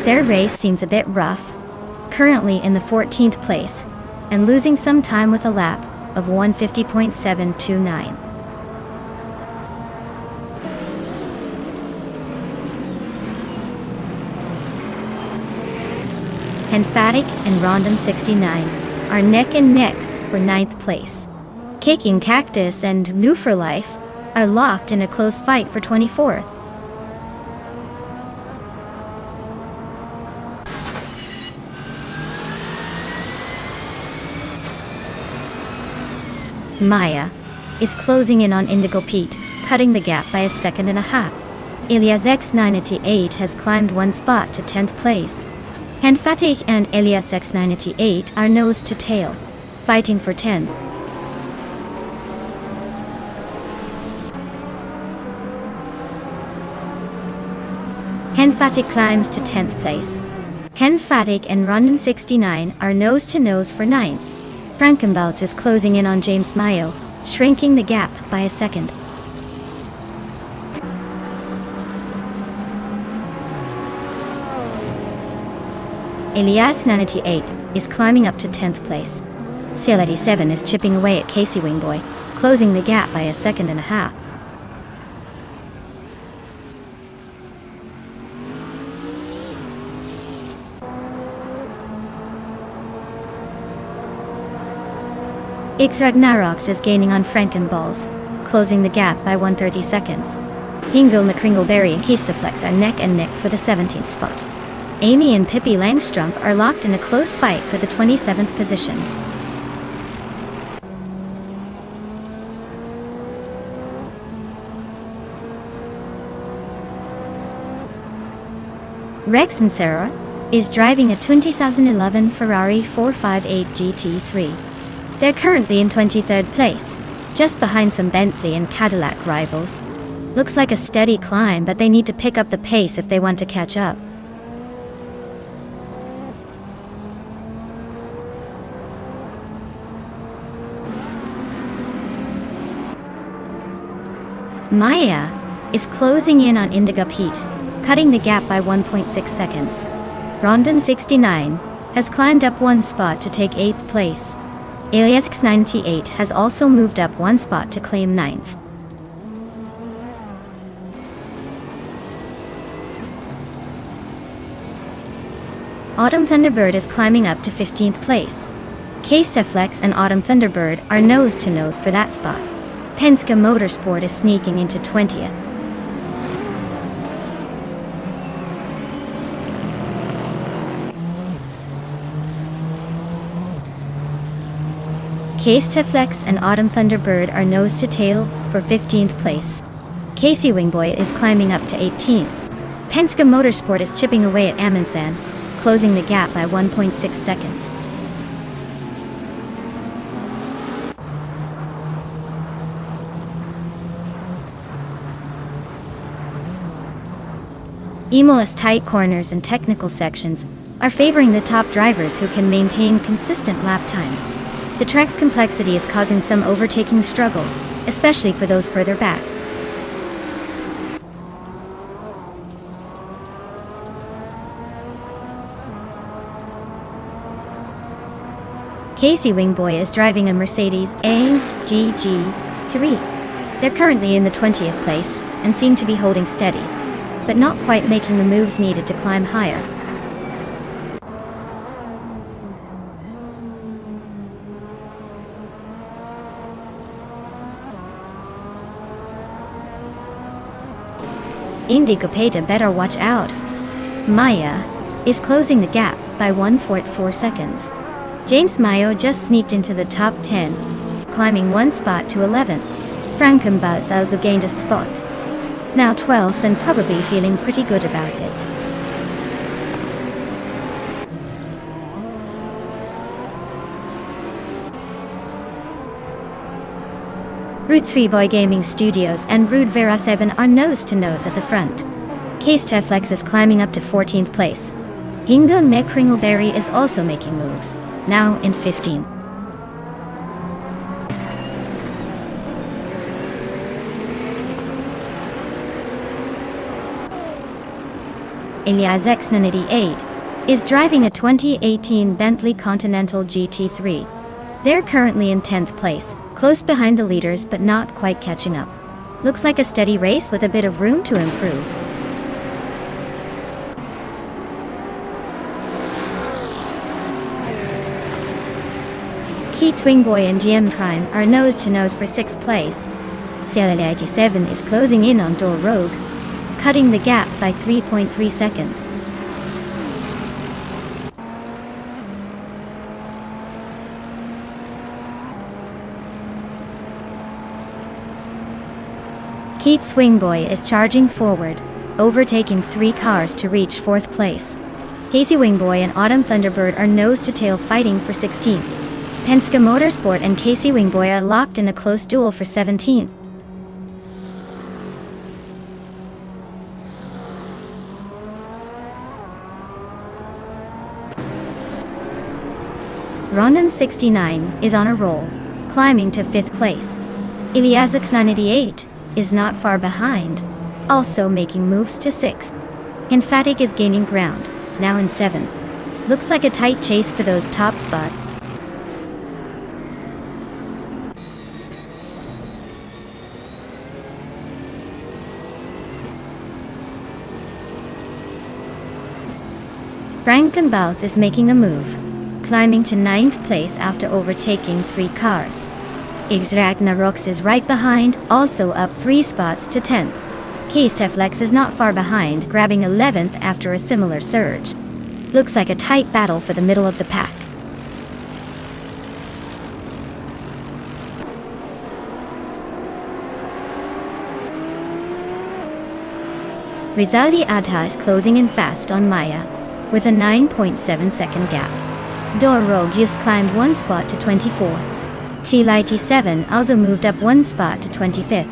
Their race seems a bit rough, currently in the 14th place, and losing some time with a lap of 150.729. Henfatic and Rondon 69 are neck and neck for 9th place. Kicking Cactus and New for Life are locked in a close fight for 24th. Maya is closing in on Indigo Pete, cutting the gap by a second and a half. Elias X98 has climbed one spot to 10th place. Henfatic and Elias X98 are nose to tail, fighting for 10th. Henfatic climbs to 10th place. Henfatic and Rondon 69 are nose to nose for 9th. Frankenbalz is closing in on James Mayo, shrinking the gap by a second. Elias 98 is climbing up to 10th place. Seal 87 is chipping away at Casey Wingboy, closing the gap by a second and a half. X Ragnaroks is gaining on Frankenbalz, closing the gap by 130 seconds. Hingle McCringleberry and Keistaflex are neck and neck for the 17th spot. Amy and Pippi Langstrumpf are locked in a close fight for the 27th position. Rex and Sarah is driving a 2011 Ferrari 458 GT3. They're currently in 23rd place, just behind some Bentley and Cadillac rivals. Looks like a steady climb, but they need to pick up the pace if they want to catch up. Maya is closing in on Indigo Pete, cutting the gap by 1.6 seconds. Rondon 69 has climbed up one spot to take 8th place. Iliathx 98 has also moved up one spot to claim 9th. Autumn Thunderbird is climbing up to 15th place. K-Steflex and Autumn Thunderbird are nose-to-nose for that spot. Penske Motorsport is sneaking into 20th. K-Steflex and Autumn Thunderbird are nose-to-tail for 15th place. Casey Wingboy is climbing up to 18th. Penske Motorsport is chipping away at Amundsen, closing the gap by 1.6 seconds. Imola's tight corners and technical sections are favoring the top drivers who can maintain consistent lap times. The track's complexity is causing some overtaking struggles, especially for those further back. Casey Wingboy is driving a Mercedes AMG 3. They're currently in the 20th place and seem to be holding steady, but not quite making the moves needed to climb higher. Indy Copeta better watch out. Maya is closing the gap by 1.4 seconds. James Mayo just sneaked into the top 10, climbing one spot to 11th. Frankenbutz also gained a spot, now 12th and probably feeling pretty good about it. Route 3 Boy Gaming Studios and Route Vera 7 are nose-to-nose at the front. K-Steflex is climbing up to 14th place. Hingle Mekringleberry is also making moves, now in 15th. Iliathx 98 is driving a 2018 Bentley Continental GT3. They're currently in 10th place, close behind the leaders but not quite catching up. Looks like a steady race with a bit of room to improve. Keats Wingboy and GM Prime are nose-to-nose for 6th place. CLL 87 is closing in on Dor Rogue, cutting the gap by 3.3 seconds. Keats Wingboy is charging forward, overtaking 3 cars to reach 4th place. Casey Wingboy and Autumn Thunderbird are nose-to-tail fighting for 16th. Penske Motorsport and Casey Wingboy are locked in a close duel for 17th. Rondon 69 is on a roll, climbing to 5th place. Iliathx 98 is not far behind, also making moves to 6th. Emphatic is gaining ground, now in 7th. Looks like a tight chase for those top spots. Frankenbutz is making a move, climbing to 9th place after overtaking 3 cars. Ix Ragnaroks is right behind, also up 3 spots to 10th. K-Steflex is not far behind, grabbing 11th after a similar surge. Looks like a tight battle for the middle of the pack. Rizaldi Adha is closing in fast on Maya, with a 9.7 second gap. Dor Rogue just climbed one spot to 24th. TL87 also moved up one spot to 25th.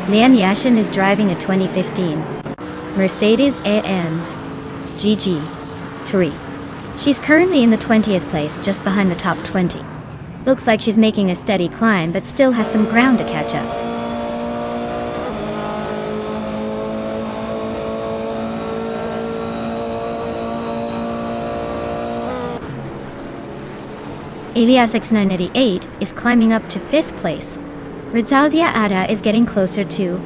Lian Yashin is driving a 2015 Mercedes AMG 3. She's currently in the 20th place, just behind the top 20. Looks like she's making a steady climb, but still has some ground to catch up. Elias X988 is climbing up to 5th place. Rizaldia Ada is getting closer to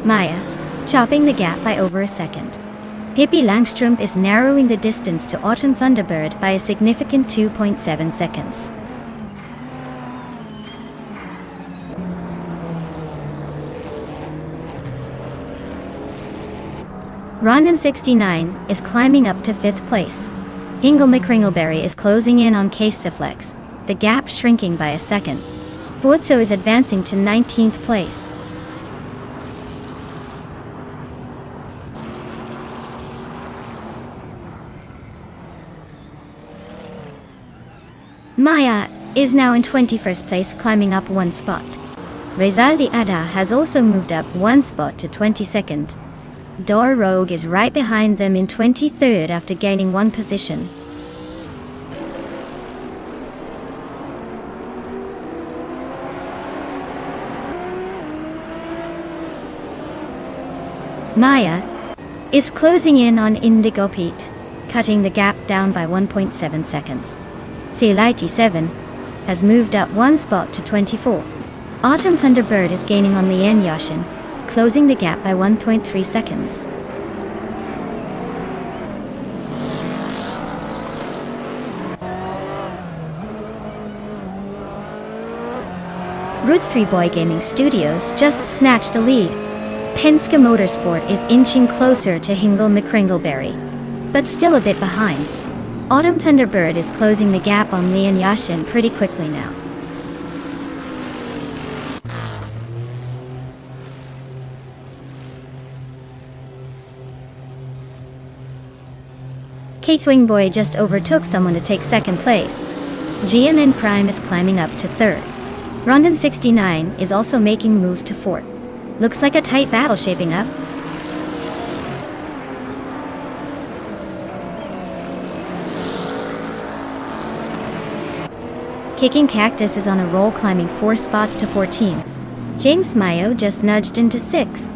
Maya, chopping the gap by over a second. Pippi Langstrumpf is narrowing the distance to Autumn Thunderbird by a significant 2.7 seconds. Rondon69 is climbing up to 5th place. Hingle McCringleberry is closing in on Castaflex, the gap shrinking by a second. Buotso is advancing to 19th place. Maya is now in 21st place, climbing up 1 spot. Rezaldi Ada has also moved up 1 spot to 22nd. Dor Rogue is right behind them in 23rd after gaining 1 position. Maya is closing in on Indigo Pete, cutting the gap down by 1.7 seconds. Lighty 7 has moved up 1 spot to 24. Autumn Thunderbird is gaining on Lien Yashin, closing the gap by 1.3 seconds. Root 3 Boy Gaming Studios just snatched the lead. Penske Motorsport is inching closer to Hingle McCringleberry, but still a bit behind. Autumn Thunderbird is closing the gap on Lien Yashin pretty quickly now. K-Swing Boy just overtook someone to take 2nd place. GMN Prime is climbing up to 3rd. Rondon69 is also making moves to 4th. Looks like a tight battle shaping up. Kicking Cactus is on a roll, climbing 4 spots to 14. James Mayo just nudged into 6th.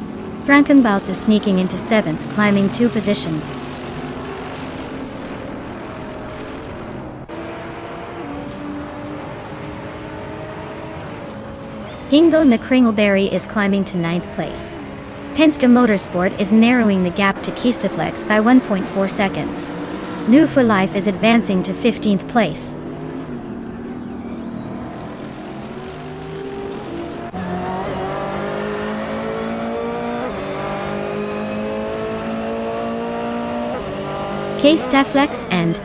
Frankenbalz is sneaking into 7th, climbing 2 positions. Hingle McCringleberry is climbing to 9th place. Penske Motorsport is narrowing the gap to Kistaflex by 1.4 seconds. New for Life is advancing to 15th place. Kastaflex and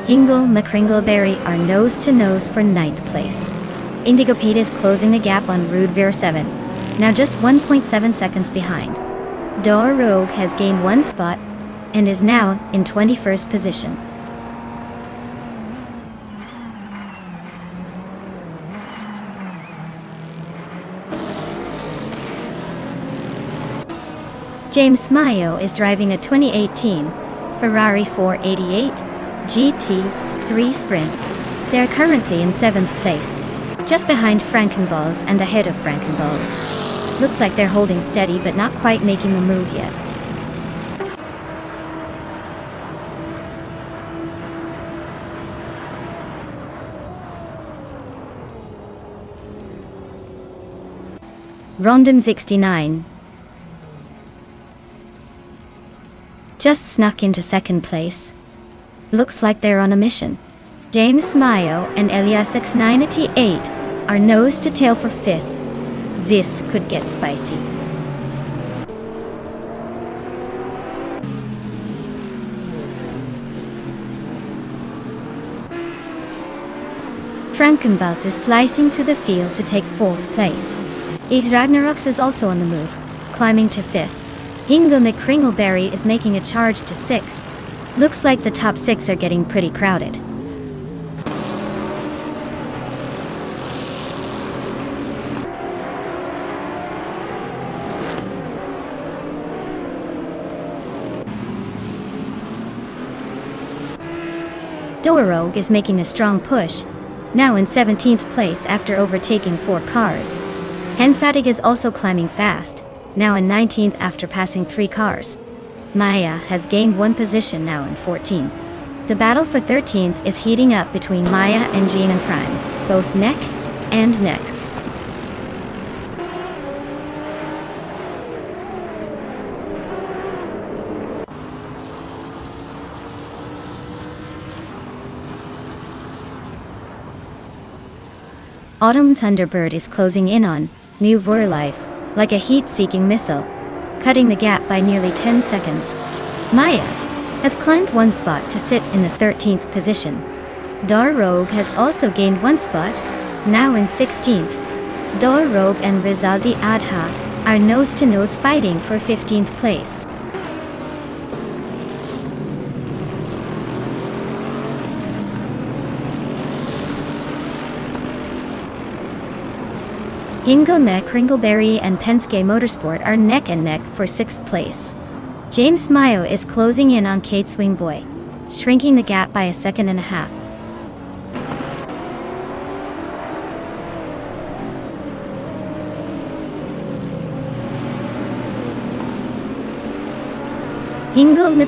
Hingle McCringleberry are nose to nose for 9th place. Indigo Pete is closing the gap on Rude Veer 7, now just 1.7 seconds behind. Dor Rogue has gained 1 spot and is now in 21st position. James Mayo is driving a 2018 Ferrari 488 GT3 Sprint. They are currently in 7th place, just behind Frankenbalz and ahead of Frankenbalz. Looks like they're holding steady but not quite making a move yet. Rondon 69 just snuck into 2nd place. Looks like they're on a mission. James Mayo and Elias X988 are nose to tail for 5th. This could get spicy. Frankenbalz is slicing through the field to take 4th place. Eth Ragnaroks is also on the move, climbing to 5th. Hingle McCringleberry is making a charge to 6th. Looks like the top 6 are getting pretty crowded. Rogue is making a strong push, now in 17th place after overtaking 4 cars. Henfatig is also climbing fast, now in 19th after passing 3 cars. Maya has gained 1 position now in 14th. The battle for 13th is heating up between Maya and Jean and Prime, both neck and neck. Autumn Thunderbird is closing in on New Life like a heat-seeking missile, cutting the gap by nearly 10 seconds. Maya has climbed 1 spot to sit in the 13th position. Rogue has also gained 1 spot, now in 16th. Rogue and Rizaldi Adha are nose-to-nose fighting for 15th place. Kringleberry and Penske Motorsport are neck and neck for 6th place. James Mayo is closing in on Kate Swingboy, shrinking the gap by 1.5 seconds.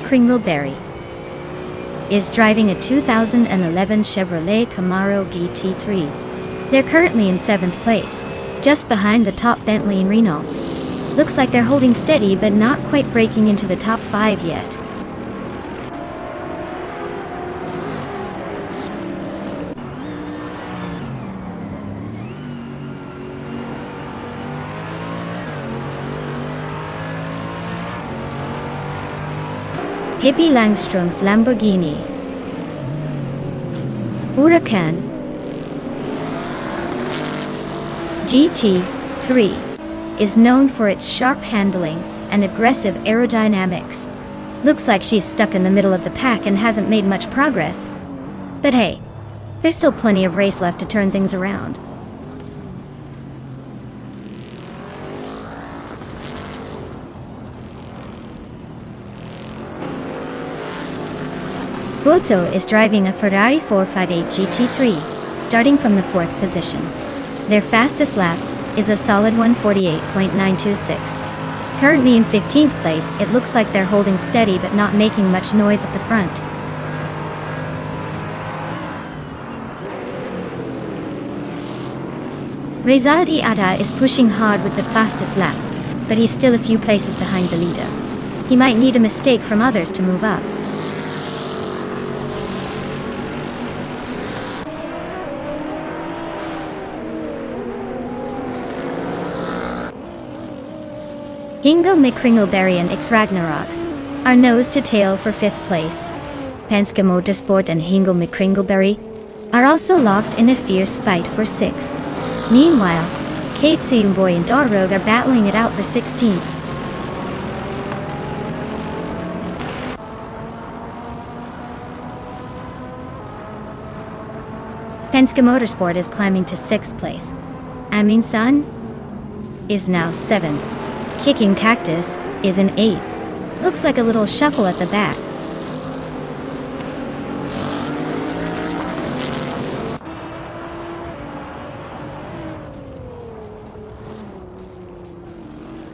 Kringleberry is driving a 2011 Chevrolet Camaro GT3. They're currently in 7th place, just behind the top Bentley and Renaults. Looks like they're holding steady but not quite breaking into the top 5 yet. Pippi Langström's Lamborghini Huracan GT3 is known for its sharp handling and aggressive aerodynamics. Looks like she's stuck in the middle of the pack and hasn't made much progress. But hey, there's still plenty of race left to turn things around. Bozzo is driving a Ferrari 458 GT3, starting from the 4th position. Their fastest lap is a solid 1:48.926. Currently in 15th place, it looks like they're holding steady but not making much noise at the front. Rezadi Ada is pushing hard with the fastest lap, but he's still a few places behind the leader. He might need a mistake from others to move up. Kringleberry and X Ragnaroks are nose to tail for 5th place. Penske Motorsport and Kringleberry are also locked in a fierce fight for 6th. Meanwhile, Kate Swingboy and Rogue are battling it out for 16th. Penske Motorsport is climbing to 6th place. Amin Sun is now 7th. Kicking Cactus is in 8th. Looks like a little shuffle at the back.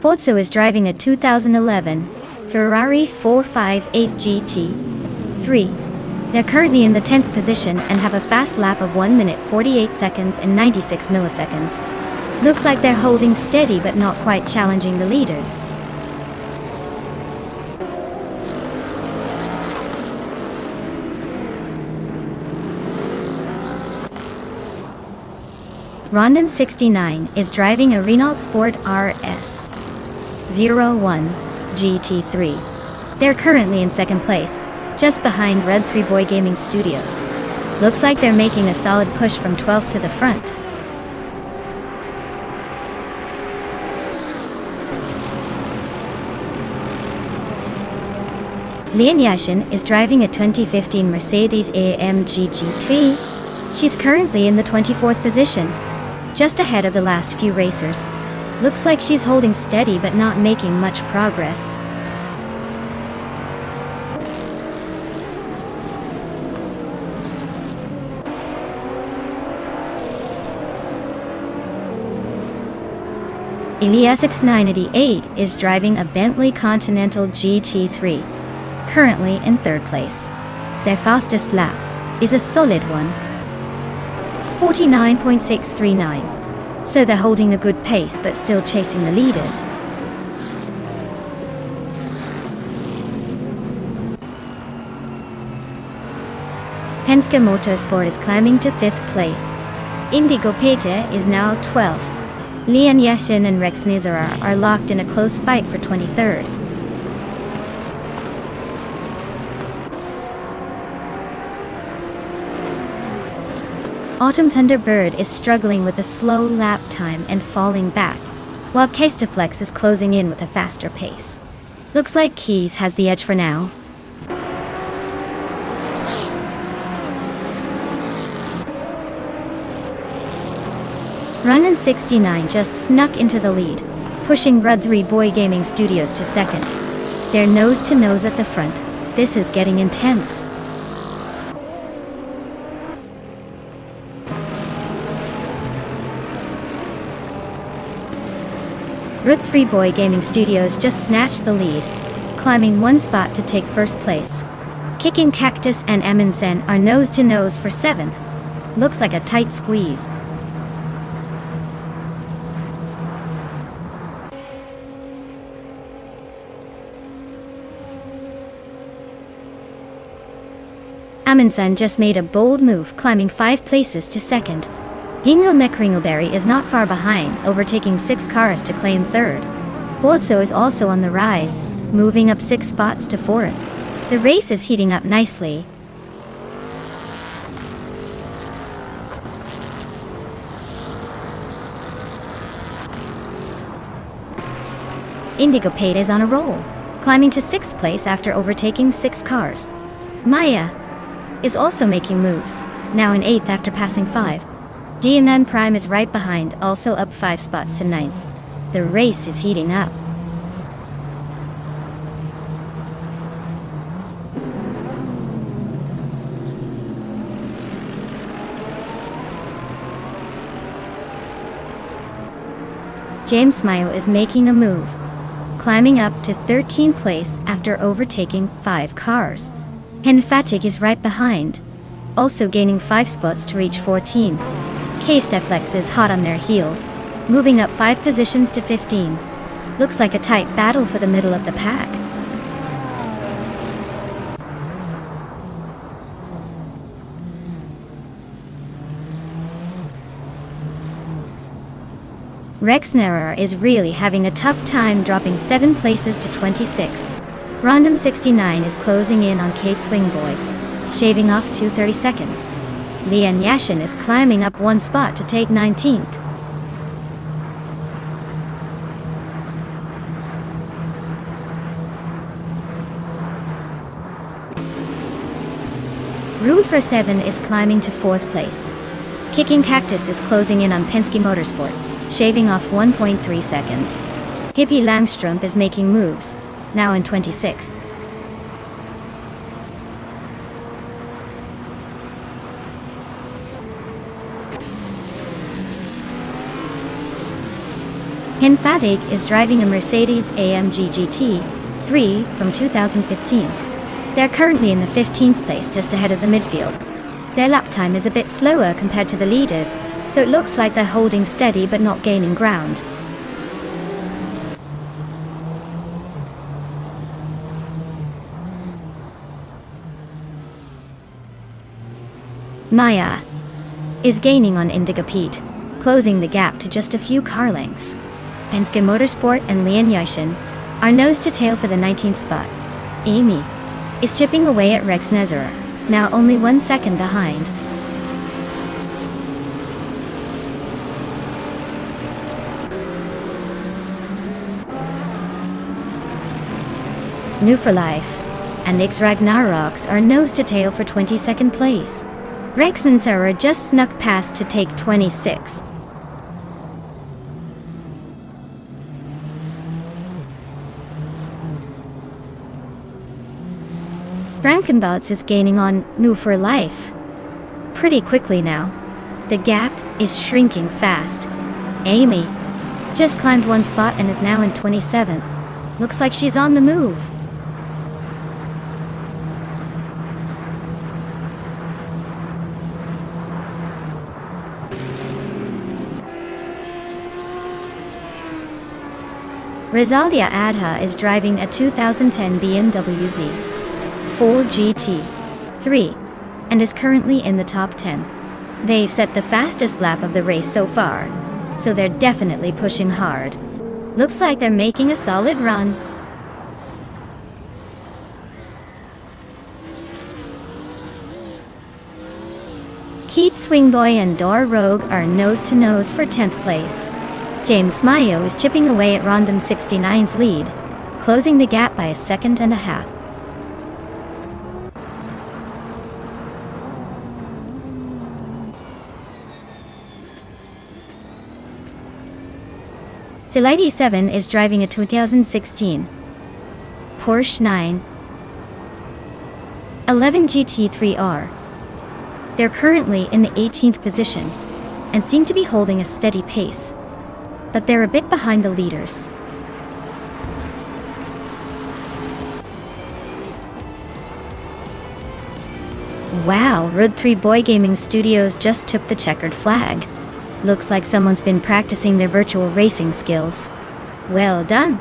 Pozzo is driving a 2011 Ferrari 458 GT3. They're currently in the 10th position and have a fast lap of 1 minute 48 seconds and 96 milliseconds. Looks like they're holding steady but not quite challenging the leaders. Rondon 69 is driving a Renault Sport RS 01 GT3. They're currently in 2nd place, just behind Red 3 Boy Gaming Studios. Looks like they're making a solid push from 12th to the front. Lian Yashin is driving a 2015 Mercedes-AMG GT3. She's currently in the 24th position, just ahead of the last few racers. Looks like she's holding steady but not making much progress. Iliasix988 is driving a Bentley Continental GT3, currently in third place. Their fastest lap is a solid one, 49.639. So they're holding a good pace but still chasing the leaders. Penske Motorsport is climbing to 5th place. Indigo Pete is now 12th. Leon Yashin and Rex Nizara are locked in a close fight for 23rd. Autumn Thunderbird is struggling with a slow lap time and falling back, while Casterflex is closing in with a faster pace. Looks like Keys has the edge for now. Runnin 69 just snuck into the lead, pushing Rud 3 Boy Gaming Studios to second. They're nose to nose at the front. This is getting intense. Rud 3 Boy Gaming Studios just snatched the lead, climbing one spot to take first place. Kicking Cactus and Amundsen are nose to nose for 7th. Looks like a tight squeeze. Amundsen just made a bold move, climbing 5 places to second. Ingo Mekringleberry is not far behind, overtaking 6 cars to claim third. Bolso is also on the rise, moving up 6 spots to fourth. The race is heating up nicely. Indigo Pate is on a roll, climbing to 6th place after overtaking 6 cars. Maya is also making moves, now in 8th after passing 5. DNN Prime is right behind, also up 5 spots to 9th. The race is heating up. James Mayo is making a move, climbing up to 13th place after overtaking 5 cars. Hen Fatigue is right behind, also gaining 5 spots to reach 14. K-Steflex is hot on their heels, moving up 5 positions to 15. Looks like a tight battle for the middle of the pack. Rex Nerer is really having a tough time, dropping 7 places to 26th. Random 69 is closing in on Kate Swingboy, shaving off 2:30 seconds. Leon Yashin is climbing up 1 spot to take 19th. Rude for 7 is climbing to 4th place. Kicking Cactus is closing in on Penske Motorsport, shaving off 1.3 seconds. Hippie Langstrumpf is making moves, now in 26th. Hen Fatigue is driving a Mercedes AMG GT3 from 2015. They're currently in the 15th place, just ahead of the midfield. Their lap time is a bit slower compared to the leaders, so it looks like they're holding steady but not gaining ground. Maya is gaining on Indigo Pete, closing the gap to just a few car lengths. Penske Motorsport and Leon Yashin are nose to tail for the 19th spot. Amy is chipping away at Rex Nezer, now only 1 second behind. New for Life and X Ragnaroks are nose to tail for 22nd place. Rex and Sarah just snuck past to take 26. Frankenbots is gaining on New for Life pretty quickly now. The gap is shrinking fast. Amy Just climbed one spot and is now in 27th. Looks like she's on the move. Rizaldia Adha is driving a 2010 BMW Z4 GT3 and is currently in the top 10. They've set the fastest lap of the race so far, so they're definitely pushing hard. Looks like they're making a solid run. Keat Swingboy and Dor Rogue are nose-to-nose for 10th place. James Mayo is chipping away at Rondon 69's lead, closing the gap by a second and a half. Delighty 7 is driving a 2016 Porsche 911 GT3R. They're currently in the 18th position and seem to be holding a steady pace, but they're a bit behind the leaders. Wow, Road 3 Boy Gaming Studios just took the checkered flag. Looks like someone's been practicing their virtual racing skills. Well done.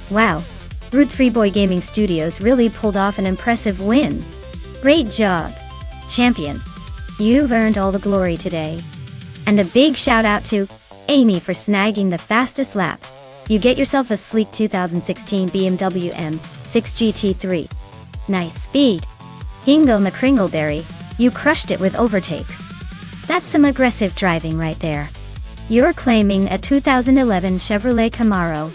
Wow, Root 3 Boy Gaming Studios really pulled off an impressive win. Great job, champion. You've earned all the glory today. And a big shout out to Amy for snagging the fastest lap. You get yourself a sleek 2016 BMW M6 GT3. Nice speed. Hingle McCringleberry, you crushed it with overtakes. That's some aggressive driving right there. You're claiming a 2011 Chevrolet Camaro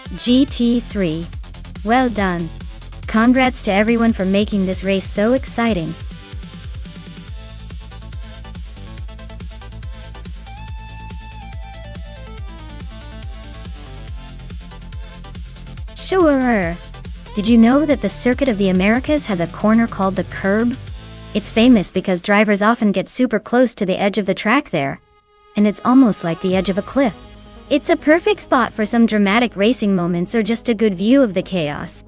GT3. Well done. Congrats to everyone for making this race so exciting. Sure. Did you know that the Circuit of the Americas has a corner called the Curb? It's famous because drivers often get super close to the edge of the track there, and it's almost like the edge of a cliff. It's a perfect spot for some dramatic racing moments or just a good view of the chaos.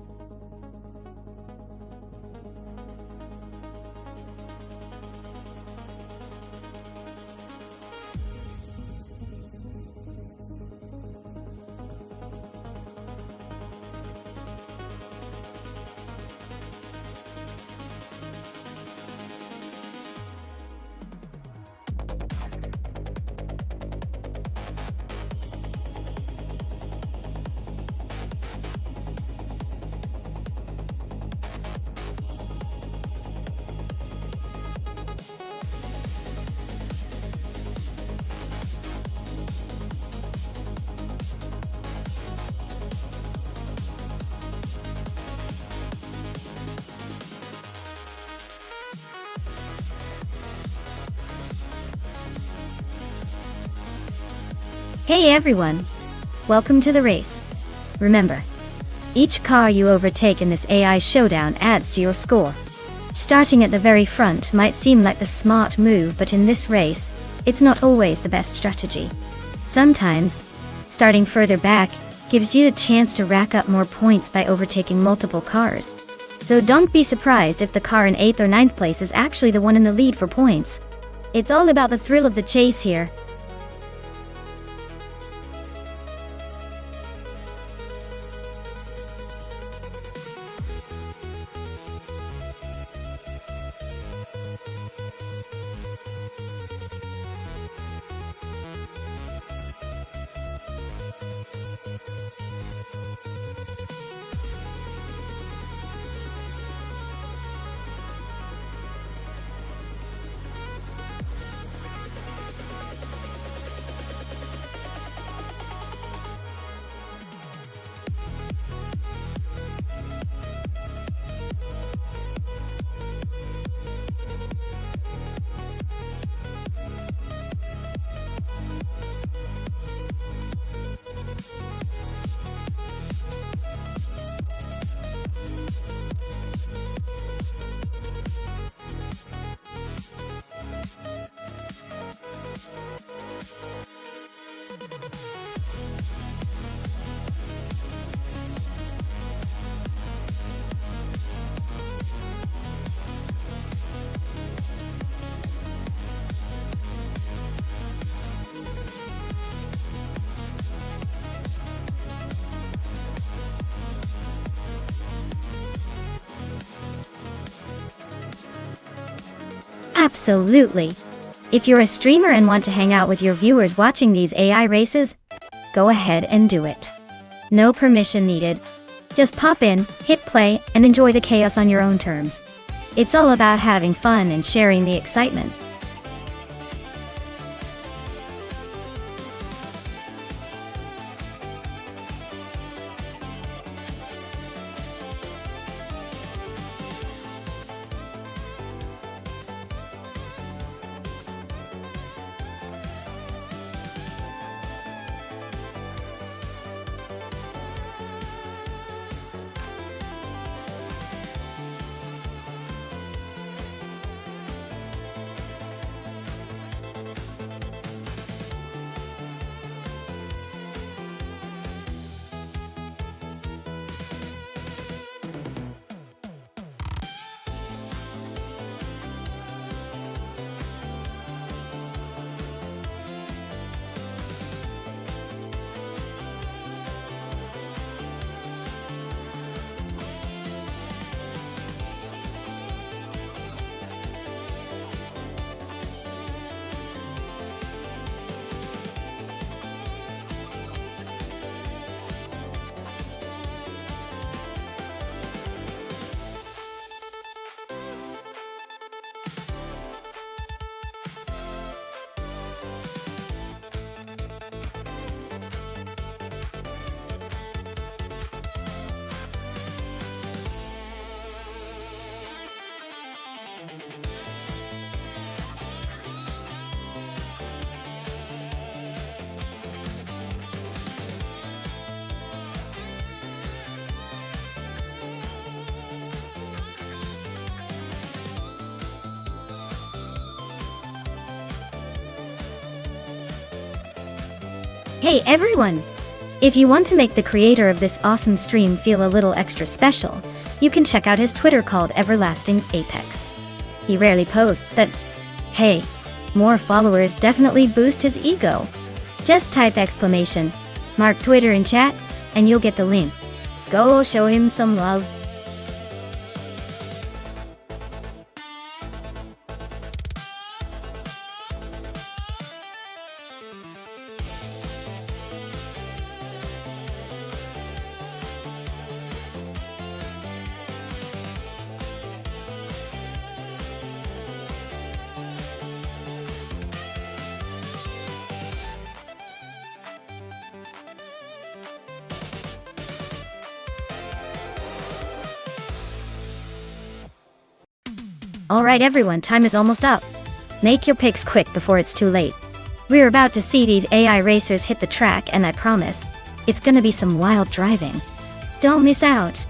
Hey everyone! Welcome to the race. Remember, each car you overtake in this AI showdown adds to your score. Starting at the very front might seem like the smart move, but in this race, it's not always the best strategy. Sometimes, starting further back gives you the chance to rack up more points by overtaking multiple cars. So don't be surprised if the car in 8th or 9th place is actually the one in the lead for points. It's all about the thrill of the chase here. Absolutely. If you're a streamer and want to hang out with your viewers watching these AI races, go ahead and do it. No permission needed. Just pop in, hit play, and enjoy the chaos on your own terms. It's all about having fun and sharing the excitement. Hey everyone! If you want to make the creator of this awesome stream feel a little extra special, you can check out his Twitter called Everlasting Apex. He rarely posts, but hey, more followers definitely boost his ego. Just type !mark Twitter in chat, and you'll get the link. Go show him some love. Alright everyone, time is almost up. Make your picks quick before it's too late. We're about to see these AI racers hit the track, and I promise, it's gonna be some wild driving. Don't miss out.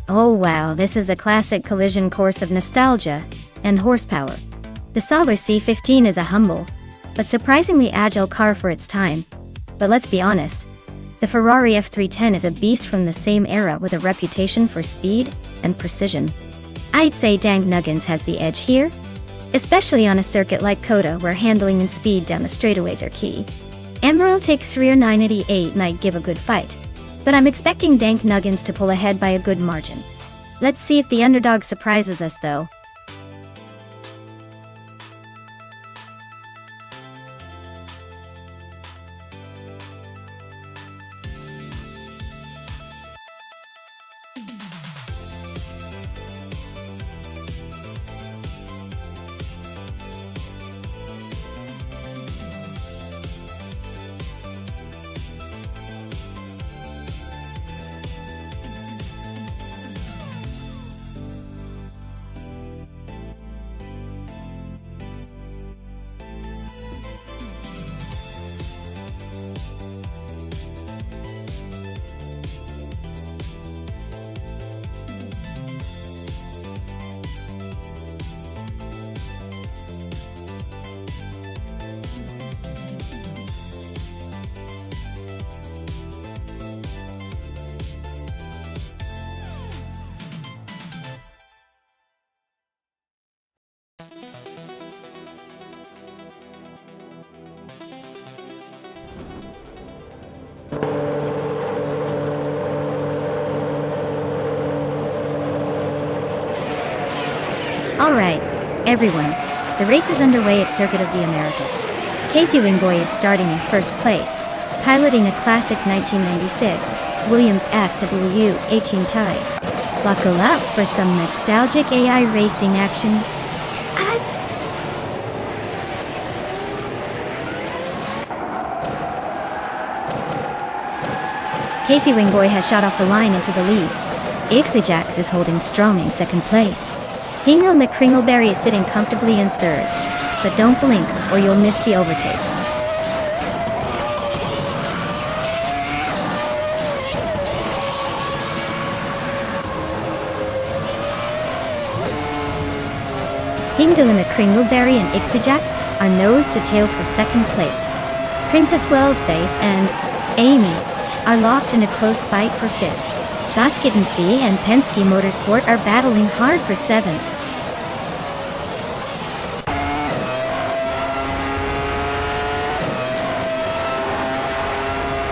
Oh wow, this is a classic collision course of nostalgia and horsepower. The Sauber C15 is a humble, but surprisingly agile car for its time. But let's be honest, the Ferrari F310 is a beast from the same era with a reputation for speed and precision. I'd say Dank Nuggins has the edge here, especially on a circuit like Coda where handling and speed down the straightaways are key. Emerald Take 3 or 988 might give a good fight, but I'm expecting Dank Nuggins to pull ahead by a good margin. Let's see if the underdog surprises us though. Alright, everyone, the race is underway at Circuit of the Americas. Casey Wingboy is starting in first place, piloting a classic 1996 Williams FW18 type. Buckle up for some nostalgic AI racing action. Casey Wingboy has shot off the line into the lead. Ixijax is holding strong in second place. Hingle McCringleberry is sitting comfortably in third, but don't blink or you'll miss the overtakes. Hingle McCringleberry and Ixijax are nose to tail for second place. Princess Wellface and Amy are locked in a close fight for fifth. Basket and Fee and Penske Motorsport are battling hard for seventh.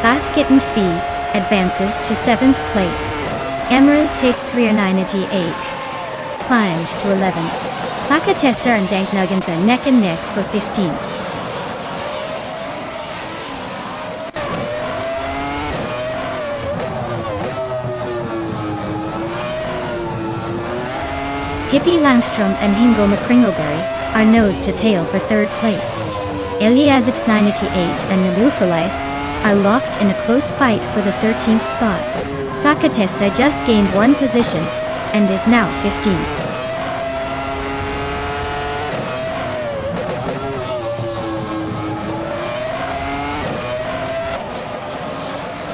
Basket and Fee advances to 7th place. Emerald Take 3 or 988 climbs to 11th. Plaka Tester and Dank Nuggins are neck and neck for 15th. Hippie Langstrom and Hingo McCringleberry are nose to tail for third place. Eliasix 988 and Nabu for Life are locked in a close fight for the 13th spot. Takatesta just gained one position and is now 15th.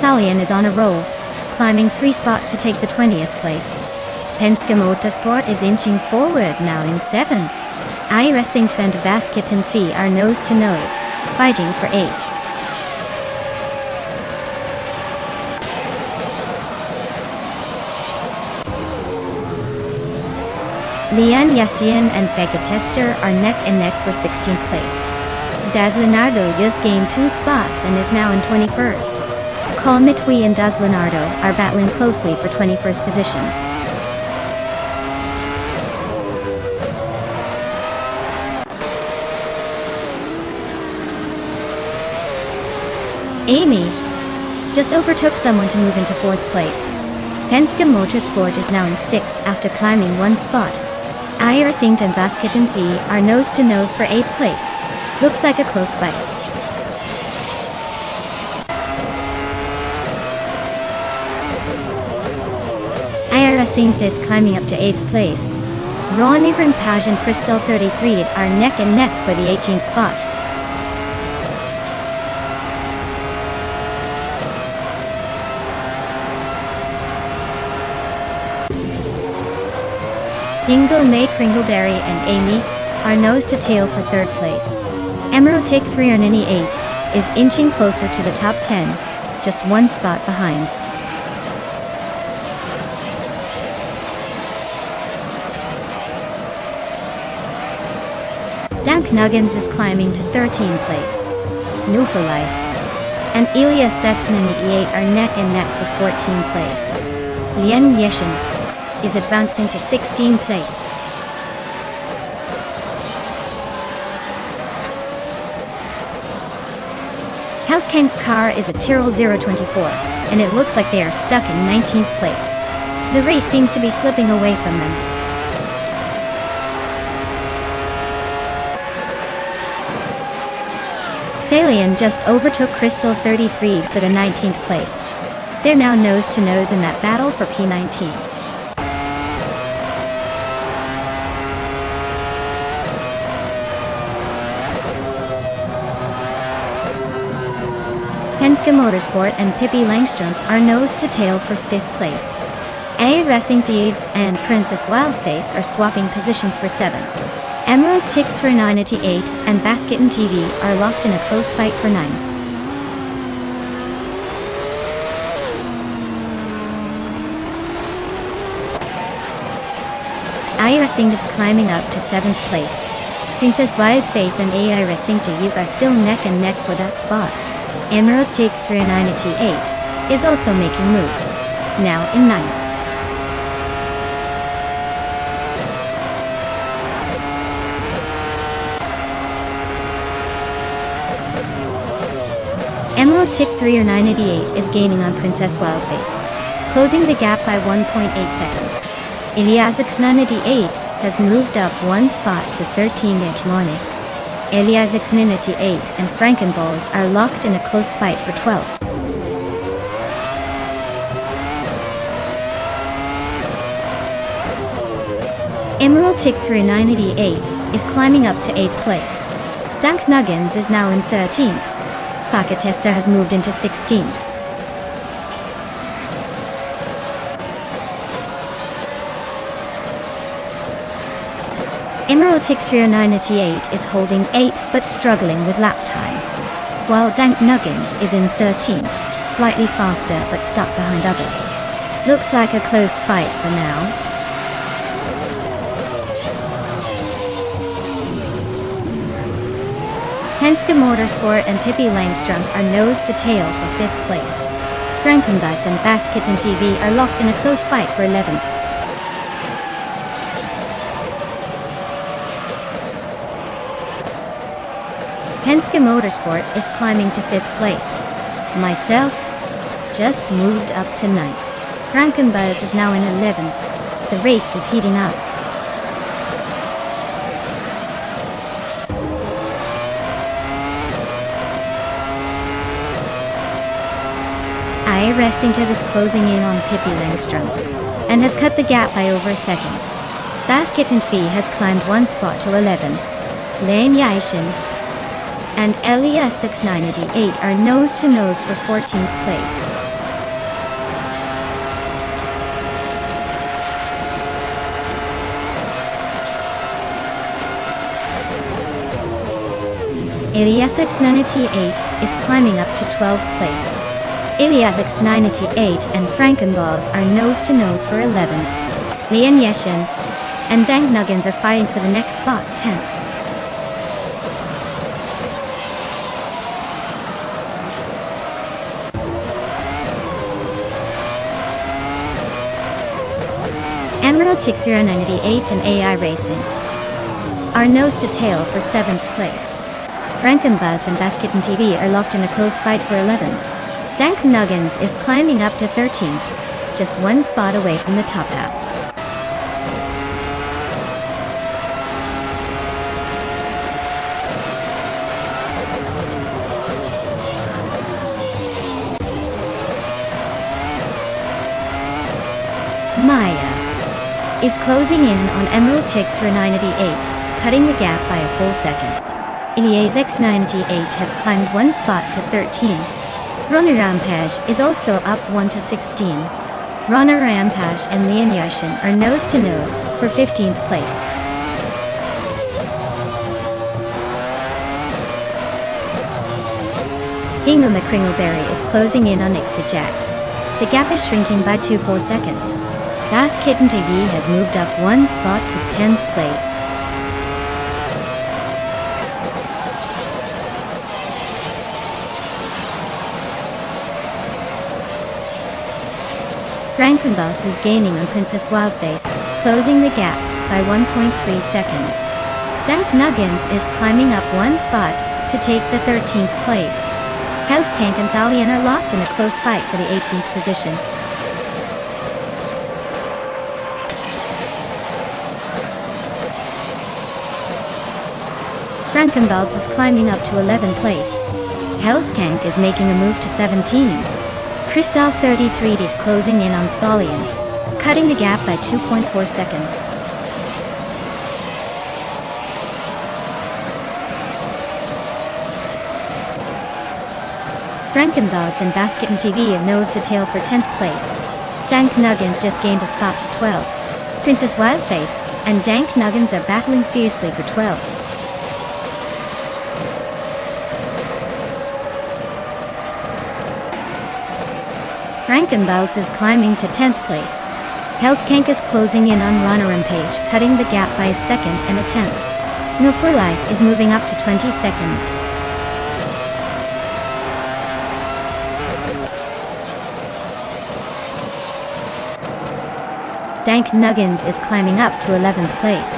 Italian is on a roll, climbing 3 spots to take the 20th place. Penske Motorsport is inching forward now in 7. iRacing and Basket and Fee are nose to nose, fighting for 8. Lian Yassian and Vega Tester are neck and neck for 16th place. Daz Leonardo just gained 2 spots and is now in 21st. Col Mitwi and Daz Leonardo are battling closely for 21st position. Amy just overtook someone to move into 4th place. Penske Motorsport is now in 6th after climbing 1 spot. iRacing and Basket and Fee are nose to nose for 8th place. Looks like a close fight. iRacing is climbing up to 8th place. Ronnie Grimpage and Crystal 33 are neck and neck for the 18th spot. Dingle May Kringleberry and Amy are nose to tail for 3rd place. Emerald Take 398 is inching closer to the top 10, just 1 spot behind. Dank Nuggins is climbing to 13th place. New for Life and Elias Setson 98 are neck and neck for 14th place. Lien Yeshin is advancing to 16th place. Housekang's car is a Tyrrell 024, and it looks like they are stuck in 19th place. The race seems to be slipping away from them. Thalian just overtook Crystal 33 for the 19th place. They're now nose to nose in that battle for P19. Penske Motorsport and Pippi Langström are nose to tail for 5th place. iRacing Dave and Princess Wildface are swapping positions for 7. Emerald Tick for 98 and Basket and TV are locked in a close fight for 9. iRacing is climbing up to 7th place. Princess Wildface and iRacing Dave are still neck and neck for that spot. Emerald Take 398 is also making moves, now in 9th. Emerald Tick 398 is gaining on Princess Wildface, closing the gap by 1.8 seconds. Eliasix 98 has moved up 1 spot to 13th Monis. Eliasix 98 and Frankenballs are locked in a close fight for 12. Emerald Tick 398 is climbing up to 8th place. Dank Nuggins is now in 13th. Pocket Tester has moved into 16th. Emerald Tick 398 is holding 8th but struggling with lap times, while Dank Nuggins is in 13th, slightly faster but stuck behind others. Looks like a close fight for now. Penske Motorsport and Pippi Langström are nose to tail for 5th place. Frankenbutts and Basket and TV are locked in a close fight for 11th. Penske Motorsport is climbing to 5th place. Myself just moved up to 9th. Frankenbuzz is now in 11th. The race is heating up. iRacing is closing in on Pippi Langström and has cut the gap by over a second. Basket and Fee has climbed 1 spot to 11. Lane Yaishin and Elias 6988 are nose to nose for 14th place. Ilias X98 is climbing up to 12th place. Ilias X98 and Frankenballs are nose-to-nose for 11th. Lian Yeshin and Dank Nuggins are fighting for the next spot, 10th. Emerald Tick 98 and AI Racing are nose-to-tail for 7th place. Frankenbuds and Basketon TV are locked in a close fight for 11th. Dank Nuggins is climbing up to 13th, just one spot away from the top half. Maya is closing in on Emerald Tick 98, cutting the gap by a full second. Ilias X98 has climbed one spot to 13th. Rona Rampage is also up 1 to 16. Rona Rampage and Lian Yashin are nose-to-nose for 15th place. Ingle McCringleberry is closing in on Nixie Jax. The gap is shrinking by 2-4 seconds. Bass Kitten TV has moved up one spot to 10th place. Frankenballs is gaining on Princess Wildface, closing the gap by 1.3 seconds. Dank Nuggins is climbing up one spot to take the 13th place. Housekank and Thalian are locked in a close fight for the 18th position. Frankenballs is climbing up to 11th place. Housekank is making a move to 17. Crystal 33 is closing in on Thalian, cutting the gap by 2.4 seconds. Frankenballs and Basketon TV are nose-to-tail for 10th place. Dank Nuggins just gained a spot to 12. Princess Wildface and Dank Nuggins are battling fiercely for 12. Frankenballs is climbing to 10th place. Hellskank is closing in on Rana Page, cutting the gap by a second and a tenth. No for Life is moving up to 22nd. Dank Nuggins is climbing up to 11th place.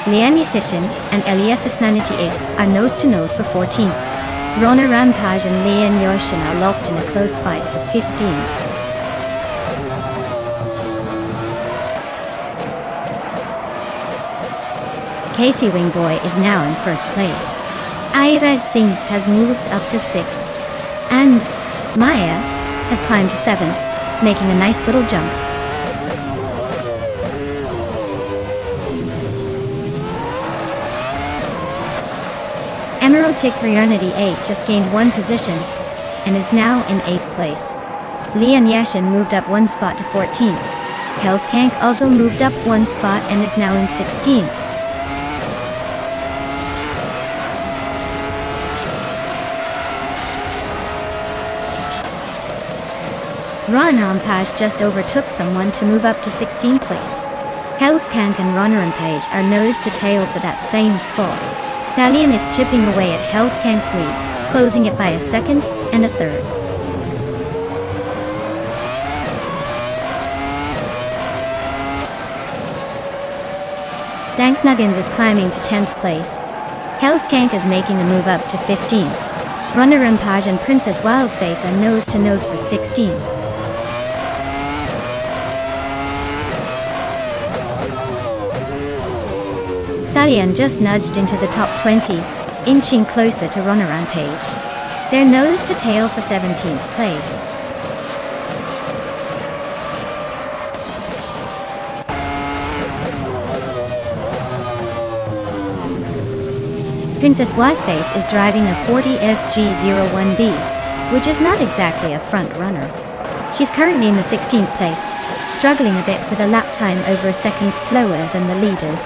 Lian Yashin and Elias 98 are nose-to-nose for 14th. Rona Rampage and Lian Yashin are locked in a close fight for 15th. Casey Wingboy is now in first place. Ira Singh has moved up to 6th. And Maya has climbed to 7th, making a nice little jump. Emerald Tick 388 just gained one position and is now in 8th place. Lian Yashin moved up one spot to 14th. Hellskank also moved up one spot and is now in 16th. Ron Rampage just overtook someone to move up to 16th place. Hellskank and Ron Rampage are nose to tail for that same spot. Thalian is chipping away at Hellskank's lead, closing it by a second and a third. Dank Nuggins is climbing to 10th place. Hellskank is making a move up to 15th. Runner Rampage and Princess Wildface are nose to nose for 16th. Thalian just nudged into the top 20, inching closer to Runner Rampage. They're nose to tail for 17th place. Princess Whiteface is driving a 40 FG01B, which is not exactly a front runner. She's currently in the 16th place, struggling a bit with a lap time over a second slower than the leaders.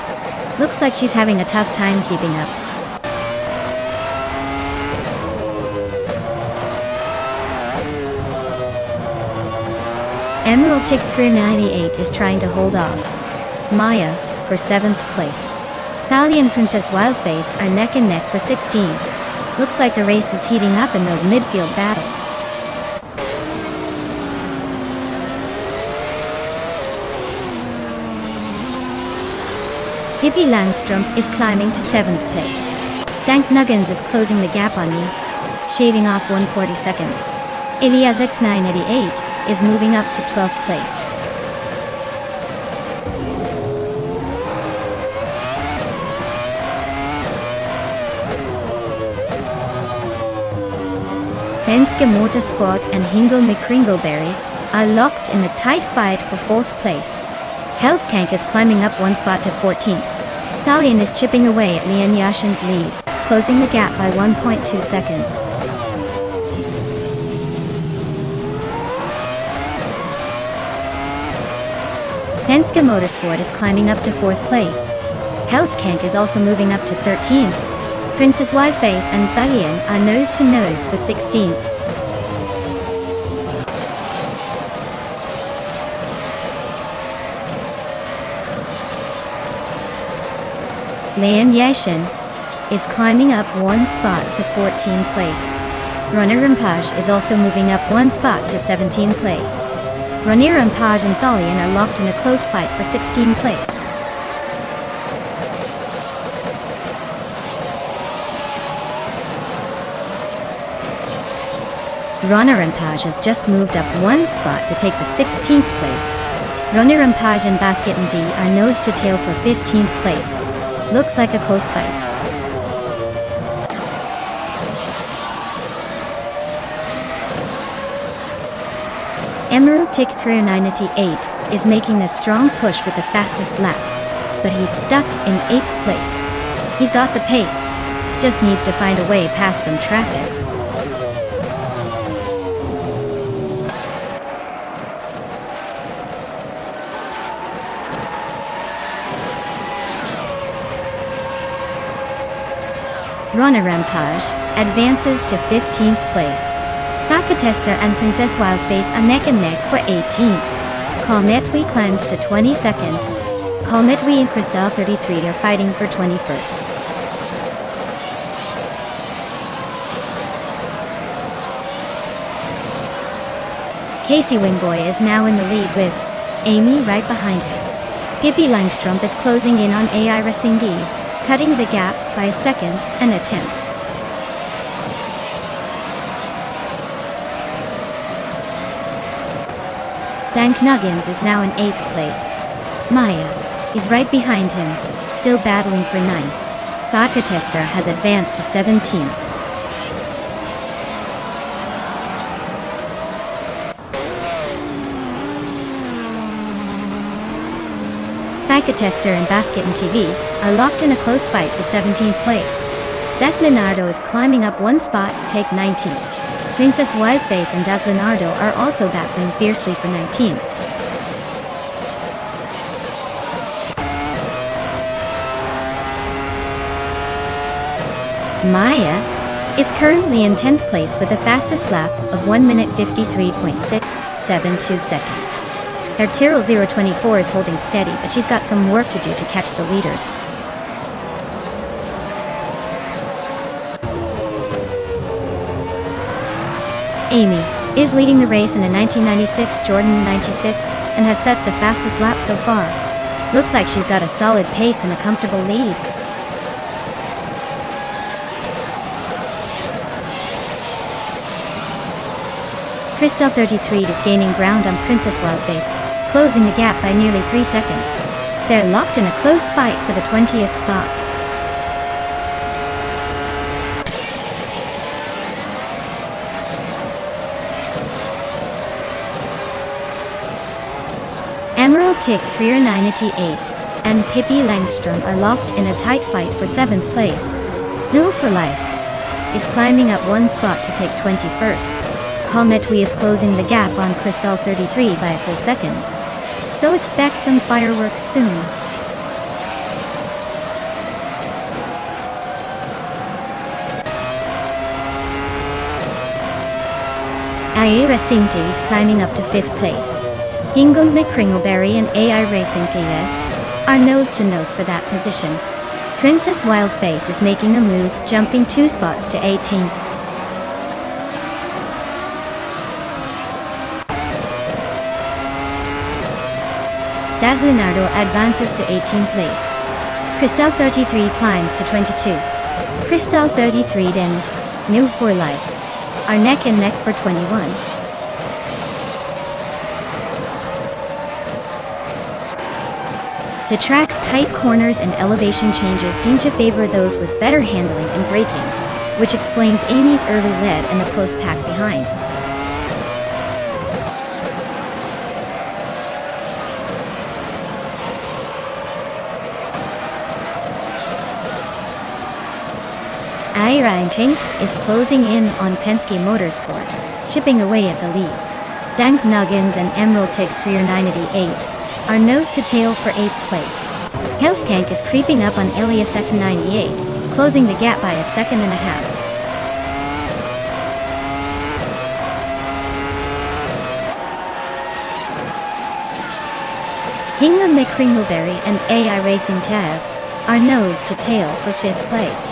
Looks like she's having a tough time keeping up. Emerald Tick 398 is trying to hold off Maya for 7th place. Thalia and Princess Wildface are neck and neck for 16. Looks like the race is heating up in those midfield battles. Pippi Langstrumpf is climbing to 7th place. Dank Nuggins is closing the gap on me, shaving off 140 seconds. Ilias X988 is moving up to 12th place. Penske Motorsport and Hingle McCringleberry are locked in a tight fight for 4th place. Hellskank is climbing up 1 spot to 14th. Thalian is chipping away at Lian Yashin's lead, closing the gap by 1.2 seconds. Penske Motorsport is climbing up to 4th place. Hellskank is also moving up to 13th. Princess Wildface and Thalian are nose to nose for 16th. Lian Yashin is climbing up 1 spot to 14th place. Ronnie Rampage is also moving up 1 spot to 17th place. Ronnie Rampage and Thalian are locked in a close fight for 16th place. Ronnie Rampage has just moved up 1 spot to take the 16th place. Ronnie Rampage and Basket and D are nose to tail for 15th place. Looks like a close fight. Emerald Tick 398 is making a strong push with the fastest lap, but he's stuck in 8th place. He's got the pace, just needs to find a way past some traffic. Ronnie Rampage advances to 15th place. Tester and Princess Wildface are neck and neck for 18th. Calmetwi climbs to 22nd. Calmetwi and Crystal 33 are fighting for 21st. Casey Wingboy is now in the lead with Amy right behind him. Pippi Langstrumpf is closing in on AI Racing D, cutting the gap by a second and a tenth. Dank Nuggins is now in 8th place. Maya is right behind him, still battling for 9th. Vodka Tester has advanced to 17th. Vodka Tester and Basket and TV are locked in a close fight for 17th place. Das Leonardo is climbing up 1 spot to take 19th. Princess Wildface and Das Leonardo are also battling fiercely for 19th. Maya is currently in 10th place with a fastest lap of 1 minute 53.672 seconds. Artero 024 is holding steady, but she's got some work to do to catch the leaders. Amy is leading the race in a 1996 Jordan 96 and has set the fastest lap so far. Looks like she's got a solid pace and a comfortable lead. Crystal 33 is gaining ground on Princess Wildface, closing the gap by nearly 3 seconds. They're locked in a close fight for the 20th spot. Emerald Tick 398 and Pippi Langstrumpf are locked in a tight fight for 7th place. No for Life is climbing up 1 spot to take 21st. Calmetwi is closing the gap on Crystal 33 by a full second. So expect some fireworks soon. Aira Sinti is climbing up to 5th place. Hingle McCringleberry and AI Racing TV are nose-to-nose for that position. Princess Wildface is making a move, jumping 2 spots to 18. Dazzlinardo advances to 18th place. Crystal 33 climbs to 22. Crystal 33 and New for Life are neck and neck for 21. The track's tight corners and elevation changes seem to favor those with better handling and braking, which explains Amy's early lead and the close pack behind. Ranking is closing in on Penske Motorsport, chipping away at the lead. Dank Nuggins and Emerald Tig 398 are nose to tail for 8th place. Helskank is creeping up on Ilias S98, closing the gap by a second and a half. Hingham McCringleberry and AI Racing Tav are nose to tail for 5th place.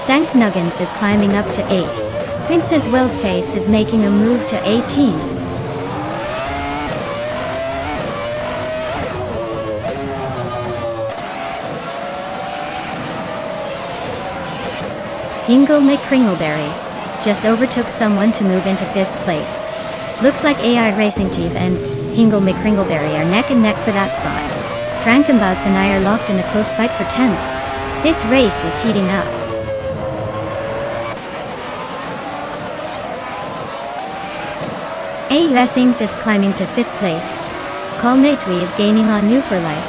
Dank Nuggins is climbing up to 8th. Princess Wildface is making a move to 18. Hingle McCringleberry just overtook someone to move into 5th place. Looks like AI Racing Team and Hingle McCringleberry are neck and neck for that spot. Frankenbouts and I are locked in a close fight for 10th. This race is heating up. A Racing is climbing to 5th place. Colnatwi is gaining on New for Life,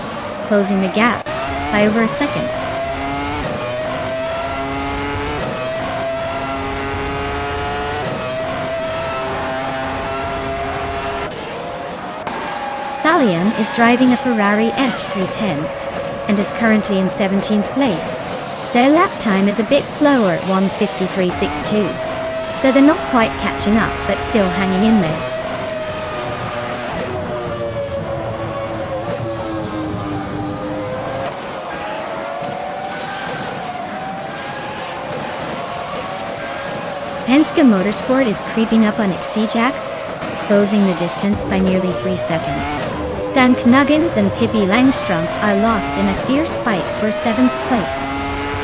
closing the gap by over a second. Thalion is driving a Ferrari F310 and is currently in 17th place. Their lap time is a bit slower at 1:53.62, so they're not quite catching up but still hanging in there. Penske Motorsport is creeping up on Exijax, closing the distance by nearly 3 seconds. Dan Knuggins and Pippi Langstrump are locked in a fierce fight for 7th place.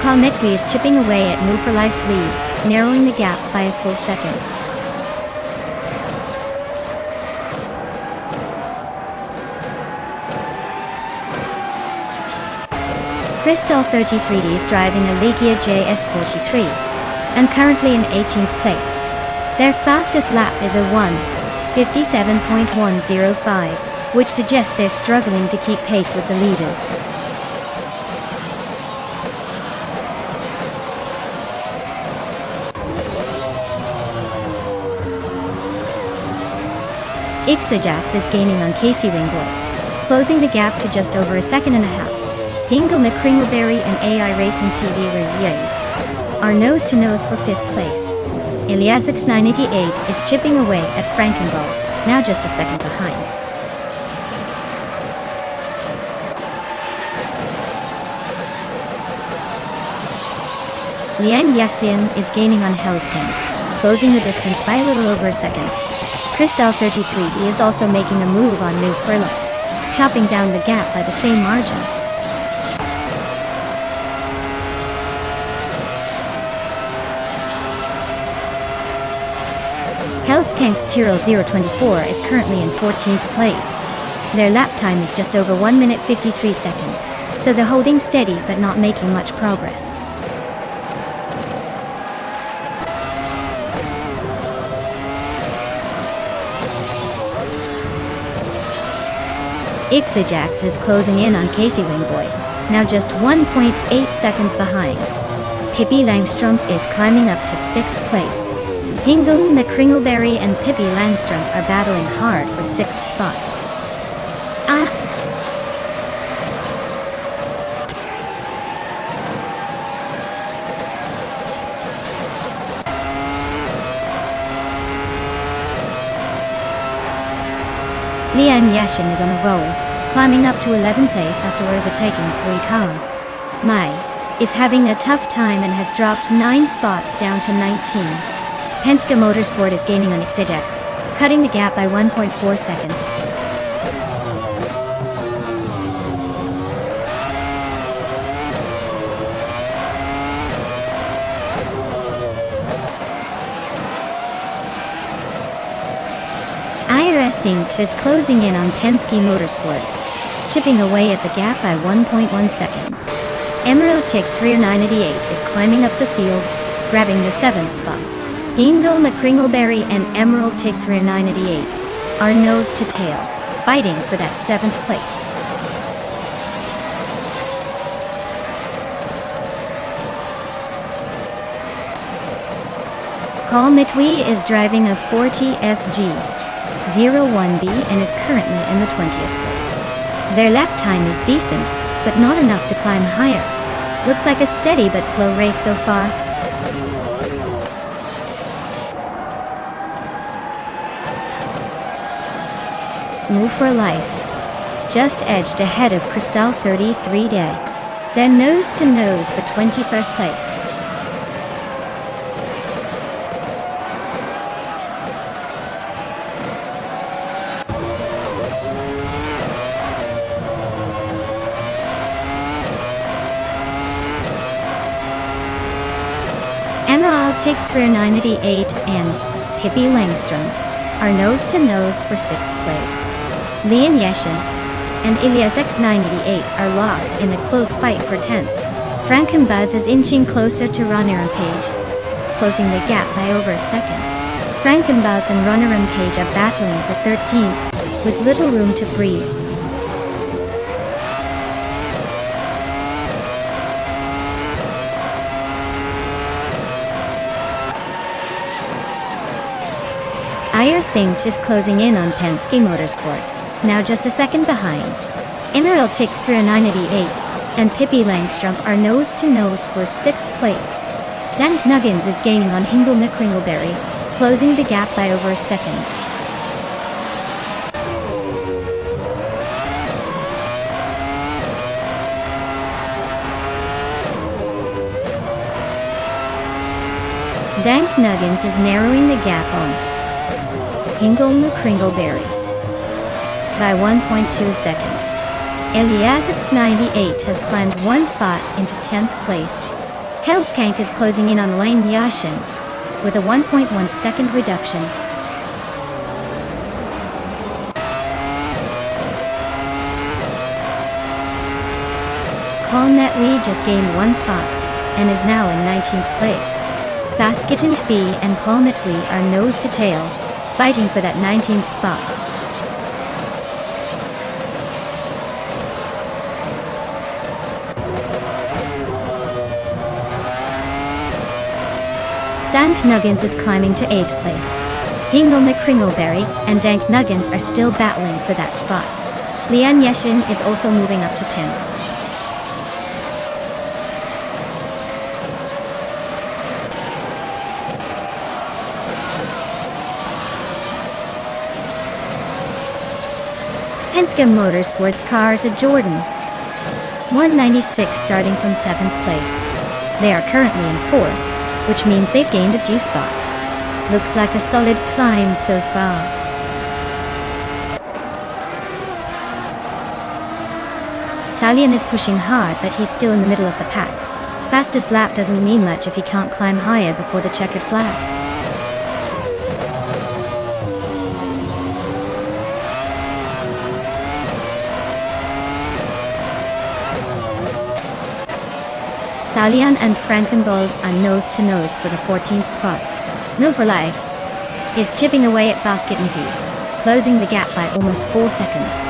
Colnetwi is chipping away at Move for Life's lead, narrowing the gap by a full second. Crystal 33D is driving a Legia JS43 and currently in 18th place. Their fastest lap is a 1:57.105, which suggests they're struggling to keep pace with the leaders. Exijax is gaining on Casey Ringwood, closing the gap to just over a second and a half. Hingle McCringleberry and AI Racing TV Reyes are nose-to-nose for 5th place. Iliasix 988 is chipping away at Frankenballs, now just a second behind. Liang Yaxian is gaining on Hellskin, closing the distance by a little over a second. Crystal 33D is also making a move on New for Life, chopping down the gap by the same margin. Hellskank's Tyrrell 024 is currently in 14th place. Their lap time is just over 1:53 seconds, so they're holding steady but not making much progress. Exijax is closing in on Casey Wingboy, now just 1.8 seconds behind. Pippi Langstrump is climbing up to 6th place. Hingle McCringleberry and Pippi Langstrump are battling hard for 6th spot. Lian Yashin is on a roll, climbing up to 11th place after overtaking 3 cars. Mai is having a tough time and has dropped 9 spots down to 19. Penske Motorsport is gaining on Xajax, cutting the gap by 1.4 seconds. IRS is closing in on Penske Motorsport, chipping away at the gap by 1.1 seconds. Emerald Tick 3988 is climbing up the field, grabbing the 7th spot. Ingle McCringleberry and Emerald Tick 3988 are nose to tail, fighting for that 7th place. Paul Mitwi is driving a 40FG01B and is currently in the 20th place. Their lap time is decent, but not enough to climb higher. Looks like a steady but slow race so far. Move for life. Just edged ahead of Cristal 33 Day. Then nose to nose for 21st place. Emerald Tick 3988 and Pippi Langstrom are nose to nose for 6th place. Lian Yeshin and Ilias X988 are locked in a close fight for 10th. Frankenbuzz is inching closer to Runner and Page, closing the gap by over a second. Frankenbuzz and Runner and Page are battling for 13th, with little room to breathe. Ayer Saint is closing in on Penske Motorsport, now just a second behind. Emerald Tick 3988 and Pippi Langstrom are nose to nose for 6th place. Dank Nuggins is gaining on Hingle McCringleberry, closing the gap by over a second. Dank Nuggins is narrowing the gap on Hingle McCringleberry by 1.2 seconds. Eliasix 98 has climbed 1 spot into 10th place. Hellskank is closing in on Lane Yashin with a 1.1 second reduction. Colnet Lee just gained 1 spot and is now in 19th place. Basketon Fee and Colnet Lee are nose to tail, fighting for that 19th spot. Dank Nuggins is climbing to 8th place. Hingle McCringleberry and Dank Nuggins are still battling for that spot. Lian Yeshin is also moving up to 10th. Penske Motorsports cars at Jordan 196 starting from 7th place. They are currently in 4th, which means they've gained a few spots. Looks like a solid climb so far. Thalian is pushing hard, but he's still in the middle of the pack. Fastest lap doesn't mean much if he can't climb higher before the checkered flag. Thalian and Frankenbulls are nose to nose for the 14th spot. No for Life is chipping away at Basket and Feed, closing the gap by almost 4 seconds.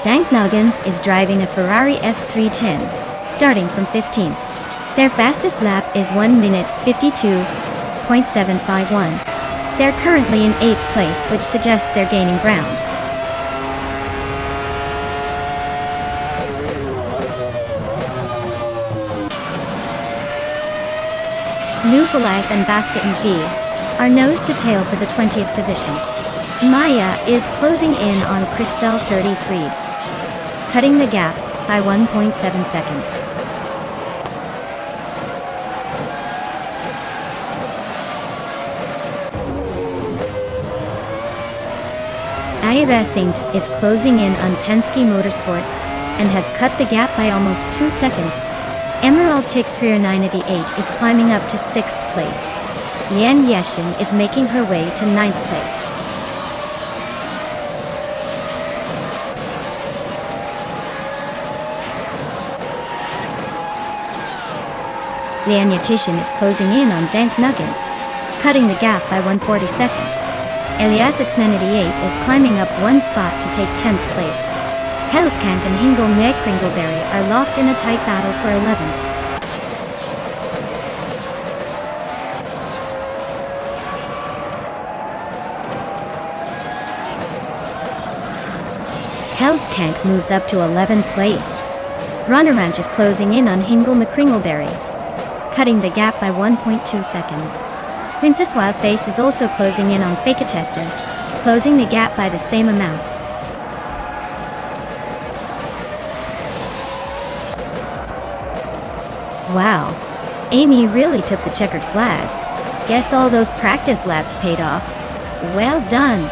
Dank Nuggins is driving a Ferrari F310, starting from 15th. Their fastest lap is 1 minute 52.751. They're currently in 8th place, which suggests they're gaining ground. New for Life and Basket and V are nose to tail for the 20th position. Maya is closing in on Crystal 33, cutting the gap by 1.7 seconds. Aida Saint is closing in on Penske Motorsport and has cut the gap by almost 2 seconds. Emerald Tick 3988 is climbing up to 6th place. Yan Yeshin is making her way to 9th place. Lian Yatishin is closing in on Dank Nuggins, cutting the gap by 140 seconds. Elias 698 is climbing up 1 spot to take 10th place. Hellskank and Hingle Kringleberry are locked in a tight battle for 11th. Hellskank moves up to 11th place. Runneranch is closing in on Hingle McCringleberry, cutting the gap by 1.2 seconds. Princess Wildface is also closing in on Fakatester, closing the gap by the same amount. Wow, Amy really took the checkered flag. Guess all those practice laps paid off. Well done.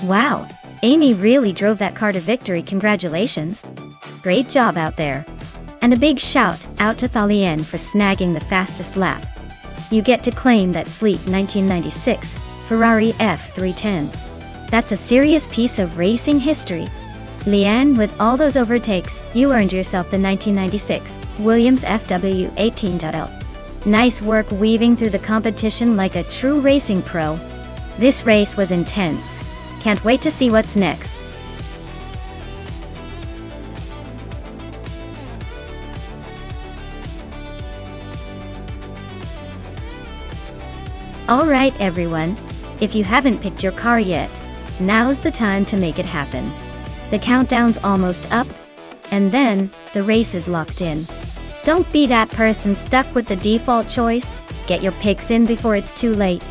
Wow, Amy really drove that car to victory. Congratulations. Great job out there. And a big shout out to Thalien for snagging the fastest lap. You get to claim that sleek 1996 Ferrari F310. That's a serious piece of racing history. Leanne, with all those overtakes, you earned yourself the 1996 Williams FW18.L. Nice work weaving through the competition like a true racing pro. This race was intense. Can't wait to see what's next. Alright everyone, if you haven't picked your car yet, now's the time to make it happen. The countdown's almost up, and then, the race is locked in. Don't be that person stuck with the default choice. Get your picks in before it's too late.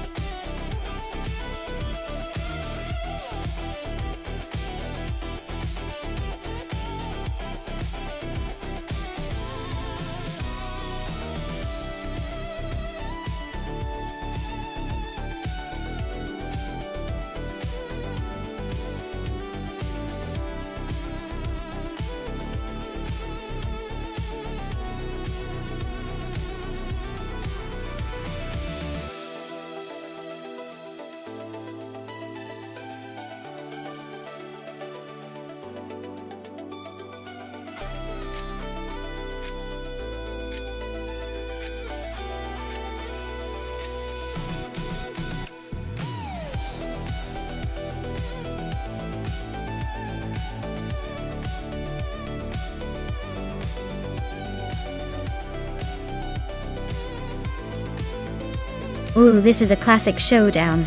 Ooh, this is a classic showdown.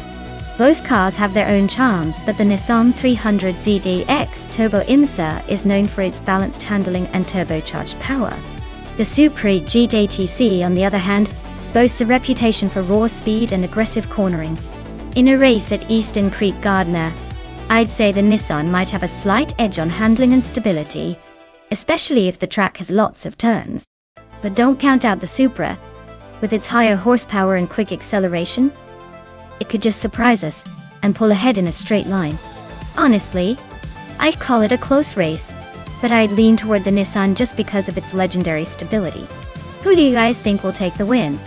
Both cars have their own charms, but the Nissan 300ZDX Turbo IMSA is known for its balanced handling and turbocharged power. The Supra GTC, on the other hand, boasts a reputation for raw speed and aggressive cornering. In a race at Eastern Creek Gardner, I'd say the Nissan might have a slight edge on handling and stability, especially if the track has lots of turns. But don't count out the Supra. With its higher horsepower and quick acceleration, it could just surprise us and pull ahead in a straight line. Honestly, I'd call it a close race, but I'd lean toward the Nissan just because of its legendary stability. Who do you guys think will take the win?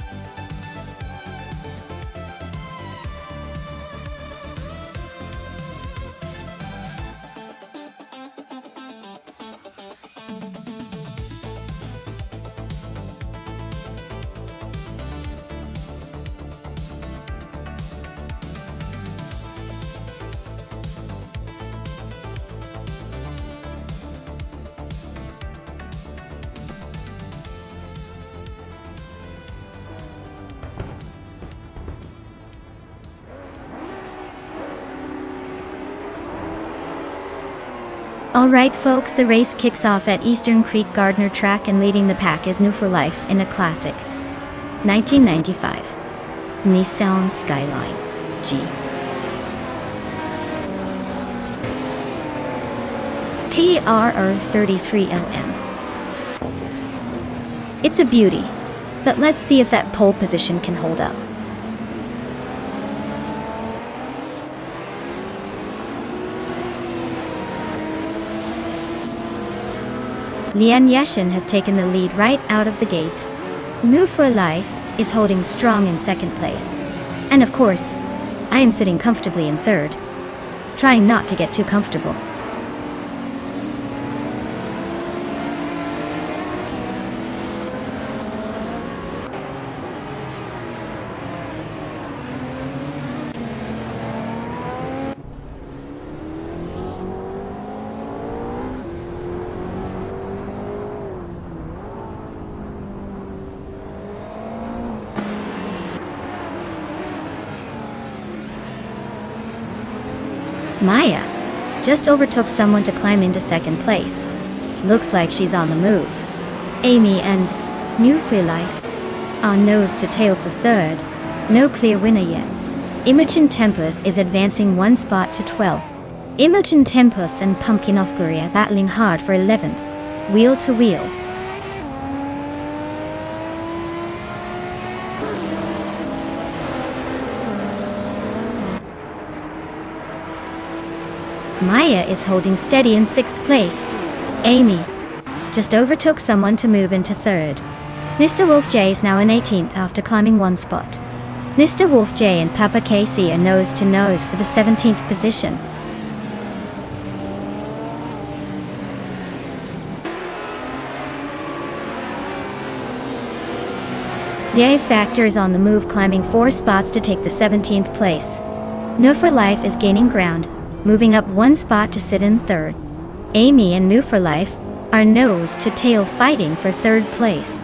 Alright folks, the race kicks off at Eastern Creek Gardner track, and leading the pack is New for Life in a classic 1995 Nissan Skyline G. PRR33LM. It's a beauty, but let's see if that pole position can hold up. Lian Yashin has taken the lead right out of the gate. New for Life is holding strong in second place. And of course, I am sitting comfortably in third, trying not to get too comfortable. Maya just overtook someone to climb into second place. Looks like she's on the move. Amy and New for Life are nose to tail for third. No clear winner yet. Imogen Tempest is advancing one spot to 12. Imogen Tempest and Pumpkin Ofguri are battling hard for 11th, wheel to wheel. Maya is holding steady in 6th place. Amy just overtook someone to move into 3rd. Mr. Wolf J is now in 18th after climbing one spot. Mr. Wolf J and Papa Casey are nose to nose for the 17th position. The A Factor is on the move, climbing 4 spots to take the 17th place. No for Life is gaining ground, moving up 1 spot to sit in 3rd. Amy and New for Life are nose to tail fighting for 3rd place.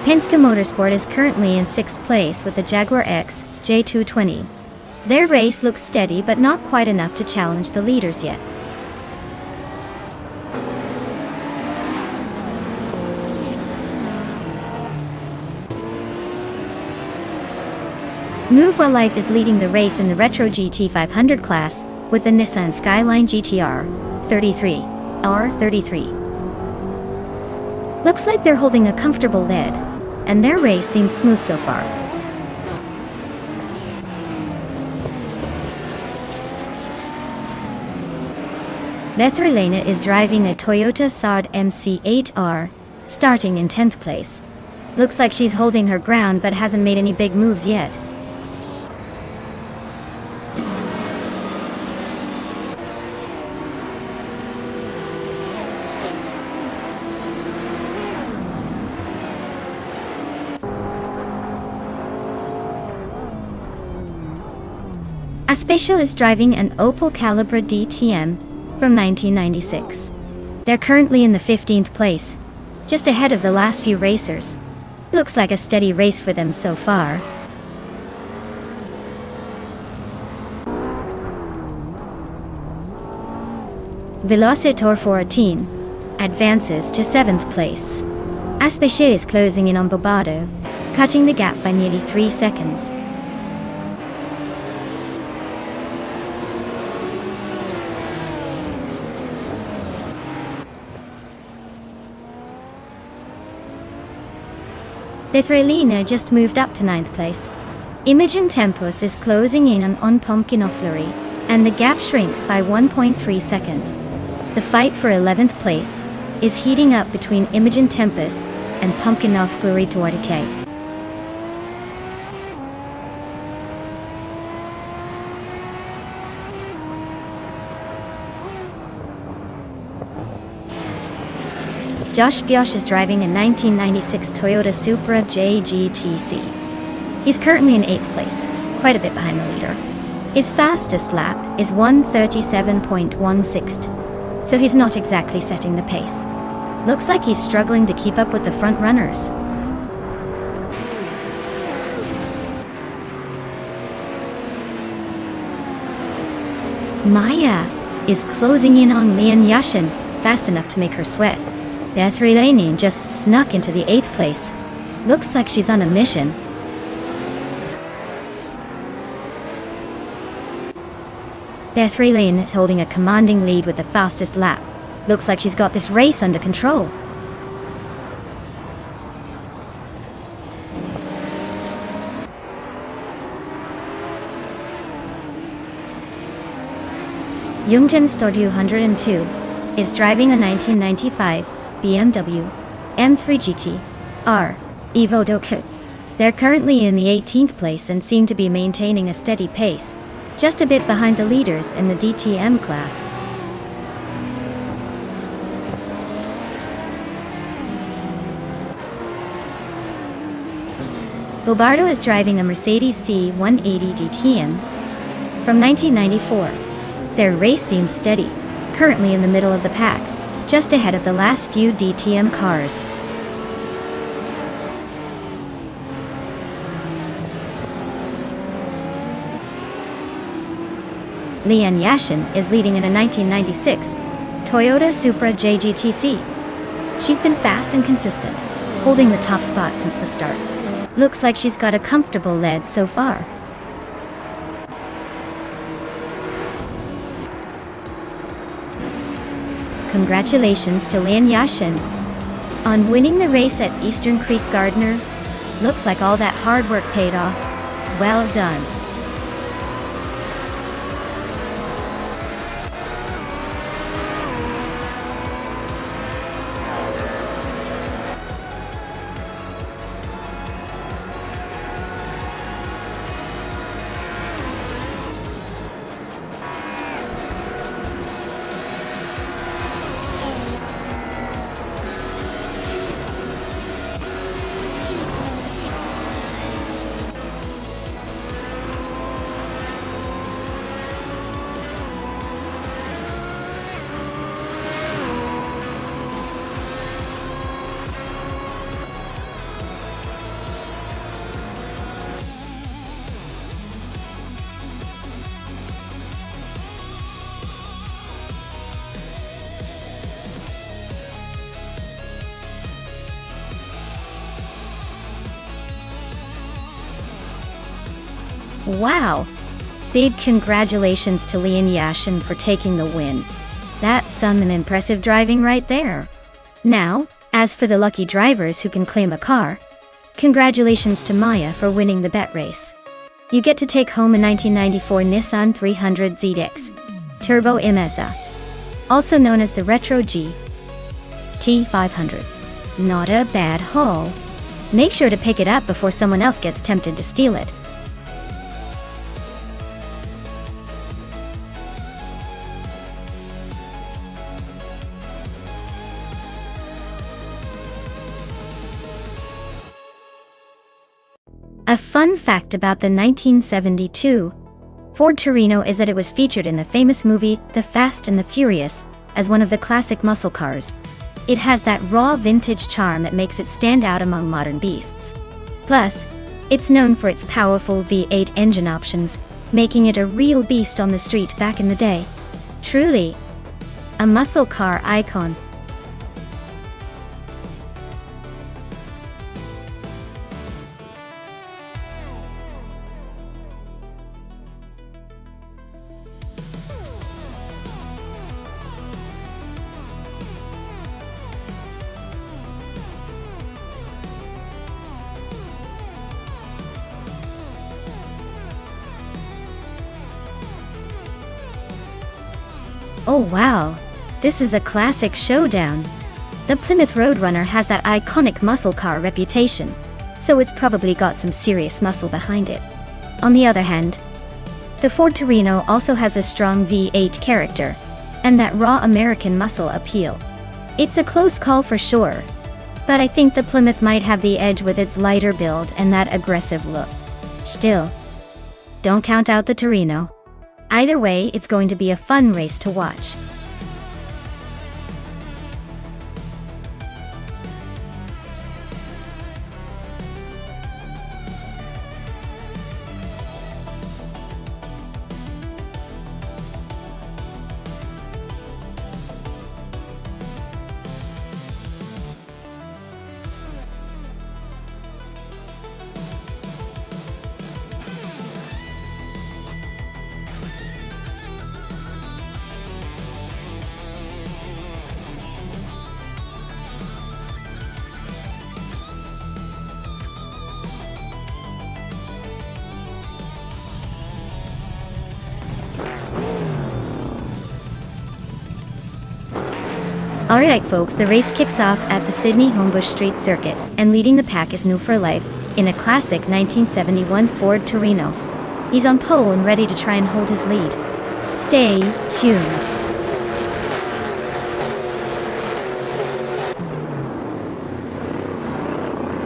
Penske Motorsport is currently in 6th place with the Jaguar X J220. Their race looks steady, but not quite enough to challenge the leaders yet. New for Life is leading the race in the Retro GT 500 class with the Nissan Skyline GTR 33 R33. Looks like they're holding a comfortable lead, and their race seems smooth so far. Bethrelena is driving a Toyota Sard MC8R, starting in 10th place. Looks like she's holding her ground but hasn't made any big moves yet. A Special is driving an Opel Calibra DTM from 1996. They're currently in the 15th place, just ahead of the last few racers. Looks like a steady race for them so far. Velocitor 14 advances to 7th place. Aspecie is closing in on Bobado, cutting the gap by nearly 3 seconds. Lithuania just moved up to 9th place. Imogen Tempus is closing in on Pumpkinofleury, and the gap shrinks by 1.3 seconds. The fight for 11th place is heating up between Imogen Tempus and Pumpkinofleury Duarte. Josh Gyosh is driving a 1996 Toyota Supra JGTC. He's currently in 8th place, quite a bit behind the leader. His fastest lap is 1:37.16, so he's not exactly setting the pace. Looks like he's struggling to keep up with the front runners. Maya is closing in on Lian Yashin, fast enough to make her sweat. The Lithuanian just snuck into the 8th place. Looks like she's on a mission. The Lithuanian is holding a commanding lead with the fastest lap. Looks like she's got this race under control. Youngjan Stordu 102 is driving a 1995 BMW M3 GT R Evo Doku. They're currently in the 18th place and seem to be maintaining a steady pace, just a bit behind the leaders in the DTM class. Bobardo is driving a Mercedes C180 DTM from 1994. Their race seems steady, currently in the middle of the pack, just ahead of the last few DTM cars. Lian Yashin is leading in a 1996 Toyota Supra JGTC. She's been fast and consistent, holding the top spot since the start. Looks like she's got a comfortable lead so far. Congratulations to Lian Yashin on winning the race at Eastern Creek Gardner. Looks like all that hard work paid off. Well done. Wow! Big congratulations to Lian Yashin for taking the win. That's some impressive driving right there. Now, as for the lucky drivers who can claim a car, congratulations to Maya for winning the bet race. You get to take home a 1994 Nissan 300 ZX Turbo Imeza, also known as the Retro G T500. Not a bad haul. Make sure to pick it up before someone else gets tempted to steal it. A fun fact about the 1972 Ford Torino is that it was featured in the famous movie The Fast and the Furious, as one of the classic muscle cars. It has that raw vintage charm that makes it stand out among modern beasts. Plus, it's known for its powerful V8 engine options, making it a real beast on the street back in the day. Truly, a muscle car icon. Oh wow, this is a classic showdown. The Plymouth Roadrunner has that iconic muscle car reputation, so it's probably got some serious muscle behind it. On the other hand, the Ford Torino also has a strong V8 character, and that raw American muscle appeal. It's a close call for sure, but I think the Plymouth might have the edge with its lighter build and that aggressive look. Still, don't count out the Torino. Either way, it's going to be a fun race to watch. Alright folks, the race kicks off at the Sydney Homebush Street Circuit, and leading the pack is New for Life, in a classic 1971 Ford Torino. He's on pole and ready to try and hold his lead. Stay tuned.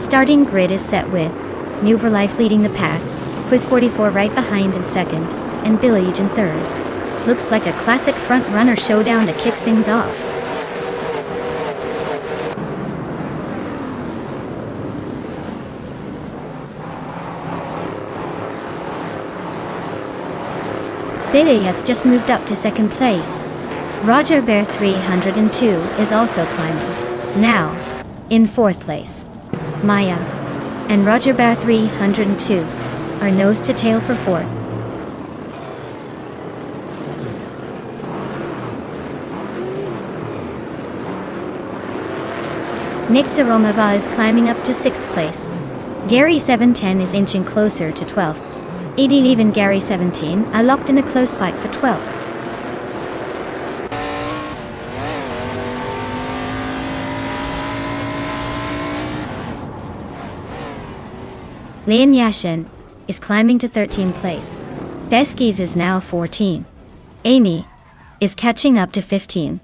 Starting grid is set with New for Life leading the pack, Quiz 44 right behind in second, and Village in third. Looks like a classic front-runner showdown to kick things off. Billy has just moved up to second place. Roger Bear 302 is also climbing. Now, in fourth place, Maya and Roger Bear 302 are nose to tail for fourth. Nick Zaromava is climbing up to sixth place. Gary 710 is inching closer to 12th. Edie Eve and Gary 17 are locked in a close fight for 12th. Leon Yashin is climbing to 13th place. Beskies is now 14. Amy is catching up to 15.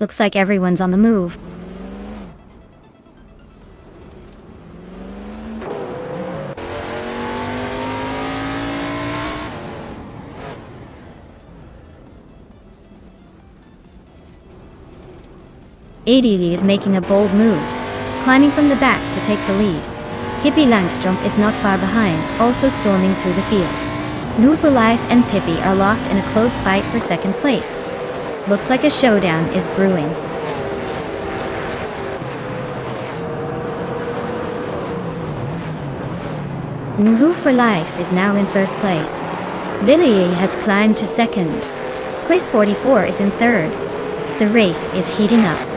Looks like everyone's on the move. ADD is making a bold move, climbing from the back to take the lead. Hippie Langstrom is not far behind, also storming through the field. New for Life and Pippi are locked in a close fight for second place. Looks like a showdown is brewing. New for Life is now in first place. Lily has climbed to second. Quiz 44 is in third. The race is heating up.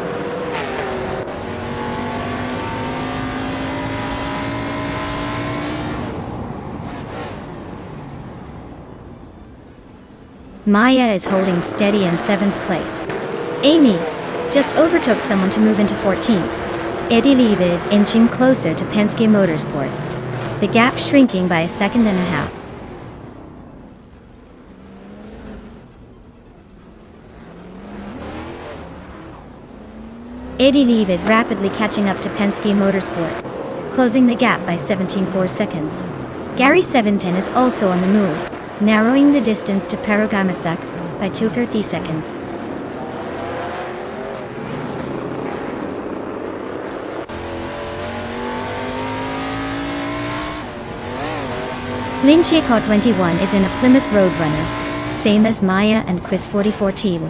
Maya is holding steady in 7th place. Amy just overtook someone to move into 14th. Eddie Leave is inching closer to Penske Motorsport. The gap shrinking by a second and a half. Eddie Leave is rapidly catching up to Penske Motorsport, closing the gap by 17.4 seconds. Gary 710 is also on the move, narrowing the distance to Paragamasak by 2.30 seconds. Lincheko 21 is in a Plymouth Roadrunner, same as Maya and Quiz 44 team.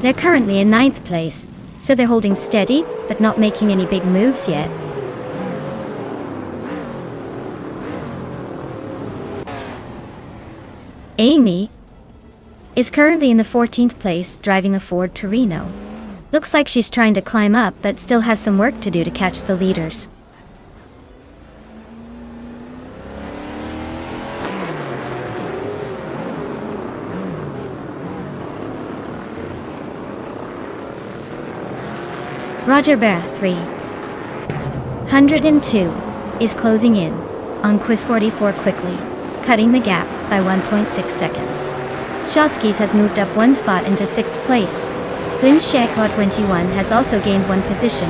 They're currently in 9th place, so they're holding steady, but not making any big moves yet. Amy is currently in the 14th place, driving a Ford Torino. Looks like she's trying to climb up, but still has some work to do to catch the leaders. Roger Bear 302 is closing in on Quiz 44 quickly, cutting the gap by 1.6 seconds. Shotskis has moved up one spot into 6th place. Lincheko 21 has also gained one position,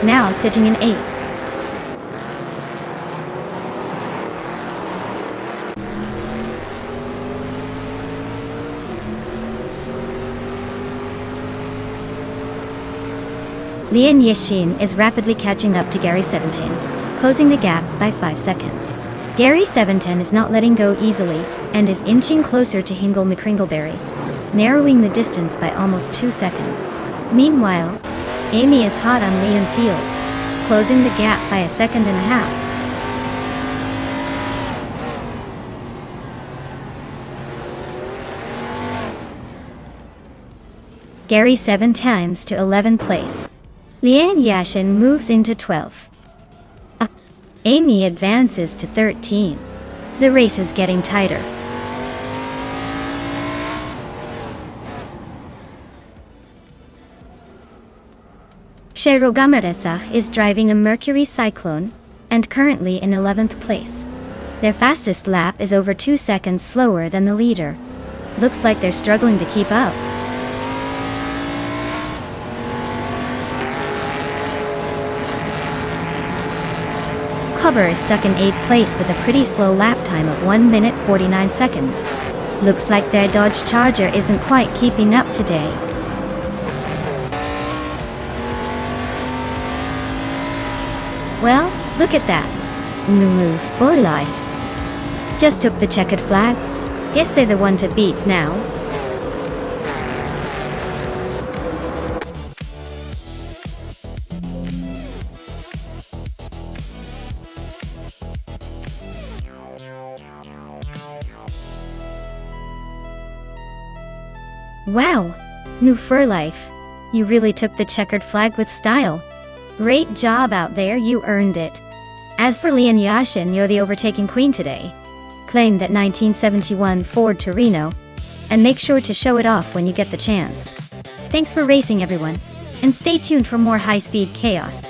now sitting in 8th. Lian Yishin is rapidly catching up to Gary 17, closing the gap by 5 seconds. Gary 17 is not letting go easily, and is inching closer to Hingle McCringleberry, narrowing the distance by almost 2 seconds. Meanwhile, Amy is hot on Lian's heels, closing the gap by 1.5 seconds. Gary 7 times to 11th place. Lian Yashin moves into 12th. Amy advances to 13. The race is getting tighter. Sherogamaresa is driving a Mercury Cyclone and currently in 11th place. Their fastest lap is over 2 seconds slower than the leader. Looks like they're struggling to keep up. Cover is stuck in 8th place with a pretty slow lap time of 1 minute 49 seconds. Looks like their Dodge Charger isn't quite keeping up today. Well, look at that. Move for life. Just took the checkered flag. Guess they're the one to beat now. Wow, New Fur Life. You really took the checkered flag with style. Great job out there, you earned it. As for Lian Yashin, you're the overtaking queen today. Claim that 1971 Ford Torino, and make sure to show it off when you get the chance. Thanks for racing, everyone, and stay tuned for more high-speed chaos.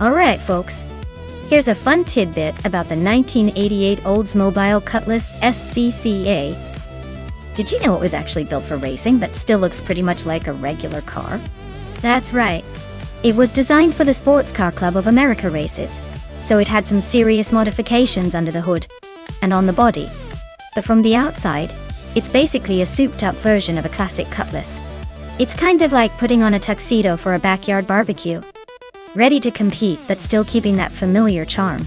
Alright folks, here's a fun tidbit about the 1988 Oldsmobile Cutlass SCCA. Did you know it was actually built for racing but still looks pretty much like a regular car? That's right. It was designed for the Sports Car Club of America races, so it had some serious modifications under the hood and on the body. But from the outside, it's basically a souped-up version of a classic Cutlass. It's kind of like putting on a tuxedo for a backyard barbecue. Ready to compete but still keeping that familiar charm.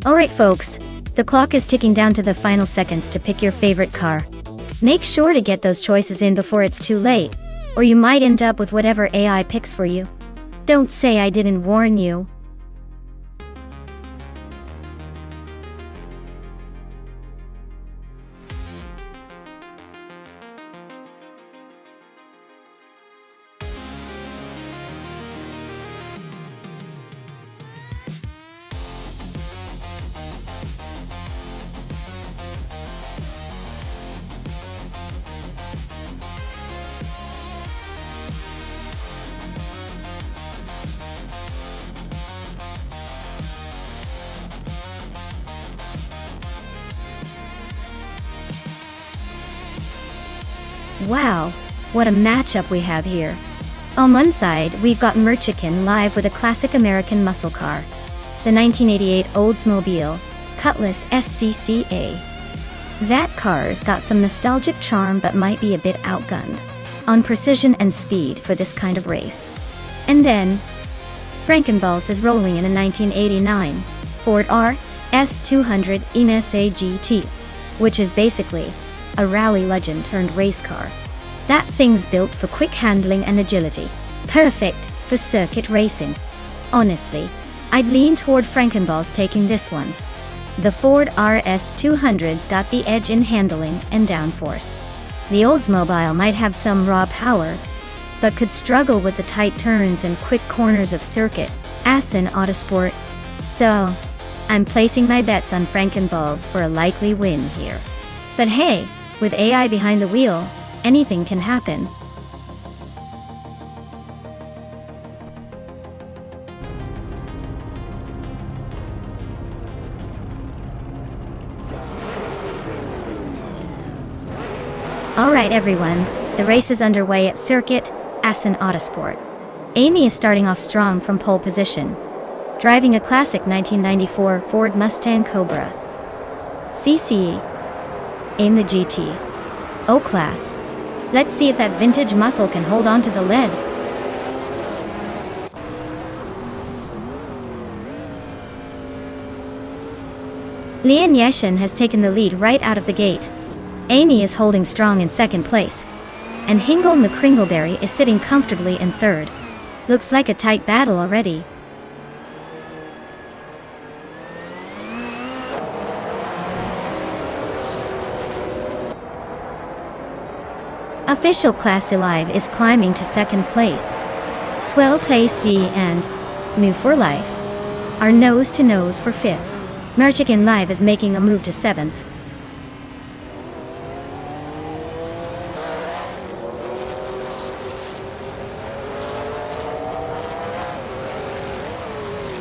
Alright folks, the clock is ticking down to the final seconds to pick your favorite car. Make sure to get those choices in before it's too late, or you might end up with whatever AI picks for you. Don't say I didn't warn you. Wow, what a matchup we have here. On one side, we've got Merchican live with a classic American muscle car, the 1988 Oldsmobile Cutlass SCCA. That car's got some nostalgic charm but might be a bit outgunned on precision and speed for this kind of race. And then, Frankenballs is rolling in a 1989 Ford RS200 NSA GT, which is basically a rally legend turned race car. That thing's built for quick handling and agility, perfect for circuit racing. Honestly, I'd lean toward Frankenballs taking this one. The Ford RS200's got the edge in handling and downforce. The Oldsmobile might have some raw power, but could struggle with the tight turns and quick corners of circuit Assen Autosport. So, I'm placing my bets on Frankenballs for a likely win here. But hey, with AI behind the wheel, anything can happen. Alright everyone, the race is underway at Circuit Assen Autosport. Amy is starting off strong from pole position, driving a classic 1994 Ford Mustang Cobra CC in the GT O-Class. Let's see if that vintage muscle can hold on to the lead. Lian Yeshin has taken the lead right out of the gate. Amy is holding strong in second place, and Hingle McCringleberry is sitting comfortably in third. Looks like a tight battle already. Official Class Alive is climbing to second place. Swell Placed V and New for Life are nose to nose for fifth. Merchican Live is making a move to seventh.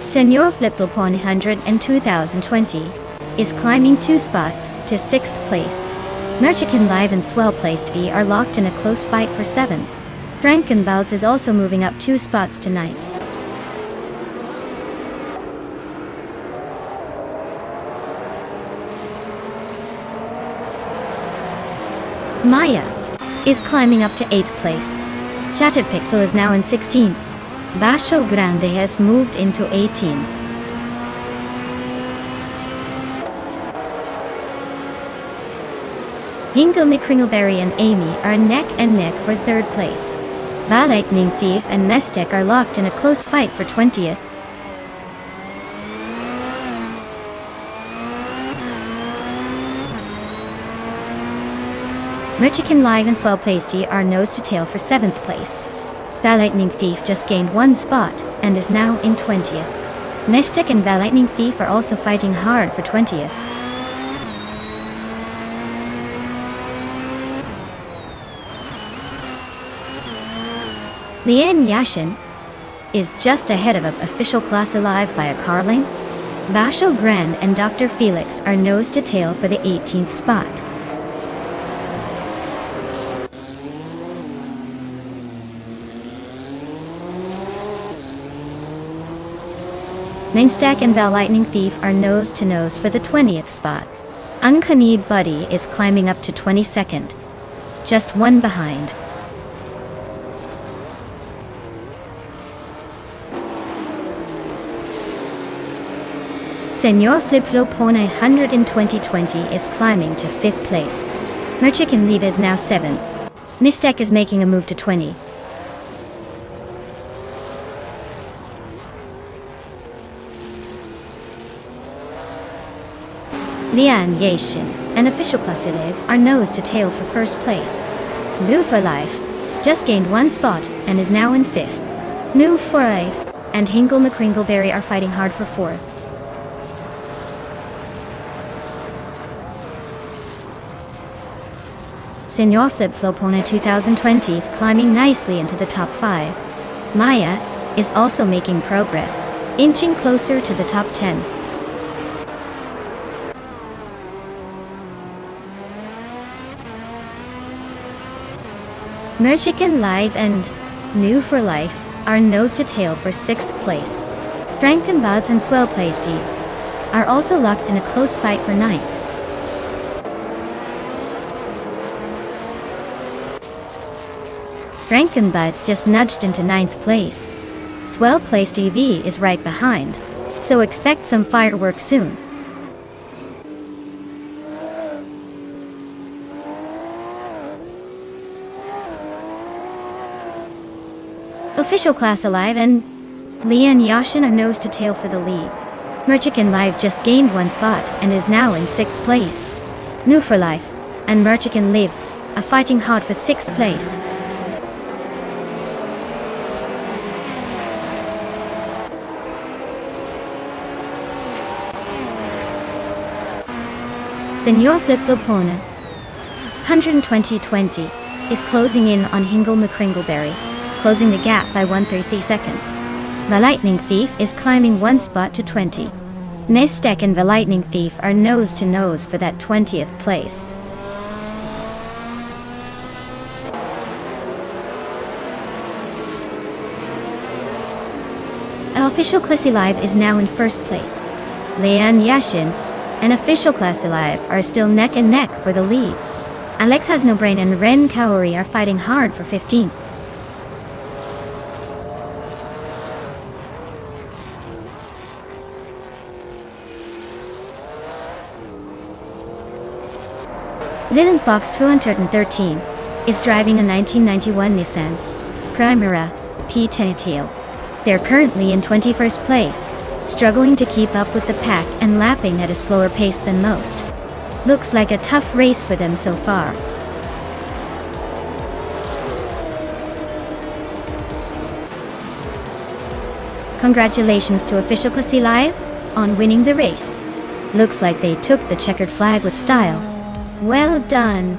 Senor Flipflop 100 and 2020 is climbing 2 spots to 6th place. Merchican Live and Swell Placed V are locked in a close fight for 7th. Frankenballs is also moving up 2 spots to 9th. Maya is climbing up to 8th place. Shattered Pixel is now in 16th. Basho Grande has moved into 18. Hingle McCringleberry and Amy are neck and neck for 3rd place. The Lightning Thief and Nestek are locked in a close fight for 20th. Merchican Live and Swell Placed V are nose to tail for 7th place. The Lightning Thief just gained 1 spot and is now in 20th. Nestek and the Lightning Thief are also fighting hard for 20th. Lian Yashin is just ahead of Official Class Alive by a car length. Basho Grand and Dr. Felix are nose to tail for the 18th spot. Nonstop and the Lightning Thief are nose to nose for the 20th spot. Uncanny Buddy is climbing up to 22nd, just 1 behind. Senor Flipflop 100 in 2020 is climbing to 5th place. Merchican Lead is now 7th. Nistek is making a move to 20. Lian Yashin and Official Class Alive are nose to tail for 1st place. New for Life just gained 1 spot and is now in 5th. New for Life and Hingle McCringleberry are fighting hard for 4th. Senor Flipflop 2020 is climbing nicely into the top 5. Maya is also making progress, inching closer to the top 10. Merchican Live and New for life, are nose to tail for 6th place. Frankenbads and Swell Playsty are also locked in a close fight for 9th. Frankenbuds just nudged into 9th place. Swell Place TV is right behind, so expect some fireworks soon. Official Class Alive and Lian Yashin are nose to tail for the lead. Merchican Live just gained 1 spot and is now in 6th place. New for Life and Merchican Live are fighting hard for 6th place. Senor Flip Flopona 120.20 is closing in on Hingle McCringleberry, closing the gap by 130 seconds. The Lightning Thief is climbing 1 spot to 20. Nestek and the Lightning Thief are nose to nose for that 20th place. Official Classy Live is now in 1st place. Lian Yashin and Official Classy Live are still neck and neck for the lead. Alex Has No Brain and Ren Kaori are fighting hard for 15th. Zillion Fox 213 is driving a 1991 Nissan Primera P10 They're currently in 21st place, struggling to keep up with the pack and lapping at a slower pace than most. Looks like a tough race for them so far. Congratulations to Official Classy Live on winning the race. Looks like they took the checkered flag with style. Well done.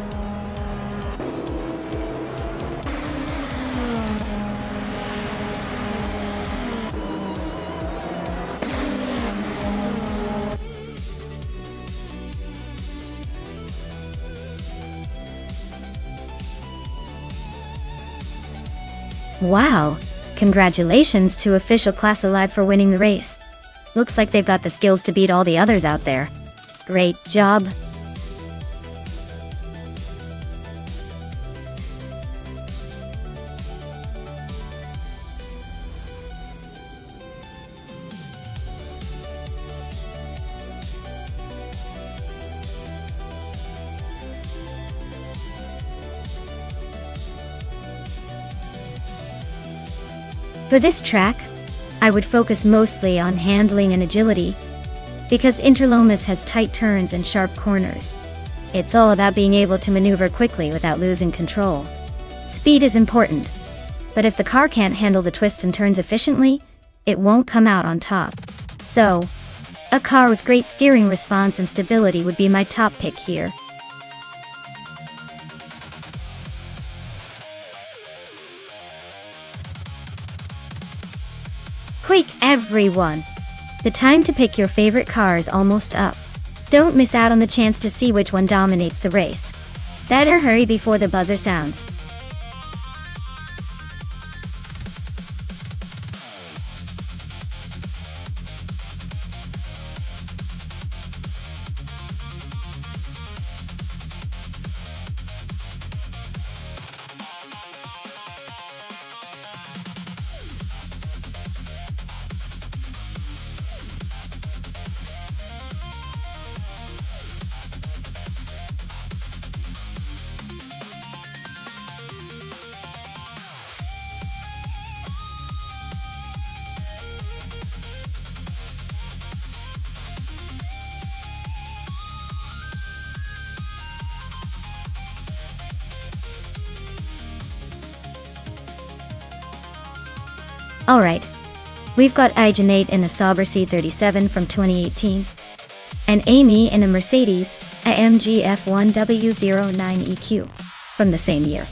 Wow! Congratulations to Official Class Alive for winning the race. Looks like they've got the skills to beat all the others out there. Great job! For this track, I would focus mostly on handling and agility, because Interlomas has tight turns and sharp corners. It's all about being able to maneuver quickly without losing control. Speed is important, but if the car can't handle the twists and turns efficiently, it won't come out on top. So, a car with great steering response and stability would be my top pick here. Quick, everyone! The time to pick your favorite car is almost up. Don't miss out on the chance to see which one dominates the race. Better hurry before the buzzer sounds. Alright, we've got Igenate in a Sauber C37 from 2018, and Amy in a Mercedes AMG F1W09EQ from the same year.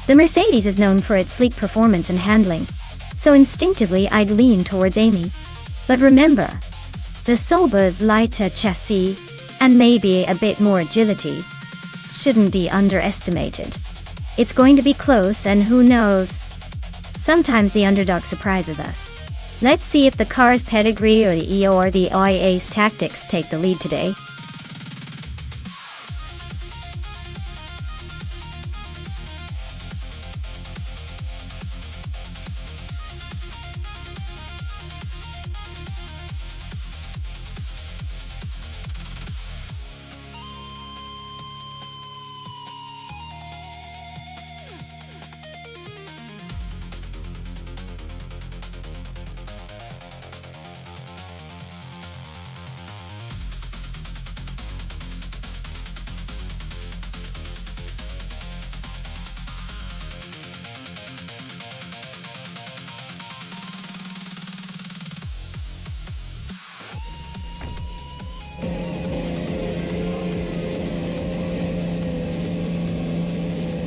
The Mercedes is known for its sleek performance and handling, so instinctively I'd lean towards Amy. But remember, the Sauber's lighter chassis, and maybe a bit more agility, shouldn't be underestimated. It's going to be close, and who knows, Sometimes the underdog surprises us. Let's see if the car's pedigree or the EO or the IA's tactics take the lead today.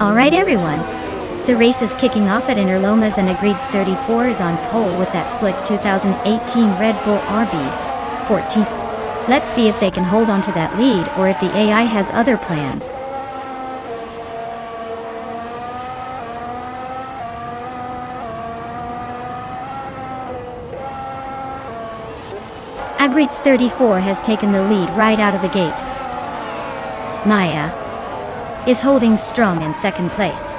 Alright everyone, the race is kicking off at Interlomas and Agreed's 34 is on pole with that slick 2018 Red Bull RB14. Let's see if they can hold on to that lead or if the AI has other plans. Agreed's 34 has taken the lead right out of the gate. Maya is holding strong in second place.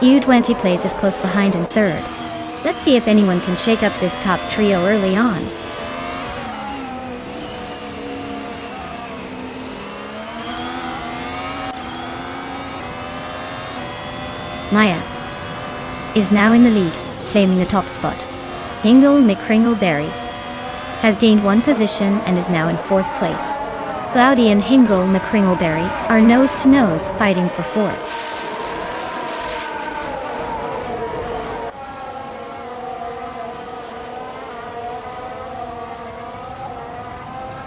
U20 plays is close behind in third. Let's see if anyone can shake up this top trio early on. Maya is now in the lead, claiming the top spot. Hingle McCringleberry has gained one position and is now in fourth place. Cloudy and Hingle McCringleberry are nose-to-nose fighting for fourth.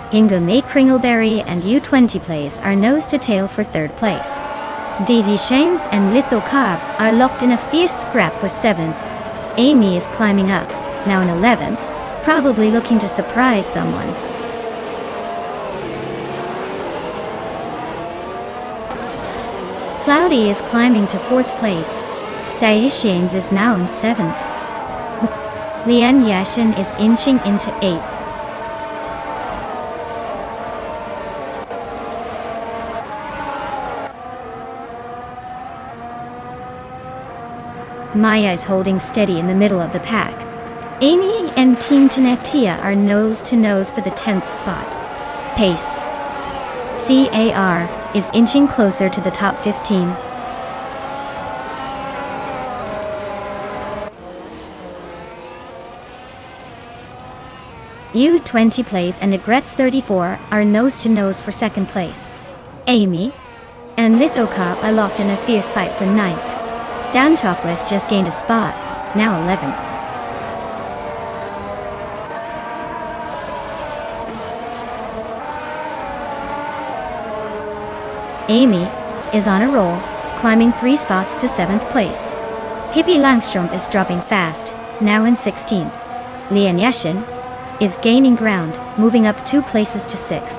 Hingle McCringleberry and U20 plays are nose-to-tail for third place. Daisy Shanes and Litho Carb are locked in a fierce scrap with 7. Amy is climbing up, now in 11th, probably looking to surprise someone. Cloudy is climbing to fourth place. Daishanes is now in 7th. Lian Yashin is inching into 8th. Maya is holding steady in the middle of the pack. Amy and Team Tenetia are nose-to-nose for the 10th spot. Pace CAR is inching closer to the top 15. U20 plays and Agreed's 34 are nose-to-nose for second place. Amy and Lithocarp are locked in a fierce fight for 9th. Down Talkwest just gained a spot, now 11th. Amy is on a roll, climbing 3 spots to 7th place. Pippi Langstrom is dropping fast, now in 16th. Lian Yashin is gaining ground, moving up 2 places to 6th.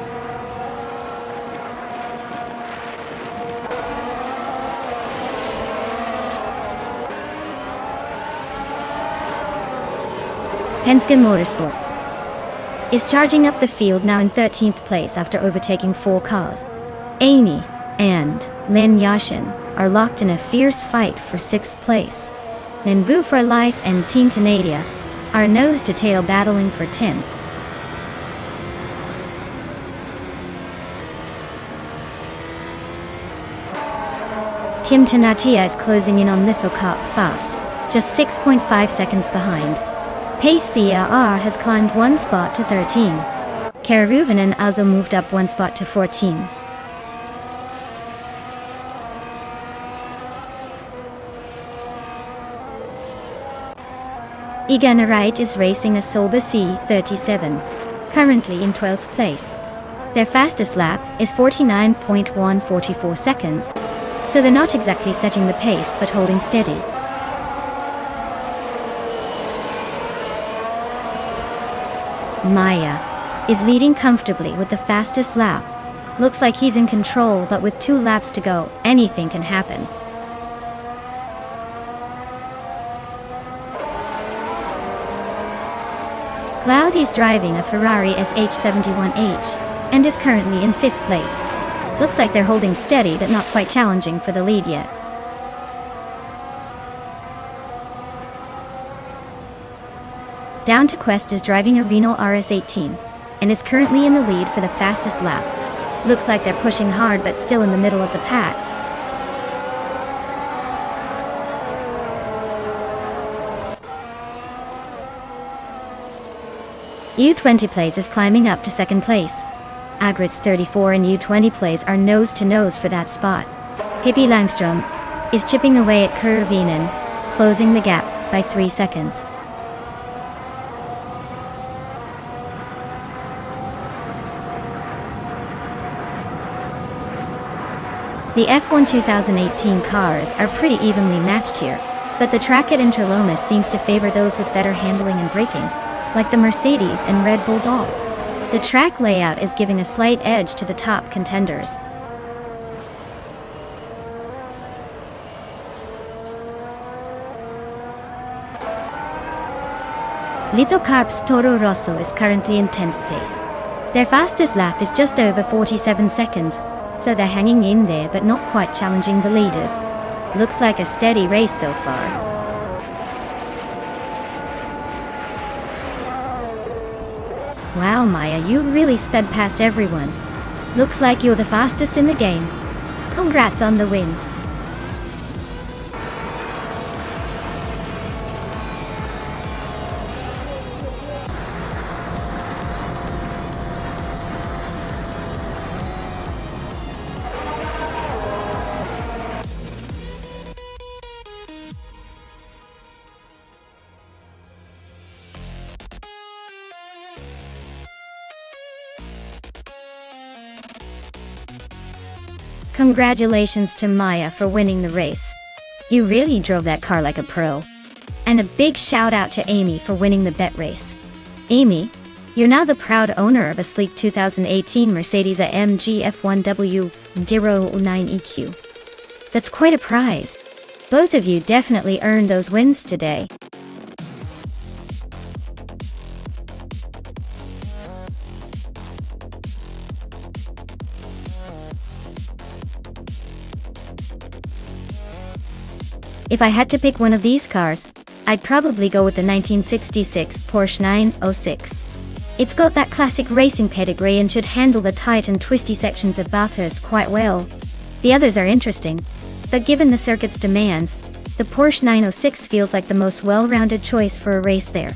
Penske Motorsport is charging up the field, now in 13th place after overtaking 4 cars. Amy and Lin Yashin are locked in a fierce fight for 6th place. Linvu for Life and Team Tenadia are nose-to-tail battling for 10th. Team Tenatia is closing in on Lithocarp fast, just 6.5 seconds behind. Pace CRR has climbed 1 spot to 13. Kararuvan and Azo moved up 1 spot to 14. Iganarite is racing a Solba C37, currently in 12th place. Their fastest lap is 49.144 seconds, so they're not exactly setting the pace but holding steady. Maya is leading comfortably with the fastest lap. Looks like he's in control, but with 2 laps to go, anything can happen. Cloud is driving a Ferrari SH71H and is currently in 5th place. Looks like they're holding steady but not quite challenging for the lead yet. Down to Quest is driving a Renault RS18 and is currently in the lead for the fastest lap. Looks like they're pushing hard but still in the middle of the pack. U20 Plays is climbing up to 2nd place. Agrit's 34 and U20 Plays are nose to nose for that spot. Pippi Langström is chipping away at Kurvinen, closing the gap by 3 seconds. The F1 2018 cars are pretty evenly matched here, but the track at Interlomas seems to favor those with better handling and braking, like the Mercedes and Red Bull Doll. The track layout is giving a slight edge to the top contenders. Lithocarp's Toro Rosso is currently in 10th place. Their fastest lap is just over 47 seconds, so they're hanging in there but not quite challenging the leaders. Looks like a steady race so far. Wow, Maya, you really sped past everyone. Looks like you're the fastest in the game. Congrats on the win. Congratulations to Maya for winning the race. You really drove that car like a pro. And a big shout out to Amy for winning the bet race. Amy, you're now the proud owner of a sleek 2018 Mercedes-AMG F1W09EQ. That's quite a prize. Both of you definitely earned those wins today. If I had to pick one of these cars, I'd probably go with the 1966 Porsche 906. It's got that classic racing pedigree and should handle the tight and twisty sections of Bathurst quite well. The others are interesting, but given the circuit's demands, the Porsche 906 feels like the most well-rounded choice for a race there.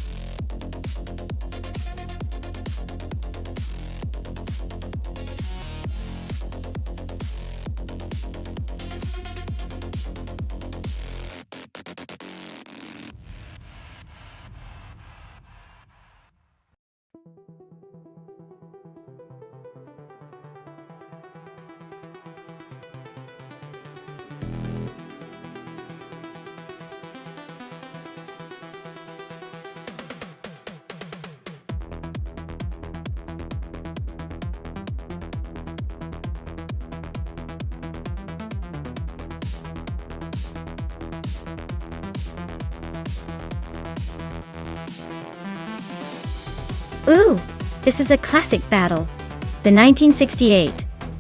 Ooh, this is a classic battle. The 1968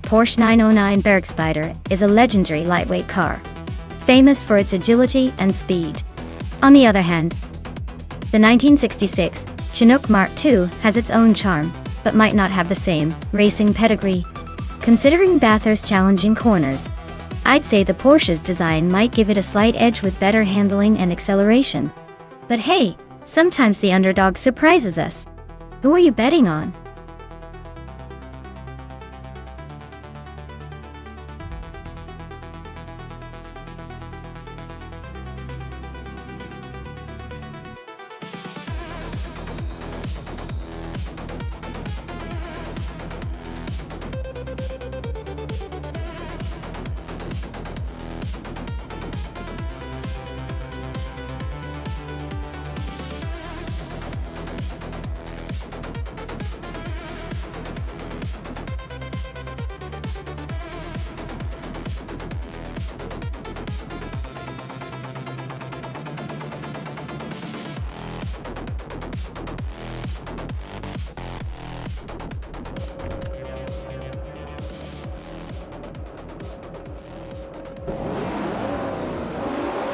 Porsche 909 Bergspider is a legendary lightweight car, famous for its agility and speed. On the other hand, the 1966 Chinook Mark II has its own charm, but might not have the same racing pedigree. Considering Bathurst's challenging corners, I'd say the Porsche's design might give it a slight edge with better handling and acceleration. But hey, sometimes the underdog surprises us. Who are you betting on?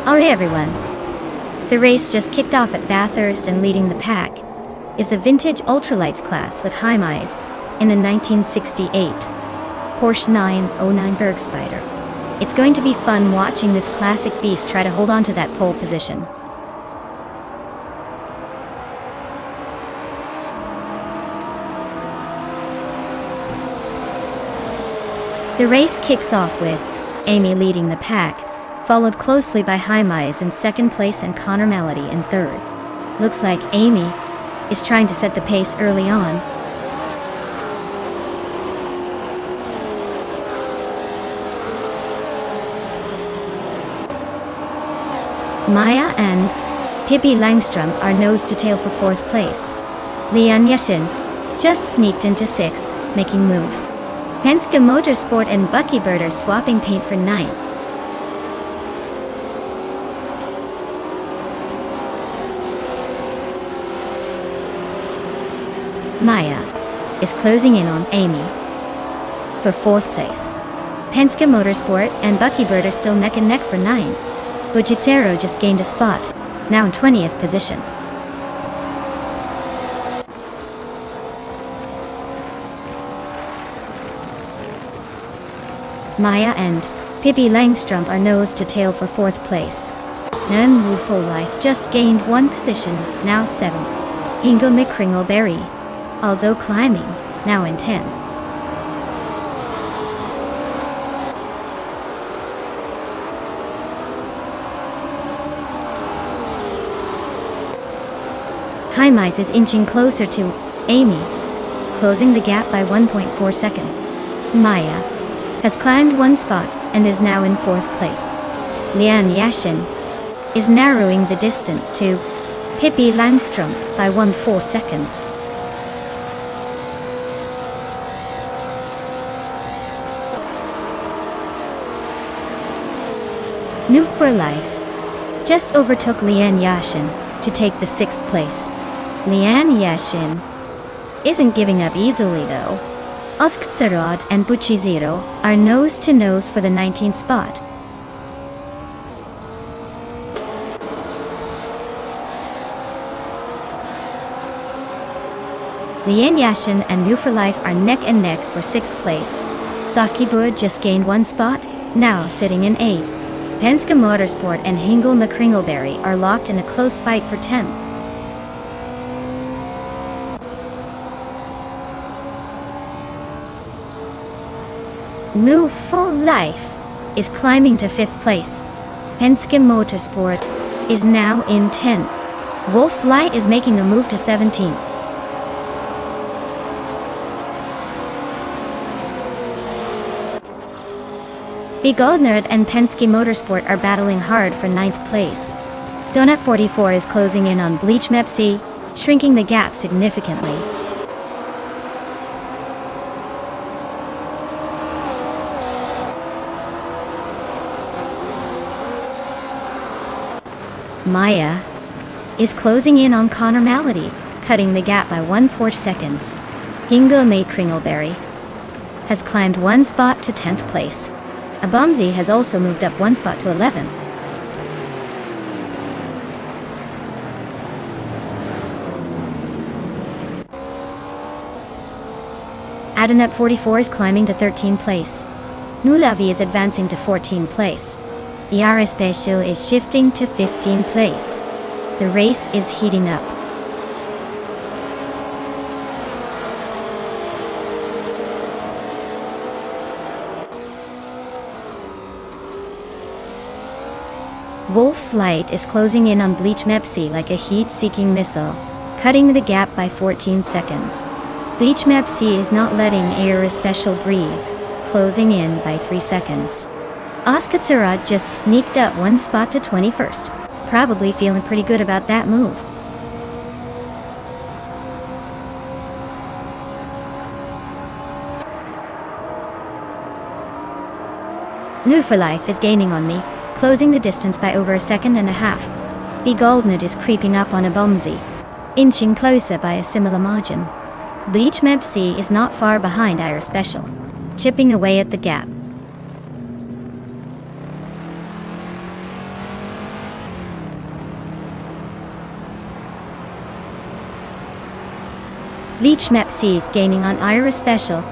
Alright everyone. The race just kicked off at Bathurst, and leading the pack is the vintage ultralights class with Hymies in a 1968 Porsche 909 Bergspider. It's going to be fun watching this classic beast try to hold on to that pole position. The race kicks off with Amy leading the pack, followed closely by Hymies in second place and Connor Melody in third. Looks like Amy is trying to set the pace early on. Maya and Pippi Langström are nose to tail for fourth place. Lian Yashin just sneaked into sixth, making moves. Penske Motorsport and Bucky Bird are swapping paint for ninth. Maya is closing in on Amy for fourth place. Penske Motorsport and Bucky Bird are still neck and neck for ninth. Bujitsero just gained a spot, now in 20th position. Maya and Pippi Langström are nose to tail for fourth place. Nan Wu Full Life just gained one position, now 7th. Ingo McCringleberry also climbing, now in 10th. Hymies is inching closer to Amy, closing the gap by 1.4 seconds. Maya has climbed one spot and is now in fourth place. Lian Yashin is narrowing the distance to Pippi Langström by 1.4 seconds. New for Life just overtook Lian Yashin to take the sixth place. Lian Yashin isn't giving up easily though. Osktsarod and Buchizero are nose to nose for the 19th spot. Lian Yashin and New for Life are neck and neck for sixth place. Buckybud just gained one spot, now sitting in 8th. Penske Motorsport and Hingle McCringleberry are locked in a close fight for 10th. New for Life is climbing to 5th place. Penske Motorsport is now in 10th. Wolf's Light is making a move to 17th. Goldnerd and Penske Motorsport are battling hard for 9th place. Donut 44 is closing in on Bleach Mepsi, shrinking the gap significantly. Maya is closing in on Connor Melody, cutting the gap by 1.4 seconds. Ingo McCringleberry has climbed one spot to 10th place. Abomzi has also moved up one spot to 11th. Adenup 44 is climbing to 13th place. Nulavi is advancing to 14th place. Yara Special is shifting to 15th place. The race is heating up. Wolf's Light is closing in on Bleach Mepsi like a heat-seeking missile, cutting the gap by 14 seconds. Bleach Mepsi is not letting Air Special breathe, closing in by 3 seconds. Oskitsarod just sneaked up one spot to 21st, probably feeling pretty good about that move. New for Life is gaining on me, closing the distance by over a second and a half. The Goldnut is creeping up on Abomzi, inching closer by a similar margin. Bleach Mepsi is not far behind Air Special, chipping away at the gap. Leech Mepsis gaining on Ira Special,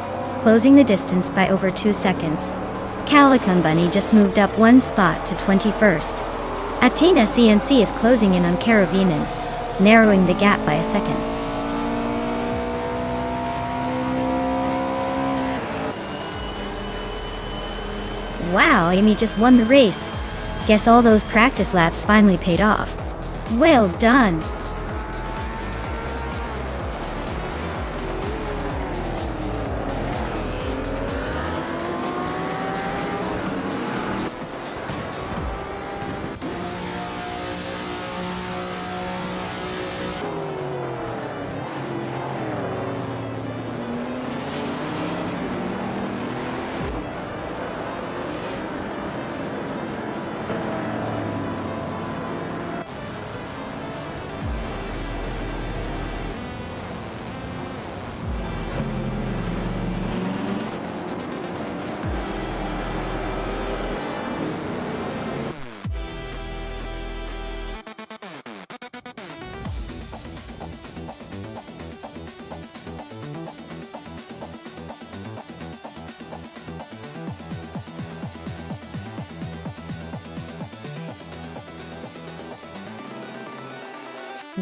closing the distance by over 2 seconds. Calico Bunny just moved up 1 spot to 21st. Athena CNC is closing in on Karavinen, narrowing the gap by a second. Wow, Amy just won the race. Guess all those practice laps finally paid off. Well done.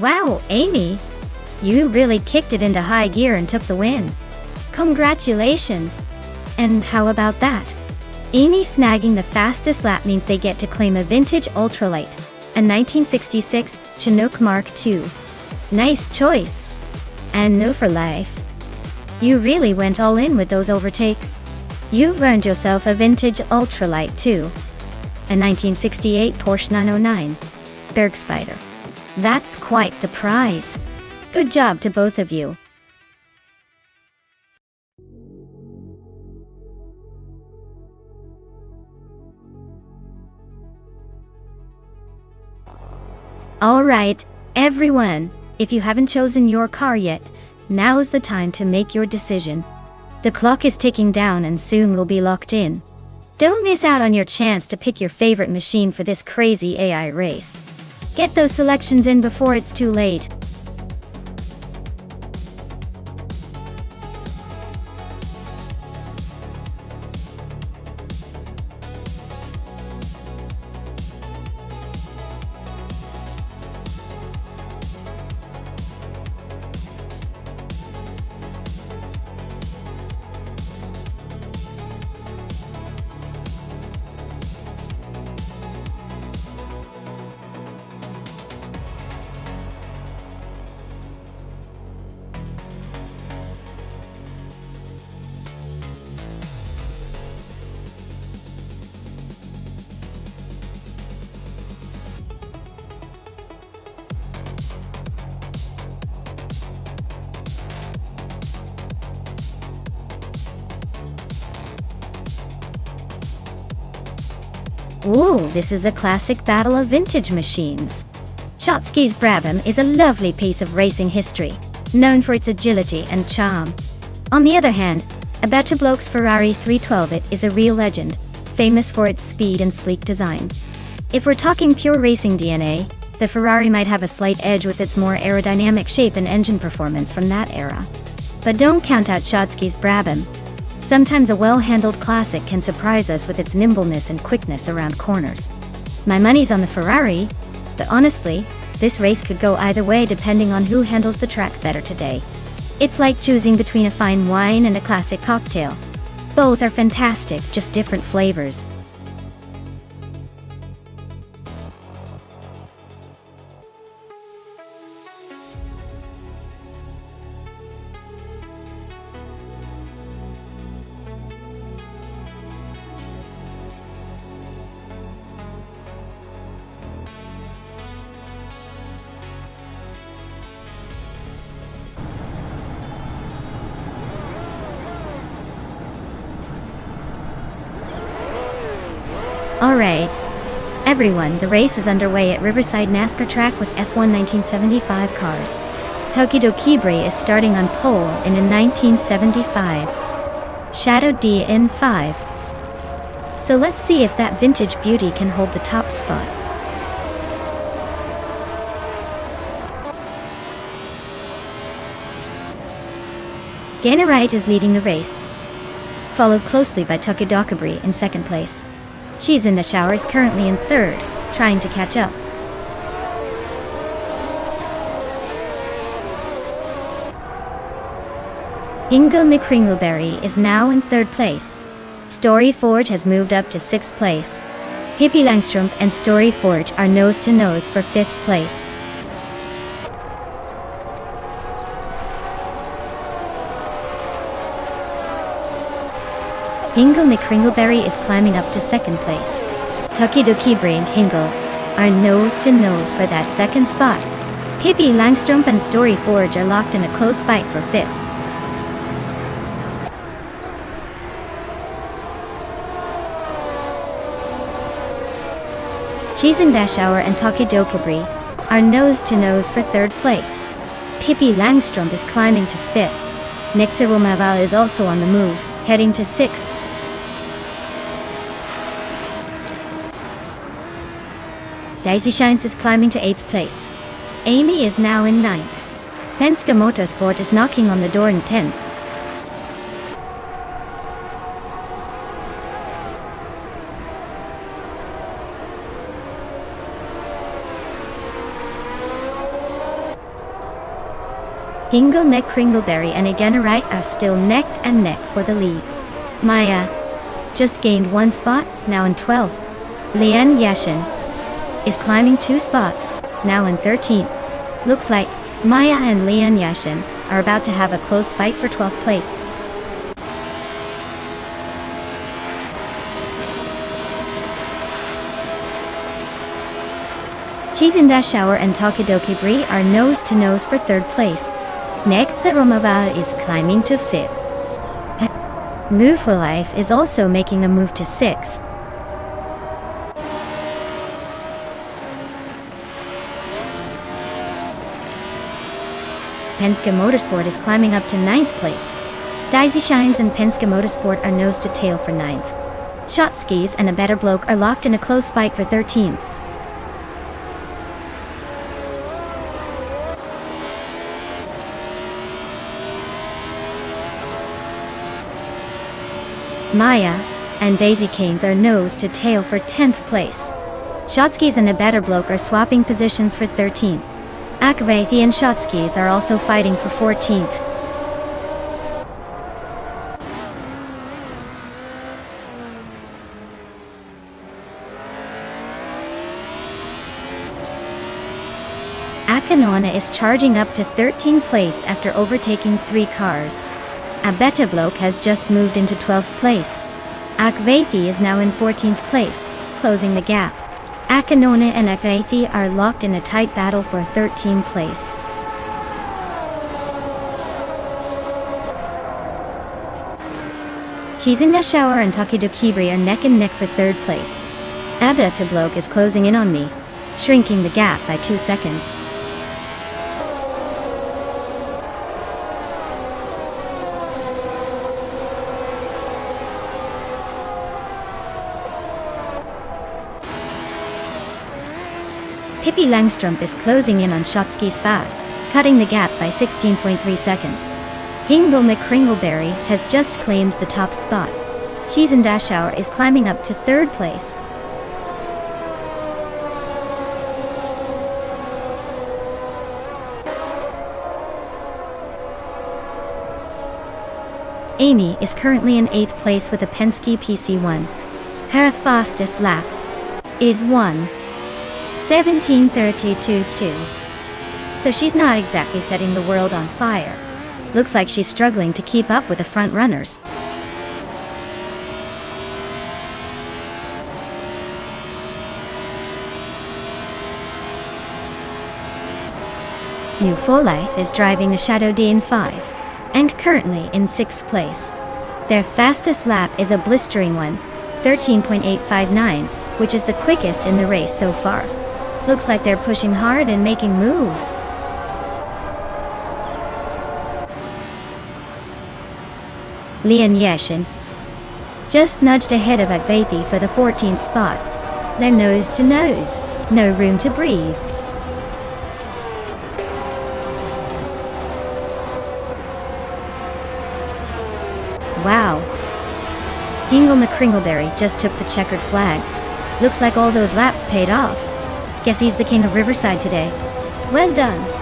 Wow, Amy! You really kicked it into high gear and took the win. Congratulations! And how about that? Amy snagging the fastest lap means they get to claim a vintage ultralight, a 1966 Chinook Mark II. Nice choice! And no for life. You really went all in with those overtakes. You've earned yourself a vintage ultralight too. A 1968 Porsche 909 Bergspider. That's quite the prize. Good job to both of you. Alright, everyone, if you haven't chosen your car yet, now is the time to make your decision. The clock is ticking down and soon we'll be locked in. Don't miss out on your chance to pick your favorite machine for this crazy AI race. Get those selections in before it's too late. Ooh, this is a classic battle of vintage machines. Chotsky's Brabham is a lovely piece of racing history, known for its agility and charm. On the other hand, a Batchabloke's Ferrari 312 is a real legend, famous for its speed and sleek design. If we're talking pure racing DNA, the Ferrari might have a slight edge with its more aerodynamic shape and engine performance from that era. But don't count out Chotsky's Brabham. Sometimes a well-handled classic can surprise us with its nimbleness and quickness around corners. My money's on the Ferrari, but honestly, this race could go either way depending on who handles the track better today. It's like choosing between a fine wine and a classic cocktail. Both are fantastic, just different flavors. Alright, everyone, the race is underway at Riverside NASCAR track with F1 1975 cars. Tokido Kibre is starting on pole in a 1975 Shadow DN5. So let's see if that vintage beauty can hold the top spot. Gainarite is leading the race, followed closely by Tokidokabri in second place. She's in the showers currently in third, trying to catch up. Ingle McCringleberry is now in third place. Story Forge has moved up to sixth place. Pippi Langstrumpf and Story Forge are nose to nose for fifth place. Hingle McCringleberry is climbing up to second place. Tokidokibri and Hingle are nose to nose for that second spot. Pippi Langstrumpf and Story Forge are locked in a close fight for fifth. Chizendashauer and Tokidokibri are nose to nose for third place. Pippi Langstrumpf is climbing to fifth. Nexaromaval is also on the move, heading to sixth. Daisy Shines is climbing to 8th place. Amy is now in 9th. Penske Motorsport is knocking on the door in 10th. Hingle McCringleberry and Gainarite are still neck and neck for the lead. Maya just gained one spot, now in 12th. Lian Yashin is climbing 2 spots, now in 13th. Looks like Maya and Lian Yashin are about to have a close fight for 12th place. Chizendashauer and Tokidokibri are nose to nose for third place. Nexaromaval is climbing to fifth. Move for Life is also making a move to sixth. Penske Motorsport is climbing up to 9th place. Daisy Shines and Penske Motorsport are nose to tail for 9th. Shotskis and A Better Bloke are locked in a close fight for 13th. Maya and Daisy Canes are nose to tail for 10th place. Shotskis and A Better Bloke are swapping positions for 13th. Akvathi and Shotskis are also fighting for 14th. Akanona is charging up to 13th place after overtaking 3 cars. A Better Bloke has just moved into 12th place. Akvathi is now in 14th place, closing the gap. Akanona and Akvathi are locked in a tight battle for 13th place. Chizendashauer and Tokidokibri are neck and neck for 3rd place. A Better Bloke is closing in on me, shrinking the gap by 2 seconds. Pippi Langstrumpf is closing in on Shotskis fast, cutting the gap by 16.3 seconds. Hingle McCringleberry has just claimed the top spot. Chizendashauer is climbing up to 3rd place. Amy is currently in 8th place with a Penske PC1. Her fastest lap is 1:17:32.2. So she's not exactly setting the world on fire. Looks like she's struggling to keep up with the front runners. New For Life is driving a Shadow DN5 and currently in 6th place. Their fastest lap is a blistering one, 13.859, which is the quickest in the race so far. Looks like they're pushing hard and making moves. Lian Yashin just nudged ahead of Akvathi for the 14th spot. They're nose to nose, no room to breathe. Wow. Hingle McCringleberry just took the checkered flag. Looks like all those laps paid off. Guess he's the king of Riverside today. Well done.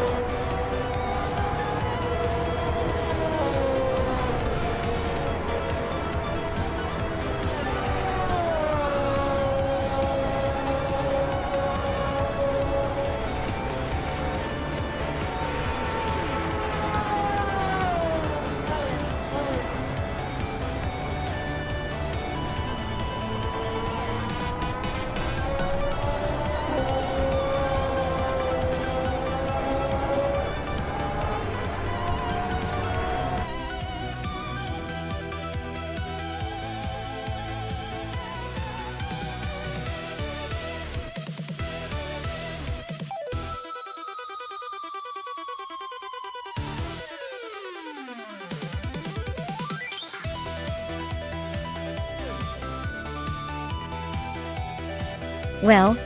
Well,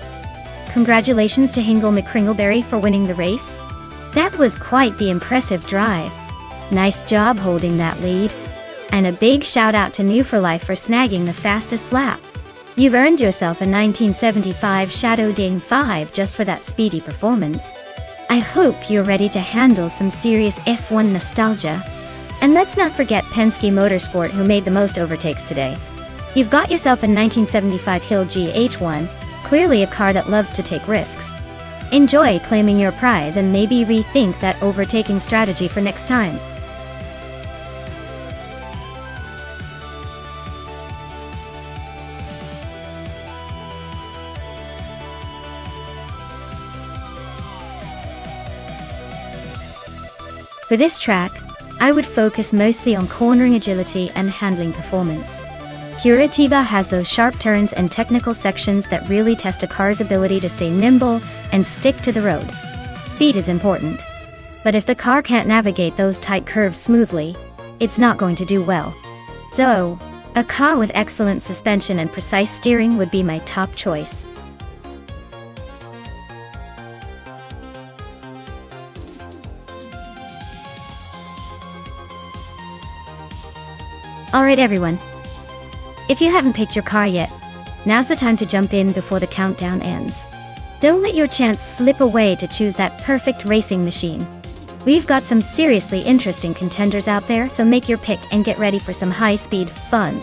congratulations to Hingle McCringleberry for winning the race. That was quite the impressive drive. Nice job holding that lead. And a big shout out to New for Life for snagging the fastest lap. You've earned yourself a 1975 Shadow Dane 5 just for that speedy performance. I hope you're ready to handle some serious F1 nostalgia. And let's not forget Penske Motorsport, who made the most overtakes today. You've got yourself a 1975 Hill GH1, clearly a car that loves to take risks. Enjoy claiming your prize and maybe rethink that overtaking strategy for next time. For this track, I would focus mostly on cornering agility and handling performance. Curitiba has those sharp turns and technical sections that really test a car's ability to stay nimble and stick to the road. Speed is important, but if the car can't navigate those tight curves smoothly, it's not going to do well. So, a car with excellent suspension and precise steering would be my top choice. Alright everyone, if you haven't picked your car yet, now's the time to jump in before the countdown ends. Don't let your chance slip away to choose that perfect racing machine. We've got some seriously interesting contenders out there, so make your pick and get ready for some high-speed fun.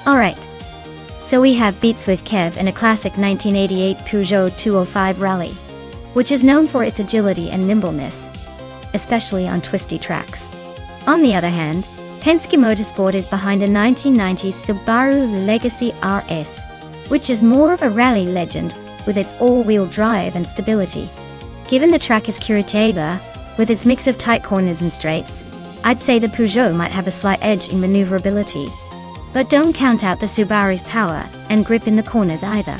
Alright, so we have Beats with Kev in a classic 1988 Peugeot 205 Rally, which is known for its agility and nimbleness, especially on twisty tracks. On the other hand, Penske Motorsport is behind a 1990s Subaru Legacy RS, which is more of a rally legend with its all-wheel drive and stability. Given the track is Curitiba, with its mix of tight corners and straights, I'd say the Peugeot might have a slight edge in maneuverability. But don't count out the Subaru's power and grip in the corners either.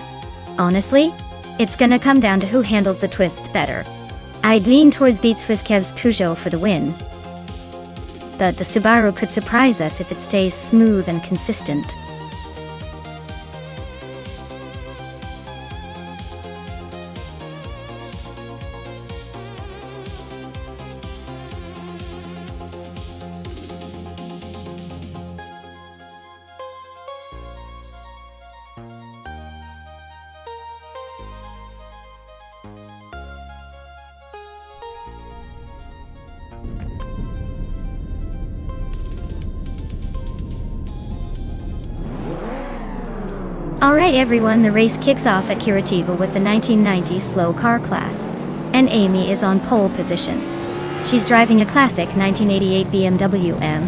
Honestly, it's gonna come down to who handles the twists better. I'd lean towards Beats with Kev's Peugeot for the win. But the Subaru could surprise us if it stays smooth and consistent. Alright everyone, the race kicks off at Curitiba with the 1990s slow car class, and Amy is on pole position. She's driving a classic 1988 BMW M.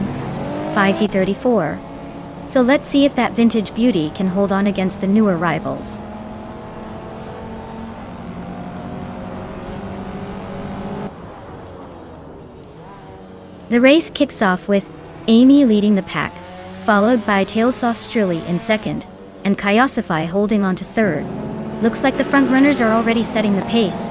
5e34. So let's see if that vintage beauty can hold on against the newer rivals. The race kicks off with Amy leading the pack, followed by Tailsauce Strilly in second, and Kyosify holding on to third. Looks like the front runners are already setting the pace.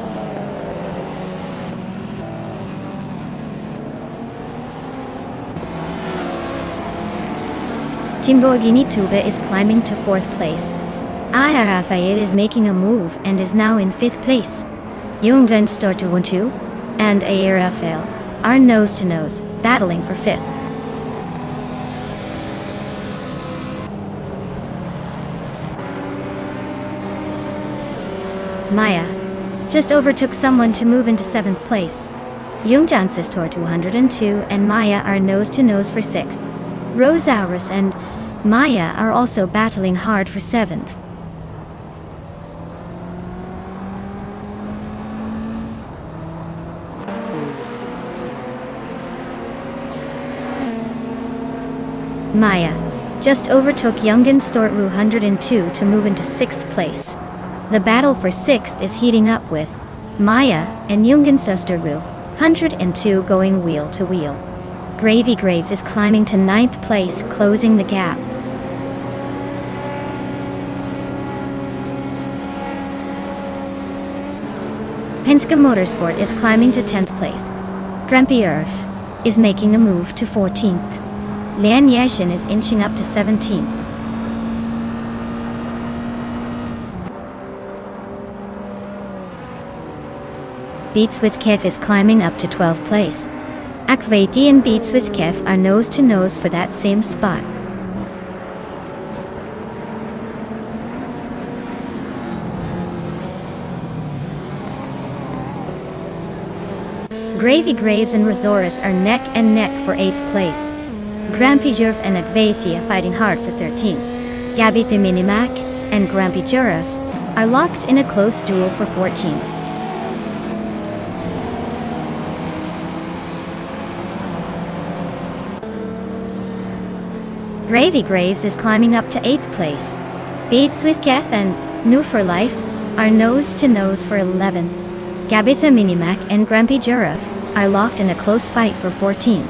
Timborghini Tuba is climbing to 4th place. Aya Rafael is making a move and is now in 5th place. Junglen Stortuuntu and Aya Rafael are nose to nose, battling for 5th. Maya just overtook someone to move into 7th place. Jungjansis Tor 202 and Maya are nose to nose for 6th. Rosaurus and Maya are also battling hard for 7th. Maya just overtook Jungen Stortwu 102 to move into 6th place. The battle for 6th is heating up with Maya and Jungen Susterwu 102 going wheel to wheel. Gravy Graves is climbing to 9th place, closing the gap. Penske Motorsport is climbing to 10th place. Grumpy Earth is making a move to 14th. Lian Yashin is inching up to 17th. Beats with Kef is climbing up to 12th place. Akvati and Beats with Kef are nose to nose for that same spot. Gravy Graves and Rosaurus are neck and neck for 8th place. Grampy Jurf and Advaithia fighting hard for 13th. Gabitha Minimac and Grampy Jurf are locked in a close duel for 14th. Gravy Graves is climbing up to 8th place. Beats with Kef and New for Life are nose to nose for 11th. Gabitha Minimac and Grampy Jurf are locked in a close fight for 14th.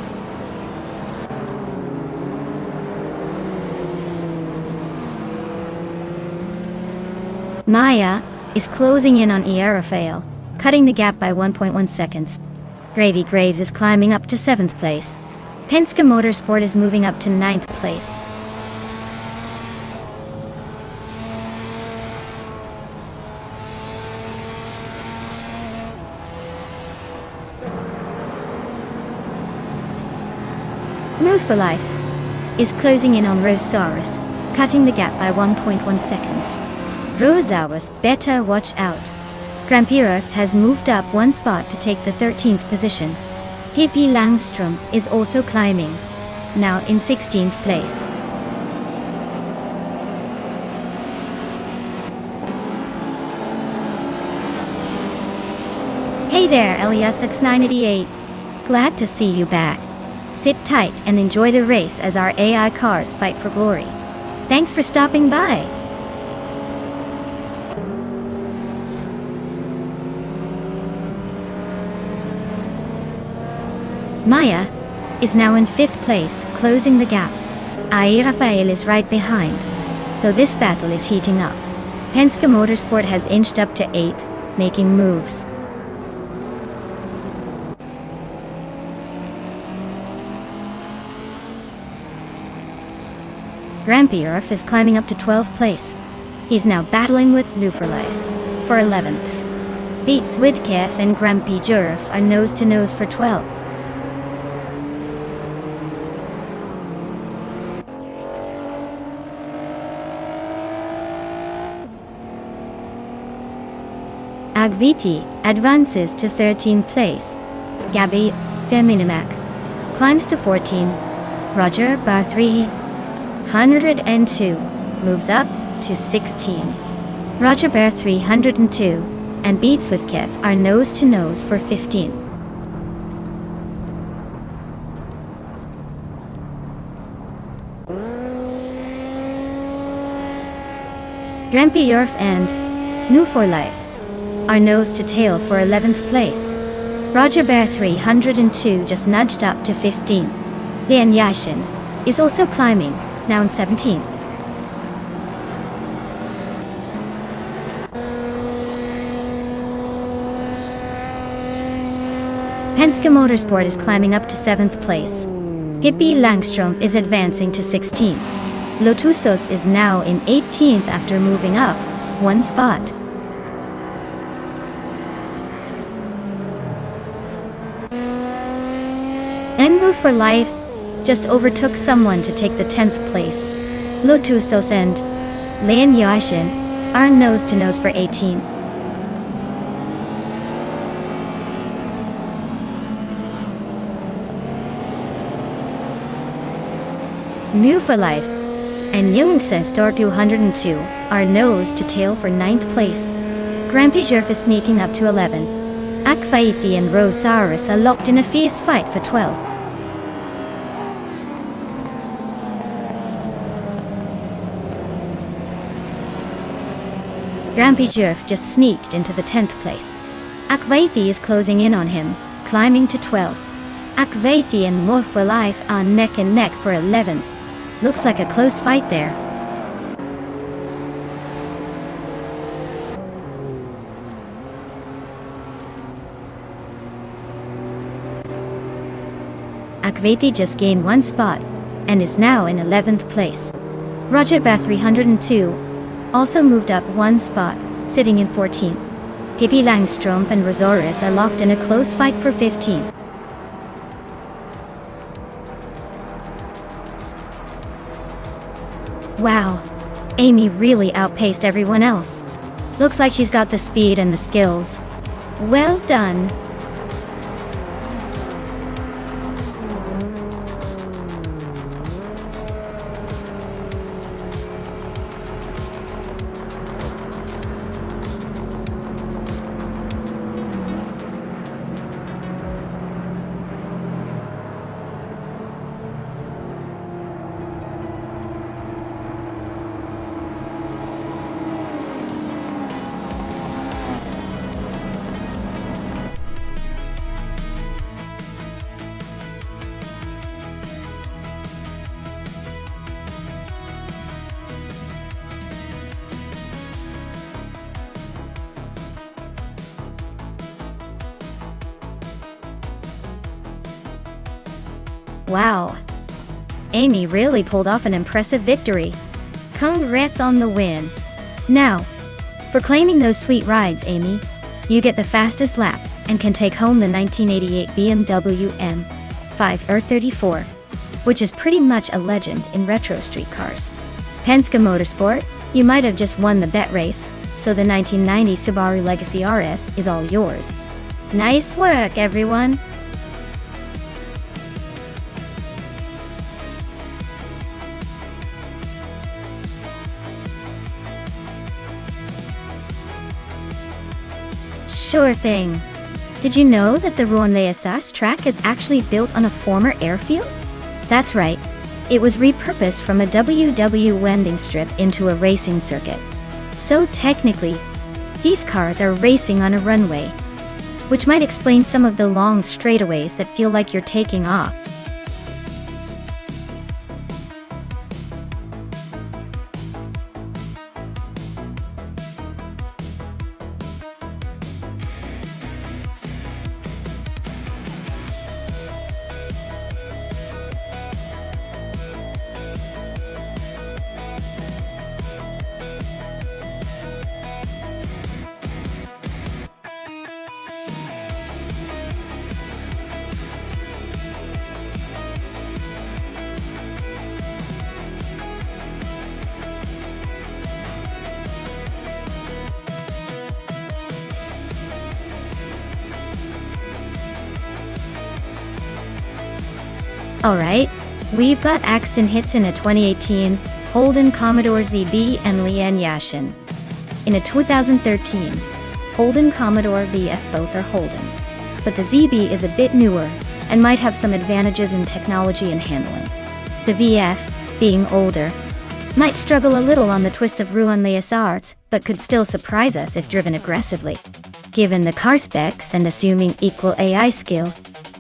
Maya is closing in on Ierafael, cutting the gap by 1.1 seconds. Gravy Graves is climbing up to 7th place. Penske Motorsport is moving up to 9th place. Move for Life is closing in on Rosaurus, cutting the gap by 1.1 seconds. Rosaurus better watch out. Grampy Earth has moved up one spot to take the 13th position. Pippi Langstrom is also climbing, now in 16th place. Hey there, Elias6988. Glad to see you back. Sit tight and enjoy the race as our AI cars fight for glory. Thanks for stopping by. Maya is now in 5th place, closing the gap. Ai Rafael is right behind, so this battle is heating up. Penske Motorsport has inched up to 8th, making moves. Grampy Earth is climbing up to 12th place. He's now battling with New for Life for 11th. Beats with Kef and Grampy Jurf are nose to nose for 12th. Agviti advances to 13th place. Gabi Feminimac climbs to 14. Roger Bar 302 moves up to 16. Roger Bear 302 and Beats with Kef are nose to nose for 15. Grampy Yerf and New for Life are nose to tail for 11th place. Roger Bear 302 just nudged up to 15. Lian Yashin is also climbing, now in 17th. Penske Motorsport is climbing up to 7th place. Pippi Langstrom is advancing to 16th. Lotusos is now in 18th after moving up one spot. Enmu for Life just overtook someone to take the 10th place. Lotusos and Lian Yashin are nose to nose for 18th. New for Life and Jungse Store 202 are nose to tail for 9th place. Grampy Jerf is sneaking up to 11. Akvaithi and Rosaurus are locked in a fierce fight for 12. Grampy Jerf just sneaked into the 10th place. Akvaithi is closing in on him, climbing to 12. Akvaithi and More for Life are neck and neck for 11th. Looks like a close fight there. Akvaithi just gained one spot and is now in 11th place. Roger Bear 302 also moved up one spot, sitting in 14th. Pippi Langstrom and Rosaurus are locked in a close fight for 15th. Wow, Amy really outpaced everyone else. Looks like she's got the speed and the skills. Well done. Wow, Amy really pulled off an impressive victory. Congrats on the win. Now, for claiming those sweet rides, Amy, you get the fastest lap and can take home the 1988 BMW M5 R34, which is pretty much a legend in retro street cars. Penske Motorsport, you might have just won the bet race, so the 1990 Subaru Legacy RS is all yours. Nice work, everyone! Sure thing. Did you know that the Rouen-les-Assas track is actually built on a former airfield? That's right. It was repurposed from a WW landing strip into a racing circuit. So technically, these cars are racing on a runway, which might explain some of the long straightaways that feel like you're taking off. Alright, we've got Axton hits in a 2018 Holden Commodore ZB and Lian Yashin. In a 2013 Holden Commodore VF, both are Holden, but the ZB is a bit newer and might have some advantages in technology and handling. The VF, being older, Might struggle a little on the twists of Ruan Leasards, but could still surprise us if driven aggressively. Given the car specs and assuming equal AI skill,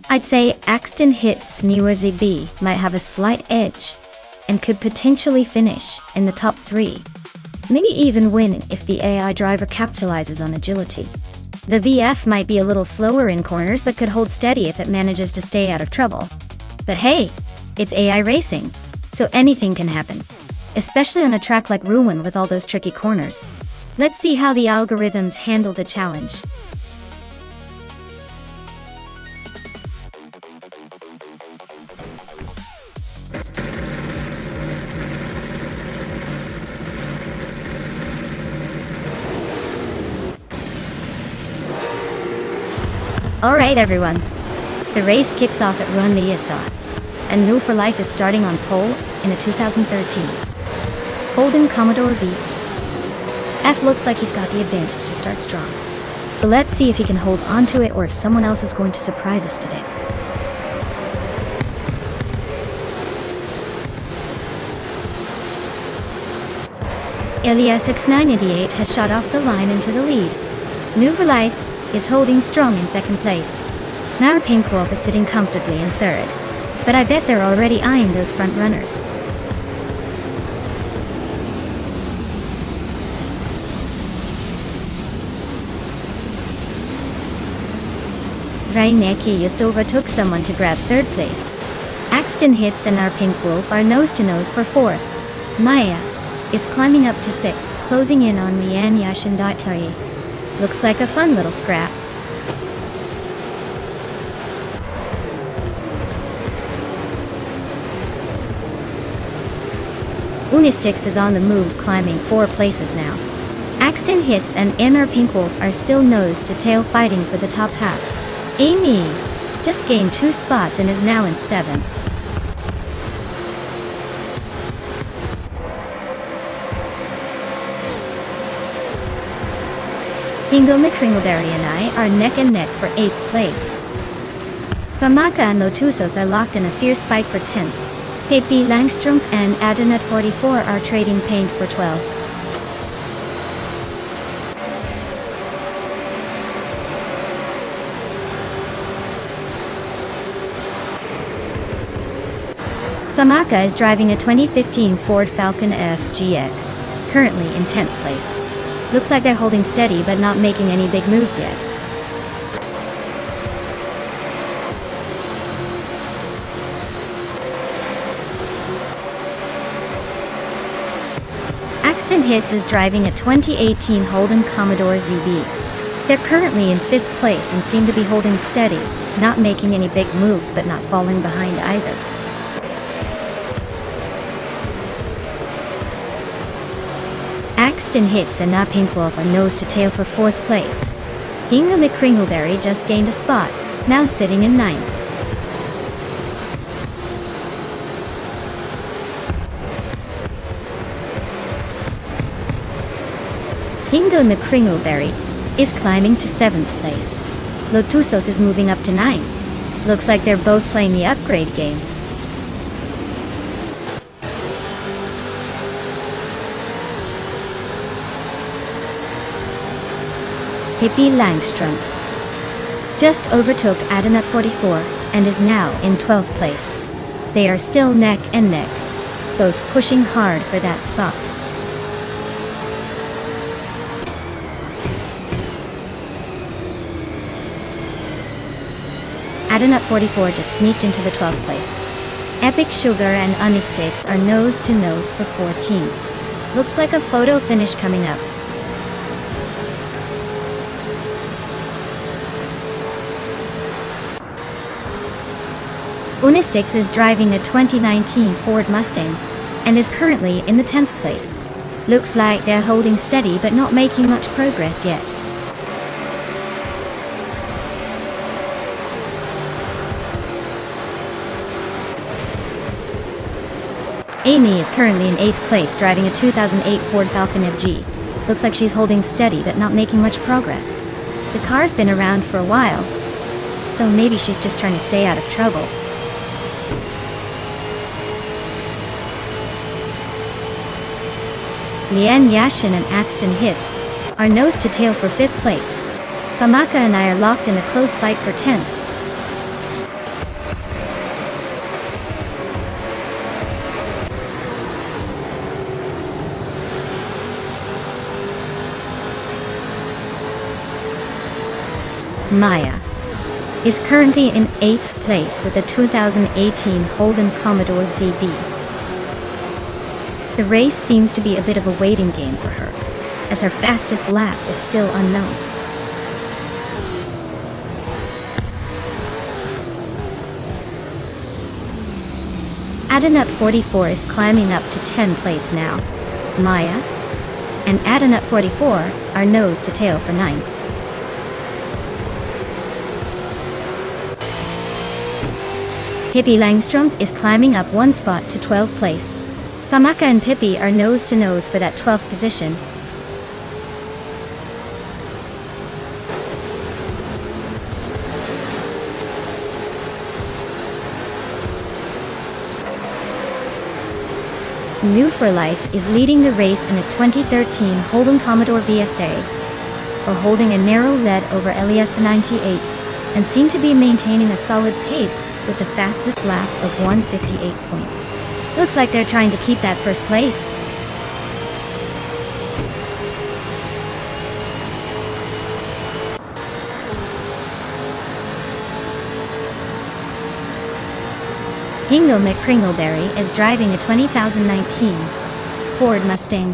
I'd say Axton Hit's newer ZB might have a slight edge and could potentially finish in the top 3. Maybe even win if the AI driver capitalizes on agility. The VF might be a little slower in corners but could hold steady if it manages to stay out of trouble. But hey, it's AI racing, so anything can happen, especially on a track like Ruin with all those tricky corners. Let's see how the algorithms handle the challenge. Alright everyone, the race kicks off at Ruan Leasar, and New for Life is starting on pole in the 2013 Holden Commodore V. F looks like he's got the advantage to start strong, so let's see if he can hold on to it or if someone else is going to surprise us today. Elias 6988 has shot off the line into the lead. New for Life is holding strong in second place. Now Pinkwolf is sitting comfortably in third, but I bet they're already eyeing those front runners. Reinecki just overtook someone to grab third place. Axton Hits and our Pinkwolf are nose to nose for fourth. Maya is climbing up to sixth, closing in on Lian Yashindatayes. Looks like a fun little scrap. Unistix is on the move, climbing 4 places now. Axton Hits and NR Pinkwolf are still nose to tail fighting for the top half. Amy just gained 2 spots and is now in 7th. Ingo McCringleberry and I are neck and neck for 8th place. Famaka and Lotusos are locked in a fierce fight for 10th. Pepe Langstrom and Adenut 44 are trading paint for 12th. Famaka is driving a 2015 Ford Falcon FGX, currently in 10th place. Looks like they're holding steady but not making any big moves yet. Axton Hits is driving a 2018 Holden Commodore ZB. They're currently in 5th place and seem to be holding steady, not making any big moves but not falling behind either. Axton Hits and Pinkwolf are nose to tail for 4th place. Inga McCringleberry just gained a spot, now sitting in 9th. Inga McCringleberry is climbing to 7th place. Lotusos is moving up to 9th. Looks like they're both playing the upgrade game. Pippi Langstrom just overtook Adenut 44 and is now in 12th place. They are still neck and neck, both pushing hard for that spot. Adenut 44 just sneaked into the 12th place. Epic Sugar and Unistix are nose to nose for 14th. Looks like a photo finish coming up. Unistix is driving a 2019 Ford Mustang and is currently in the 10th place. Looks like they're holding steady but not making much progress yet. Amy is currently in 8th place driving a 2008 Ford Falcon FG. Looks like she's holding steady but not making much progress. The car's been around for a while, so maybe she's just trying to stay out of trouble. Lian Yashin and Axton Hits are nose to tail for 5th place. Famaka and I are locked in a close fight for 10th. Maya is currently in 8th place with a 2018 Holden Commodore ZB. The race seems to be a bit of a waiting game for her, as her fastest lap is still unknown. Adanut 44 is climbing up to 10th place now. Maya and Adanut 44 are nose to tail for 9th. Pippi Langstrumpf is climbing up 1 spot to 12th place. Famaka and Pippi are nose to nose for that 12th position. New for Life is leading the race in a 2013 Holden Commodore VFA, or holding a narrow lead over Elias 98, and seem to be maintaining a solid pace with the fastest lap of 1:58. Looks like they're trying to keep that first place. Hingo McCringleberry is driving a 2019 Ford Mustang.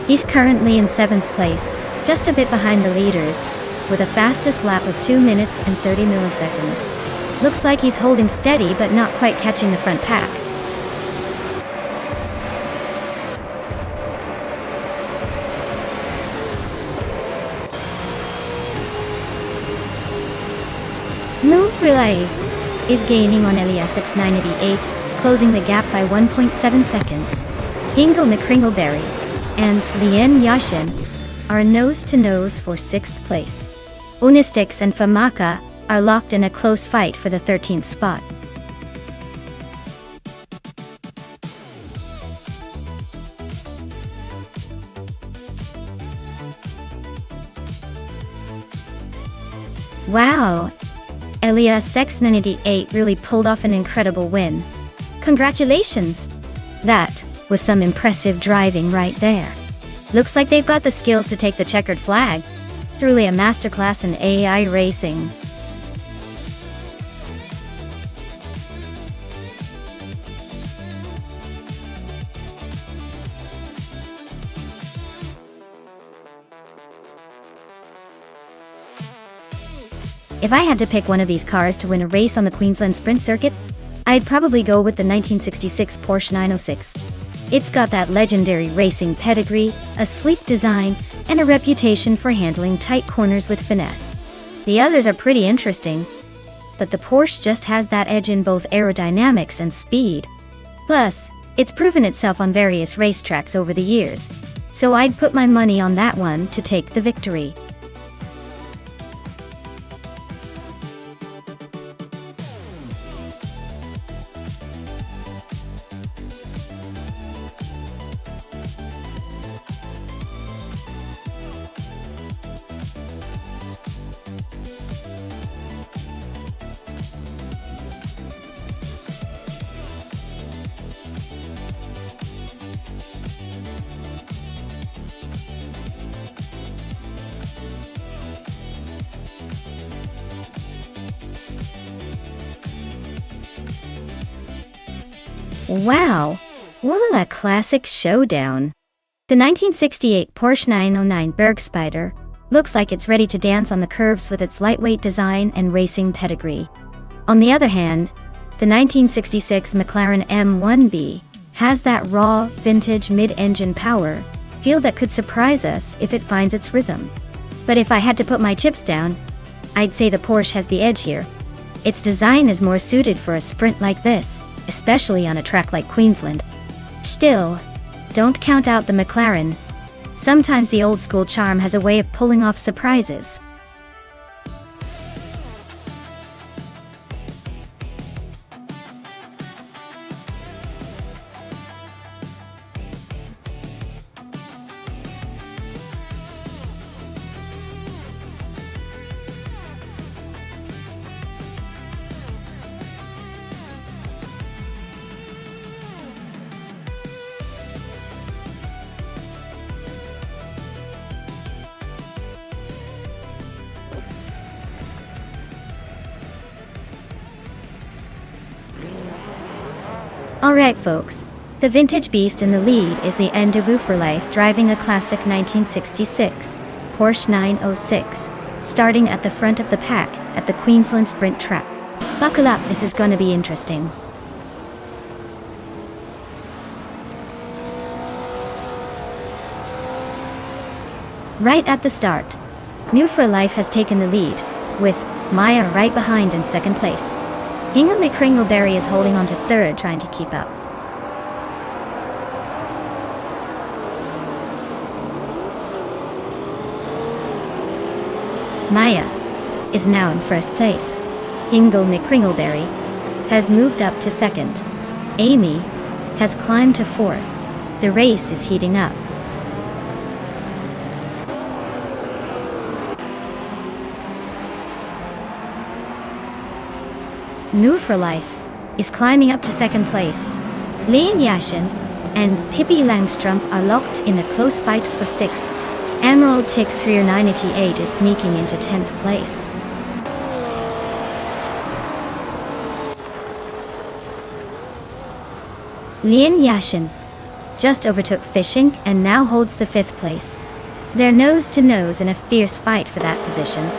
He's currently in 7th place, just a bit behind the leaders, with a fastest lap of 2 minutes and 30 milliseconds. Looks like he's holding steady but not quite catching the front pack. New Relay is gaining on Elias X988, closing the gap by 1.7 seconds. Hingo McCringleberry and Lian Yashin are nose to nose for 6th place. Unistix and Famaka are locked in a close fight for the 13th spot. Wow! Elias X98 really pulled off an incredible win. Congratulations! That was some impressive driving right there. Looks like they've got the skills to take the checkered flag. Truly a masterclass in AI racing. If I had to pick one of these cars to win a race on the Queensland Sprint Circuit, I'd probably go with the 1966 Porsche 906. It's got that legendary racing pedigree, a sleek design, and a reputation for handling tight corners with finesse. The others are pretty interesting, but the Porsche just has that edge in both aerodynamics and speed. Plus, it's proven itself on various racetracks over the years, so I'd put my money on that one to take the victory. Wow, what a classic showdown. The 1968 Porsche 909 Bergspider looks like it's ready to dance on the curves with its lightweight design and racing pedigree. On the other hand, the 1966 McLaren M1B has that raw, vintage mid-engine power feel that could surprise us if it finds its rhythm. But if I had to put my chips down, I'd say the Porsche has the edge here. Its design is more suited for a sprint like this, especially on a track like Queensland. Still, don't count out the McLaren. Sometimes the old-school charm has a way of pulling off surprises. Alright folks, the vintage beast in the lead is the Rendezvous for Life driving a classic 1966 Porsche 906, starting at the front of the pack at the Queensland Sprint track. Buckle up, this is gonna be interesting. Right at the start, New for Life has taken the lead, with Maya right behind in second place. Ingle McCringleberry is holding on to third, trying to keep up. Maya is now in first place. Ingle McCringleberry has moved up to second. Amy has climbed to fourth. The race is heating up. New for Life is climbing up to second place. Lian Yashin and Pippi Langstrumpf are locked in a close fight for sixth. Emerald Tick 3988 is sneaking into 10th place. Lian Yashin just overtook Fishing and now holds the 5th place. They're nose to nose in a fierce fight for that position.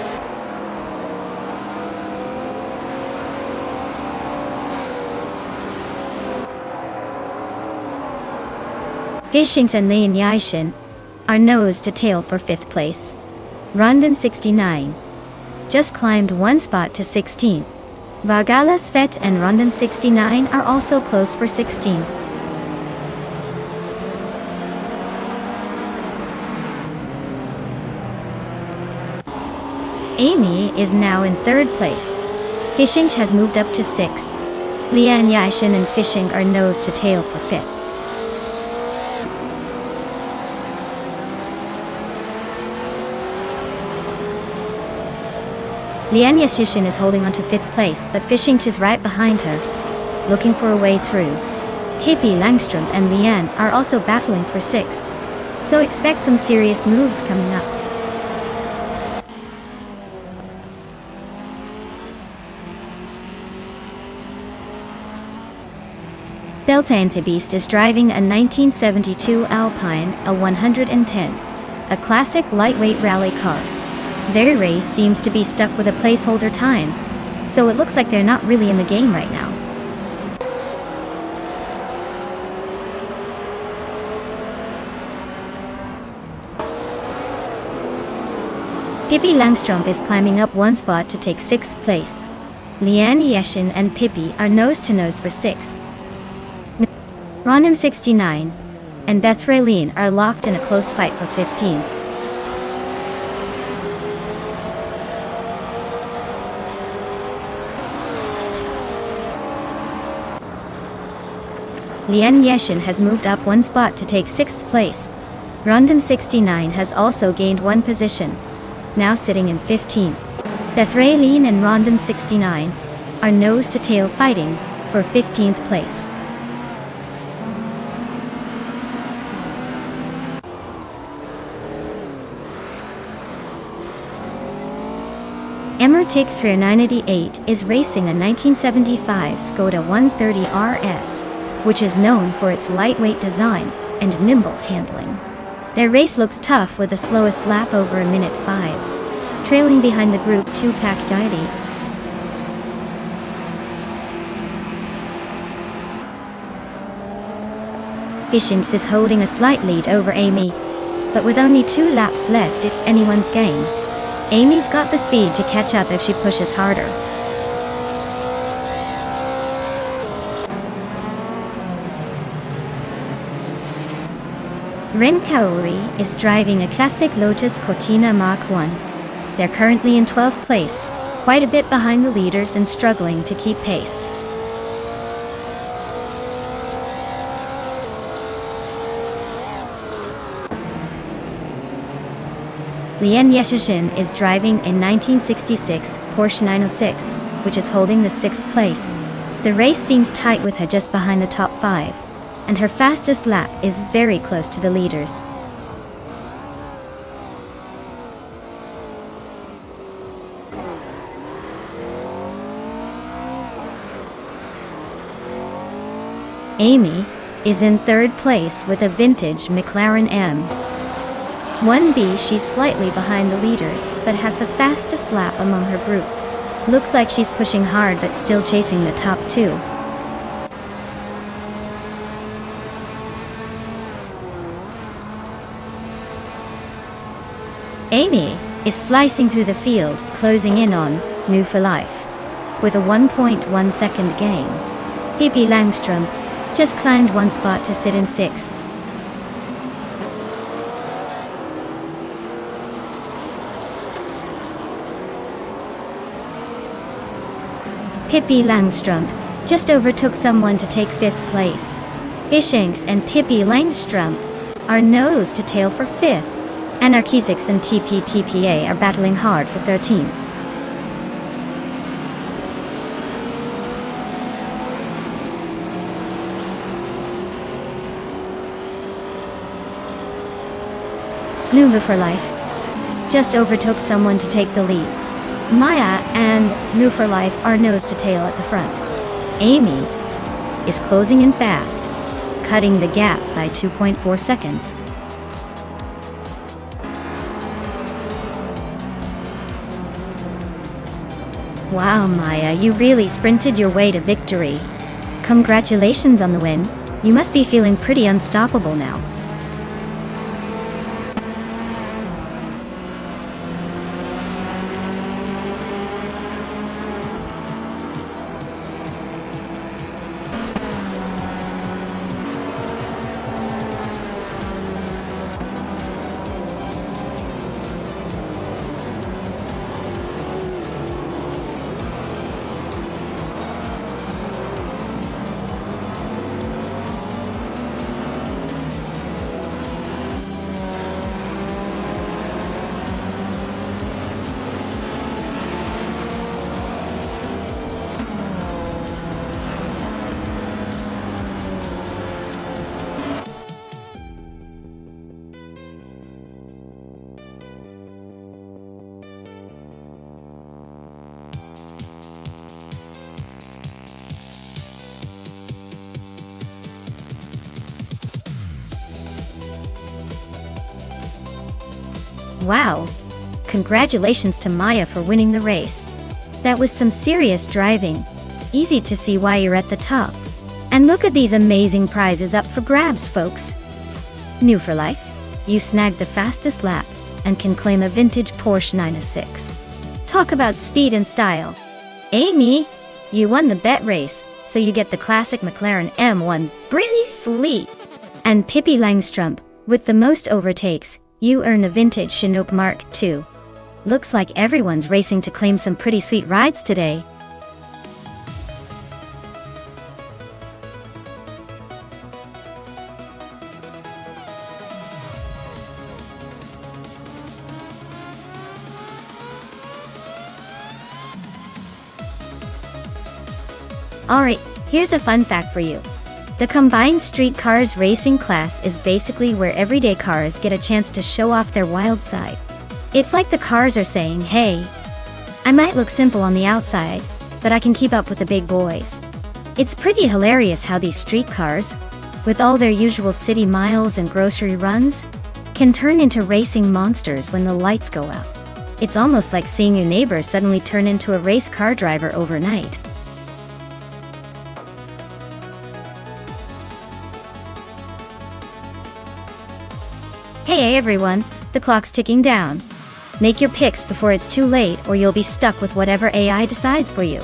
Fishing and Lian Yashin are nose to tail for 5th place. Rondon 69 just climbed one spot to 16. Vargala Svet and Rondon 69 are also close for 16. Amy is now in 3rd place. Fishing has moved up to 6th. Lian Yashin and Fishing are nose to tail for 5th. Lian Yashin is holding on to 5th place, but Fishing is right behind her, looking for a way through. Pippi Langstrumpf and Lian are also battling for 6th, so expect some serious moves coming up. Delta Beast is driving a 1972 Alpine A110, a classic lightweight rally car. Their race seems to be stuck with a placeholder time, so it looks like they're not really in the game right now. Pippi Langstrumpf is climbing up one spot to take 6th place. Lian Yashin and Pippi are nose to nose for 6th. Ronan 69 and Beth Raylene are locked in a close fight for 15th. Lian Yashin has moved up one spot to take 6th place. Rondon 69 has also gained one position, now sitting in 15th. Beth Raylene and Rondon 69 are nose to tail fighting for 15th place. Emerald Tick 3988 is racing a 1975 Skoda 130 RS, which is known for its lightweight design and nimble handling. Their race looks tough with the slowest lap over a minute 5, trailing behind the Group 2 pack Daidi. Fishing is holding a slight lead over Amy, but with only 2 laps left it's anyone's game. Amy's got the speed to catch up if she pushes harder. Ren Kaori is driving a classic Lotus Cortina Mark I. They're currently in 12th place, quite a bit behind the leaders and struggling to keep pace. Lian Yashin is driving a 1966 Porsche 906, which is holding the 6th place. The race seems tight with her just behind the top 5. And her fastest lap is very close to the leaders. Amy is in third place with a vintage McLaren M. 1B. She's slightly behind the leaders, but has the fastest lap among her group. Looks like she's pushing hard but still chasing the top two. Amy is slicing through the field, closing in on New for Life with a 1.1 second gain. Pippi Langstrom just climbed one spot to sit in sixth. Pippi Langstrom just overtook someone to take fifth place. Ishanks and Pippi Langstrom are nose to tail for fifth. Anarchisics and TPPPA are battling hard for 13th. Nuva for Life just overtook someone to take the lead. Maya and New for Life are nose to tail at the front. Amy is closing in fast, cutting the gap by 2.4 seconds. Wow, Maya, you really sprinted your way to victory. Congratulations on the win. You must be feeling pretty unstoppable now. Wow! Congratulations to Maya for winning the race. That was some serious driving. Easy to see why you're at the top. And look at these amazing prizes up for grabs, folks. New for Life, you snagged the fastest lap and can claim a vintage Porsche 906. Talk about speed and style. Amy, you won the bet race, so you get the classic McLaren M1 Brilliantly. And Pippi Langstrom, with the most overtakes, you earn the vintage Chinook Mark II. Looks like everyone's racing to claim some pretty sweet rides today. Alright, here's a fun fact for you. The combined street cars racing class is basically where everyday cars get a chance to show off their wild side. It's like the cars are saying, hey, I might look simple on the outside, but I can keep up with the big boys. It's pretty hilarious how these street cars, with all their usual city miles and grocery runs, can turn into racing monsters when the lights go out. It's almost like seeing your neighbor suddenly turn into a race car driver overnight. Hey everyone, the clock's ticking down. Make your picks before it's too late or you'll be stuck with whatever AI decides for you.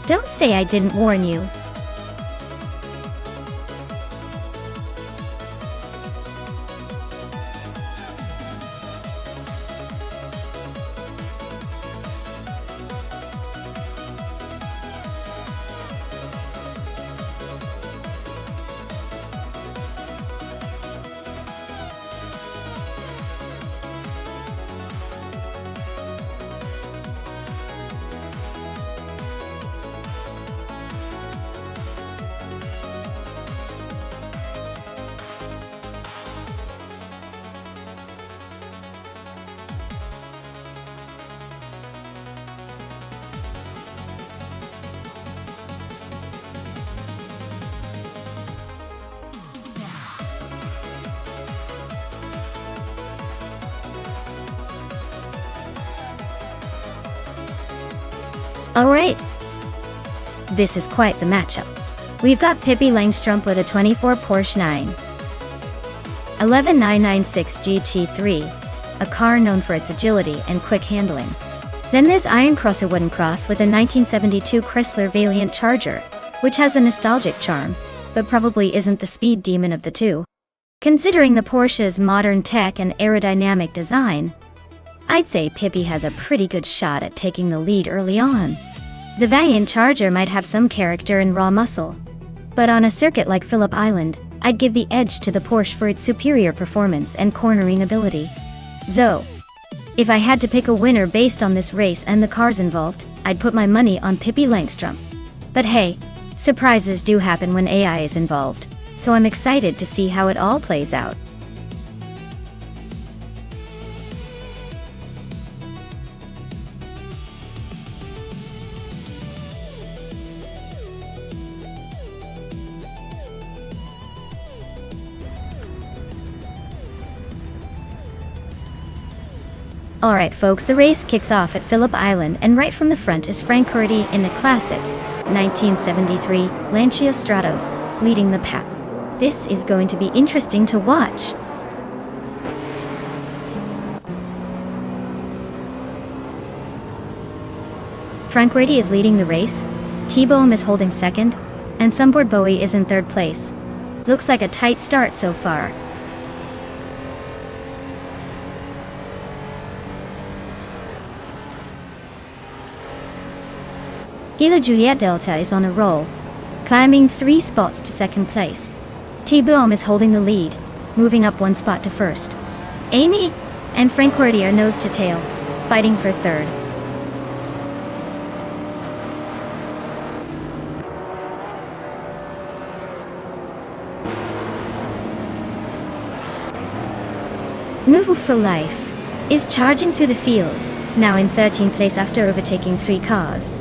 Don't say I didn't warn you. Alright, this is quite the matchup. We've got Pippi Langstrumpf with a 24 Porsche 911 GT3, a car known for its agility and quick handling. Then there's Iron Crosser Wooden Cross with a 1972 Chrysler Valiant Charger, which has a nostalgic charm, but probably isn't the speed demon of the two. Considering the Porsche's modern tech and aerodynamic design, I'd say Pippi has a pretty good shot at taking the lead early on. The Valiant Charger might have some character and raw muscle, but on a circuit like Phillip Island, I'd give the edge to the Porsche for its superior performance and cornering ability. So, if I had to pick a winner based on this race and the cars involved, I'd put my money on Pippi Langstrumpf. But hey, surprises do happen when AI is involved, so I'm excited to see how it all plays out. Alright folks, the race kicks off at Phillip Island, and right from the front is Frank Cordy in the classic 1973 Lancia Stratos, leading the pack. This is going to be interesting to watch. Frank Cordy is leading the race, T-Bohm is holding second, and Sunboard Bowie is in third place. Looks like a tight start so far. Kilo Juliet Delta is on a roll, climbing 3 spots to second place. T-Bohm is holding the lead, moving up 1 spot to first. Amy and Frank Cordy are nose to tail, fighting for third. Move for Life is charging through the field, now in 13th place after overtaking 3 cars.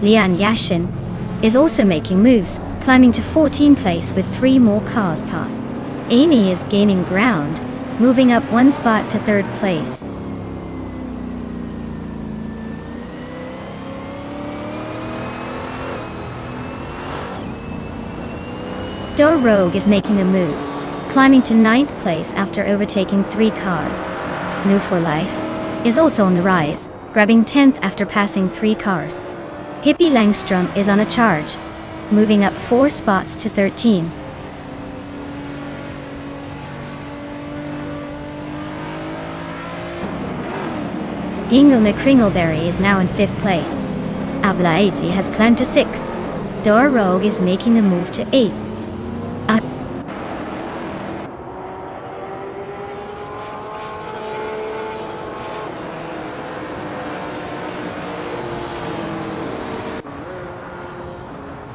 Lian Yashin is also making moves, climbing to 14th place with 3 more cars past. Amy is gaining ground, moving up 1 spot to 3rd place. Dor Rogue is making a move, climbing to 9th place after overtaking 3 cars. Move for Life is also on the rise, grabbing 10th after passing 3 cars. Pippi Langstrumpf is on a charge, moving up 4 spots to 13. Ingle McCringleberry is now in 5th place. Ablaze has climbed to 6th. Dor Rogue is making a move to 8th.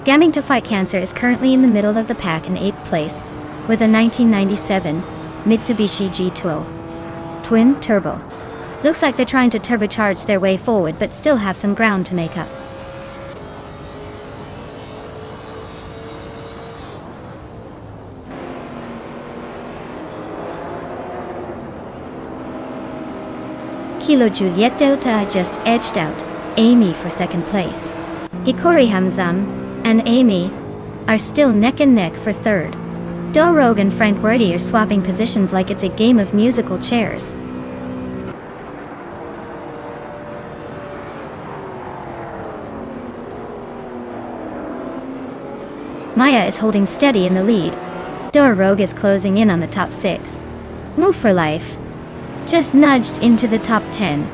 Gamming to Fight Cancer is currently in the middle of the pack in 8th place, with a 1997 Mitsubishi G2 Twin Turbo. Looks like they're trying to turbocharge their way forward but still have some ground to make up. Kilo Juliet Delta just edged out Amy for 2nd place. Hikori Hamzan and Amy are still neck and neck for 3rd. Dor Rogue and Frank Cordy are swapping positions like it's a game of musical chairs. Maya is holding steady in the lead. Dor Rogue is closing in on the top 6. Move for Life just nudged into the top 10.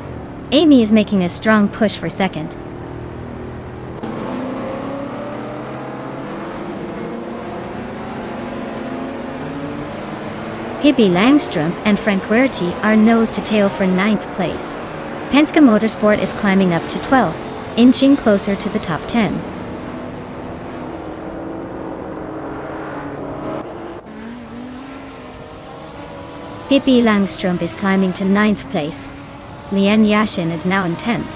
Amy is making a strong push for 2nd. Pippi Langstrumpf and Frank Cordy are nose to tail for 9th place. Penske Motorsport is climbing up to 12th, inching closer to the top 10. Pippi Langstrumpf is climbing to 9th place. Lian Yashin is now in 10th.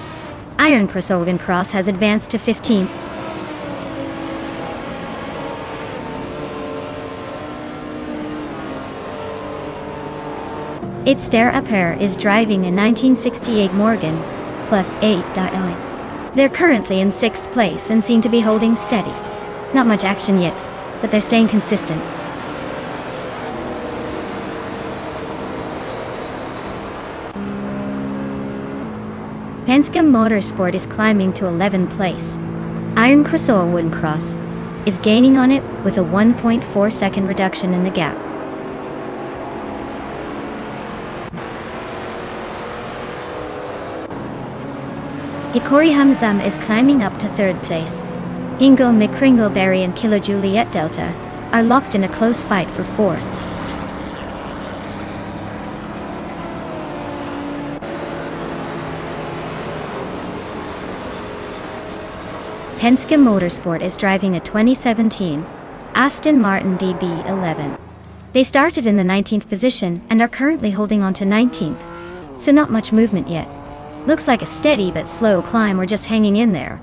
Iron Crosser Cross has advanced to 15th. It's Der Upper is driving a 1968 Morgan plus 8.9. They're currently in 6th place and seem to be holding steady. Not much action yet, but they're staying consistent. Penske Motorsport is climbing to 11th place. Iron Crossoir Wooden Cross is gaining on it with a 1.4 second reduction in the gap. Hikori Hamzam is climbing up to 3rd place. Hingle McCringleberry and Kilo Juliet Delta are locked in a close fight for 4th. Penske Motorsport is driving a 2017 Aston Martin DB11. They started in the 19th position and are currently holding on to 19th, so not much movement yet. Looks like a steady but slow climb or just hanging in there.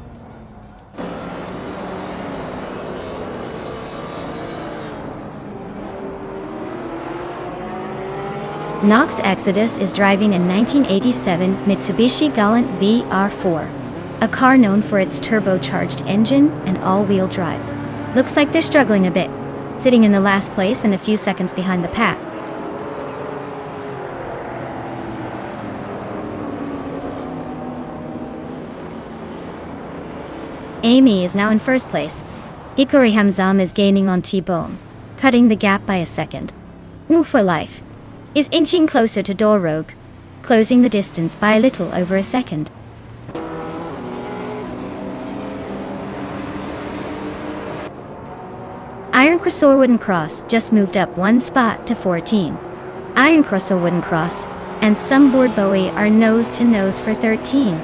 Knox Exodus is driving a 1987 Mitsubishi Galant VR4, a car known for its turbocharged engine and all-wheel drive. Looks like they're struggling a bit, sitting in the last place and a few seconds behind the pack. Amy is now in 1st place. Hikori Hamzam is gaining on T-Bone, cutting the gap by a second. Move for Life is inching closer to Dorogue, closing the distance by a little over a second. Iron Crossoir Wooden Cross just moved up 1 spot to 14. Iron Crossoir Wooden Cross and Sunboard Bowie are nose to nose for 13.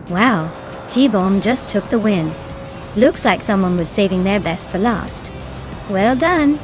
Wow, T-Bone just took the win. Looks like someone was saving their best for last. Well done.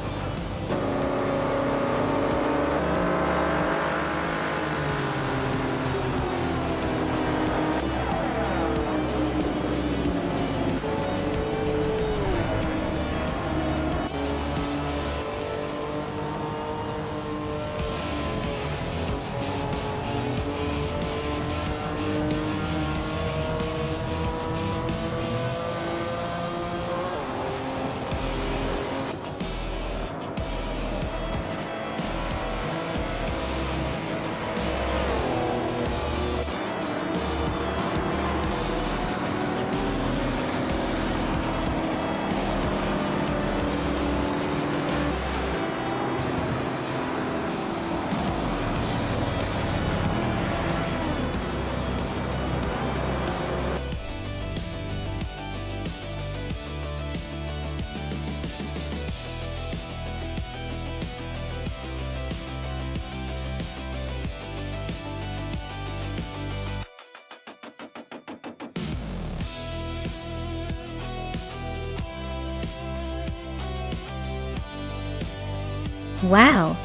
Wow!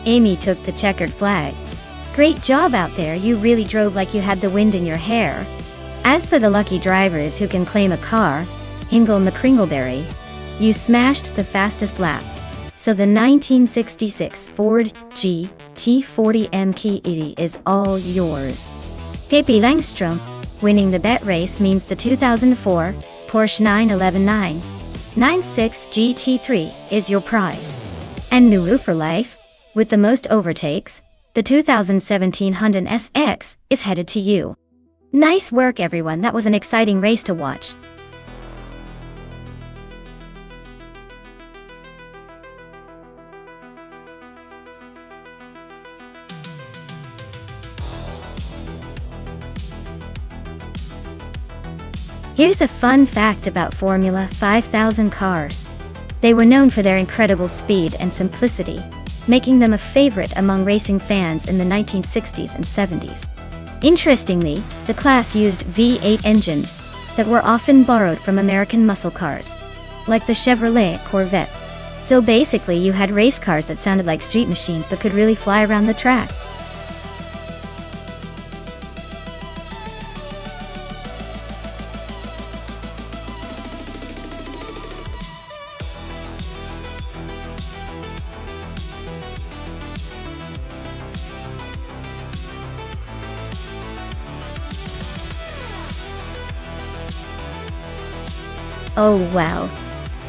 Amy took the checkered flag. Great job out there, you really drove like you had the wind in your hair. As for the lucky drivers who can claim a car, Hingle McCringleberry, you smashed the fastest lap. So the 1966 Ford GT40 MK80 is all yours. Pippi Langstrom, winning the bet race means the 2004 Porsche 911 996 GT3 is your prize. And Nuru for life, with the most overtakes, the 2017 Hyundai SX is headed to you. Nice work everyone, that was an exciting race to watch. Here's a fun fact about Formula 5000 cars. They were known for their incredible speed and simplicity, making them a favorite among racing fans in the 1960s and 70s. Interestingly, the class used V8 engines that were often borrowed from American muscle cars, like the Chevrolet Corvette. So basically you had race cars that sounded like street machines but could really fly around the track. Oh wow.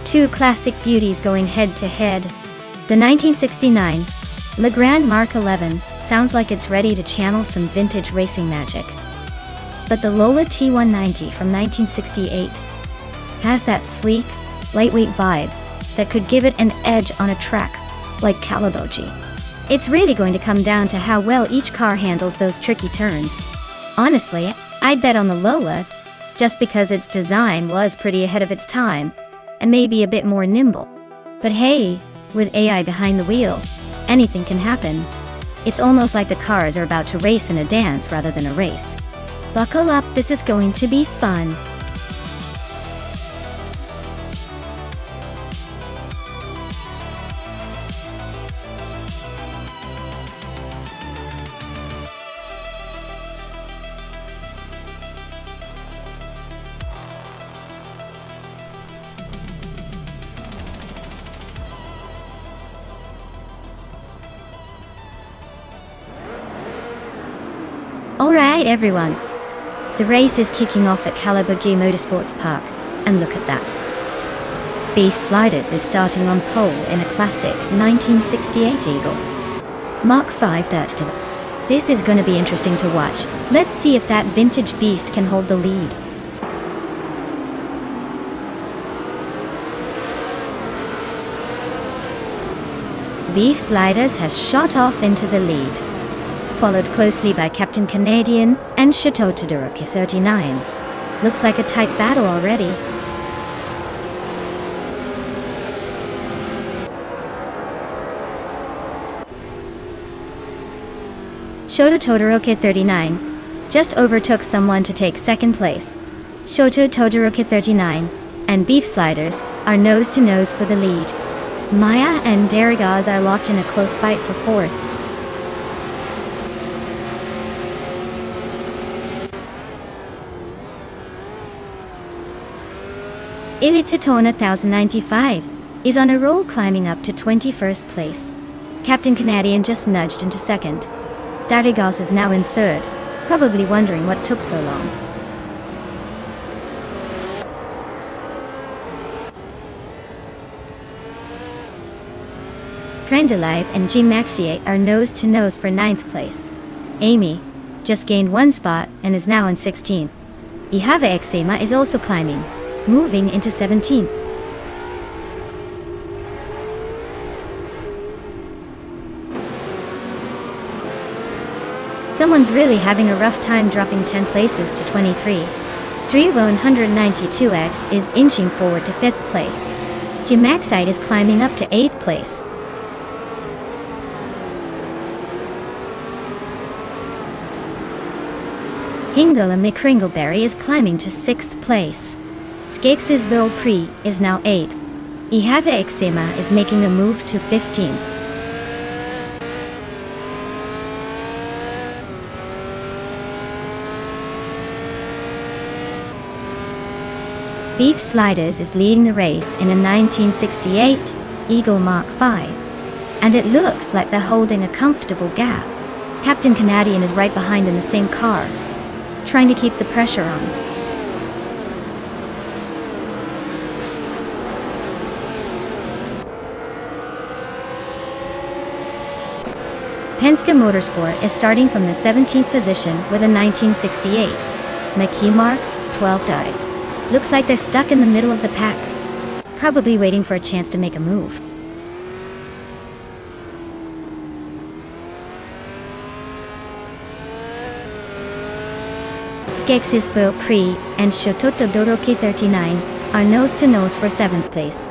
Two classic beauties going head to head. The 1969 Le Grand Mark 11 sounds like it's ready to channel some vintage racing magic. But the Lola T190 from 1968 has that sleek, lightweight vibe that could give it an edge on a track like Calabogie. It's really going to come down to how well each car handles those tricky turns. Honestly, I'd bet on the Lola, just because its design was pretty ahead of its time, and maybe a bit more nimble. But hey, with AI behind the wheel, anything can happen. It's almost like the cars are about to race in a dance rather than a race. Buckle up, this is going to be fun. Alright everyone, the race is kicking off at Calabogie Motorsports Park, and look at that. Beef Sliders is starting on pole in a classic 1968 Eagle Mark 5 30. This is going to be interesting to watch. Let's see if that vintage beast can hold the lead. Beef Sliders has shot off into the lead, followed closely by Captain Canadian and Chateau Todoroki 39. Looks like a tight battle already. Chateau Todoroki 39 just overtook someone to take second place. Chateau Todoroki 39 and Beef Sliders are nose to nose for the lead. Maya and Darigaz are locked in a close fight for fourth. Ilitsitona 1095 is on a roll, climbing up to 21st place. Captain Canadian just nudged into second. Darigaz is now in third, probably wondering what took so long. Trendalive and G Maxiate are nose to nose for 9th place. Amy just gained one spot and is now in 16th. Ihava Eczema is also climbing, moving into 17th. Someone's really having a rough time dropping 10 places to 23. Drevo 192X is inching forward to 5th place. Gemaxite is climbing up to 8th place. Hingala McCringleberry is climbing to 6th place. Skakesville Prix is now 8th. Ihava Eczema is making a move to 15th. Beef Sliders is leading the race in a 1968 Eagle Mark 5, and it looks like they're holding a comfortable gap. Captain Canadian is right behind in the same car, trying to keep the pressure on. Penske Motorsport is starting from the 17th position with a 1968 McKee Mark 12 dive. Looks like they're stuck in the middle of the pack, probably waiting for a chance to make a move. Skakesville Prix and Chateau Todoroki 39 are nose to nose for 7th place.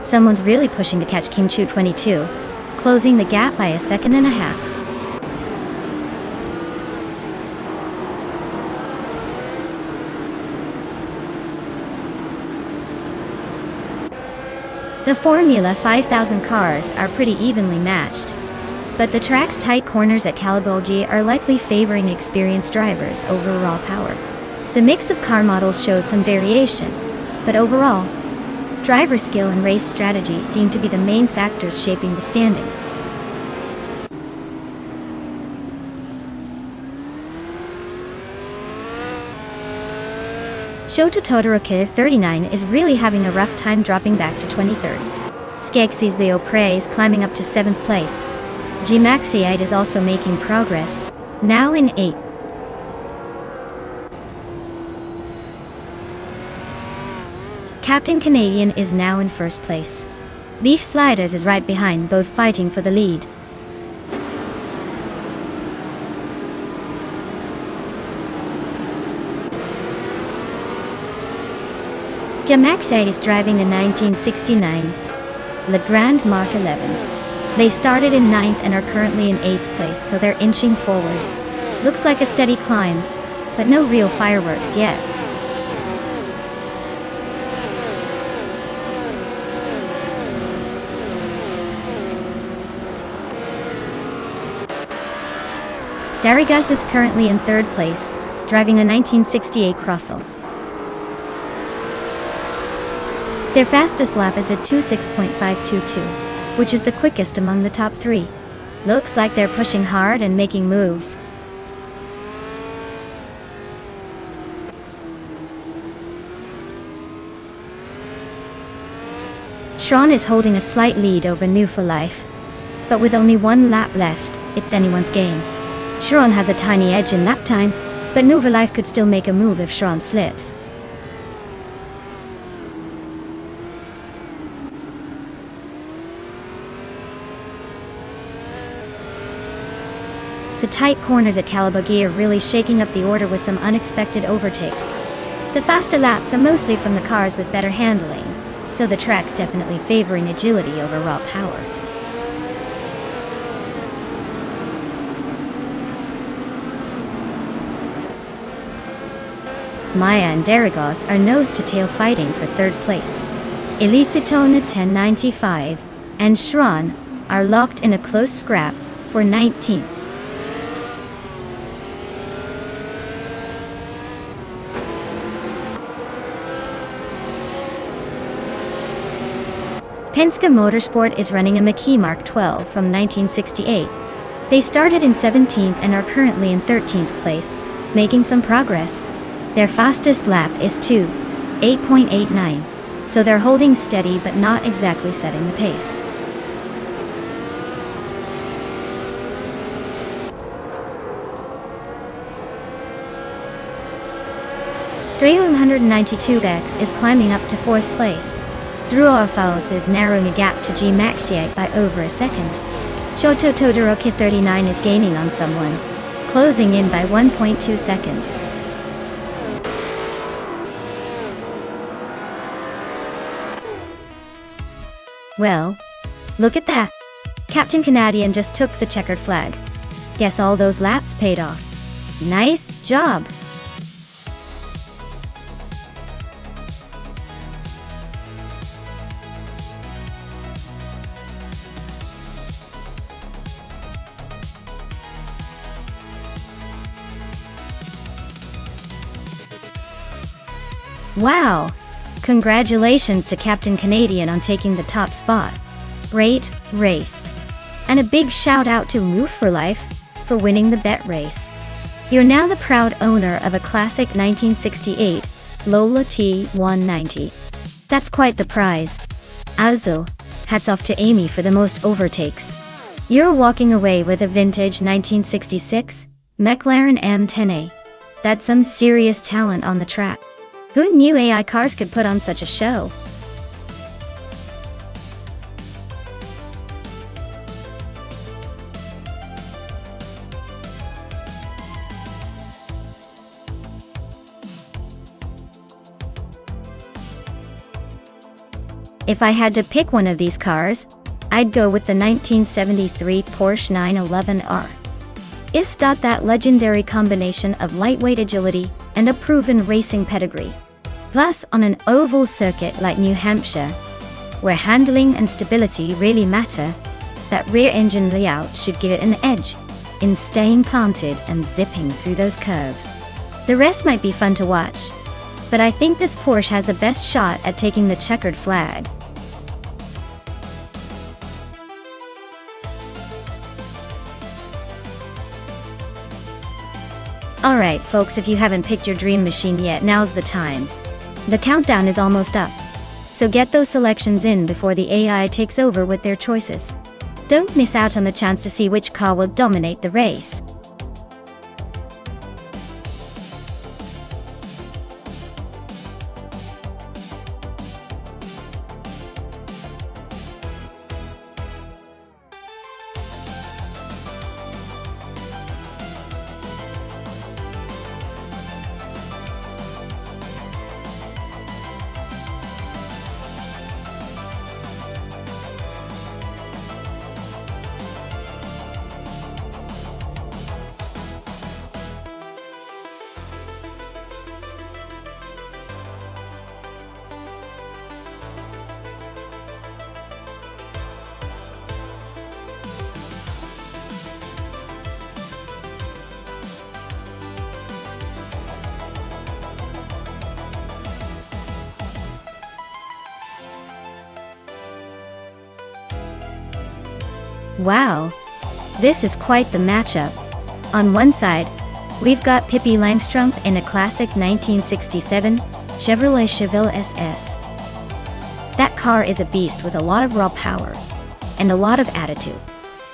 Someone's really pushing to catch King Chu 22, closing the gap by a second and a half. The Formula 5000 cars are pretty evenly matched, but the track's tight corners at Calabogie are likely favoring experienced drivers over raw power. The mix of car models shows some variation, but overall, driver skill and race strategy seem to be the main factors shaping the standings. Shota Todoroki 39 is really having a rough time dropping back to 23rd. Skeksis Leo Prey is climbing up to 7th place. Gmaxiite is also making progress, now in 8th. Captain Canadian is now in 1st place. Leaf Sliders is right behind, both fighting for the lead. Gmaxiite is driving a 1969 Le Grand Mark 11. They started in 9th and are currently in 8th place, so they're inching forward. Looks like a steady climb, but no real fireworks yet. Darigus is currently in 3rd place, driving a 1968 Crossel. Their fastest lap is at 26.522, which is the quickest among the top 3. Looks like they're pushing hard and making moves. Shron is holding a slight lead over New for Life, but with only 1 lap left, it's anyone's game. Shron has a tiny edge in lap time, but New for Life could still make a move if Shron slips. The tight corners at Kalabagi are really shaking up the order with some unexpected overtakes. The faster laps are mostly from the cars with better handling, so the track's definitely favoring agility over raw power. Maya and Darigos are nose-to-tail fighting for 3rd place. Elisitona 1095 and Shron are locked in a close scrap for 19th. Penske Motorsport is running a McKee Mark 12 from 1968. They started in 17th and are currently in 13th place, making some progress. Their fastest lap is 8.89, so they're holding steady but not exactly setting the pace. Drew 192X is climbing up to 4th place. Drew Orfaos is narrowing a gap to Gmaxiite by over a second. Shoto Todoroki 39 is gaining on someone, closing in by 1.2 seconds. Well, look at that. Captain Canadian just took the checkered flag. Guess all those laps paid off. Nice job. Wow! Congratulations to Captain Canadian on taking the top spot. Great race. And a big shout out to Move for Life for winning the bet race. You're now the proud owner of a classic 1968 Lola T190. That's quite the prize. Also, hats off to Amy for the most overtakes. You're walking away with a vintage 1966 McLaren M10A. That's some serious talent on the track. Who knew AI cars could put on such a show? If I had to pick one of these cars, I'd go with the 1973 Porsche 911R. It's got that legendary combination of lightweight agility and a proven racing pedigree. Plus, on an oval circuit like New Hampshire, where handling and stability really matter, that rear engine layout should give it an edge in staying planted and zipping through those curves. The rest might be fun to watch, but I think this Porsche has the best shot at taking the checkered flag. Alright folks, if you haven't picked your dream machine yet, now's the time. The countdown is almost up. So get those selections in before the AI takes over with their choices. Don't miss out on the chance to see which car will dominate the race. Wow, this is quite the matchup. On one side, we've got Pippi Langstrumpf in a classic 1967 Chevrolet Chevelle SS. That car is a beast with a lot of raw power and a lot of attitude.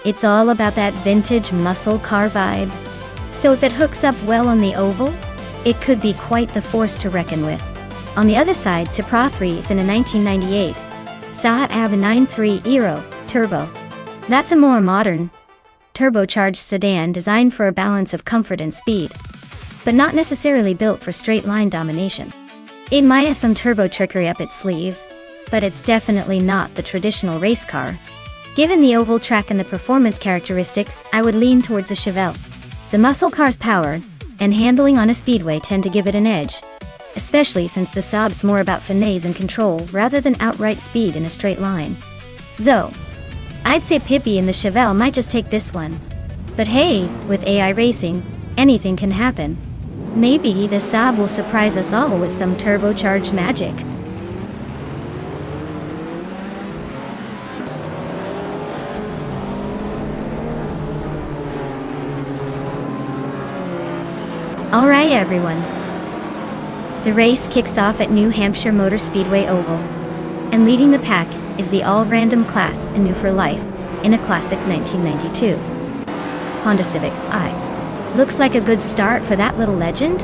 It's all about that vintage muscle car vibe. So if it hooks up well on the oval, it could be quite the force to reckon with. On the other side, Supra 3 is in a 1998 Saab 9.3 Aero Turbo. That's a more modern, turbocharged sedan designed for a balance of comfort and speed, but not necessarily built for straight-line domination. It might have some turbo trickery up its sleeve, but it's definitely not the traditional race car. Given the oval track and the performance characteristics, I would lean towards the Chevelle. The muscle car's power and handling on a speedway tend to give it an edge, especially since the Saab's more about finesse and control rather than outright speed in a straight line. So, I'd say Pippi and the Chevelle might just take this one. But hey, with AI racing, anything can happen. Maybe the Saab will surprise us all with some turbocharged magic. Alright everyone. The race kicks off at New Hampshire Motor Speedway Oval. And leading the pack is the all-random class in New for Life in a classic 1992 Honda Civics i. Looks like a good start for that little legend.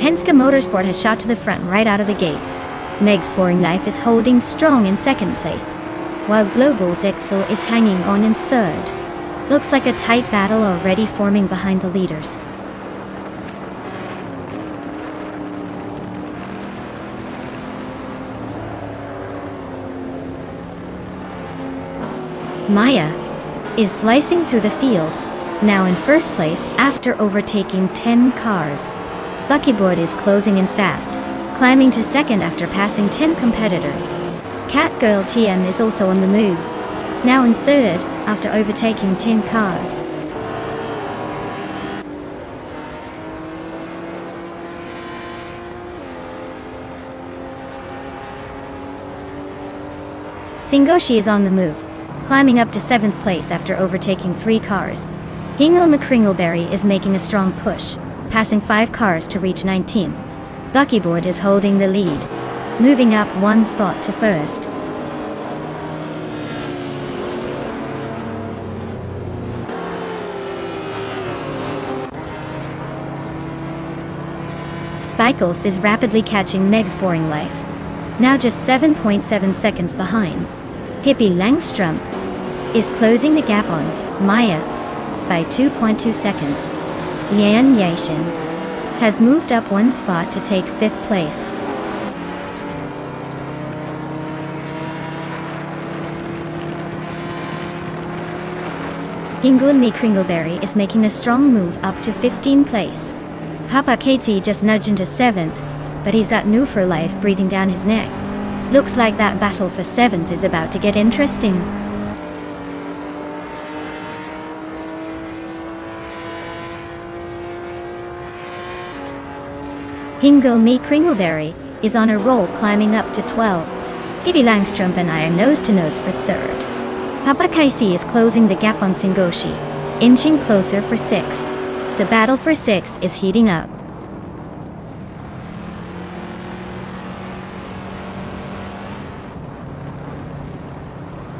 Penske Motorsport has shot to the front right out of the gate. Meg's Boring Life is holding strong in second place, while Global's Excel is hanging on in third. Looks like a tight battle already forming behind the leaders. Maya is slicing through the field, now in first place after overtaking 10 cars. Buckyboard is closing in fast, climbing to second after passing 10 competitors. Catgirl TM is also on the move, now in third after overtaking 10 cars. Singoshi is on the move, climbing up to 7th place after overtaking 3 cars. Hingle McCringleberry is making a strong push, passing 5 cars to reach 19. Buckyboard is holding the lead, moving up 1 spot to first. Spikels is rapidly catching Meg's Boring Life, now just 7.7 seconds behind. Pippi Langstrumpf is closing the gap on Maya by 2.2 seconds. Yan Yashin has moved up 1 spot to take 5th place. Hingle Kringleberry is making a strong move up to 15th place. Papa Katie just nudged into 7th, but he's got New for Life breathing down his neck. Looks like that battle for 7th is about to get interesting. Hingle Kringleberry is on a roll, climbing up to 12. Pippi Langstrumpf and I are nose to nose for 3rd. Papakaisi is closing the gap on Singoshi, inching closer for 6th. The battle for 6th is heating up.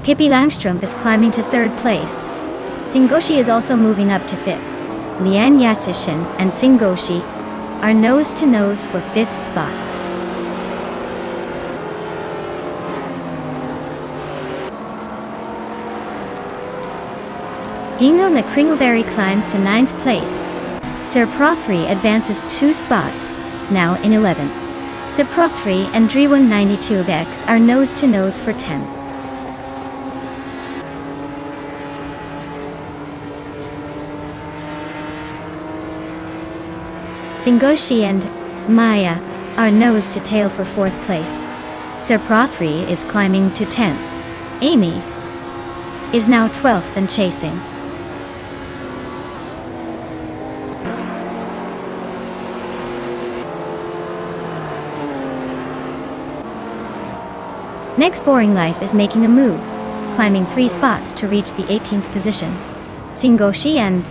Pippi Langstrumpf is climbing to 3rd place. Singoshi is also moving up to 5th. Lian Yatsishin and Singoshi are nose-to-nose for 5th spot. Hingo McCringleberry climbs to 9th place. Sir Prothry advances 2 spots, now in 11th. Sir Prothry and Drew192X are nose-to-nose for 10th. Singoshi and Maya are nose-to-tail for 4th place. Sir Prothry is climbing to 10th. Amy is now 12th and chasing. Next Boring Life is making a move, climbing 3 spots to reach the 18th position. Singoshi and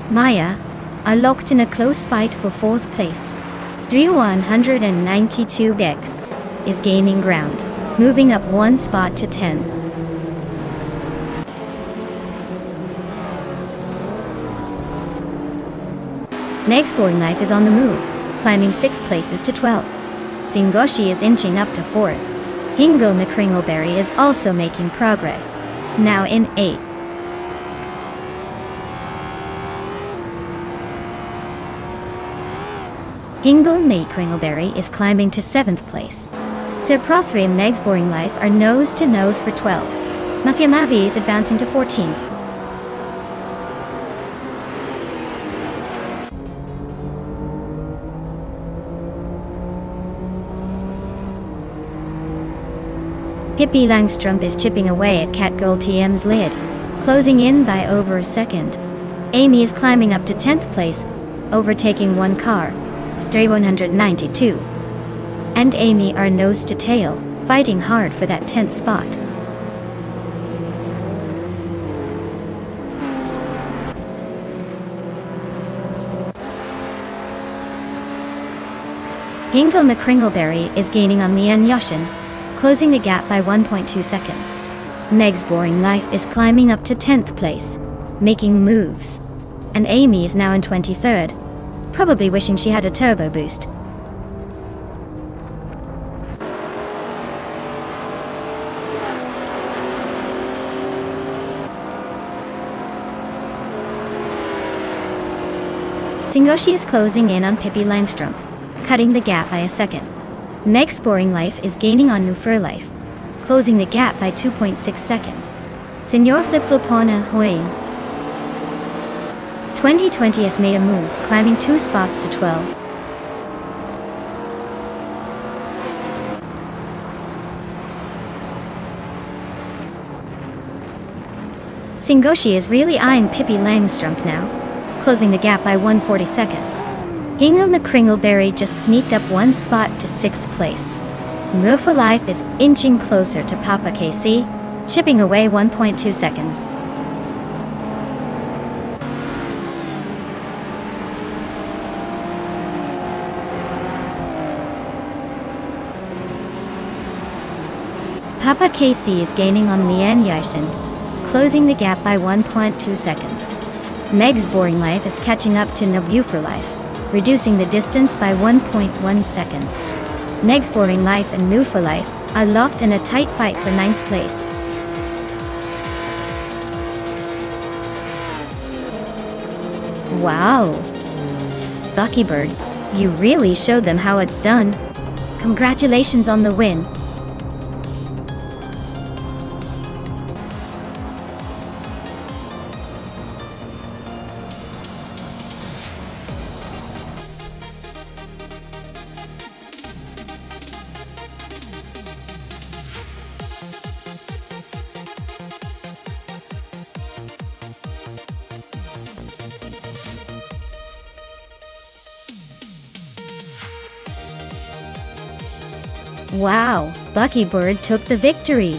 Maya are locked in a close fight for 4th place. Drew192X is gaining ground, moving up 1 spot to 10. Next Boring Life is on the move, climbing 6 places to 12. Singoshi is inching up to 4th. Hingo McCringleberry is also making progress, now in 8th. Hingo McCringleberry is climbing to 7th place. Sir Prothry and Next Boring Life are nose-to-nose for 12. Mafia Mavi is advancing to 14. Pippi Langstrumpf is chipping away at Catgirl TM's lid, closing in by over a second. Amy is climbing up to 10th place, overtaking 1 car, Dre192. And Amy are nose to tail, fighting hard for that 10th spot. Hingo McCringleberry is gaining on Lian Yoshin, closing the gap by 1.2 seconds. Meg's Boring Life is climbing up to 10th place, making moves. And Amy is now in 23rd, probably wishing she had a turbo boost. Singoshi is closing in on Pippi Langstrumpf, cutting the gap by a second. Meg's Boring Life is gaining on Nufer Life, closing the gap by 2.6 seconds. Senor Flip-Flopona Hoing 2020 has made a move, climbing 2 spots to 12. Singoshi is really eyeing Pippi Langstrumpf now, closing the gap by 140 seconds. Hingo McCringleberry just sneaked up 1 spot to 6th place. Nufer Life is inching closer to Papa KC, chipping away 1.2 seconds. Papa KC is gaining on Lian Yashin, closing the gap by 1.2 seconds. Meg's Boring Life is catching up to Nufer Life, reducing the distance by 1.1 seconds. Meg's Boring Life and Nufer Life are locked in a tight fight for 9th place. Wow! Buckybird, you really showed them how it's done. Congratulations on the win. Wow, Buckybird took the victory.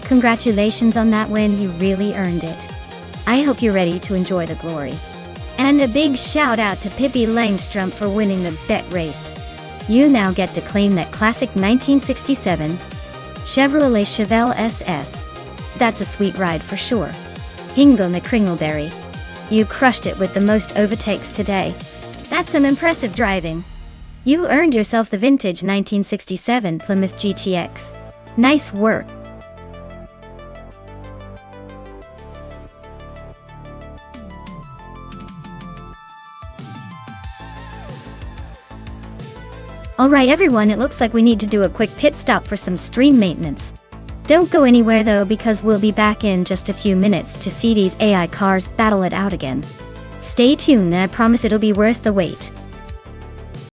Congratulations on that win, you really earned it. I hope you're ready to enjoy the glory. And a big shout out to Pippi Langstrumpf for winning the bet race. You now get to claim that classic 1967 Chevrolet Chevelle SS. That's a sweet ride for sure. Hingle na Kringleberry. You crushed it with the most overtakes today. That's some impressive driving. You earned yourself the vintage 1967 Plymouth GTX. Nice work. Alright everyone, it looks like we need to do a quick pit stop for some stream maintenance. Don't go anywhere though, because we'll be back in just a few minutes to see these AI cars battle it out again. Stay tuned and I promise it'll be worth the wait.